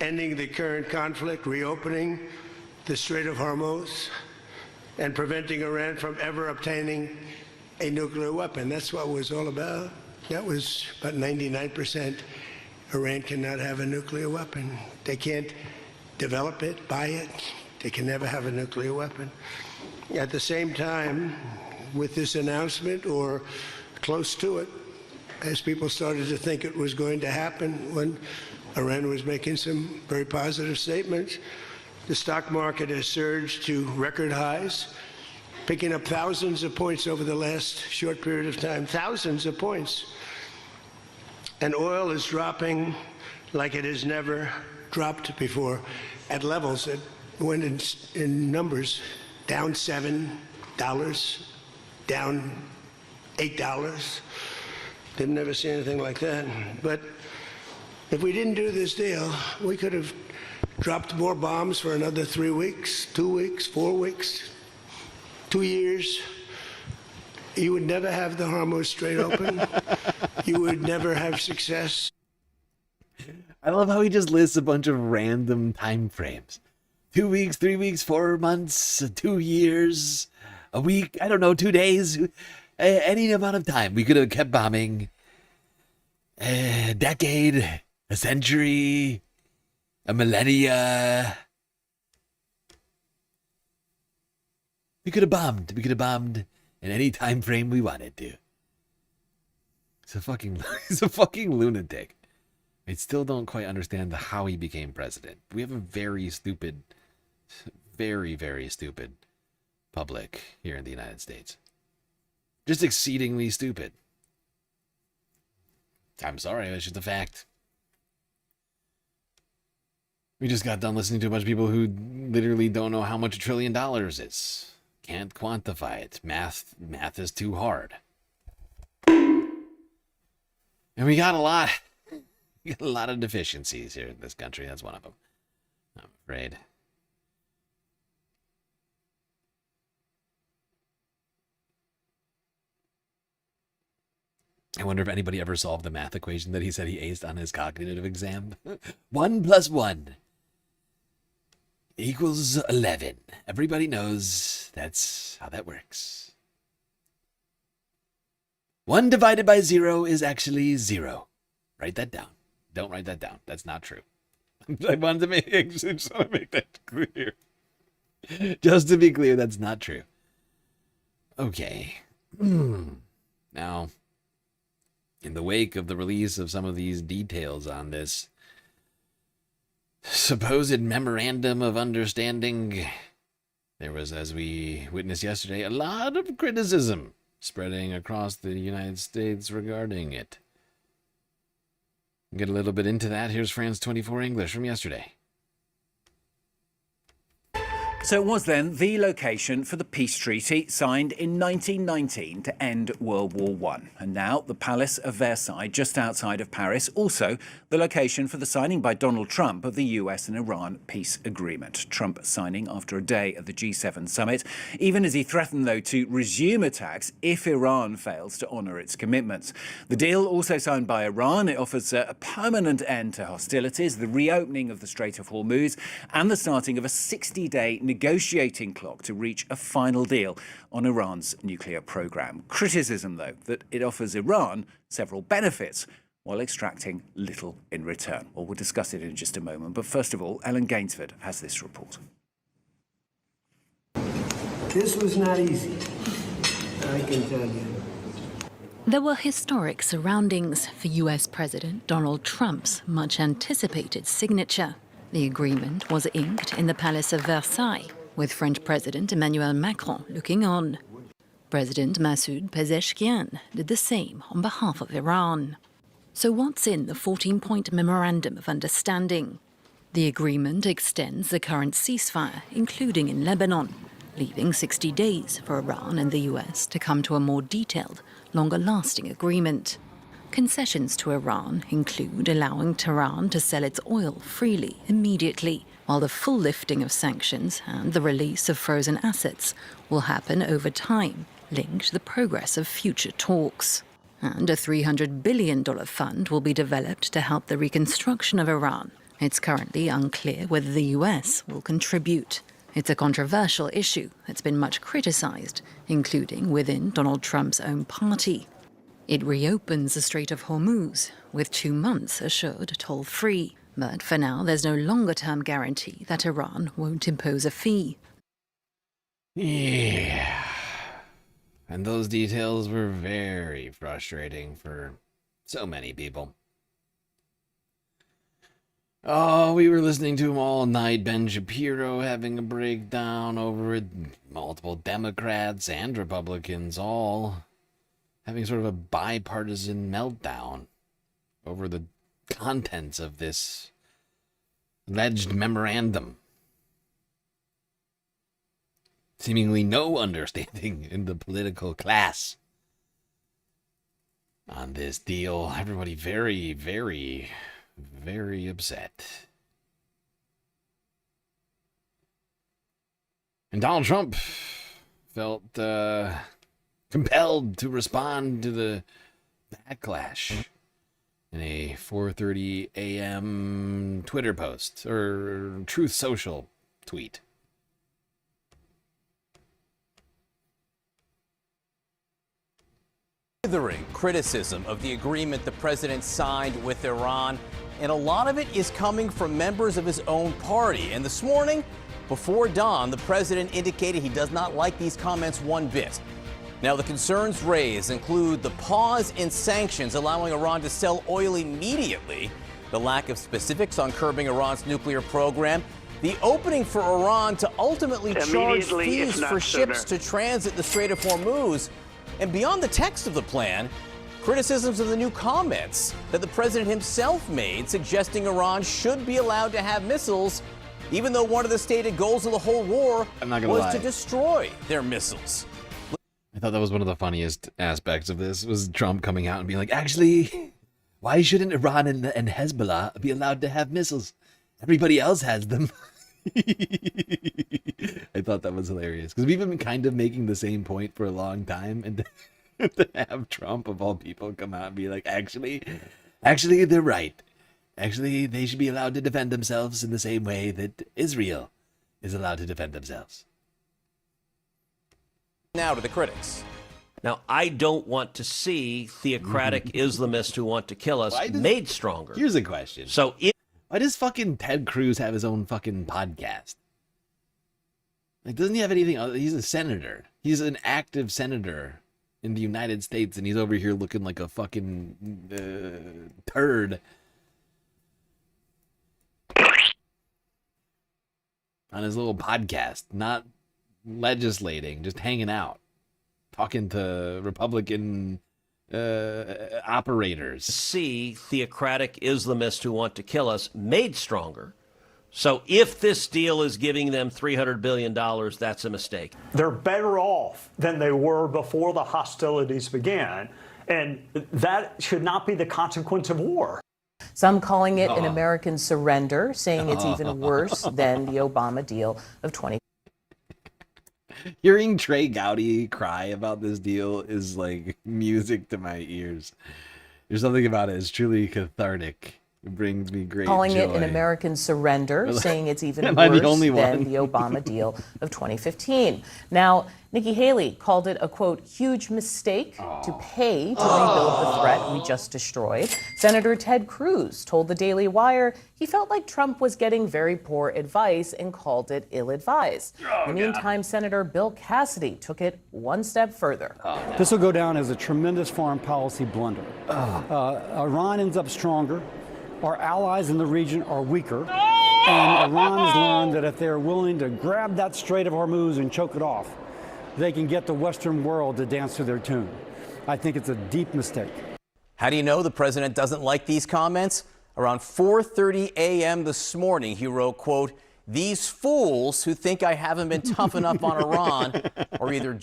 Ending the current conflict, reopening the Strait of Hormuz, and preventing Iran from ever obtaining a nuclear weapon. That's what it was all about. That was about 99%. Iran cannot have a nuclear weapon. They can't develop it, buy it. They can never have a nuclear weapon. At the same time, with this announcement, or close to it, as people started to think it was going to happen when Iran was making some very positive statements, the stock market has surged to record highs, picking up thousands of points over the last short period of time, thousands of points. And oil is dropping like it has never dropped before, at levels that went in numbers, down $7, down $8. Didn't ever see anything like that. But if we didn't do this deal, we could have dropped more bombs for another 3 weeks, 2 weeks, 4 weeks, 2 years. You would never have the Hormuz Strait open. You would never have success. I love how he just lists a bunch of random time frames. 2 weeks, 3 weeks, 4 months, 2 years, a week, I don't know, 2 days, any amount of time. We could have kept bombing. A decade, a century, a millennia. We could have bombed. We could have bombed in any time frame we wanted to. He's a fucking lunatic. I still don't quite understand how he became president. We have a very stupid, very, very stupid public here in the United States. Just exceedingly stupid. I'm sorry, it's just a fact. We just got done listening to a bunch of people who literally don't know how much $1 trillion is. Can't quantify it. Math is too hard. And we got a lot of deficiencies here in this country. That's one of them, I'm afraid. I wonder if anybody ever solved the math equation that he said he aced on his cognitive exam. 1 + 1 equals 11. Everybody knows that's how that works. 1 divided by 0 is actually 0. Write that down. Don't write that down. That's not true. I wanted to make that clear. Just to be clear, that's not true. Okay. Now, in the wake of the release of some of these details on this supposed memorandum of understanding, there was, as we witnessed yesterday, a lot of criticism spreading across the United States regarding it. Get a little bit into that. Here's France 24 English from yesterday. So it was then the location for the peace treaty signed in 1919 to end World War I. And now the Palace of Versailles, just outside of Paris, also the location for the signing by Donald Trump of the US and Iran peace agreement. Trump signing after a day at the G7 summit, even as he threatened, though, to resume attacks if Iran fails to honour its commitments. The deal also signed by Iran. It offers a permanent end to hostilities, the reopening of the Strait of Hormuz, and the starting of a 60-day negotiating clock to reach a final deal on Iran's nuclear program. Criticism, though, that it offers Iran several benefits while extracting little in return. Well, we'll discuss it in just a moment. But first of all, Ellen Gainsford has this report. This was not easy, I can tell you. There were historic surroundings for US President Donald Trump's much-anticipated signature. The agreement was inked in the Palace of Versailles, with French President Emmanuel Macron looking on. President Masoud Pezeshkian did the same on behalf of Iran. So what's in the 14-point Memorandum of Understanding? The agreement extends the current ceasefire, including in Lebanon, leaving 60 days for Iran and the US to come to a more detailed, longer-lasting agreement. Concessions to Iran include allowing Tehran to sell its oil freely, immediately, while the full lifting of sanctions and the release of frozen assets will happen over time, linked to the progress of future talks. And a $300 billion fund will be developed to help the reconstruction of Iran. It's currently unclear whether the US will contribute. It's a controversial issue that's been much criticized, including within Donald Trump's own party. It reopens the Strait of Hormuz, with 2 months assured toll-free. But for now, there's no longer-term guarantee that Iran won't impose a fee. Yeah. And those details were very frustrating for so many people. Oh, we were listening to him all night. Ben Shapiro having a breakdown over it. Multiple Democrats and Republicans all having sort of a bipartisan meltdown over the contents of this alleged memorandum. Seemingly no understanding in the political class on this deal. Everybody very, very, very upset. And Donald Trump felt compelled to respond to the backlash in a 4:30 a.m. Twitter post, or Truth Social tweet. Withering criticism of the agreement the president signed with Iran, and a lot of it is coming from members of his own party. And this morning, before dawn, the president indicated he does not like these comments one bit. Now, the concerns raised include the pause in sanctions allowing Iran to sell oil immediately, the lack of specifics on curbing Iran's nuclear program, the opening for Iran to ultimately charge fees for ships to transit the Strait of Hormuz, and beyond the text of the plan, criticisms of the new comments that the president himself made suggesting Iran should be allowed to have missiles, even though one of the stated goals of the whole war was to destroy their missiles. I thought that was one of the funniest aspects of this, was Trump coming out and being like, actually, why shouldn't Iran and Hezbollah be allowed to have missiles? Everybody else has them. I thought that was hilarious, because we've been kind of making the same point for a long time, and to have Trump, of all people, come out and be like, actually, they're right. Actually, they should be allowed to defend themselves in the same way that Israel is allowed to defend themselves. Now to the critics. Now, I don't want to see theocratic Islamists who want to kill us made stronger. Here's a question. So, why does fucking Ted Cruz have his own fucking podcast? Like, doesn't he have anything other? He's a senator. He's an active senator in the United States, and he's over here looking like a fucking turd on his little podcast, not legislating, just hanging out, talking to Republican operators. See theocratic Islamists who want to kill us made stronger. So if this deal is giving them $300 billion, that's a mistake. They're better off than they were before the hostilities began, and that should not be the consequence of war. Some calling it an American surrender, saying it's even worse than the Obama deal of 20. Hearing Trey Gowdy cry about this deal is like music to my ears. There's something about it. It's truly cathartic. It brings me great Calling joy. it an American surrender, saying it's even Am worse I the only than one? the Obama deal of 2015. Now, Nikki Haley called it a, quote, huge mistake to pay to rebuild the threat we just destroyed. Senator Ted Cruz told the Daily Wire he felt like Trump was getting very poor advice and called it ill-advised. In the meantime, Senator Bill Cassidy took it one step further. This will go down as a tremendous foreign policy blunder. Iran ends up stronger. Our allies in the region are weaker, and Iran has learned that if they're willing to grab that Strait of Hormuz and choke it off, they can get the Western world to dance to their tune. I think it's a deep mistake. How do you know the president doesn't like these comments? Around 4:30 a.m. this morning, he wrote, quote, These fools who think I haven't been tough enough on Iran are either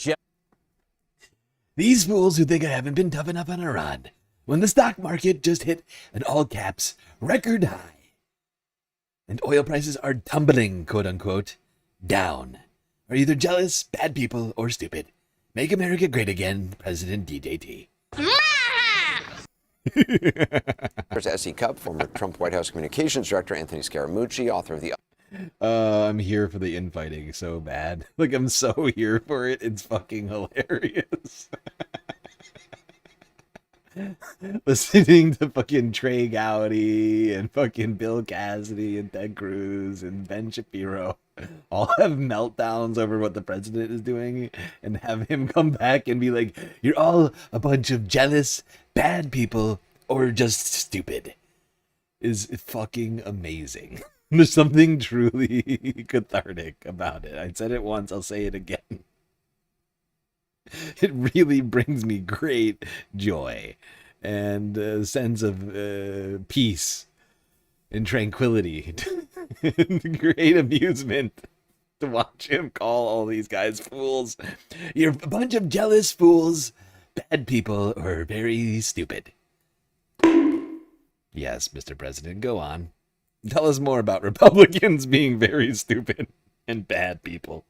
These fools who think I haven't been tough enough on Iran when the stock market just hit an all caps record high and oil prices are tumbling, quote unquote, down, are either jealous, bad people, or stupid. Make America great again, President DJT. There's SE Cupp, former Trump White House Communications Director Anthony Scaramucci, author of the... I'm here for the infighting so bad. Like, I'm so here for it. It's fucking hilarious. Listening to fucking Trey Gowdy and fucking Bill Cassidy and Ted Cruz and Ben Shapiro all have meltdowns over what the president is doing and have him come back and be like, you're all a bunch of jealous, bad people or just stupid, is fucking amazing. There's something truly cathartic about it. I said it once, I'll say it again. It really brings me great joy and a sense of peace and tranquility and great amusement to watch him call all these guys fools. You're a bunch of jealous fools, bad people, or very stupid. Yes, Mr. President, go on. Tell us more about Republicans being very stupid and bad people.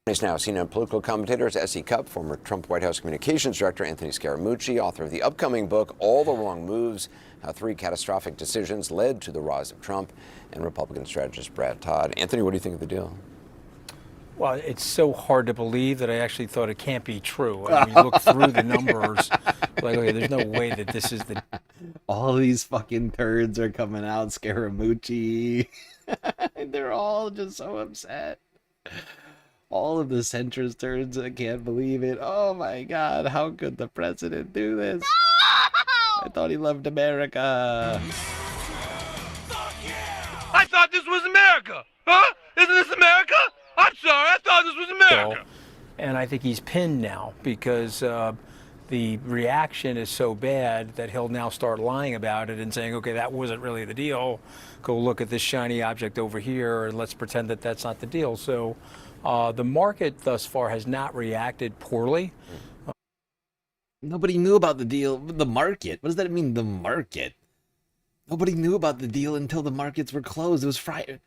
Is now CNN political commentators SE Cupp, former Trump White House Communications Director Anthony Scaramucci, author of the upcoming book, All the Wrong Moves, How 3 Catastrophic Decisions Led to the Rise of Trump, and Republican strategist Brad Todd. Anthony, what do you think of the deal? Well, it's so hard to believe that I actually thought it can't be true. I mean, you look through the numbers, like, okay, there's no way that this is the... All these fucking turds are coming out, Scaramucci. They're all just so upset. All of the centrist turds, I can't believe it. Oh my God, how could the president do this? I thought he loved America. I thought this was America. Huh? Isn't this America? I'm sorry, I thought this was America. And I think he's pinned now because the reaction is so bad that he'll now start lying about it and saying, okay, that wasn't really the deal. Go look at this shiny object over here and let's pretend that that's not the deal. So the market thus far has not reacted poorly. Nobody knew about the deal. The market? What does that mean, the market? Nobody knew about the deal until the markets were closed. It was Friday.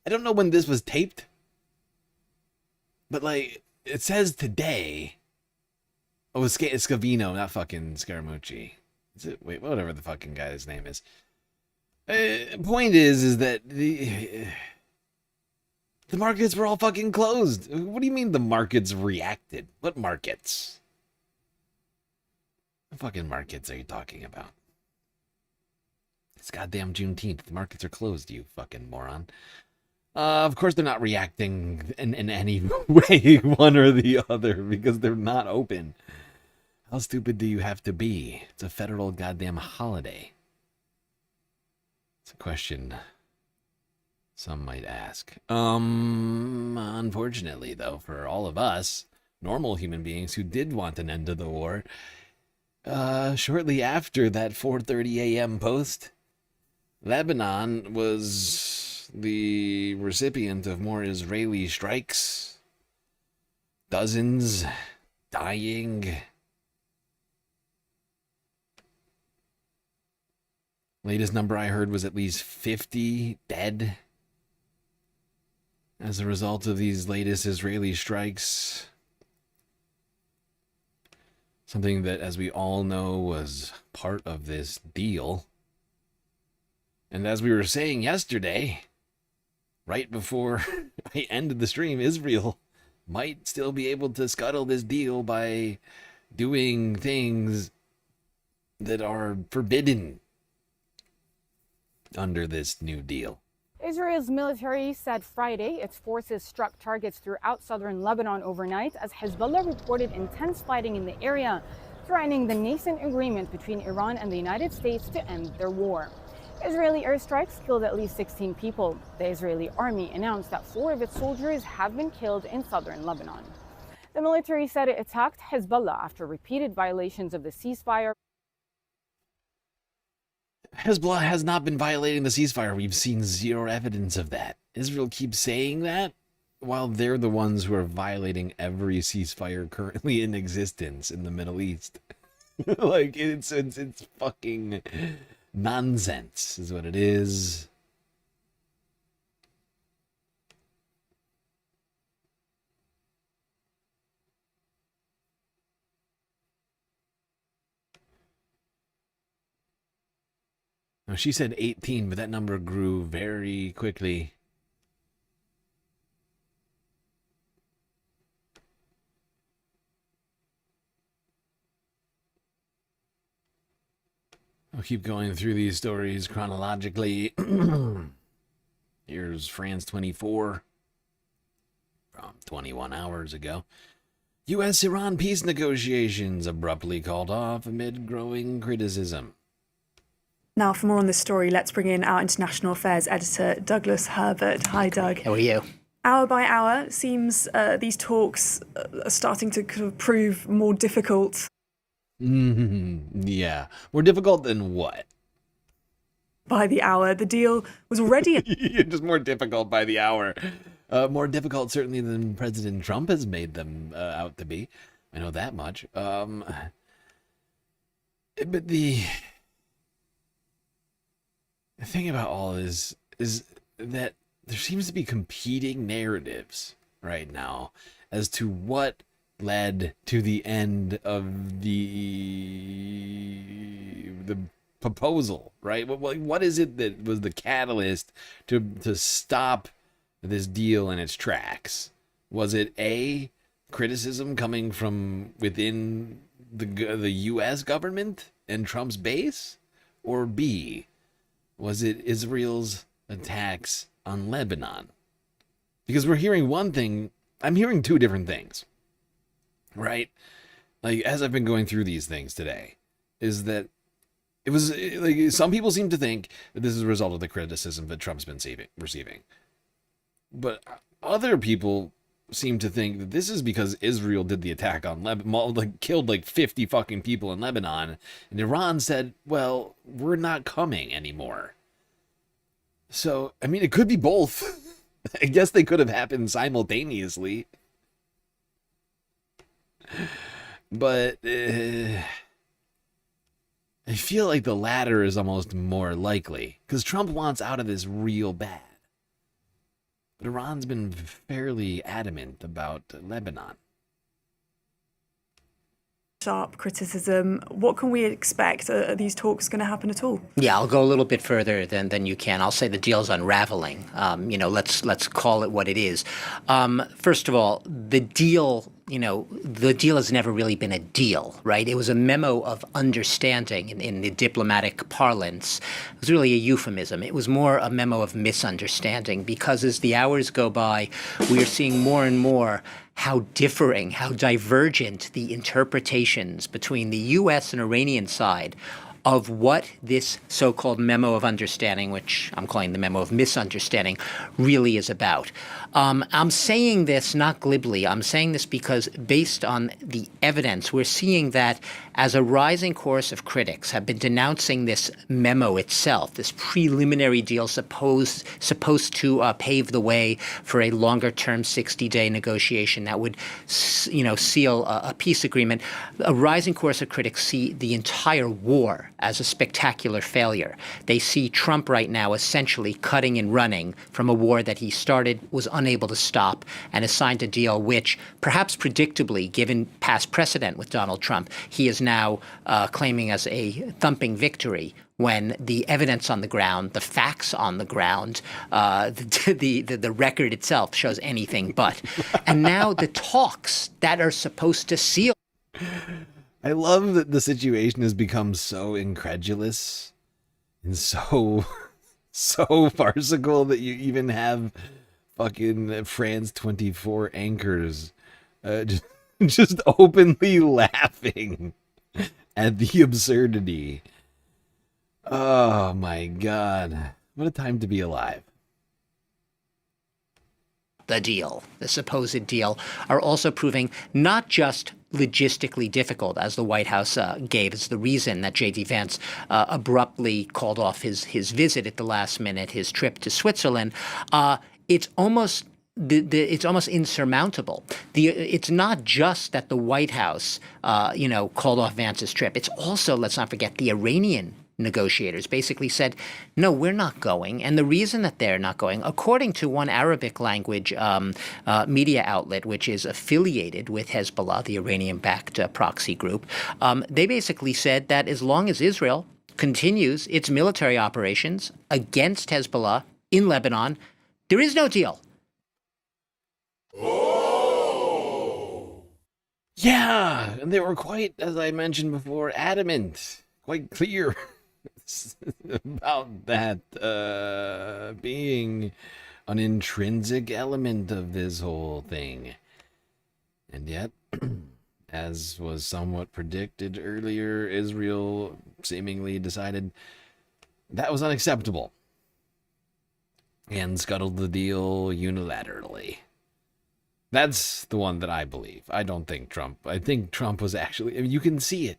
I don't know when this was taped. But, like, it says today. Oh, it's Scavino, not fucking Scaramucci. Is it? Wait, whatever the fucking guy's name is. Point is that the markets were all fucking closed. What do you mean the markets reacted? What markets? What fucking markets are you talking about? It's goddamn Juneteenth. The markets are closed, you fucking moron. Of course they're not reacting in any way, one or the other, because they're not open. How stupid do you have to be? It's a federal goddamn holiday. It's a question some might ask. Unfortunately, though, for all of us, normal human beings who did want an end to the war, shortly after that 4:30 a.m. post, Lebanon was the recipient of more Israeli strikes. Dozens dying. Latest number I heard was at least 50 dead as a result of these latest Israeli strikes. Something that, as we all know, was part of this deal. And as we were saying yesterday, right before I ended the stream, Israel might still be able to scuttle this deal by doing things that are forbidden under this new deal. Israel's military said Friday its forces struck targets throughout southern Lebanon overnight as Hezbollah reported intense fighting in the area, threatening the nascent agreement between Iran and the United States to end their war. Israeli airstrikes killed at least 16 people. The Israeli army announced that 4 of its soldiers have been killed in southern Lebanon. The military said it attacked Hezbollah after repeated violations of the ceasefire. Hezbollah has not been violating the ceasefire. We've seen zero evidence of that. Israel keeps saying that, while they're the ones who are violating every ceasefire currently in existence in the Middle East. Like, it's fucking nonsense is what it is. Now, she said 18, but that number grew very quickly. I'll keep going through these stories chronologically. Here's France 24 from 21 hours ago. U.S.-Iran peace negotiations abruptly called off amid growing criticism. Now, for more on this story, let's bring in our international affairs editor, Douglas Herbert. Hi, Doug. How are you? Hour by hour, it seems these talks are starting to kind of prove more difficult. Yeah. More difficult than what? By the hour. The deal was already... Just more difficult by the hour. More difficult, certainly, than President Trump has made them out to be. I know that much. But the thing about all this is that there seems to be competing narratives right now as to what led to the end of the proposal, right? What is it that was the catalyst to stop this deal in its tracks? Was it A, criticism coming from within the U.S. government and Trump's base? Or B, was it Israel's attacks on Lebanon? Because we're hearing one thing, I'm hearing two different things. Right? Like, as I've been going through these things today, is that it was like some people seem to think that this is a result of the criticism that Trump's been receiving. But other people seem to think that this is because Israel did the attack on Lebanon, like killed like 50 fucking people in Lebanon, and Iran said, well, we're not coming anymore. So, I mean, it could be both. I guess they could have happened simultaneously. But I feel like the latter is almost more likely, because Trump wants out of this real bad. But Iran's been fairly adamant about Lebanon. Sharp criticism. What can we expect? Are these talks going to happen at all? Yeah, I'll go a little bit further than you can. I'll say the deal's unraveling. Let's call it what it is. First of all, the deal has never really been a deal, right? It was a memo of understanding in the diplomatic parlance. It was really a euphemism. It was more a memo of misunderstanding, because as the hours go by, we are seeing more and more how differing, how divergent the interpretations between the U.S. and Iranian side of what this so-called memo of understanding, which I'm calling the memo of misunderstanding, really is about. I'm saying this not glibly. I'm saying this because based on the evidence, we're seeing that as a rising chorus of critics have been denouncing this memo itself, this preliminary deal supposed to pave the way for a longer-term 60-day negotiation that would, seal a peace agreement. A rising chorus of critics see the entire war as a spectacular failure. They see Trump right now essentially cutting and running from a war that he started, was unable to stop, and has signed a deal which, perhaps predictably, given past precedent with Donald Trump, he is now claiming as a thumping victory, when the evidence on the ground, the facts on the ground, the record itself shows anything but. And now the talks that are supposed to seal. I love that the situation has become so incredulous and so farcical that you even have fucking France 24 anchors just openly laughing at the absurdity. Oh my God. What a time to be alive. The deal, the supposed deal, are also proving not just logistically difficult, as the White House gave as the reason that J.D. Vance abruptly called off his visit at the last minute, his trip to Switzerland. It's almost it's almost insurmountable. It's not just that the White House, called off Vance's trip. It's also, let's not forget, the Iranian negotiators basically said, no, we're not going. And the reason that they're not going, according to one Arabic language media outlet, which is affiliated with Hezbollah, the Iranian-backed proxy group, they basically said that as long as Israel continues its military operations against Hezbollah in Lebanon, there is no deal. Yeah, and they were quite, as I mentioned before, adamant, quite clear about that being an intrinsic element of this whole thing. And yet, as was somewhat predicted earlier, Israel seemingly decided that was unacceptable and scuttled the deal unilaterally. That's the one that I believe. I don't think Trump. I think Trump was actually, I mean, you can see it.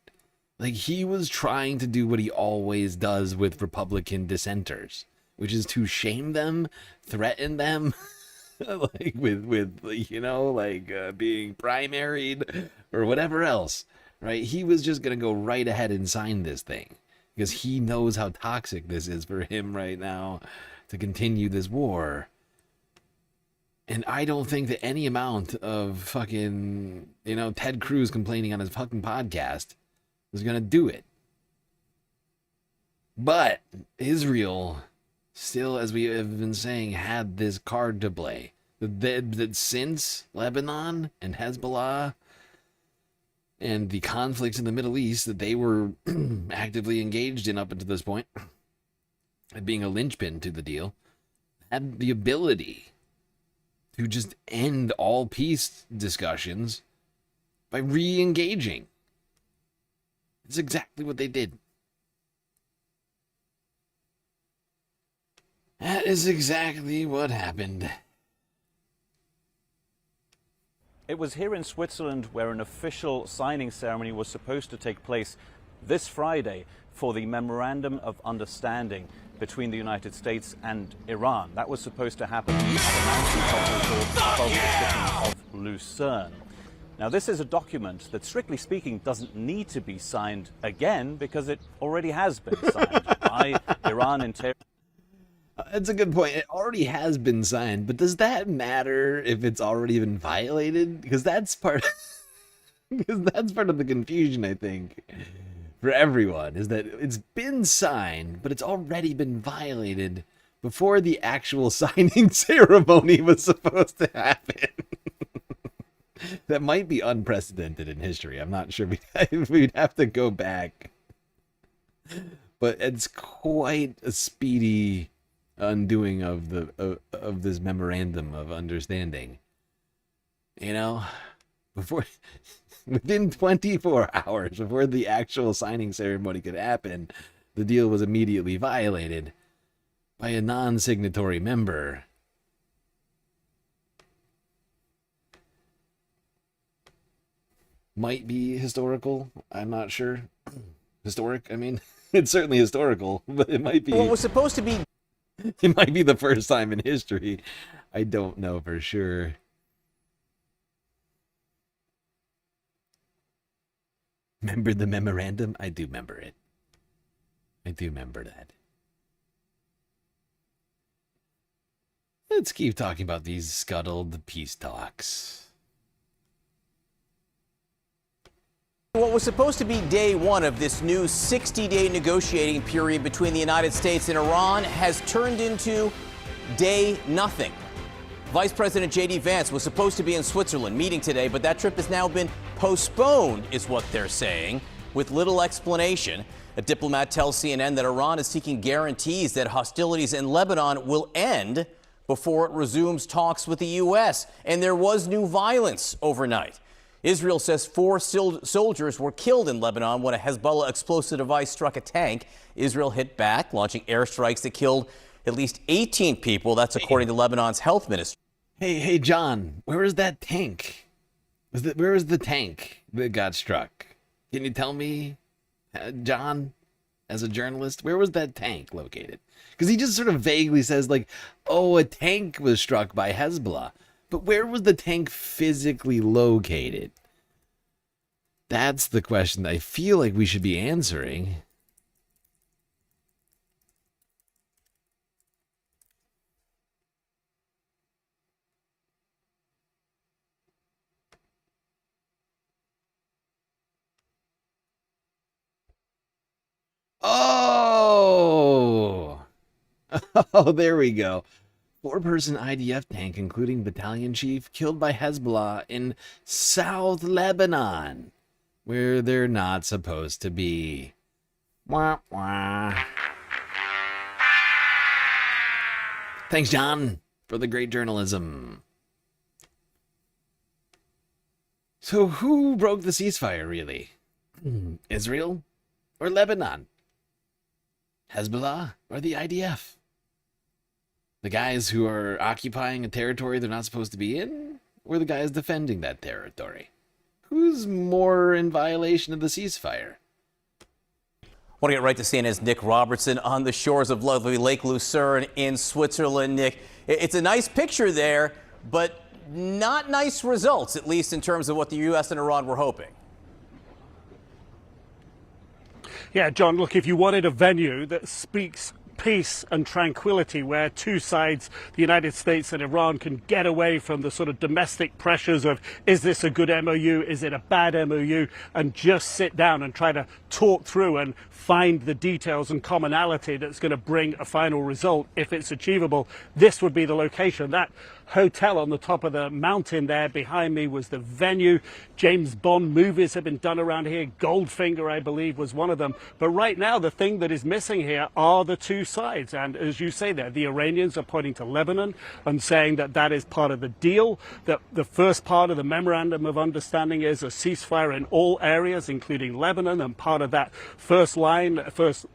Like, he was trying to do what he always does with Republican dissenters, which is to shame them, threaten them, like with being primaried or whatever else, right? He was just going to go right ahead and sign this thing because he knows how toxic this is for him right now to continue this war. And I don't think that any amount of fucking, Ted Cruz complaining on his fucking podcast is going to do it. But Israel still, as we have been saying, had this card to play. That since Lebanon and Hezbollah and the conflicts in the Middle East that they were actively engaged in up until this point, being a linchpin to the deal, had the ability to just end all peace discussions by re-engaging. It's exactly what they did. That is exactly what happened. It was here in Switzerland where an official signing ceremony was supposed to take place this Friday for the Memorandum of Understanding between the United States and Iran. That was supposed to happen at the mountaintop resort above the city of Lucerne. Now, this is a document that, strictly speaking, doesn't need to be signed again because it already has been signed by Iran and Tehran. That's a good point. It already has been signed, but does that matter if it's already been violated? Because that's part of the confusion, I think, for everyone, is that it's been signed, but it's already been violated before the actual signing ceremony was supposed to happen. That might be unprecedented in history. I'm not sure. We'd have to go back. But it's quite a speedy undoing of this memorandum of understanding. Within 24 hours before the actual signing ceremony could happen, the deal was immediately violated by a non-signatory member. Might be historical. I'm not sure. Historic, I mean, it's certainly historical, but it might be. Well, it was supposed to be. It might be the first time in history. I don't know for sure. Remember the memorandum? I do remember it. I do remember that. Let's keep talking about these scuttled peace talks. What was supposed to be day one of this new 60-day negotiating period between the United States and Iran has turned into day nothing. Vice President J.D. Vance was supposed to be in Switzerland meeting today, but that trip has now been postponed, is what they're saying, with little explanation. A diplomat tells CNN that Iran is seeking guarantees that hostilities in Lebanon will end before it resumes talks with the U.S. And there was new violence overnight. Israel says 4 soldiers were killed in Lebanon when a Hezbollah explosive device struck a tank. Israel hit back, launching airstrikes that killed at least 18 people. That's according to Lebanon's health ministry. Hey, John, where is that tank? Where was the tank that got struck? Can you tell me, John, as a journalist, where was that tank located? Because he just sort of vaguely says, like, oh, a tank was struck by Hezbollah. But where was the tank physically located? That's the question that I feel like we should be answering. Oh! Oh, there we go. 4-person IDF tank, including battalion chief, killed by Hezbollah in South Lebanon, where they're not supposed to be. Wah, wah. Thanks, John, for the great journalism. So who broke the ceasefire, really? Israel or Lebanon? Hezbollah or the IDF? The guys who are occupying a territory they're not supposed to be in? Or the guys defending that territory? Who's more in violation of the ceasefire? I want to get right to CNN's Nick Robertson on the shores of lovely Lake Lucerne in Switzerland. Nick, it's a nice picture there, but not nice results, at least in terms of what the U.S. and Iran were hoping. Yeah, John, look, if you wanted a venue that speaks peace and tranquility, where two sides, the United States and Iran, can get away from the sort of domestic pressures of, is this a good MOU, is it a bad MOU, and just sit down and try to talk through and find the details and commonality that's going to bring a final result if it's achievable, this would be the location. That hotel on the top of the mountain there behind me was the venue. James Bond movies have been done around here. Goldfinger, I believe, was one of them. But right now, the thing that is missing here are the two sides. And as you say there, the Iranians are pointing to Lebanon and saying that that is part of the deal, that the first part of the memorandum of understanding is a ceasefire in all areas, including Lebanon. And part of that first line, first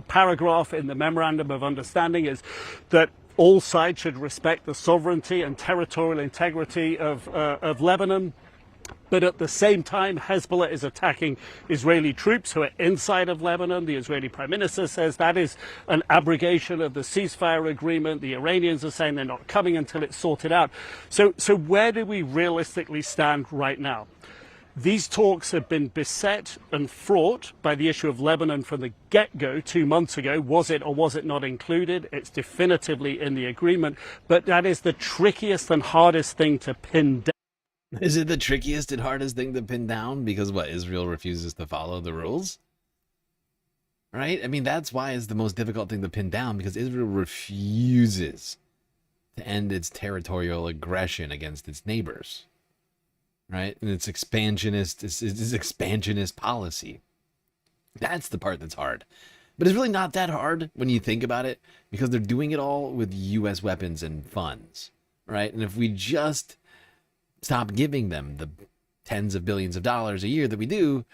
paragraph in the memorandum of understanding is that all sides should respect the sovereignty and territorial integrity of Lebanon. But at the same time, Hezbollah is attacking Israeli troops who are inside of Lebanon. The Israeli Prime Minister says that is an abrogation of the ceasefire agreement. The Iranians are saying they're not coming until it's sorted out. So where do we realistically stand right now? These talks have been beset and fraught by the issue of Lebanon from the get-go 2 months ago. Was it or was it not included? It's definitively in the agreement, but that is the trickiest and hardest thing to pin down. Is it the trickiest and hardest thing to pin down? Because what, Israel refuses to follow the rules? Right? I mean, that's why it's the most difficult thing to pin down, because Israel refuses to end its territorial aggression against its neighbors. Right? And it's expansionist policy. That's the part that's hard. But it's really not that hard when you think about it, because they're doing it all with U.S. weapons and funds. Right? And if we just stop giving them the tens of billions of dollars a year that we do,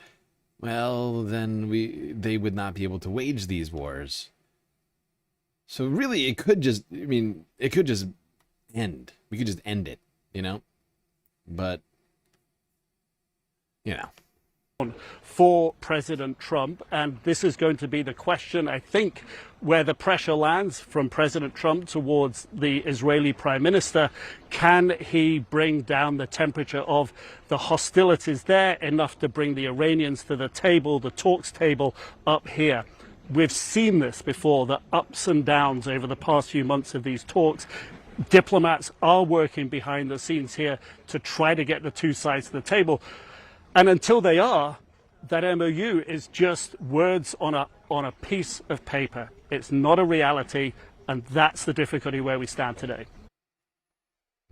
well, then they would not be able to wage these wars. So really, it could just end. We could just end it, But for President Trump, and this is going to be the question, I think, where the pressure lands from President Trump towards the Israeli Prime Minister. Can he bring down the temperature of the hostilities there enough to bring the Iranians to the table, the talks table up here? We've seen this before, the ups and downs over the past few months of these talks. Diplomats are working behind the scenes here to try to get the two sides to the table. And until they are, that MOU is just words on a piece of paper. It's not a reality, and that's the difficulty where we stand today.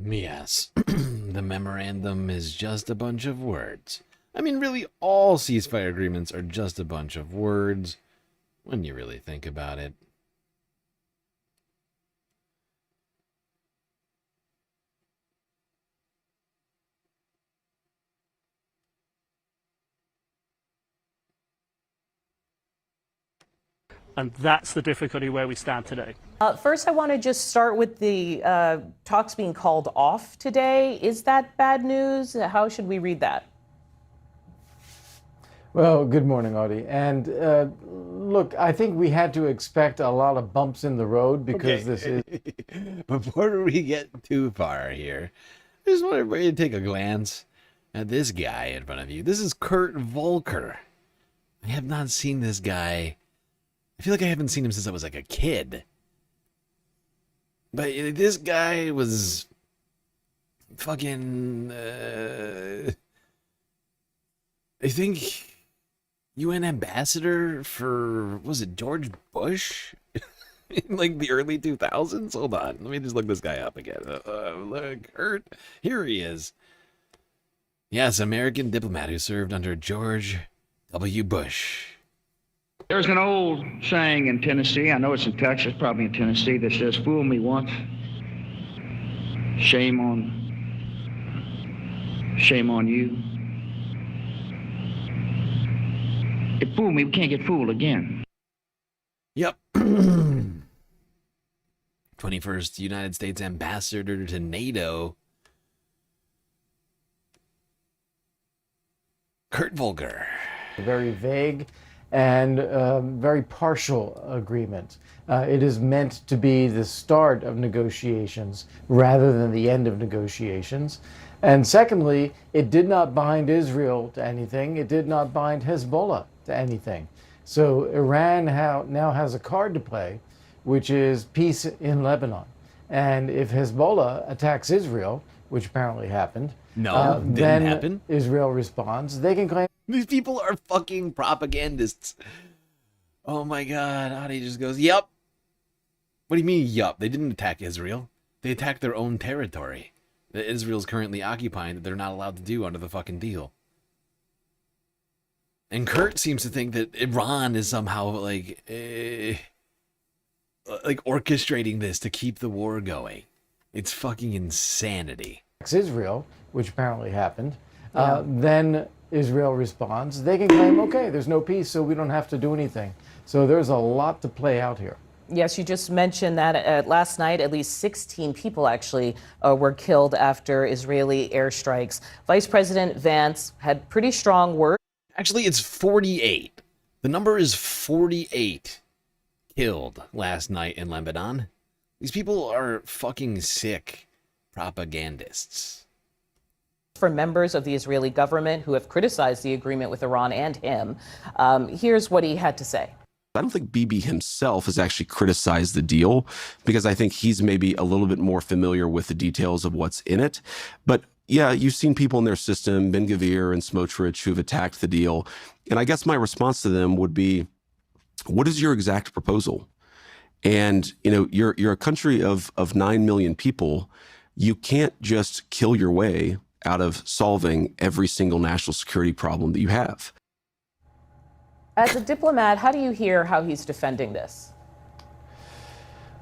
Yes, the memorandum is just a bunch of words. I mean, really, all ceasefire agreements are just a bunch of words when you really think about it. And that's the difficulty where we stand today. First, I want to just start with the talks being called off today. Is that bad news? How should we read that? Well, good morning, Audie. And look, I think we had to expect a lot of bumps in the road because this is... Before we get too far here, I just want everybody to take a glance at this guy in front of you. This is Kurt Volker. I have not seen this guy. I feel like I haven't seen him since I was like a kid. But this guy was fucking, I think, UN ambassador for, was it George Bush? In like the early 2000s? Hold on. Let me just look this guy up again. Look, Kurt. Here he is. Yes, American diplomat who served under George W. Bush. There's an old saying in Tennessee, I know it's in Texas, probably in Tennessee, that says, fool me once, shame on you. It fooled me, we can't get fooled again. Yep. 21st United States ambassador to NATO, Kurt Volker. Very vague and very partial agreement. It is meant to be the start of negotiations rather than the end of negotiations. And secondly, it did not bind Israel to anything. It did not bind Hezbollah to anything. So Iran now has a card to play, which is peace in Lebanon. And if Hezbollah attacks Israel, which apparently happened, didn't happen. Israel responds. They can claim these people are fucking propagandists. Oh my God. Adi just goes, yup. What do you mean, yup? They didn't attack Israel. They attacked their own territory that Israel's currently occupying that they're not allowed to do under the fucking deal. And Kurt seems to think that Iran is somehow like orchestrating this to keep the war going. It's fucking insanity. Israel, which apparently happened, then Israel responds. They can claim, okay, there's no peace, so we don't have to do anything. So there's a lot to play out here. Yes, you just mentioned that last night, at least 16 people actually were killed after Israeli airstrikes. Vice President Vance had pretty strong words. Actually, it's 48. The number is 48 killed last night in Lebanon. These people are fucking sick propagandists. For members of the Israeli government who have criticized the agreement with Iran and him. Here's what he had to say. I don't think Bibi himself has actually criticized the deal because I think he's maybe a little bit more familiar with the details of what's in it. But yeah, you've seen people in their system, Ben Gvir and Smotrich, who've attacked the deal. And I guess my response to them would be, what is your exact proposal? And, you know, you're a country of 9 million people. You can't just kill your way out of solving every single national security problem that you have. As a diplomat, how do you hear how he's defending this?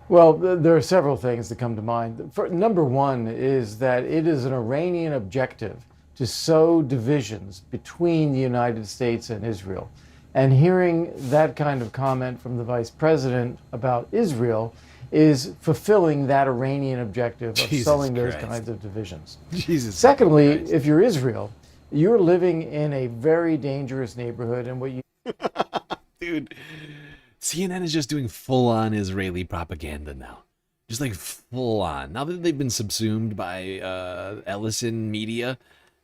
Well, there are several things that come to mind. Number one is that it is an Iranian objective to sow divisions between the United States and Israel. And hearing that kind of comment from the vice president about Israel is fulfilling that Iranian objective of sowing those kinds of divisions. Secondly, if you're Israel, you're living in a very dangerous neighborhood, and what you... Dude, CNN is just doing full-on Israeli propaganda now. Just like full-on. Now that they've been subsumed by Ellison Media,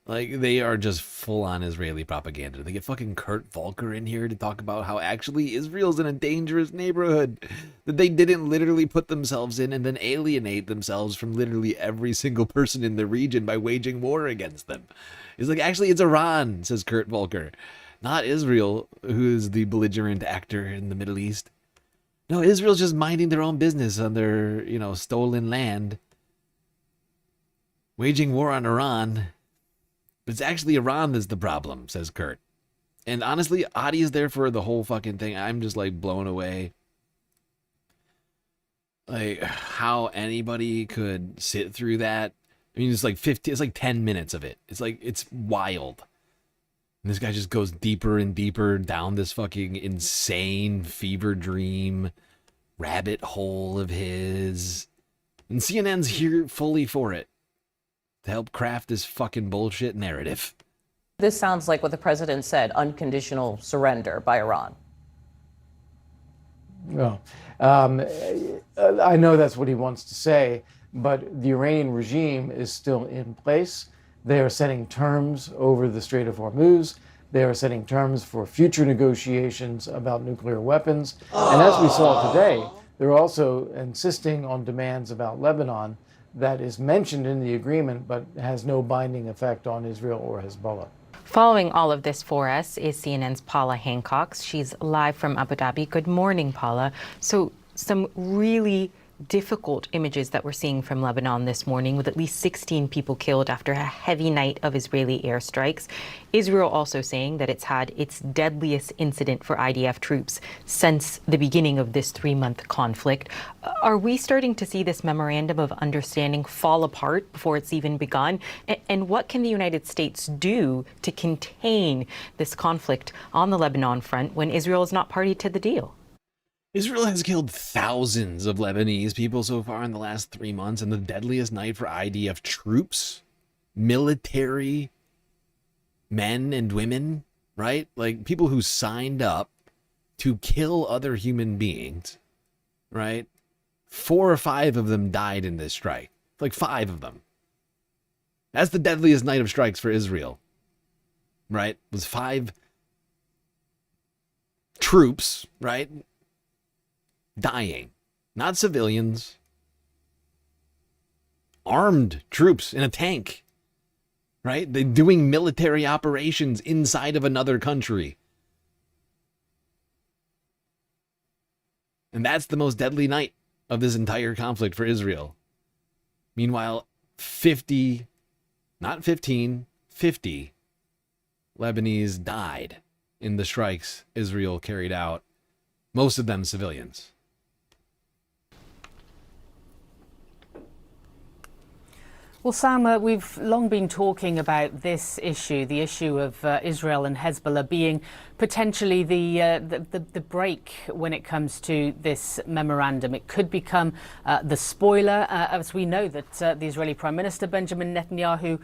like they are just full-on Israeli propaganda. They get fucking Kurt Volker in here to talk about how actually Israel's in a dangerous neighborhood that they didn't literally put themselves in and then alienate themselves from literally every single person in the region by waging war against them. It's like, actually, it's Iran, says Kurt Volker. Not Israel, who is the belligerent actor in the Middle East. No, Israel's just minding their own business on their, stolen land. Waging war on Iran. But it's actually Iran that's the problem, says Kurt. And honestly, Adi is there for the whole fucking thing. I'm just like blown away. Like how anybody could sit through that. I mean, it's like 10 minutes of it. It's like, it's wild. And this guy just goes deeper and deeper down this fucking insane fever dream rabbit hole of his. And CNN's here fully for it, to help craft this fucking bullshit narrative. This sounds like what the president said, unconditional surrender by Iran. Well, I know that's what he wants to say, but the Iranian regime is still in place. They are setting terms over the Strait of Hormuz. They are setting terms for future negotiations about nuclear weapons. And as we saw today, they're also insisting on demands about Lebanon that is mentioned in the agreement but has no binding effect on Israel or Hezbollah. Following all of this for us is CNN's Paula Hancock. She's live from Abu Dhabi. Good morning, Paula. So some really difficult images that we're seeing from Lebanon this morning, with at least 16 people killed after a heavy night of Israeli airstrikes. Israel also saying that it's had its deadliest incident for IDF troops since the beginning of this 3-month conflict. Are we starting to see this memorandum of understanding fall apart before it's even begun? And what can the United States do to contain this conflict on the Lebanon front when Israel is not party to the deal? Israel has killed thousands of Lebanese people so far in the last 3 months, and the deadliest night for IDF troops, military men and women, right? Like people who signed up to kill other human beings, right? 4 or 5 of them died in this strike. Like 5 of them. That's the deadliest night of strikes for Israel, right? It was 5 troops, right? Dying, not civilians. Armed troops in a tank, right? They're doing military operations inside of another country. And that's the most deadly night of this entire conflict for Israel. Meanwhile, 50 Lebanese died in the strikes Israel carried out, most of them civilians. Well, Sam, we've long been talking about this issue, the issue of Israel and Hezbollah being potentially the break when it comes to this memorandum. It could become the spoiler, as we know that the Israeli Prime Minister Benjamin Netanyahu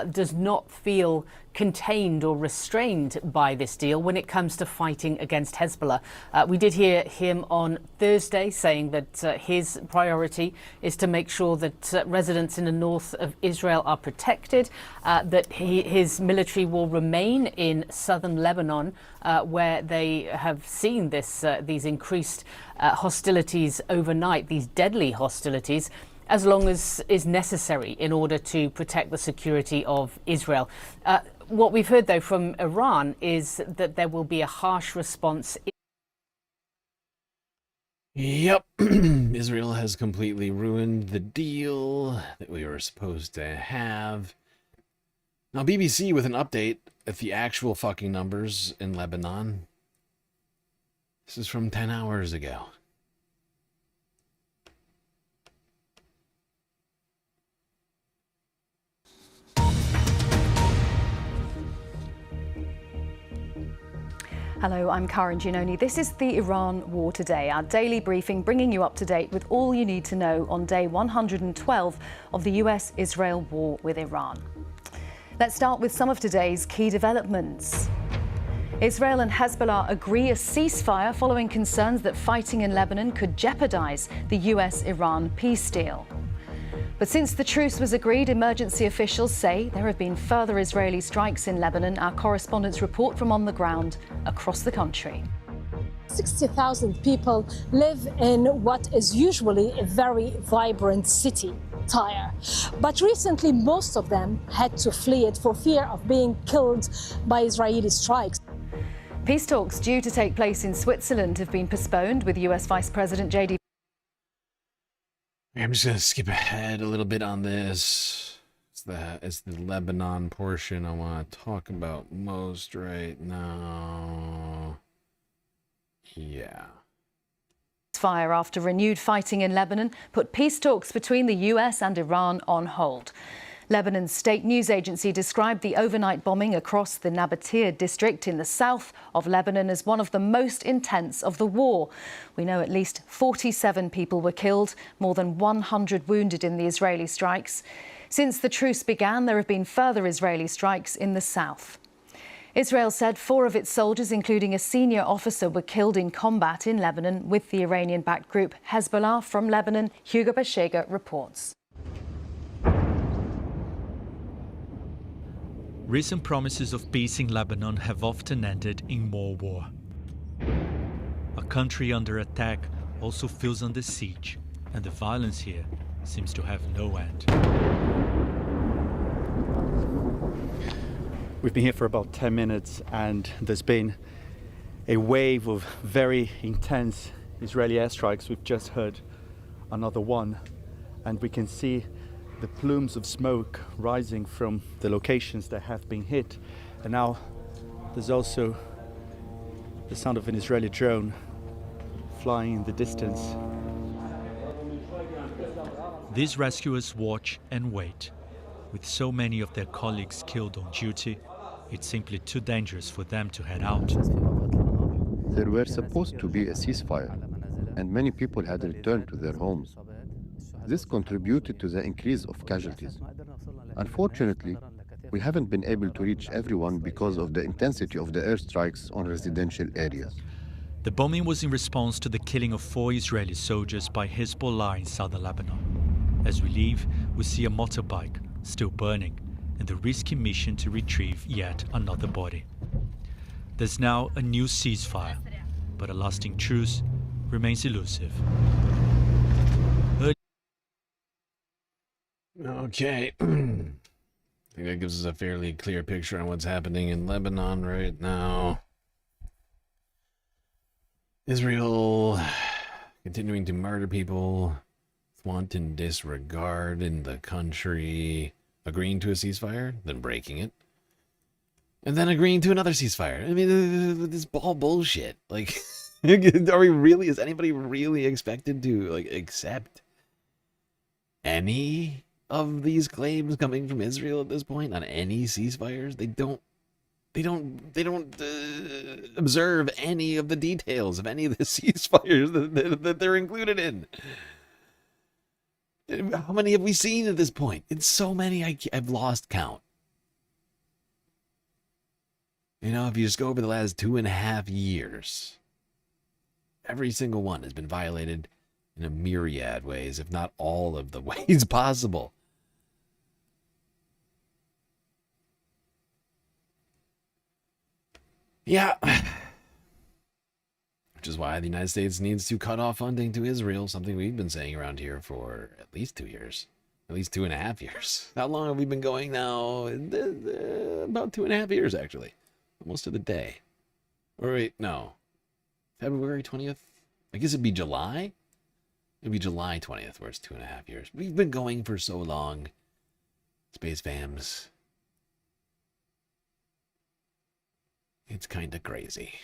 does not feel contained or restrained by this deal when it comes to fighting against Hezbollah. We did hear him on Thursday saying that his priority is to make sure that residents in the north of Israel are protected, that his military will remain in southern Lebanon, where they have seen these increased hostilities overnight, these deadly hostilities, as long as is necessary in order to protect the security of Israel. What we've heard, though, from Iran is that there will be a harsh response. Yep, Israel has completely ruined the deal that we were supposed to have. Now, BBC with an update at the actual fucking numbers in Lebanon. This is from 10 hours ago. Hello, I'm Karen Giannoni. This is the Iran War Today, our daily briefing bringing you up to date with all you need to know on day 112 of the US-Israel war with Iran. Let's start with some of today's key developments. Israel and Hezbollah agree a ceasefire following concerns that fighting in Lebanon could jeopardize the US-Iran peace deal. But since the truce was agreed, emergency officials say there have been further Israeli strikes in Lebanon. Our correspondents report from on the ground across the country. 60,000 people live in what is usually a very vibrant city, Tyre. But recently, most of them had to flee it for fear of being killed by Israeli strikes. Peace talks due to take place in Switzerland have been postponed, with US Vice President J.D. I'm just going to skip ahead a little bit on this. It's the Lebanon portion I want to talk about most right now. Yeah. Fire after renewed fighting in Lebanon put peace talks between the US and Iran on hold. Lebanon's state news agency described the overnight bombing across the Nabatea district in the south of Lebanon as one of the most intense of the war. We know at least 47 people were killed, more than 100 wounded in the Israeli strikes. Since the truce began, there have been further Israeli strikes in the south. Israel said 4 of its soldiers, including a senior officer, were killed in combat in Lebanon with the Iranian-backed group Hezbollah. From Lebanon, Hugo Bashega reports. Recent promises of peace in Lebanon have often ended in more war. A country under attack also feels under siege, and the violence here seems to have no end. We've been here for about 10 minutes and there's been a wave of very intense Israeli airstrikes. We've just heard another one, and we can see the plumes of smoke rising from the locations that have been hit. And now there's also the sound of an Israeli drone flying in the distance. These rescuers watch and wait. With so many of their colleagues killed on duty, it's simply too dangerous for them to head out. There were supposed to be a ceasefire, and many people had returned to their homes. This contributed to the increase of casualties. Unfortunately, we haven't been able to reach everyone because of the intensity of the airstrikes on residential areas. The bombing was in response to the killing of 4 Israeli soldiers by Hezbollah in southern Lebanon. As we leave, we see a motorbike still burning and the risky mission to retrieve yet another body. There's now a new ceasefire, but a lasting truce remains elusive. Okay. I think that gives us a fairly clear picture on what's happening in Lebanon right now. Israel continuing to murder people, wanton disregard in the country, agreeing to a ceasefire, then breaking it, and then agreeing to another ceasefire. I mean, this is all bullshit. Like, are we really, is anybody really expected to, like, accept any of these claims coming from Israel at this point on any ceasefires? They don't observe any of the details of any of the ceasefires that they're included in. How many have we seen at this point? It's so many, I've lost count. You know, if you just go over the last 2.5 years, every single one has been violated in a myriad ways, if not all of the ways possible. Yeah. Which is why the United States needs to cut off funding to Israel, something we've been saying around here for at least 2 years. At least 2.5 years. How long have we been going now? About 2.5 years, actually. Almost to the day. Or wait, no. February 20th? I guess it'd be July? It'd be July 20th, where it's 2.5 years. We've been going for so long. Space fams. It's kind of crazy.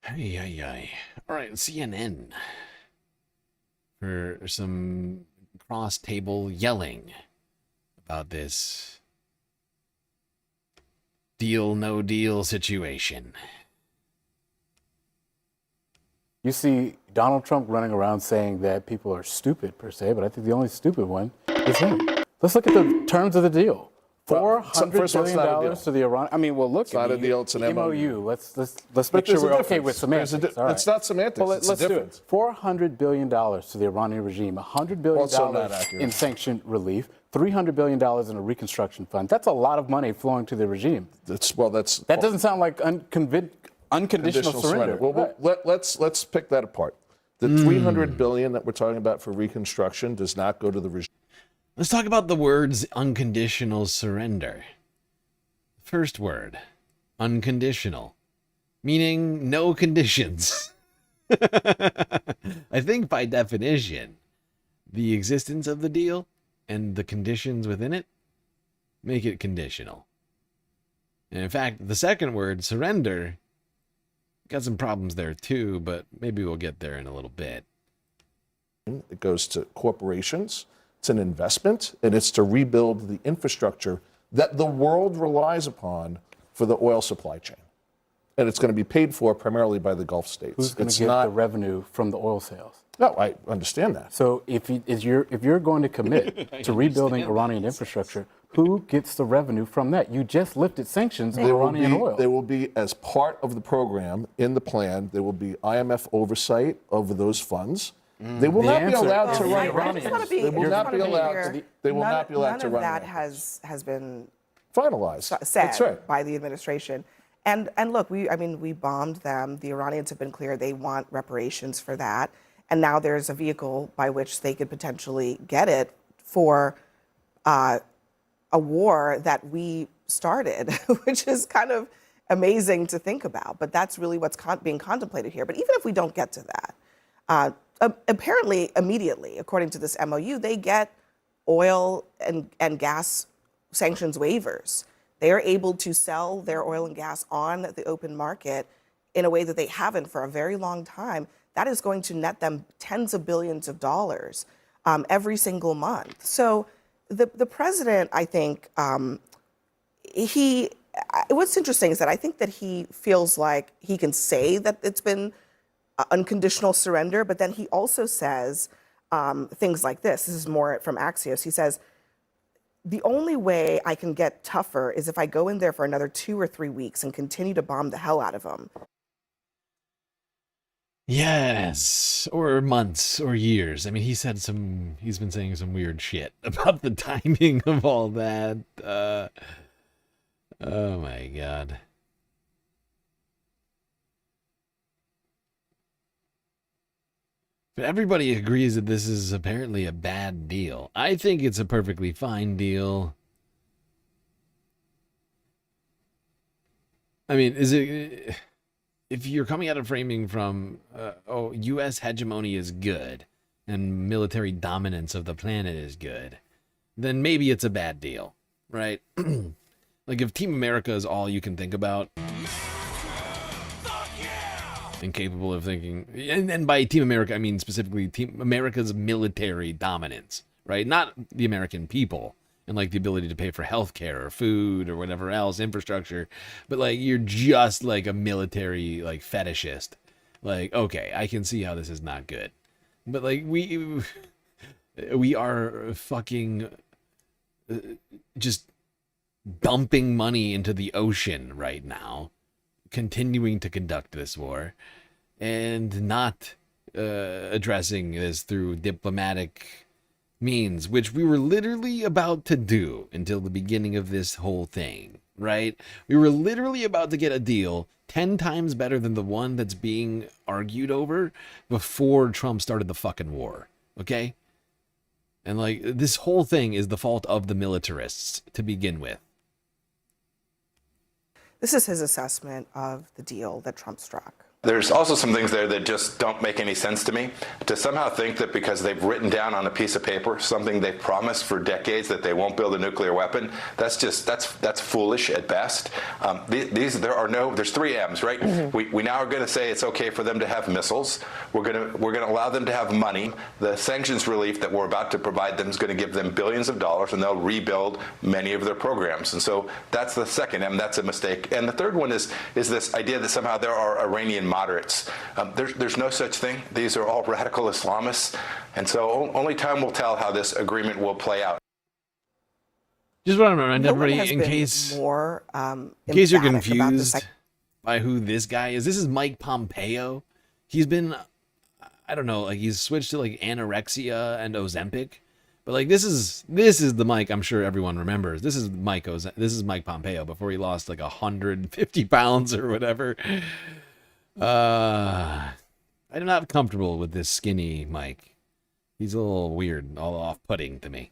Hey. All right, CNN. For some cross-table yelling about this deal, no deal situation. You see Donald Trump running around saying that people are stupid per se, but I think the only stupid one is him. Let's look at the terms of the deal. $400 billion to the Iran. I mean, well, look, it's not a deal. It's an MOU. Let's make sure we're okay with semantics. It's not semantics. Well, let's do it. $400 billion to the Iranian regime. $100 billion in sanction relief. $300 billion in a reconstruction fund. That's a lot of money flowing to the regime. That doesn't sound like unconditional surrender. Well, let's pick that apart. The $300 billion that we're talking about for reconstruction does not go to the regime. Let's talk about the words unconditional surrender. First word, unconditional, meaning no conditions. I think by definition, the existence of the deal and the conditions within it make it conditional. And in fact, the second word, surrender, got some problems there too, but maybe we'll get there in a little bit. It goes to corporations, it's an investment, and it's to rebuild the infrastructure that the world relies upon for the oil supply chain. And it's going to be paid for primarily by the Gulf states. Who's going to get the revenue from the oil sales? No, I understand that. So if you're going to commit to rebuilding Iranian infrastructure, who gets the revenue from that? You just lifted sanctions on Iranian oil. There will be, as part of the program in the plan, there will be IMF oversight over those funds. They will not be allowed to run Iranians. They will not be allowed to. They will not be allowed to run. None of that has been finalized. Said That's right. by the administration. And look, we bombed them. The Iranians have been clear they want reparations for that. And now there's a vehicle by which they could potentially get it for a war that we started, which is kind of amazing to think about. But that's really what's being contemplated here. But even if we don't get to that, apparently immediately, according to this MOU, they get oil and gas sanctions waivers. They are able to sell their oil and gas on the open market in a way that they haven't for a very long time. That is going to net them tens of billions of dollars every single month. So the president, I think, what's interesting is that I think that he feels like he can say that it's been unconditional surrender, but then he also says things like this. This is more from Axios. He says, the only way I can get tougher is if I go in there for another 2 or 3 weeks and continue to bomb the hell out of them. Yes, or months or years. I mean, he's been saying some weird shit about the timing of all that. Oh my God. But everybody agrees that this is apparently a bad deal. I think it's a perfectly fine deal. I mean, if you're coming at a framing from, U.S. hegemony is good and military dominance of the planet is good, then maybe it's a bad deal, right? Like if Team America is all you can think about, incapable of thinking, and by Team America I mean specifically Team America's military dominance, right? Not the American people and like the ability to pay for healthcare or food or whatever else, infrastructure, but like you're just like a military like fetishist. Like, okay, I can see how this is not good, but like we are fucking just dumping money into the ocean right now, continuing to conduct this war and not addressing this through diplomatic means, which we were literally about to do until the beginning of this whole thing, right? We were literally about to get a deal 10 times better than the one that's being argued over before Trump started the fucking war, okay? And like this whole thing is the fault of the militarists to begin with. This is his assessment of the deal that Trump struck. There's also some things there that just don't make any sense to me. To somehow think that because they've written down on a piece of paper something they've promised for decades that they won't build a nuclear weapon, that's foolish at best. There's 3 M's, right? Mm-hmm. We now are going to say it's okay for them to have missiles. We're going to allow them to have money. The sanctions relief that we're about to provide them is going to give them billions of dollars, and they'll rebuild many of their programs. And so that's the second M. That's a mistake. And the third one is this idea that somehow there are Iranian moderates. There's no such thing. These are all radical Islamists. And so only time will tell how this agreement will play out. Just want to remind everybody, in case you're confused by who this guy is, this is Mike Pompeo. He's been, I don't know, like he's switched to like anorexia and Ozempic. But like this is the Mike I'm sure everyone remembers. This is Mike Pompeo before he lost like 150 pounds or whatever. I'm not comfortable with this skinny Mike. He's a little weird, all off-putting to me.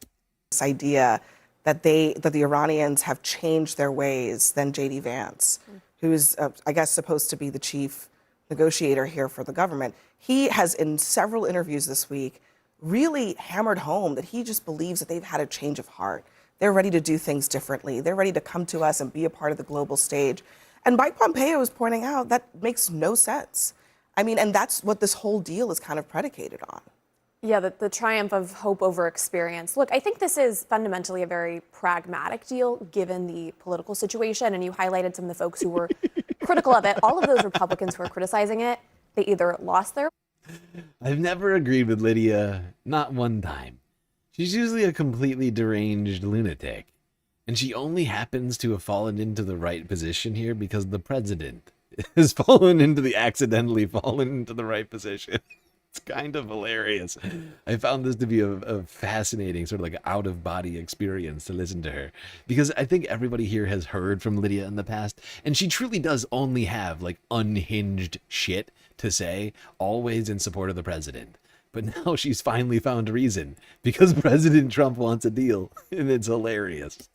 This idea that the Iranians have changed their ways than J.D. Vance, who's, I guess, supposed to be the chief negotiator here for the government. He has, in several interviews this week, really hammered home that he just believes that they've had a change of heart. They're ready to do things differently. They're ready to come to us and be a part of the global stage. And Mike Pompeo is pointing out that makes no sense. I mean, and that's what this whole deal is kind of predicated on. Yeah, the triumph of hope over experience. Look, I think this is fundamentally a very pragmatic deal given the political situation, and you highlighted some of the folks who were critical of it. All of those Republicans who are criticizing it, they either lost their... I've never agreed with Lydia, not one time. She's usually a completely deranged lunatic, and she only happens to have fallen into the right position here because the president has accidentally fallen into the right position. It's kind of hilarious. I found this to be a fascinating sort of like out-of-body experience to listen to her, because I think everybody here has heard from Lydia in the past, and she truly does only have like unhinged shit to say, always in support of the president. But now she's finally found a reason, because President Trump wants a deal, and it's hilarious.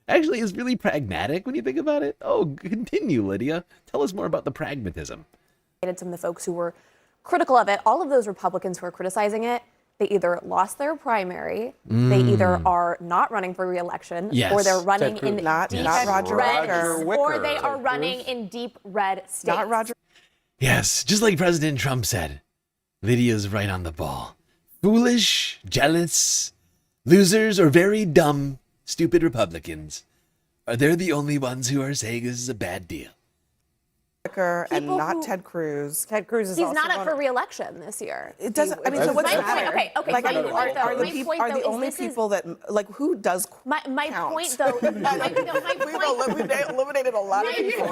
Actually, it's really pragmatic when you think about it. Oh, continue, Lydia. Tell us more about the pragmatism. Some of the folks who were critical of it, all of those Republicans who are criticizing it, they either lost their primary, they either are not running for re-election, or they're running in not Roger red, Wicker. or they are running in deep red states. Not Roger. Yes, just like President Trump said, Lydia's right on the ball. Foolish, jealous, losers, or very dumb, stupid Republicans. Are they the only ones who are saying this is a bad deal? And not Ted Cruz. Ted Cruz is not up for re-election this year. It doesn't. I mean, so what's the matter? Okay. Like, My I mean, point, are though, the only people that like who does my count? point though? We've eliminated a lot of people.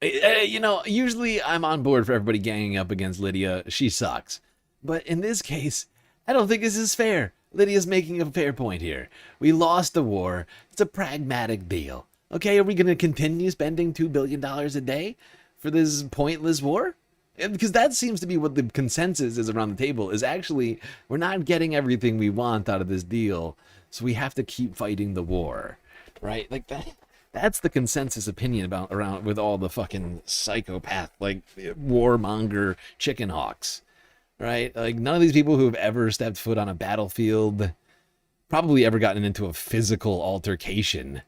Okay. You know, usually I'm on board for everybody ganging up against Lydia. She sucks. But in this case, I don't think this is fair. Lydia's making a fair point here. We lost the war. It's a pragmatic deal. Okay, are we going to continue spending $2 billion a day for this pointless war? Because that seems to be what the consensus is around the table, is actually we're not getting everything we want out of this deal, so we have to keep fighting the war, right? Like that's the consensus opinion around with all the fucking psychopath, like warmonger chicken hawks, right? Like none of these people who have ever stepped foot on a battlefield, probably ever gotten into a physical altercation,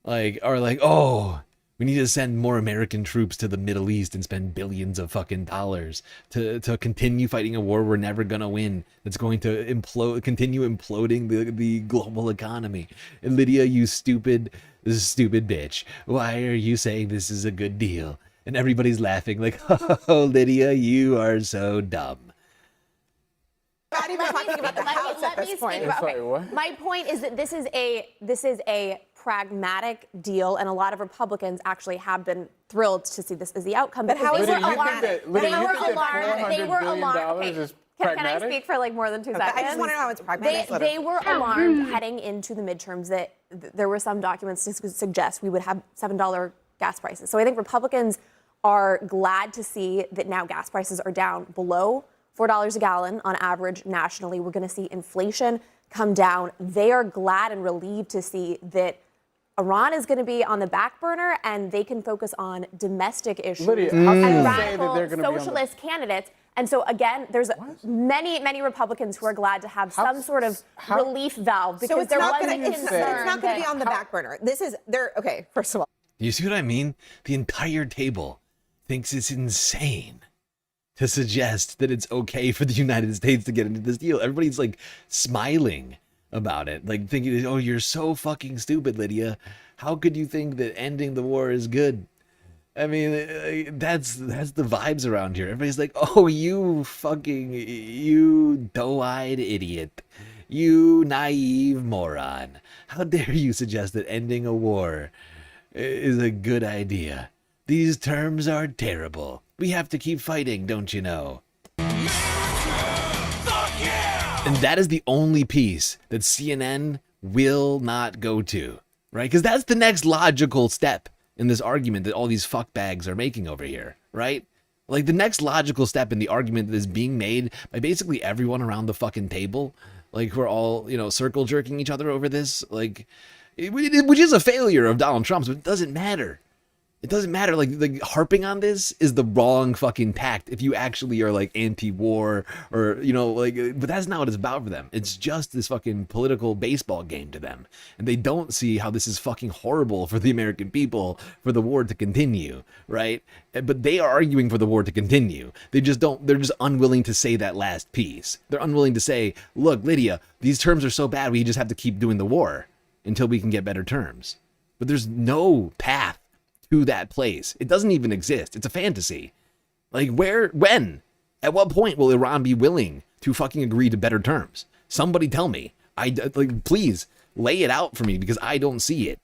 are like, oh, we need to send more American troops to the Middle East and spend billions of fucking dollars to continue fighting a war we're never gonna win. That's going to continue imploding the global economy. And Lydia, you stupid bitch. Why are you saying this is a good deal? And everybody's laughing like, oh, Lydia, you are so dumb. Not even talking about the house at this point. My point is that this is a pragmatic deal, and a lot of Republicans actually have been thrilled to see this as the outcome. But how is it alarmed? They were alarmed. Can I speak for like more than 2 seconds? I just want to know how it's pragmatic. They were alarmed heading into the midterms that there were some documents to suggest we would have $7 gas prices. So I think Republicans are glad to see that now gas prices are down below $4 a gallon on average nationally. We're going to see inflation come down. They are glad and relieved to see that Iran is going to be on the back burner and they can focus on domestic issues Lydia, how can and you radical say that they're going to be socialist candidates. And so again, there's many Republicans who are glad to have some sort of relief valve because there was a concern. It's not going to be on the back burner. Okay, first of all. You see what I mean? The entire table thinks it's insane to suggest that it's okay for the United States to get into this deal. Everybody's like smiling about it, like thinking, oh, you're so fucking stupid, Lydia. How could you think that ending the war is good? I mean, that's the vibes around here. Everybody's like, oh, you doe-eyed idiot. You naive moron. How dare you suggest that ending a war is a good idea? These terms are terrible. We have to keep fighting, don't you know? And that is the only piece that CNN will not go to, right? Because that's the next logical step in this argument that all these fuckbags are making over here, right? Like the next logical step in the argument that is being made by basically everyone around the fucking table, like who are all, circle jerking each other over this, like, which is a failure of Donald Trump's, but it doesn't matter. It doesn't matter. Like harping on this is the wrong fucking tact if you actually are like anti-war or, you know, like, but that's not what it's about for them. It's just this fucking political baseball game to them. And they don't see how this is fucking horrible for the American people for the war to continue, right? But they are arguing for the war to continue. They're just unwilling to say that last piece. They're unwilling to say, look, Lydia, these terms are so bad, we just have to keep doing the war until we can get better terms. But there's no path to that place. It doesn't even exist. It's a fantasy. Like when? At what point will Iran be willing to fucking agree to better terms? Somebody tell me. Please lay it out for me because I don't see it.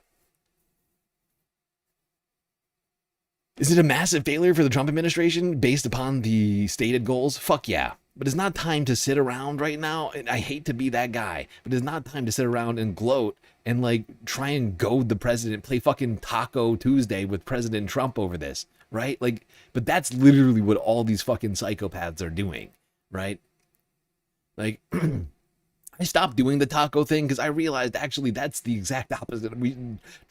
Is it a massive failure for the Trump administration based upon the stated goals? Fuck yeah. But it's not time to sit around right now. And I hate to be that guy, but it's not time to sit around and gloat and like try and goad the president, play fucking Taco Tuesday with President Trump over this, right? Like, but that's literally what all these fucking psychopaths are doing, right? Like, I stopped doing the taco thing because I realized actually that's the exact opposite.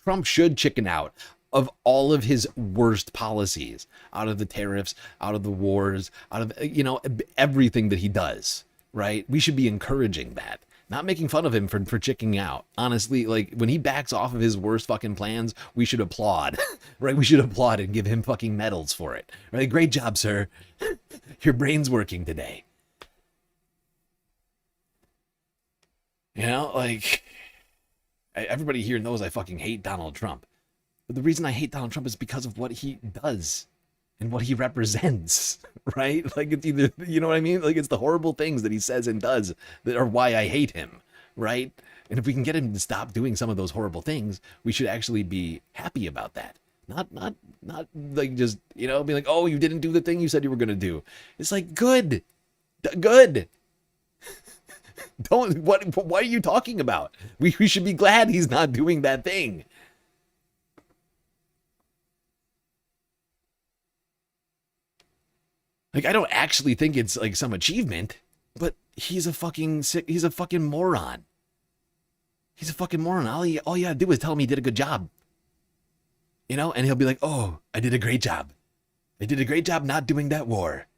Trump should chicken out of all of his worst policies, out of the tariffs, out of the wars, out of, you know, everything that he does, right? We should be encouraging that. Not making fun of him for chicking out. Honestly, like, when he backs off of his worst fucking plans, we should applaud, right? We should applaud and give him fucking medals for it, right? Great job, sir. Your brain's working today. You know, like, everybody here knows I fucking hate Donald Trump. But the reason I hate Donald Trump is because of what he does and what he represents, right? Like, it's either, you know what I mean? Like, it's the horrible things that he says and does that are why I hate him, right? And if we can get him to stop doing some of those horrible things, we should actually be happy about that. Not like just, you know, be like, oh, you didn't do the thing you said you were going to do. It's like, good. What are you talking about? We should be glad he's not doing that thing. Like, I don't actually think it's like some achievement, but he's a fucking moron. He's a fucking moron. All you gotta do is tell him he did a good job. You know, and he'll be like, oh, I did a great job. I did a great job not doing that war.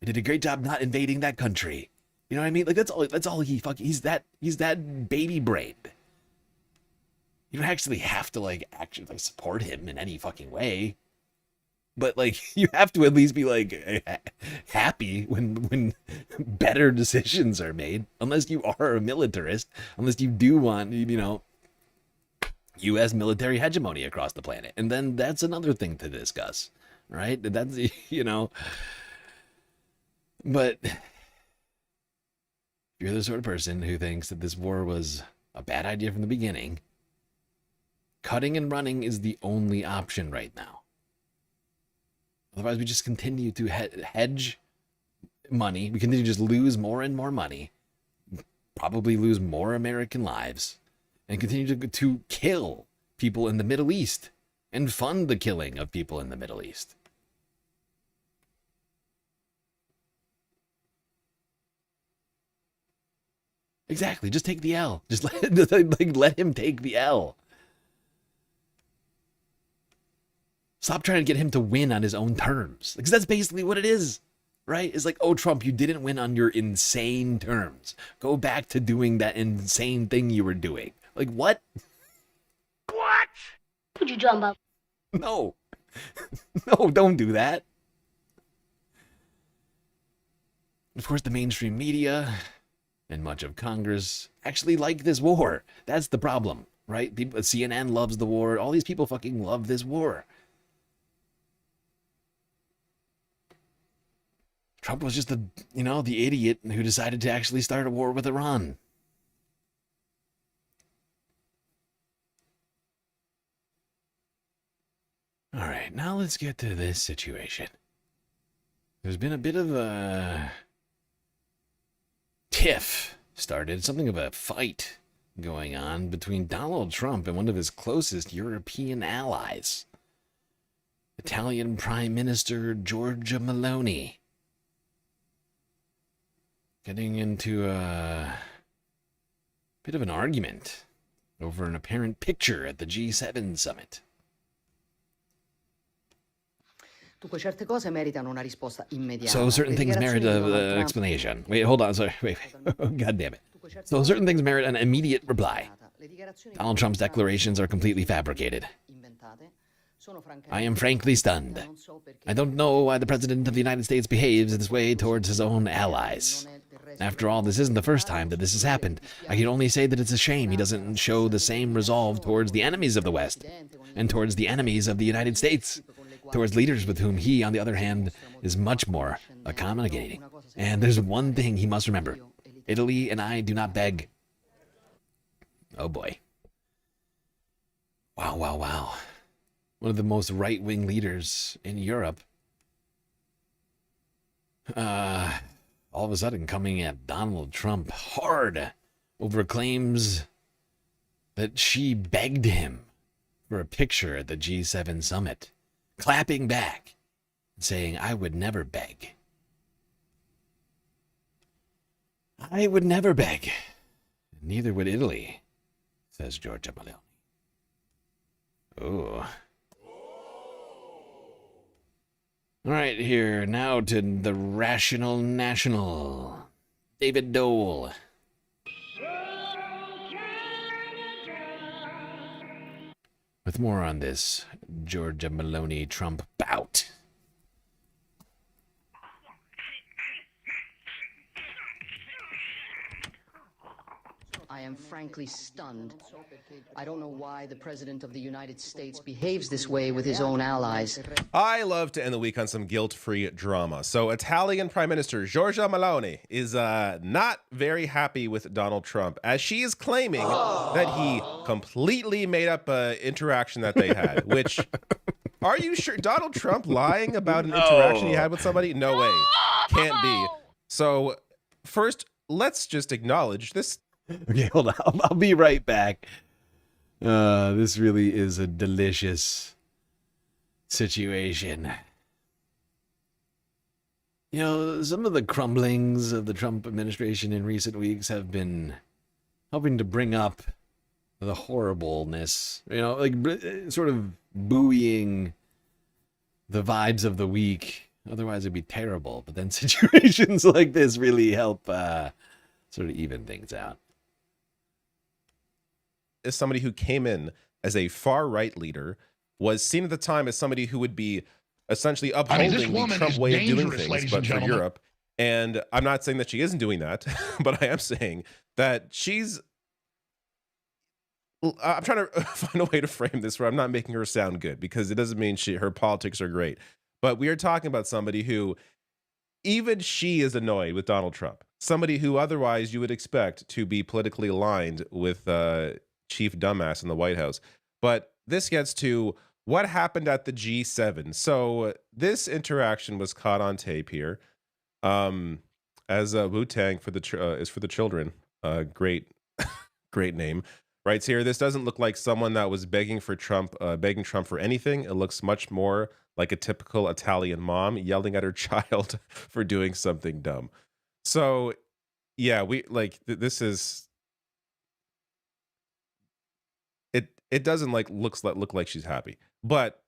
I did a great job not invading that country. You know what I mean? Like, that's all he's that baby brain. You don't actually have to like actually like support him in any fucking way. But like, you have to at least be like happy when better decisions are made, unless you are a militarist, unless you do want, you know, U.S. military hegemony across the planet. And then that's another thing to discuss, right? That's, you know, but if you're the sort of person who thinks that this war was a bad idea from the beginning, cutting and running is the only option right now. Otherwise, we just continue to hedge money. We continue to just lose more and more money, probably lose more American lives, and continue to kill people in the Middle East and fund the killing of people in the Middle East. Exactly. Just take the L. Just let him take the L. Stop trying to get him to win on his own terms. Because that's basically what it is, right? It's like, oh, Trump, you didn't win on your insane terms. Go back to doing that insane thing you were doing. Like, what? What? Would you jump up? No. No, don't do that. Of course, the mainstream media and much of Congress actually like this war. That's the problem, right? CNN loves the war. All these people fucking love this war. Trump was just the idiot who decided to actually start a war with Iran. All right, now let's get to this situation. There's been a bit of a tiff started, something of a fight going on between Donald Trump and one of his closest European allies, Italian Prime Minister Giorgia Meloni. Getting into a bit of an argument over an apparent picture at the G7 summit. So certain things merit an explanation. Wait, hold on. Sorry. Wait. God damn it. So certain things merit an immediate reply. Donald Trump's declarations are completely fabricated. I am frankly stunned. I don't know why the President of the United States behaves this way towards his own allies. After all, this isn't the first time that this has happened. I can only say that it's a shame he doesn't show the same resolve towards the enemies of the West and towards the enemies of the United States, towards leaders with whom he, on the other hand, is much more accommodating. And there's one thing he must remember. Italy and I do not beg. Oh boy. Wow. One of the most right-wing leaders in Europe. All of a sudden coming at Donald Trump hard over claims that she begged him for a picture at the G7 summit, clapping back and saying, I would never beg. I would never beg. Neither would Italy, says Giorgia Meloni. Ooh. All right, here now to the Rational National. David Dole. With more on this Giorgia Meloni Trump bout. I am frankly stunned. I don't know why the President of the United States behaves this way with his own allies. I love to end the week on some guilt-free drama. So Italian Prime Minister Giorgia Meloni is not very happy with Donald Trump, as she is claiming that he completely made up an interaction that they had, which... Are you sure? Donald Trump lying about an interaction he had with somebody? No way. Can't be. So first, let's just acknowledge this. Okay, hold on. I'll be right back. This really is a delicious situation. You know, some of the crumblings of the Trump administration in recent weeks have been helping to bring up the horribleness, you know, like sort of buoying the vibes of the week. Otherwise, it'd be terrible. But then situations like this really help sort of even things out. As somebody who came in as a far-right leader, was seen at the time as somebody who would be essentially upholding the Trump way of doing things, but for Europe. And I'm not saying that she isn't doing that, but I am saying that she's... I'm trying to find a way to frame this where I'm not making her sound good, because it doesn't mean her politics are great. But we are talking about somebody who, even she is annoyed with Donald Trump. Somebody who otherwise you would expect to be politically aligned with Chief Dumbass in the White House. But this gets to what happened at the G7. So this interaction was caught on tape here. As Wu-Tang is for the children. Great name. Writes here, this doesn't look like someone that was begging Trump for anything. It looks much more like a typical Italian mom yelling at her child for doing something dumb. So, yeah, this is... It doesn't look like she's happy. But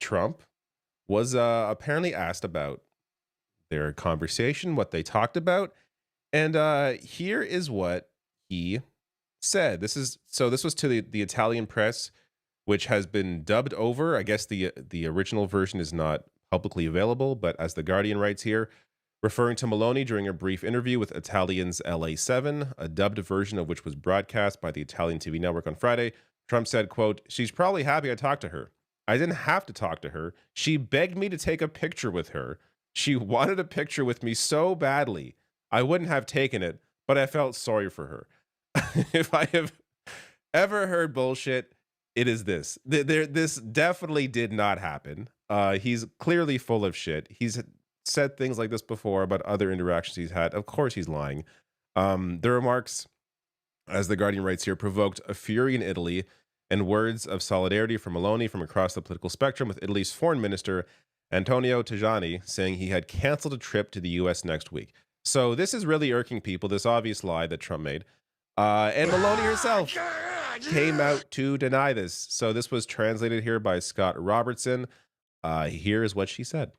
Trump was apparently asked about their conversation, what they talked about, and here is what he said. This was to the Italian press, which has been dubbed over. I guess the original version is not publicly available, but as The Guardian writes here, referring to Meloni during a brief interview with Italian's LA7, a dubbed version of which was broadcast by the Italian TV network on Friday, Trump said, quote, "She's probably happy I talked to her. I didn't have to talk to her. She begged me to take a picture with her. She wanted a picture with me so badly. I wouldn't have taken it, but I felt sorry for her." If I have ever heard bullshit, it is this. This definitely did not happen. He's clearly full of shit. He's said things like this before about other interactions he's had. Of course he's lying. The remarks, as The Guardian writes here, provoked a fury in Italy and words of solidarity from Meloni from across the political spectrum, with Italy's foreign minister Antonio Tajani saying he had canceled a trip to the U.S. next week. So this is really irking people, this obvious lie that Trump made. And Meloni herself came out to deny this. So this was translated here by Scott Robertson. Here is what she said.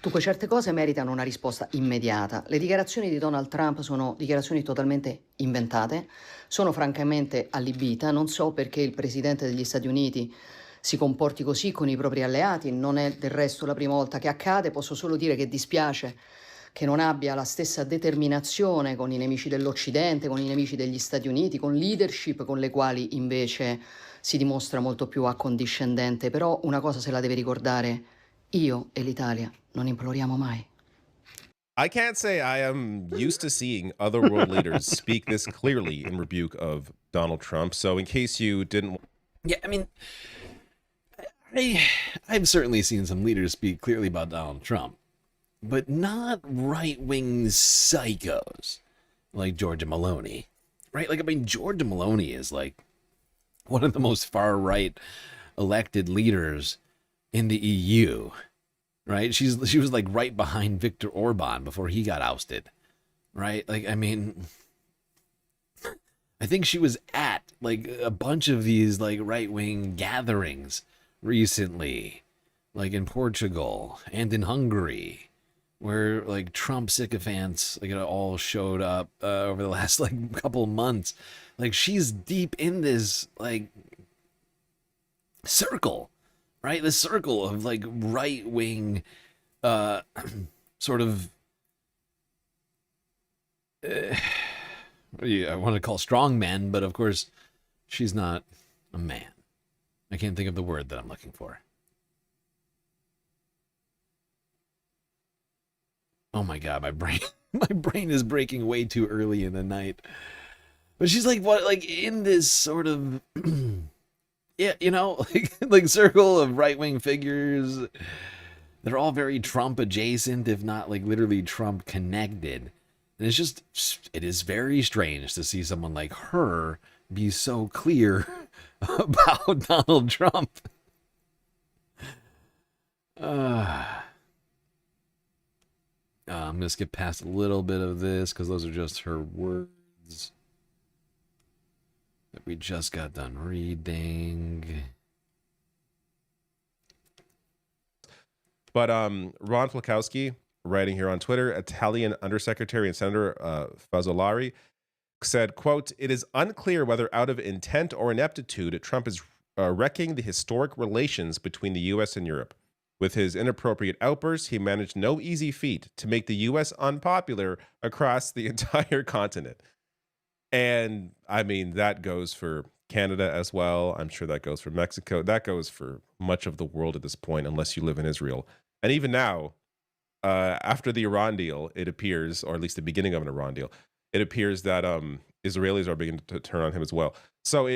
Dunque, certe cose meritano una risposta immediata. Le dichiarazioni di Donald Trump sono dichiarazioni totalmente inventate, sono francamente allibita, non so perché il Presidente degli Stati Uniti si comporti così con i propri alleati, non è del resto la prima volta che accade, posso solo dire che dispiace che non abbia la stessa determinazione con i nemici dell'Occidente, con i nemici degli Stati Uniti, con leadership con le quali invece si dimostra molto più accondiscendente, però una cosa se la deve ricordare, io e l'Italia non imploriamo mai. I can't say I am used to seeing other world leaders speak this clearly in rebuke of Donald Trump. So in case you didn't... Yeah, I mean, I've certainly seen some leaders speak clearly about Donald Trump, but not right-wing psychos like Giorgia Meloni, right? Like, I mean, Giorgia Meloni is like one of the most far-right elected leaders in the EU, right? She was like right behind Viktor Orban before he got ousted, right? Like, I mean, I think she was at like a bunch of these like right-wing gatherings recently, like in Portugal and in Hungary, where like Trump sycophants like all showed up over the last like couple months. Like, she's deep in this like circle, right? The circle of like right-wing sort of I want to call strong men, but of course she's not a man. I can't think of the word that I'm looking for. Oh my god, my brain is breaking way too early in the night. But she's like what, like in this sort of yeah, you know, like circle of right-wing figures. They're all very Trump adjacent, if not like literally Trump connected. And it's just, it is very strange to see someone like her be so clear about Donald Trump. I'm going to skip past a little bit of this because those are just her words that we just got done reading. But Ron Flakowski, writing here on Twitter, Italian Undersecretary and Senator Fazzolari, said, quote, "It is unclear whether out of intent or ineptitude, Trump is wrecking the historic relations between the U.S. and Europe. With his inappropriate outbursts, he managed no easy feat to make the U.S. unpopular across the entire continent." And I mean, that goes for Canada as well. I'm sure that goes for Mexico. That goes for much of the world at this point, unless you live in Israel. And even now, after the Iran deal, it appears, or at least the beginning of an Iran deal, it appears that Israelis are beginning to turn on him as well. So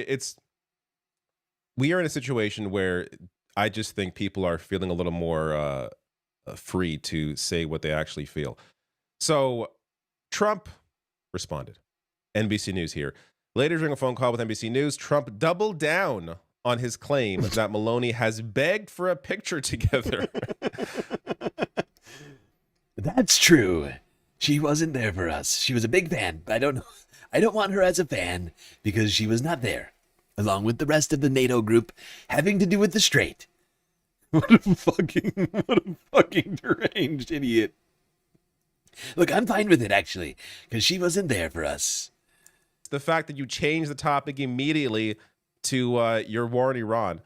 we are in a situation where I just think people are feeling a little more free to say what they actually feel. So Trump responded. NBC News here. Later during a phone call with NBC News, Trump doubled down on his claim that Meloni has begged for a picture together. That's true. She wasn't there for us. She was a big fan, but I don't want her as a fan because she was not there, along with the rest of the NATO group having to do with the Strait. What a fucking deranged idiot. Look, I'm fine with it, actually, because she wasn't there for us. The fact that you changed the topic immediately to your war in Iran.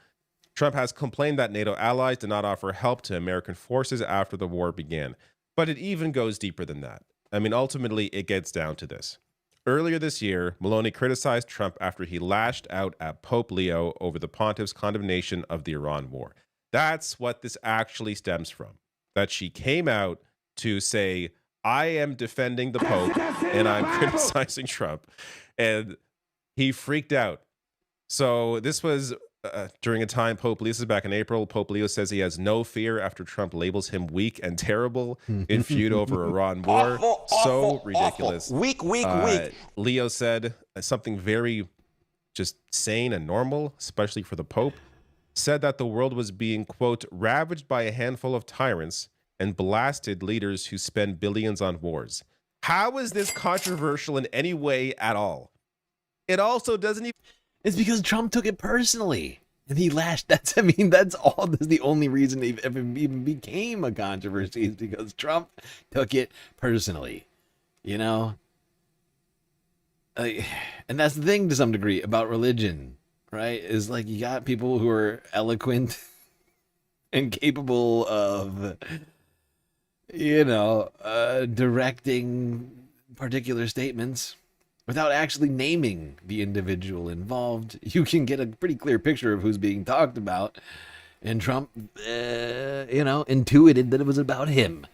Trump has complained that NATO allies did not offer help to American forces after the war began. But it even goes deeper than that. I mean, ultimately, it gets down to this. Earlier this year, Meloni criticized Trump after he lashed out at Pope Leo over the pontiff's condemnation of the Iran war. That's what this actually stems from. That she came out to say, I am defending the Pope and I'm criticizing Trump. And he freaked out. So this was during a time Pope Leo, this is back in April, Pope Leo says he has no fear after Trump labels him weak and terrible in feud over Iran war. So ridiculous. Weak. Leo said something very just sane and normal, especially for the Pope. Said that the world was being, quote, ravaged by a handful of tyrants and blasted leaders who spend billions on wars. How is this controversial in any way at all? It also doesn't even... It's because Trump took it personally. And he lashed. That's all. That's the only reason it ever even became a controversy is because Trump took it personally. You know? And that's the thing to some degree about religion, right? Is like you got people who are eloquent and capable of, directing particular statements without actually naming the individual involved. You can get a pretty clear picture of who's being talked about. And Trump, intuited that it was about him.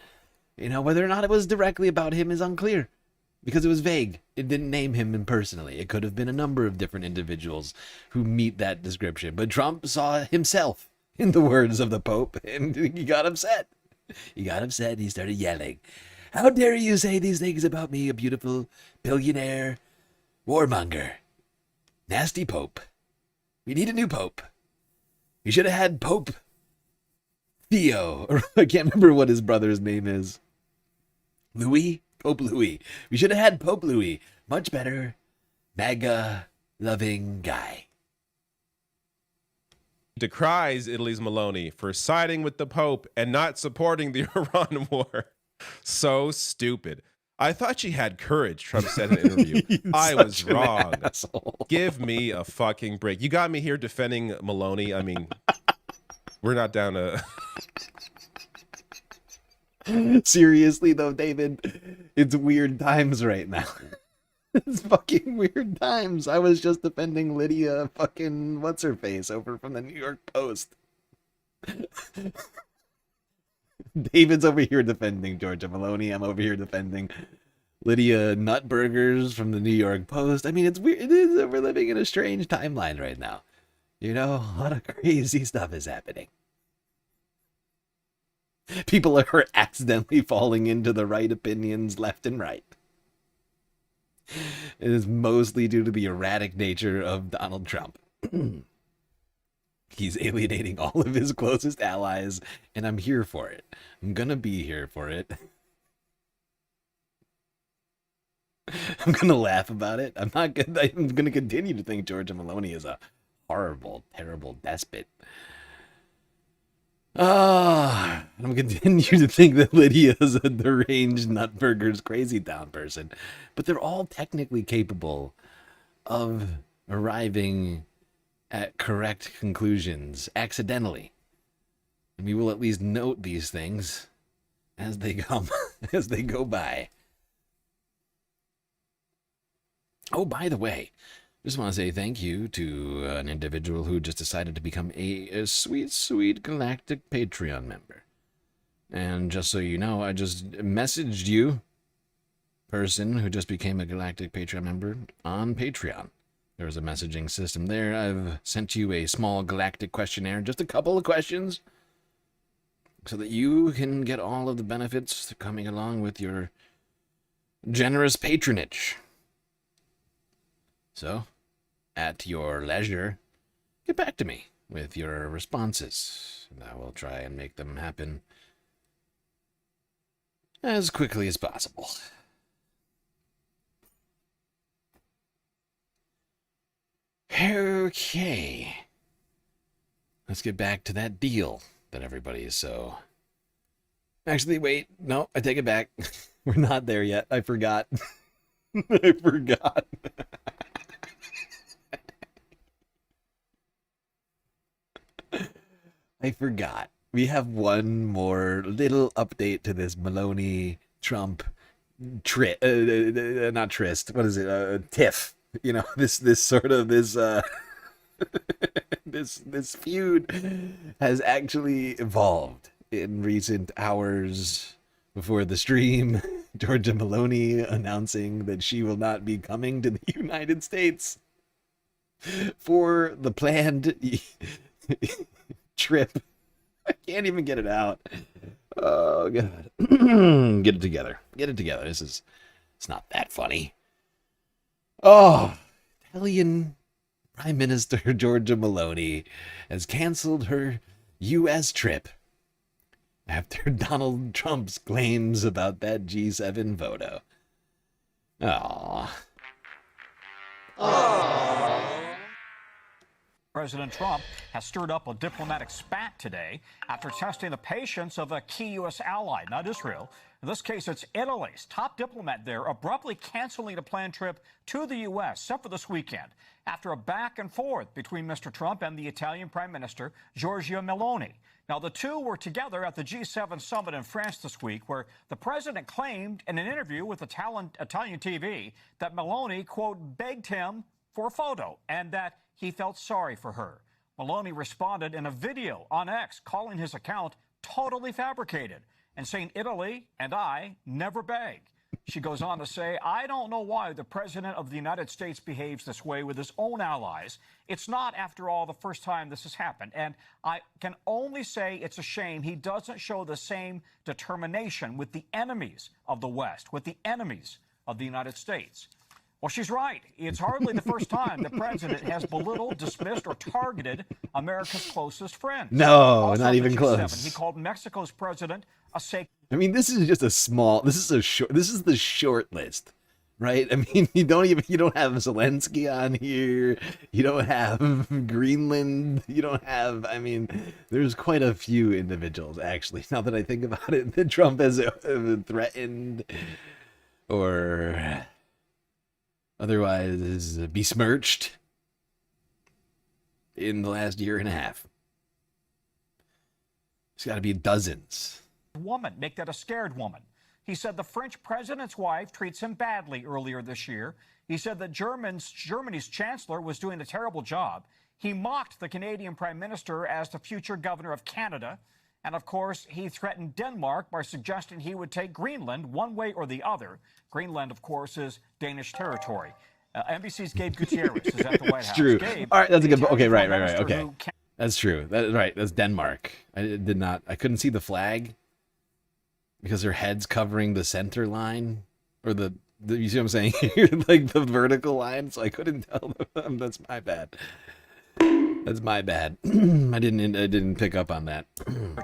Whether or not it was directly about him is unclear because it was vague. It didn't name him personally. It could have been a number of different individuals who meet that description. But Trump saw himself in the words of the Pope, and he got upset. He started yelling, "How dare you say these things about me, a beautiful billionaire warmonger. Nasty Pope. We need a new Pope. We should have had Pope Theo." Or I can't remember what his brother's name is. Louis? Pope Louis. We should have had Pope Louis. Much better. MAGA loving guy. Decries Italy's Meloni for siding with the Pope and not supporting the Iran war. So stupid. I thought she had courage, Trump said in an interview. I was wrong. Give me a fucking break. You got me here defending Meloni. I mean, we're not down to... Seriously, though, David, it's weird times right now. It's fucking weird times. I was just defending Lydia fucking what's-her-face over from the New York Post. David's over here defending Georgia Meloni. I'm over here defending Lydia Nutburgers from the New York Post. I mean, it's weird. It is. We're living in a strange timeline right now. A lot of crazy stuff is happening. People are accidentally falling into the right opinions left and right. It is mostly due to the erratic nature of Donald Trump. He's alienating all of his closest allies, and I'm here for it. I'm gonna be here for it. I'm gonna laugh about it. I'm gonna continue to think Georgia Meloni is a horrible, terrible despot. I'm gonna continue to think that Lydia is a deranged Nutburger's crazy town person. But they're all technically capable of arriving at correct conclusions accidentally. And we will at least note these things as they come, as they go by. Oh, by the way, just want to say thank you to an individual who just decided to become a sweet, sweet Galactic Patreon member. And just so you know, I just messaged you, person who just became a Galactic Patreon member, on Patreon. There's a messaging system there. I've sent you a small galactic questionnaire, just a couple of questions, so that you can get all of the benefits coming along with your generous patronage. So, at your leisure, get back to me with your responses, and I will try and make them happen as quickly as possible. Okay. Let's get back to that deal that everybody is so... Actually, wait. No, I take it back. We're not there yet. I forgot. I forgot. I forgot. We have one more little update to this Meloni Trump not tryst. What is it? Tiff. This this feud has actually evolved in recent hours. Before the stream, Georgia Meloni announcing that she will not be coming to the United States for the planned trip. I can't even get it out. Oh, God. Get it together. Get it together. It's not that funny. Oh, Italian Prime Minister Georgia Meloni has canceled her U.S. trip after Donald Trump's claims about that G7 photo. Aww. President Trump has stirred up a diplomatic spat today after testing the patience of a key U.S. ally, not Israel. In this case, it's Italy's top diplomat there abruptly canceling a planned trip to the U.S., except for this weekend, after a back and forth between Mr. Trump and the Italian Prime Minister, Giorgia Meloni. Now, the two were together at the G7 summit in France this week, where the president claimed in an interview with Italian TV that Meloni, quote, begged him for a photo and that he felt sorry for her. Meloni responded in a video on X, calling his account totally fabricated and saying Italy and I never beg. She goes on to say, I don't know why the President of the United States behaves this way with his own allies. It's not, after all, the first time this has happened. And I can only say it's a shame he doesn't show the same determination with the enemies of the West, with the enemies of the United States. Well, she's right. It's hardly the first time the president has belittled, dismissed, or targeted America's closest friend. No, Also not on even the G7, close. He called Mexico's president a sacred. I mean, this is just a small. This is the short list, right? I mean, you don't have Zelensky on here. You don't have Greenland. You don't have. I mean, there's quite a few individuals actually. Now that I think about it, that Trump has threatened or otherwise besmirched in the last year and a half. It's got to be dozens. Woman, make that a scared woman. He said the French president's wife treats him badly earlier this year. He said that Germany's chancellor was doing a terrible job. He mocked the Canadian prime minister as the future governor of Canada. And of course, he threatened Denmark by suggesting he would take Greenland one way or the other. Greenland, of course, is Danish territory. NBC's Gabe Gutierrez is at the White House. True. Gabe, All right, that's a good. Okay, right. Minister Okay, who that's true. That's Denmark. I couldn't see the flag because their head's covering the center line or the you see what I'm saying here, like the vertical line. So I couldn't tell them. That's my bad. That's my bad. I didn't pick up on that.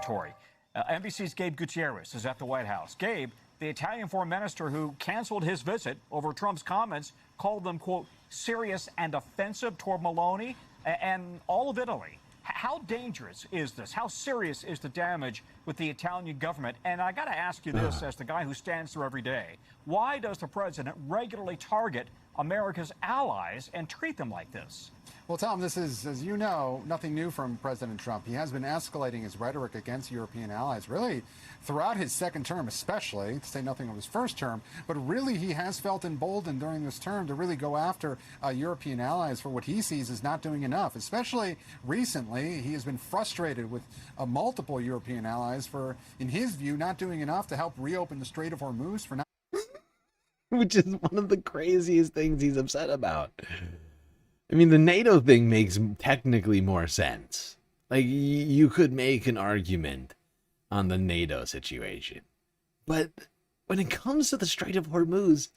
territory. NBC's Gabe Gutierrez is at the White House. Gabe, the Italian foreign minister who canceled his visit over Trump's comments, called them, quote, serious and offensive toward Meloni and all of Italy. How dangerous is this? How serious is the damage with the Italian government? And I got to ask you this as the guy who stands there every day. Why does the president regularly target America's allies and treat them like this? Well, Tom, this is, as you know, nothing new from President Trump. He has been escalating his rhetoric against European allies, really throughout his second term, especially, to say nothing of his first term. But really, he has felt emboldened during this term to really go after European allies for what he sees as not doing enough. Especially recently, he has been frustrated with multiple European allies for, in his view, not doing enough to help reopen the Strait of Hormuz for not. Which is one of the craziest things he's upset about. I mean, the NATO thing makes technically more sense. Like, you could make an argument on the NATO situation. But when it comes to the Strait of Hormuz,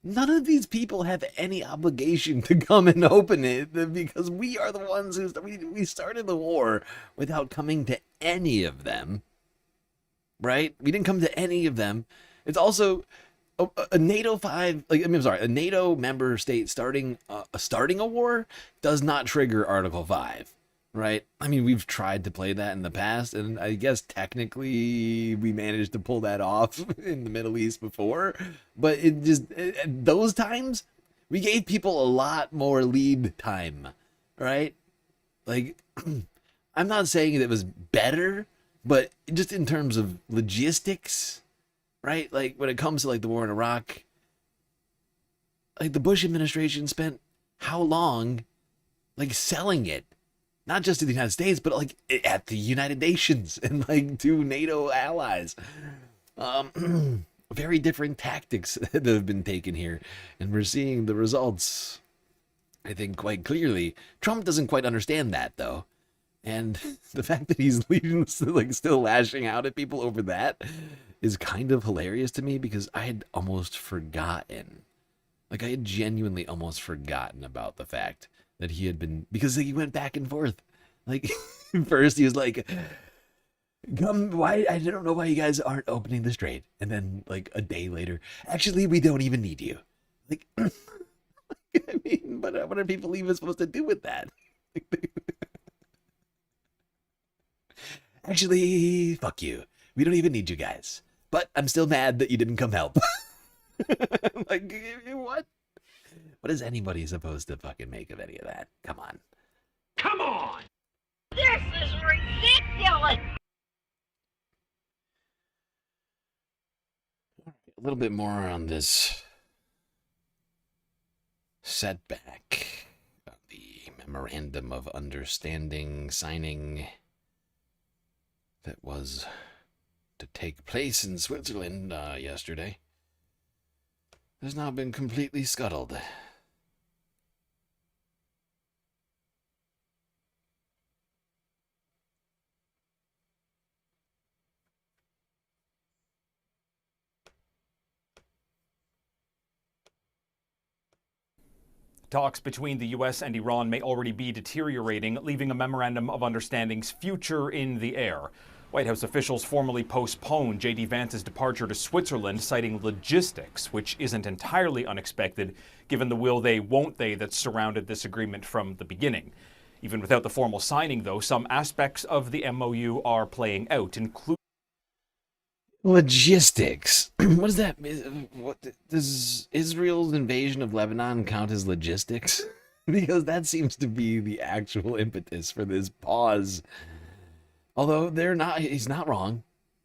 none of these people have any obligation to come and open it because we are the ones who we started the war without coming to any of them. Right? We didn't come to any of them. It's also a NATO a NATO member state starting a war does not trigger Article 5, right? I mean, we've tried to play that in the past, and I guess technically we managed to pull that off in the Middle East before, but those times we gave people a lot more lead time, right? Like, I'm not saying it was better, but just in terms of logistics, right? Like, when it comes to, like, the war in Iraq, like, the Bush administration spent how long, like, selling it, not just to the United States, but, like, at the United Nations and, like, to NATO allies. Very different tactics that have been taken here, and we're seeing the results, I think, quite clearly. Trump doesn't quite understand that, though. And the fact that he's still lashing out at people over that is kind of hilarious to me, because I had almost forgotten. Like, I had genuinely almost forgotten about the fact that he had been, because he went back and forth. Like, first he was like, I don't know why you guys aren't opening the strait. And then, like, a day later, actually, we don't even need you. Like, I mean, what are people even supposed to do with that? Actually, fuck you. We don't even need you guys. But I'm still mad that you didn't come help. Like, what? What is anybody supposed to fucking make of any of that? Come on. Come on! This is ridiculous! A little bit more on this setback of the memorandum of understanding signing that was to take place in Switzerland yesterday has now been completely scuttled. Talks between the U.S. and Iran may already be deteriorating, leaving a memorandum of understanding's future in the air. White House officials formally postponed J.D. Vance's departure to Switzerland, citing logistics, which isn't entirely unexpected, given the will they, won't they that surrounded this agreement from the beginning. Even without the formal signing, though, some aspects of the MOU are playing out, including Logistics. What is that? What does Israel's invasion of Lebanon count as logistics? Because that seems to be the actual impetus for this pause. Although he's not wrong.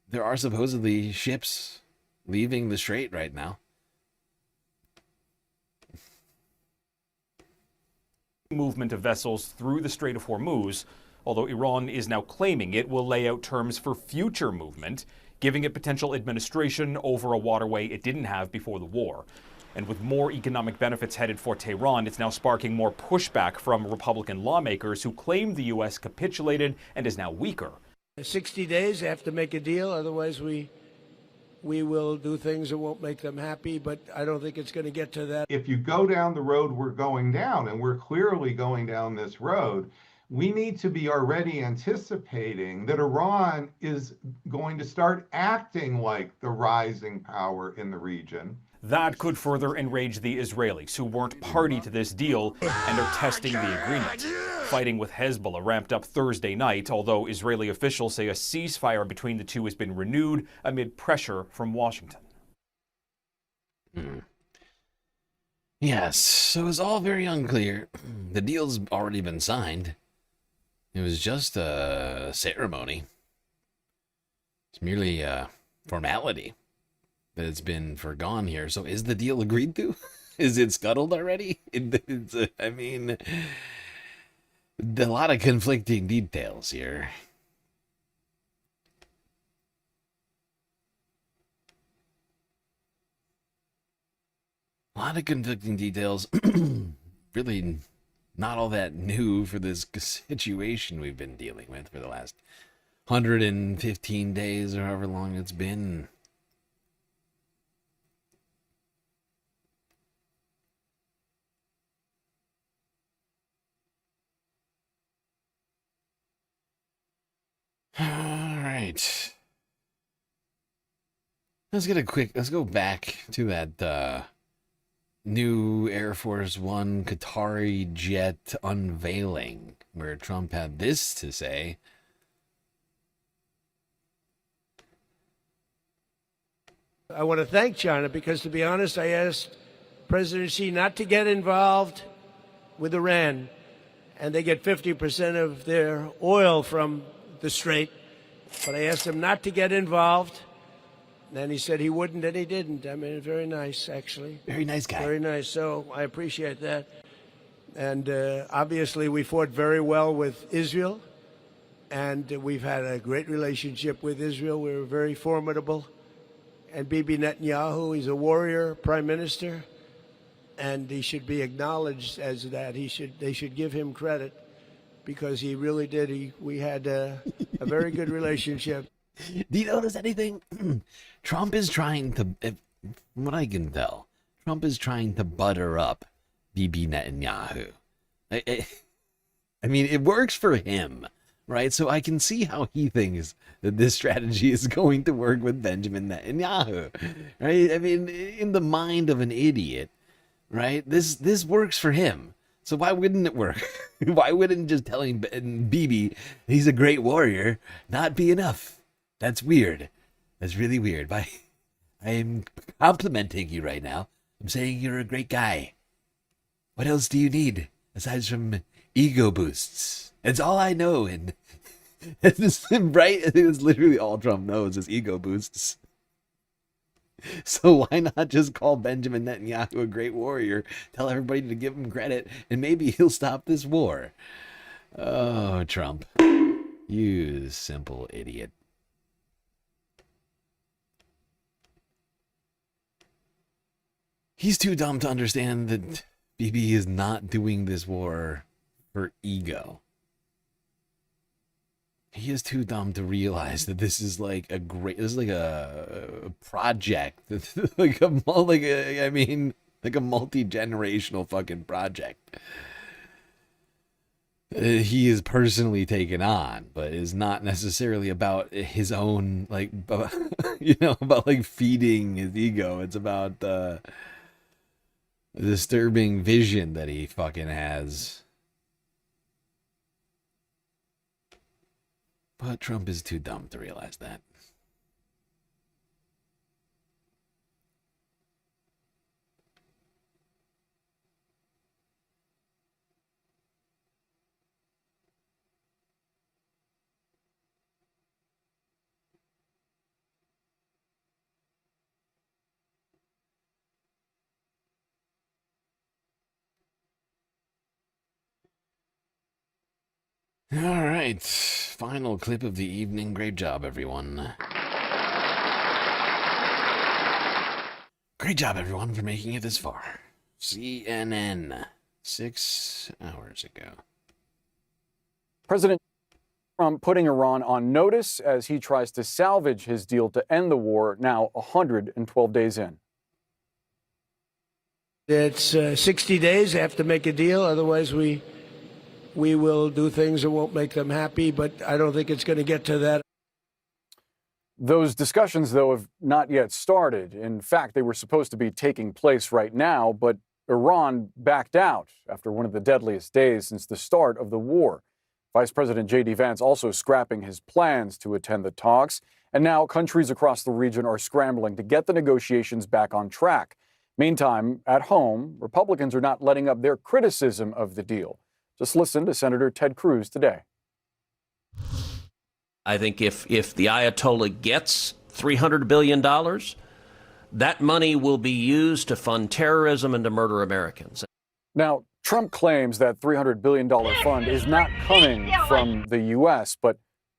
There are supposedly ships leaving the strait right now. movement of vessels through the Strait of Hormuz, although Iran is now claiming it will lay out terms for future movement, giving it potential administration over a waterway it didn't have before the war. And with more economic benefits headed for Tehran, it's now sparking more pushback from Republican lawmakers who claim the U.S. capitulated and is now weaker. 60 days, they have to make a deal, otherwise we will do things that won't make them happy, but I don't think it's going to get to that. If you go down the road we're going down, and we're clearly going down this road, we need to be already anticipating that Iran is going to start acting like the rising power in the region. That could further enrage the Israelis, who weren't party to this deal and are testing the agreement. Fighting with Hezbollah ramped up Thursday night, although Israeli officials say a ceasefire between the two has been renewed amid pressure from Washington. Yes, so it's all very unclear. The deal's already been signed. It was just a ceremony. It's merely a formality that it's been forgone here. So is the deal agreed to? Is it scuttled already? I mean, a lot of conflicting details here. A lot of conflicting details. Really not all that new for this situation we've been dealing with for the last 115 days or however long it's been. All right. Let's go back to that new Air Force One Qatari jet unveiling, where Trump had this to say. I want to thank China because, to be honest, I asked President Xi not to get involved with Iran, and they get 50% of their oil from the Strait. But I asked him not to get involved, and he said he wouldn't, and he didn't. I mean, very nice, actually. Very nice guy. Very nice. So I appreciate that. And obviously, we fought very well with Israel, and we've had a great relationship with Israel. We were very formidable. And Bibi Netanyahu, he's a warrior prime minister, and he should be acknowledged as that. They should give him credit because he really did. We had a very good relationship. Do you notice anything? Trump is trying to, from what I can tell, Trump is trying to butter up Bibi Netanyahu. I mean, it works for him, right? So I can see how he thinks that this strategy is going to work with Benjamin Netanyahu, right? I mean, in the mind of an idiot, right? This works for him. So why wouldn't it work? Why wouldn't just telling Bibi he's a great warrior not be enough? That's weird. That's really weird. I am complimenting you right now. I'm saying you're a great guy. What else do you need aside from ego boosts? It's all I know, and it's right. It's literally all Trump knows is ego boosts. So why not just call Benjamin Netanyahu a great warrior, tell everybody to give him credit, and maybe he'll stop this war? Oh, Trump, you simple idiot. He's too dumb to understand that Bibi is not doing this war for ego. He is too dumb to realize that this is like a project, like a multi-generational fucking project. He is personally taken on, but is not necessarily about his own, about like feeding his ego. It's about the disturbing vision that he fucking has. But Trump is too dumb to realize that. All right, final clip of the evening. Great job, everyone. Great job, everyone, for making it this far. CNN, 6 hours ago. President Trump putting Iran on notice as he tries to salvage his deal to end the war, now 112 days in. It's 60 days. They have to make a deal. Otherwise, we will do things that won't make them happy. But I don't think it's going to get to that. Those discussions, though, have not yet started. In fact, they were supposed to be taking place right now, but Iran backed out after one of the deadliest days since the start of the war. Vice President J.D. Vance also scrapping his plans to attend the talks. And now countries across the region are scrambling to get the negotiations back on track. Meantime, at home, Republicans are not letting up their criticism of the deal. Just listen to Senator Ted Cruz today. I think if the Ayatollah gets $300 billion, that money will be used to fund terrorism and to murder Americans. Now, Trump claims that $300 billion fund is not coming from the U.S., but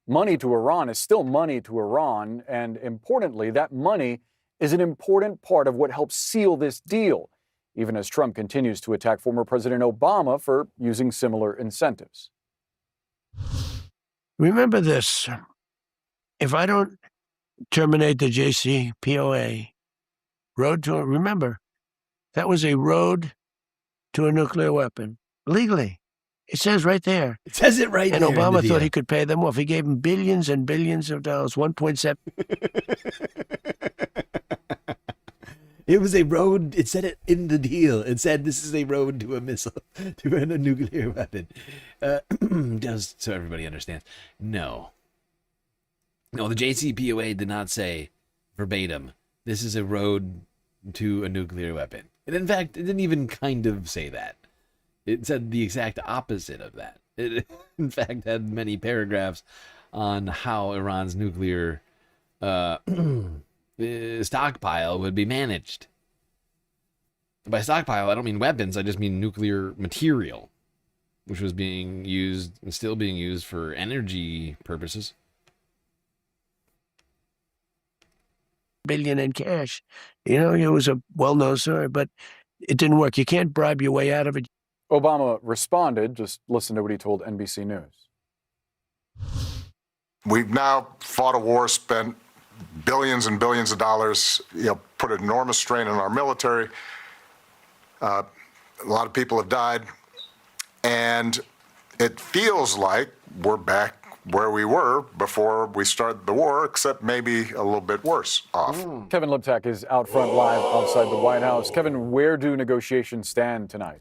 money to Iran is still money to Iran. And importantly, that money is an important part of what helps seal this deal, even as Trump continues to attack former President Obama for using similar incentives. Remember this. If I don't terminate the JCPOA, remember, that was a road to a nuclear weapon, legally. It says right there. It says it right and there. And Obama thought he could pay them off. He gave them billions and billions of dollars, 1.7. It was a road. It said it in the deal. It said this is a road to a missile, to a nuclear weapon. Just so everybody understands. No, the JCPOA did not say verbatim, this is a road to a nuclear weapon. And in fact, it didn't even kind of say that. It said the exact opposite of that. It, in fact, had many paragraphs on how Iran's nuclear stockpile would be managed. By stockpile, I don't mean weapons, I just mean nuclear material, which was being used and still being used for energy purposes. Billion in cash. It was a well-known story, but it didn't work. You can't bribe your way out of it. Obama responded. Just listen to what he told NBC News. We've now fought a war, spent billions and billions of dollars, put enormous strain on our military. A lot of people have died. And it feels like we're back where we were before we started the war, except maybe a little bit worse off. Kevin Liptak is out front live outside the White House. Kevin, where do negotiations stand tonight?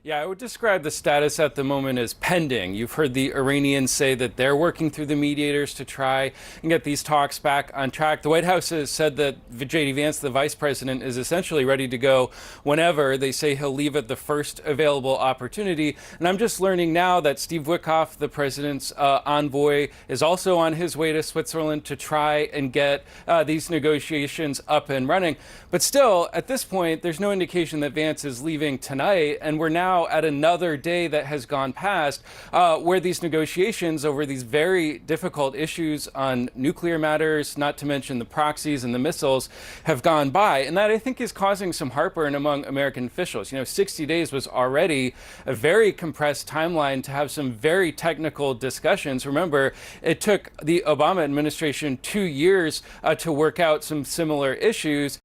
Yeah, I would describe the status at the moment as pending. You've heard the Iranians say that they're working through the mediators to try and get these talks back on track. The White House has said that J.D. Vance, the vice president, is essentially ready to go whenever. They say he'll leave at the first available opportunity. And I'm just learning now that Steve Witkoff, the president's envoy, is also on his way to Switzerland to try and get these negotiations up and running. But still, at this point, there's no indication that Vance is leaving tonight, and we're now at another day that has gone past where these negotiations over these very difficult issues on nuclear matters, not to mention the proxies and the missiles, have gone by. And that, I think, is causing some heartburn among American officials. 60 days was already a very compressed timeline to have some very technical discussions. Remember, it took the Obama administration 2 years to work out some similar issues.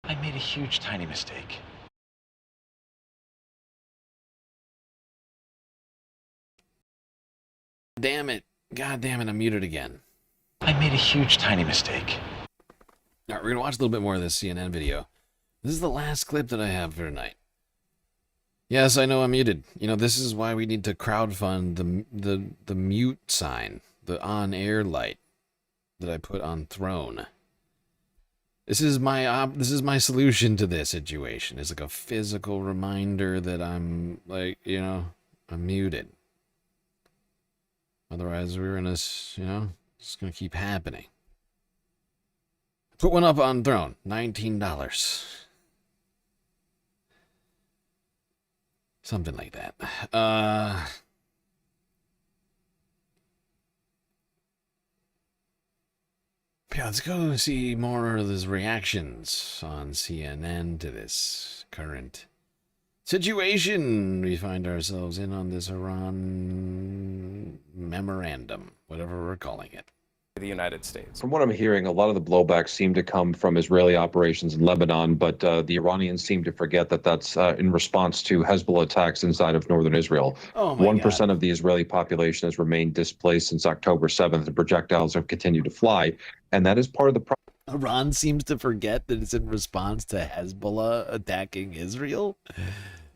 I made a huge, tiny mistake. Damn it. God damn it, I'm muted again. I made a huge, tiny mistake. All right, we're going to watch a little bit more of this CNN video. This is the last clip that I have for tonight. Yes, I know I'm muted. This is why we need to crowdfund the mute sign, the on-air light that I put on Throne. This is my solution to this situation. It's like a physical reminder that I'm I'm muted. Otherwise, we're in this, it's gonna keep happening. Put one up on Throne, $19. Something like that. Yeah, let's go see more of those reactions on CNN to this current situation we find ourselves in on this Iran memorandum, whatever we're calling it. The United States. From what I'm hearing, a lot of the blowback seem to come from Israeli operations in Lebanon, but the Iranians seem to forget that that's in response to Hezbollah attacks inside of northern Israel. 1% of the Israeli population has remained displaced since October 7th, and projectiles have continued to fly, and that is part of the problem. Iran seems to forget that it's in response to Hezbollah attacking Israel?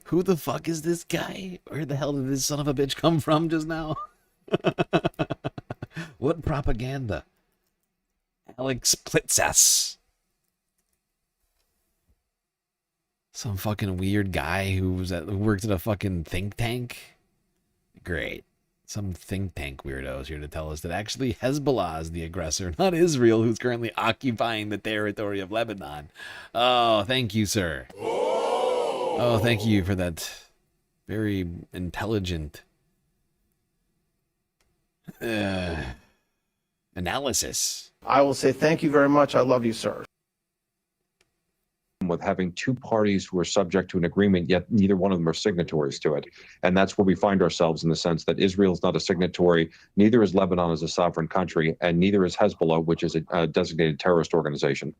Who the fuck is this guy? Where the hell did this son of a bitch come from just now? What propaganda? Alex Plitzas. Some fucking weird guy who worked at a fucking think tank. Great. Some think tank weirdos here to tell us that actually Hezbollah is the aggressor, not Israel, who's currently occupying the territory of Lebanon. Oh, thank you, sir. Oh, thank you for that very intelligent analysis. I will say thank you very much. I love you, sir. With having two parties who are subject to an agreement, yet neither one of them are signatories to it. And that's where we find ourselves, in the sense that Israel is not a signatory, neither is Lebanon as a sovereign country, and neither is Hezbollah, which is a designated terrorist organization.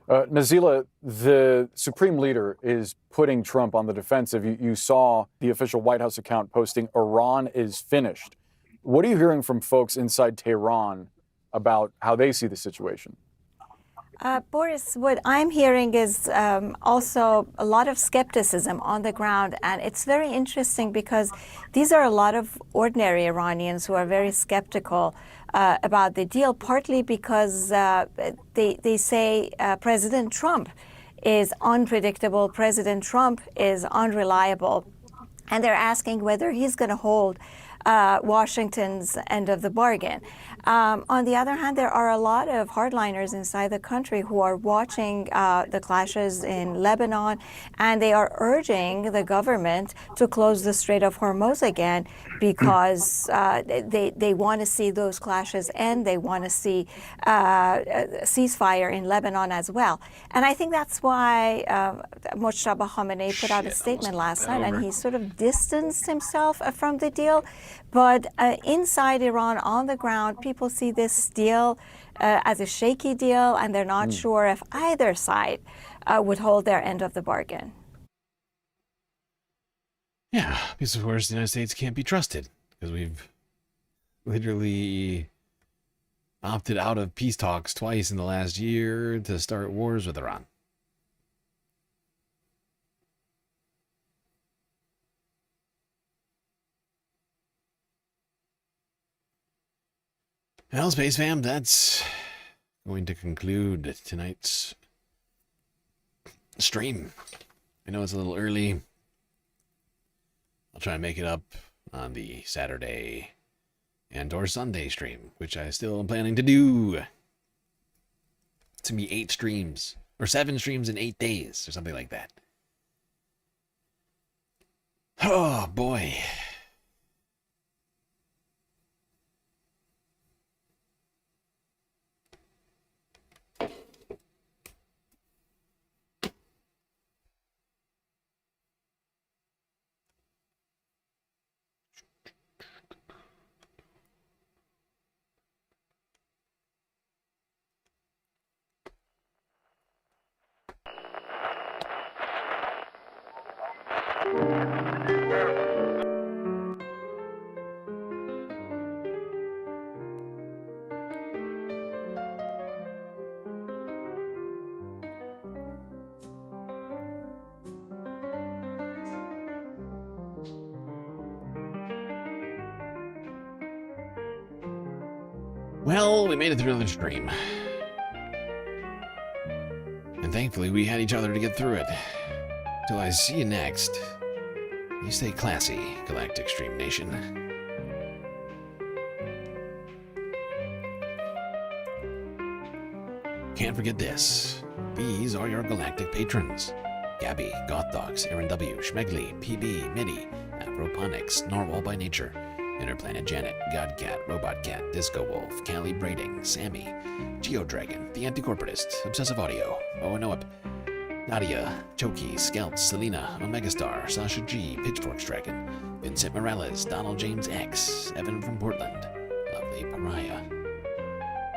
Nazila, the Supreme Leader is putting Trump on the defensive. You saw the official White House account posting, Iran is finished. What are you hearing from folks inside Tehran about how they see the situation? Boris, what I'm hearing is also a lot of skepticism on the ground. And it's very interesting because these are a lot of ordinary Iranians who are very skeptical about the deal, partly because they say President Trump is unpredictable, President Trump is unreliable. And they're asking whether he's going to hold Washington's end of the bargain. On the other hand, there are a lot of hardliners inside the country who are watching the clashes in Lebanon, and they are urging the government to close the Strait of Hormuz again because they want to see those clashes end. They want to see a ceasefire in Lebanon as well. And I think that's why Mojtaba Khamenei put out a statement last night, and he sort of distanced himself from the deal. But inside Iran, on the ground, people see this deal as a shaky deal, and they're not sure if either side would hold their end of the bargain. Yeah, because of course the United States can't be trusted because we've literally opted out of peace talks twice in the last year to start wars with Iran. Well, Space Fam, that's going to conclude tonight's stream. I know it's a little early. I'll try and make it up on the Saturday and or Sunday stream, which I still am planning to do. It's going to be 8 streams, or 7 streams in 8 days, or something like that. Oh, boy. Well, we made it through the stream. And thankfully, we had each other to get through it. Till I see you next. You stay classy, Galactic Stream Nation. Can't forget this. These are your galactic patrons. Gabby, Goth Dogs, Aaron W, Schmegly, PB, Midi, Afroponics, Narwhal by Nature, Interplanet Janet, Godcat, Robot Cat, Disco Wolf, Callie Braiding, Sammy, Geodragon, The Anticorporatist, Obsessive Audio, Owen Oep, Nadia, Choki, Scout, Selena, Omegastar, Sasha G, Pitchforks Dragon, Vincent Morales, Donald James X, Evan from Portland, Lovely Pariah,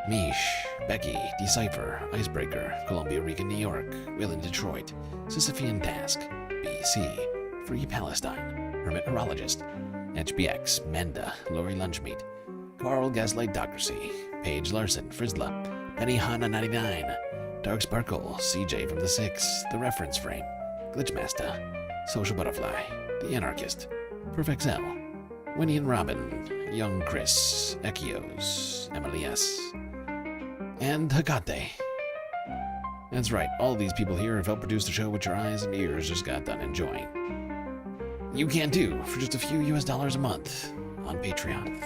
Mish, Becky, Decipher, Icebreaker, Columbia Rican, New York, Will in Detroit, Sisyphean Task, BC, Free Palestine, Hermit Neurologist, HBX, Menda, Lori Lunchmeat, Carl Gaslight Docracy, Paige Larson, Frizzla, Penny Hanna 99, Dark Sparkle, CJ from the 6, The Reference Frame, Glitchmaster, Social Butterfly, The Anarchist, Perfect Cell, Winnie and Robin, Young Chris, Echios, Emily S., and Hakate. That's right, all these people here have helped produce the show which your eyes and ears just got done enjoying. You can too, for just a few US dollars a month on Patreon.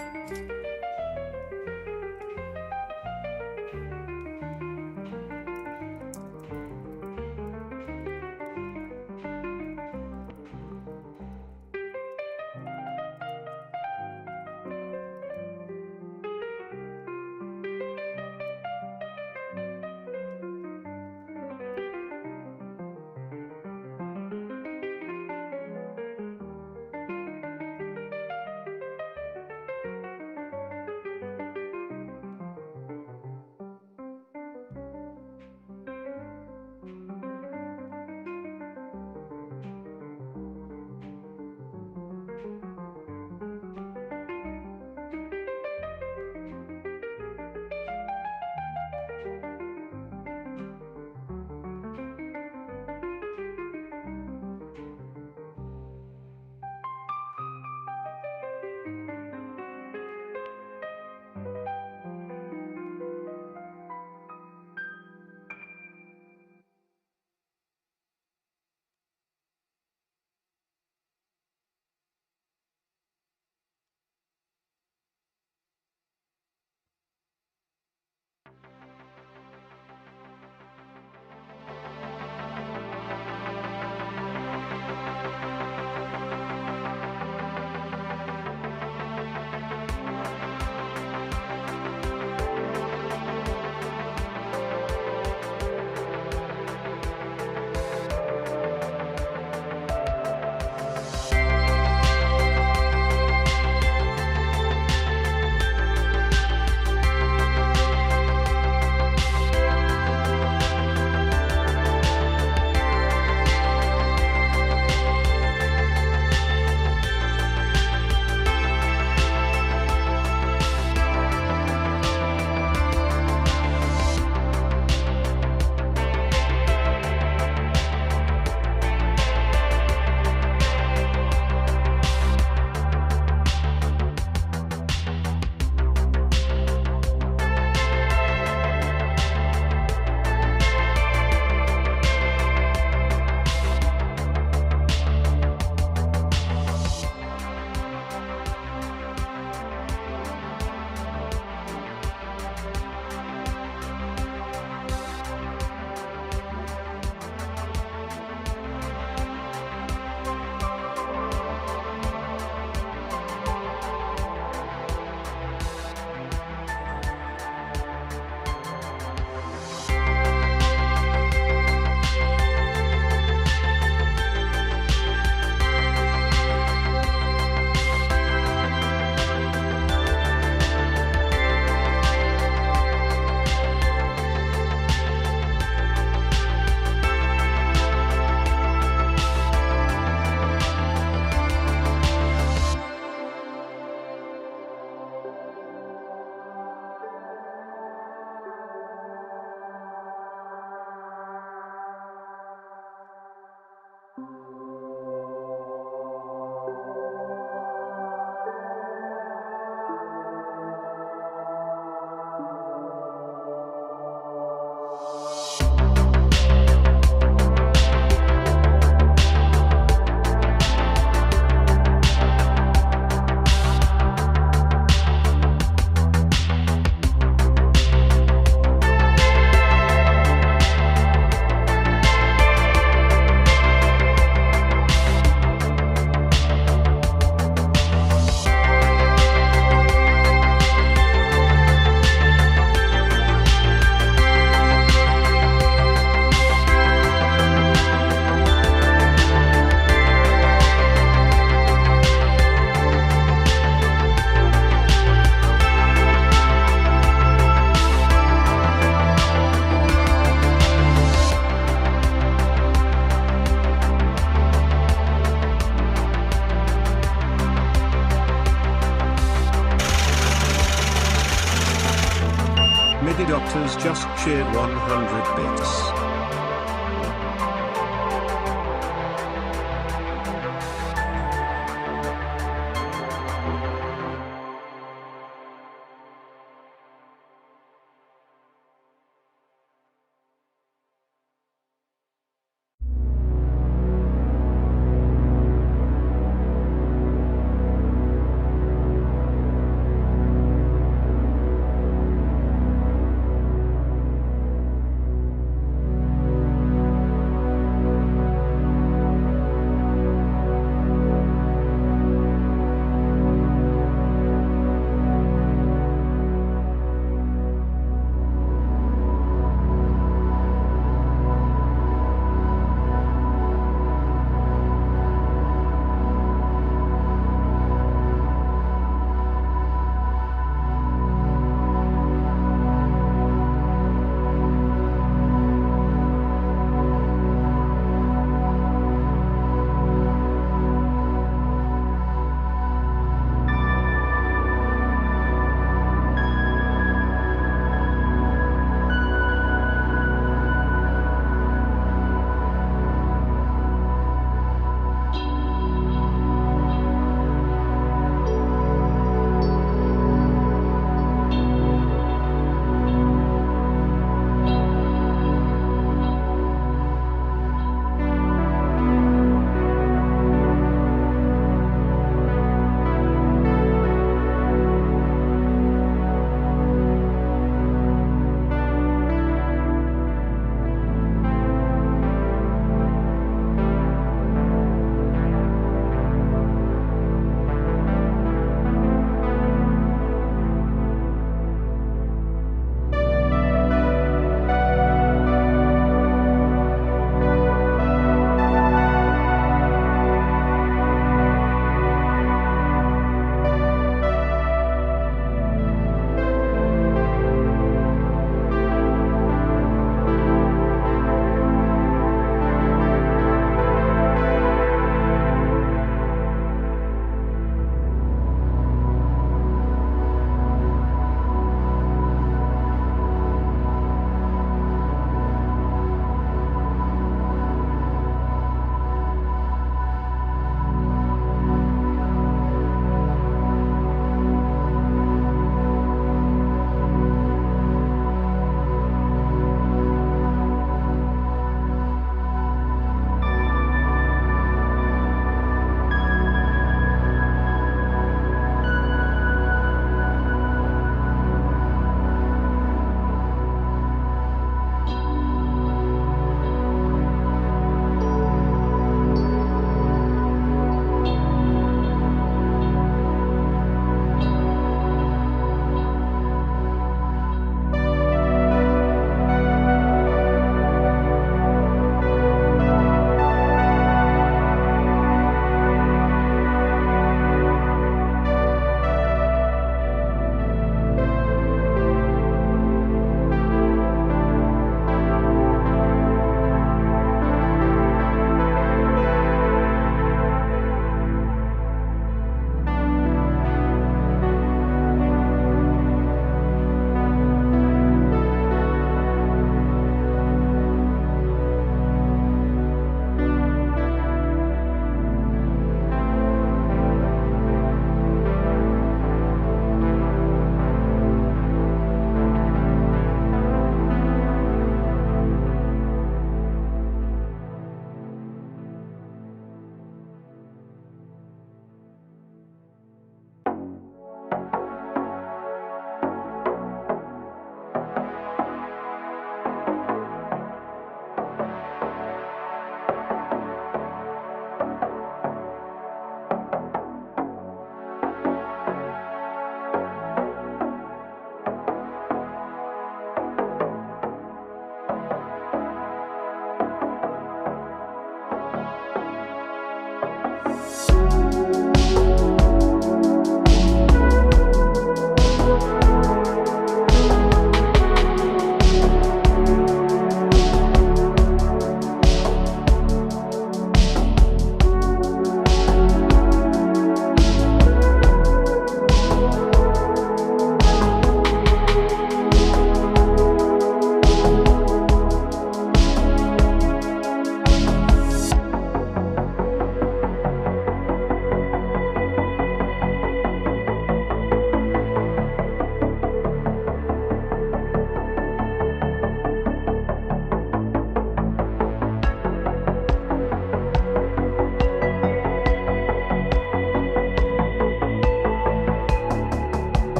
Lady Doctors just cheered 100 bits.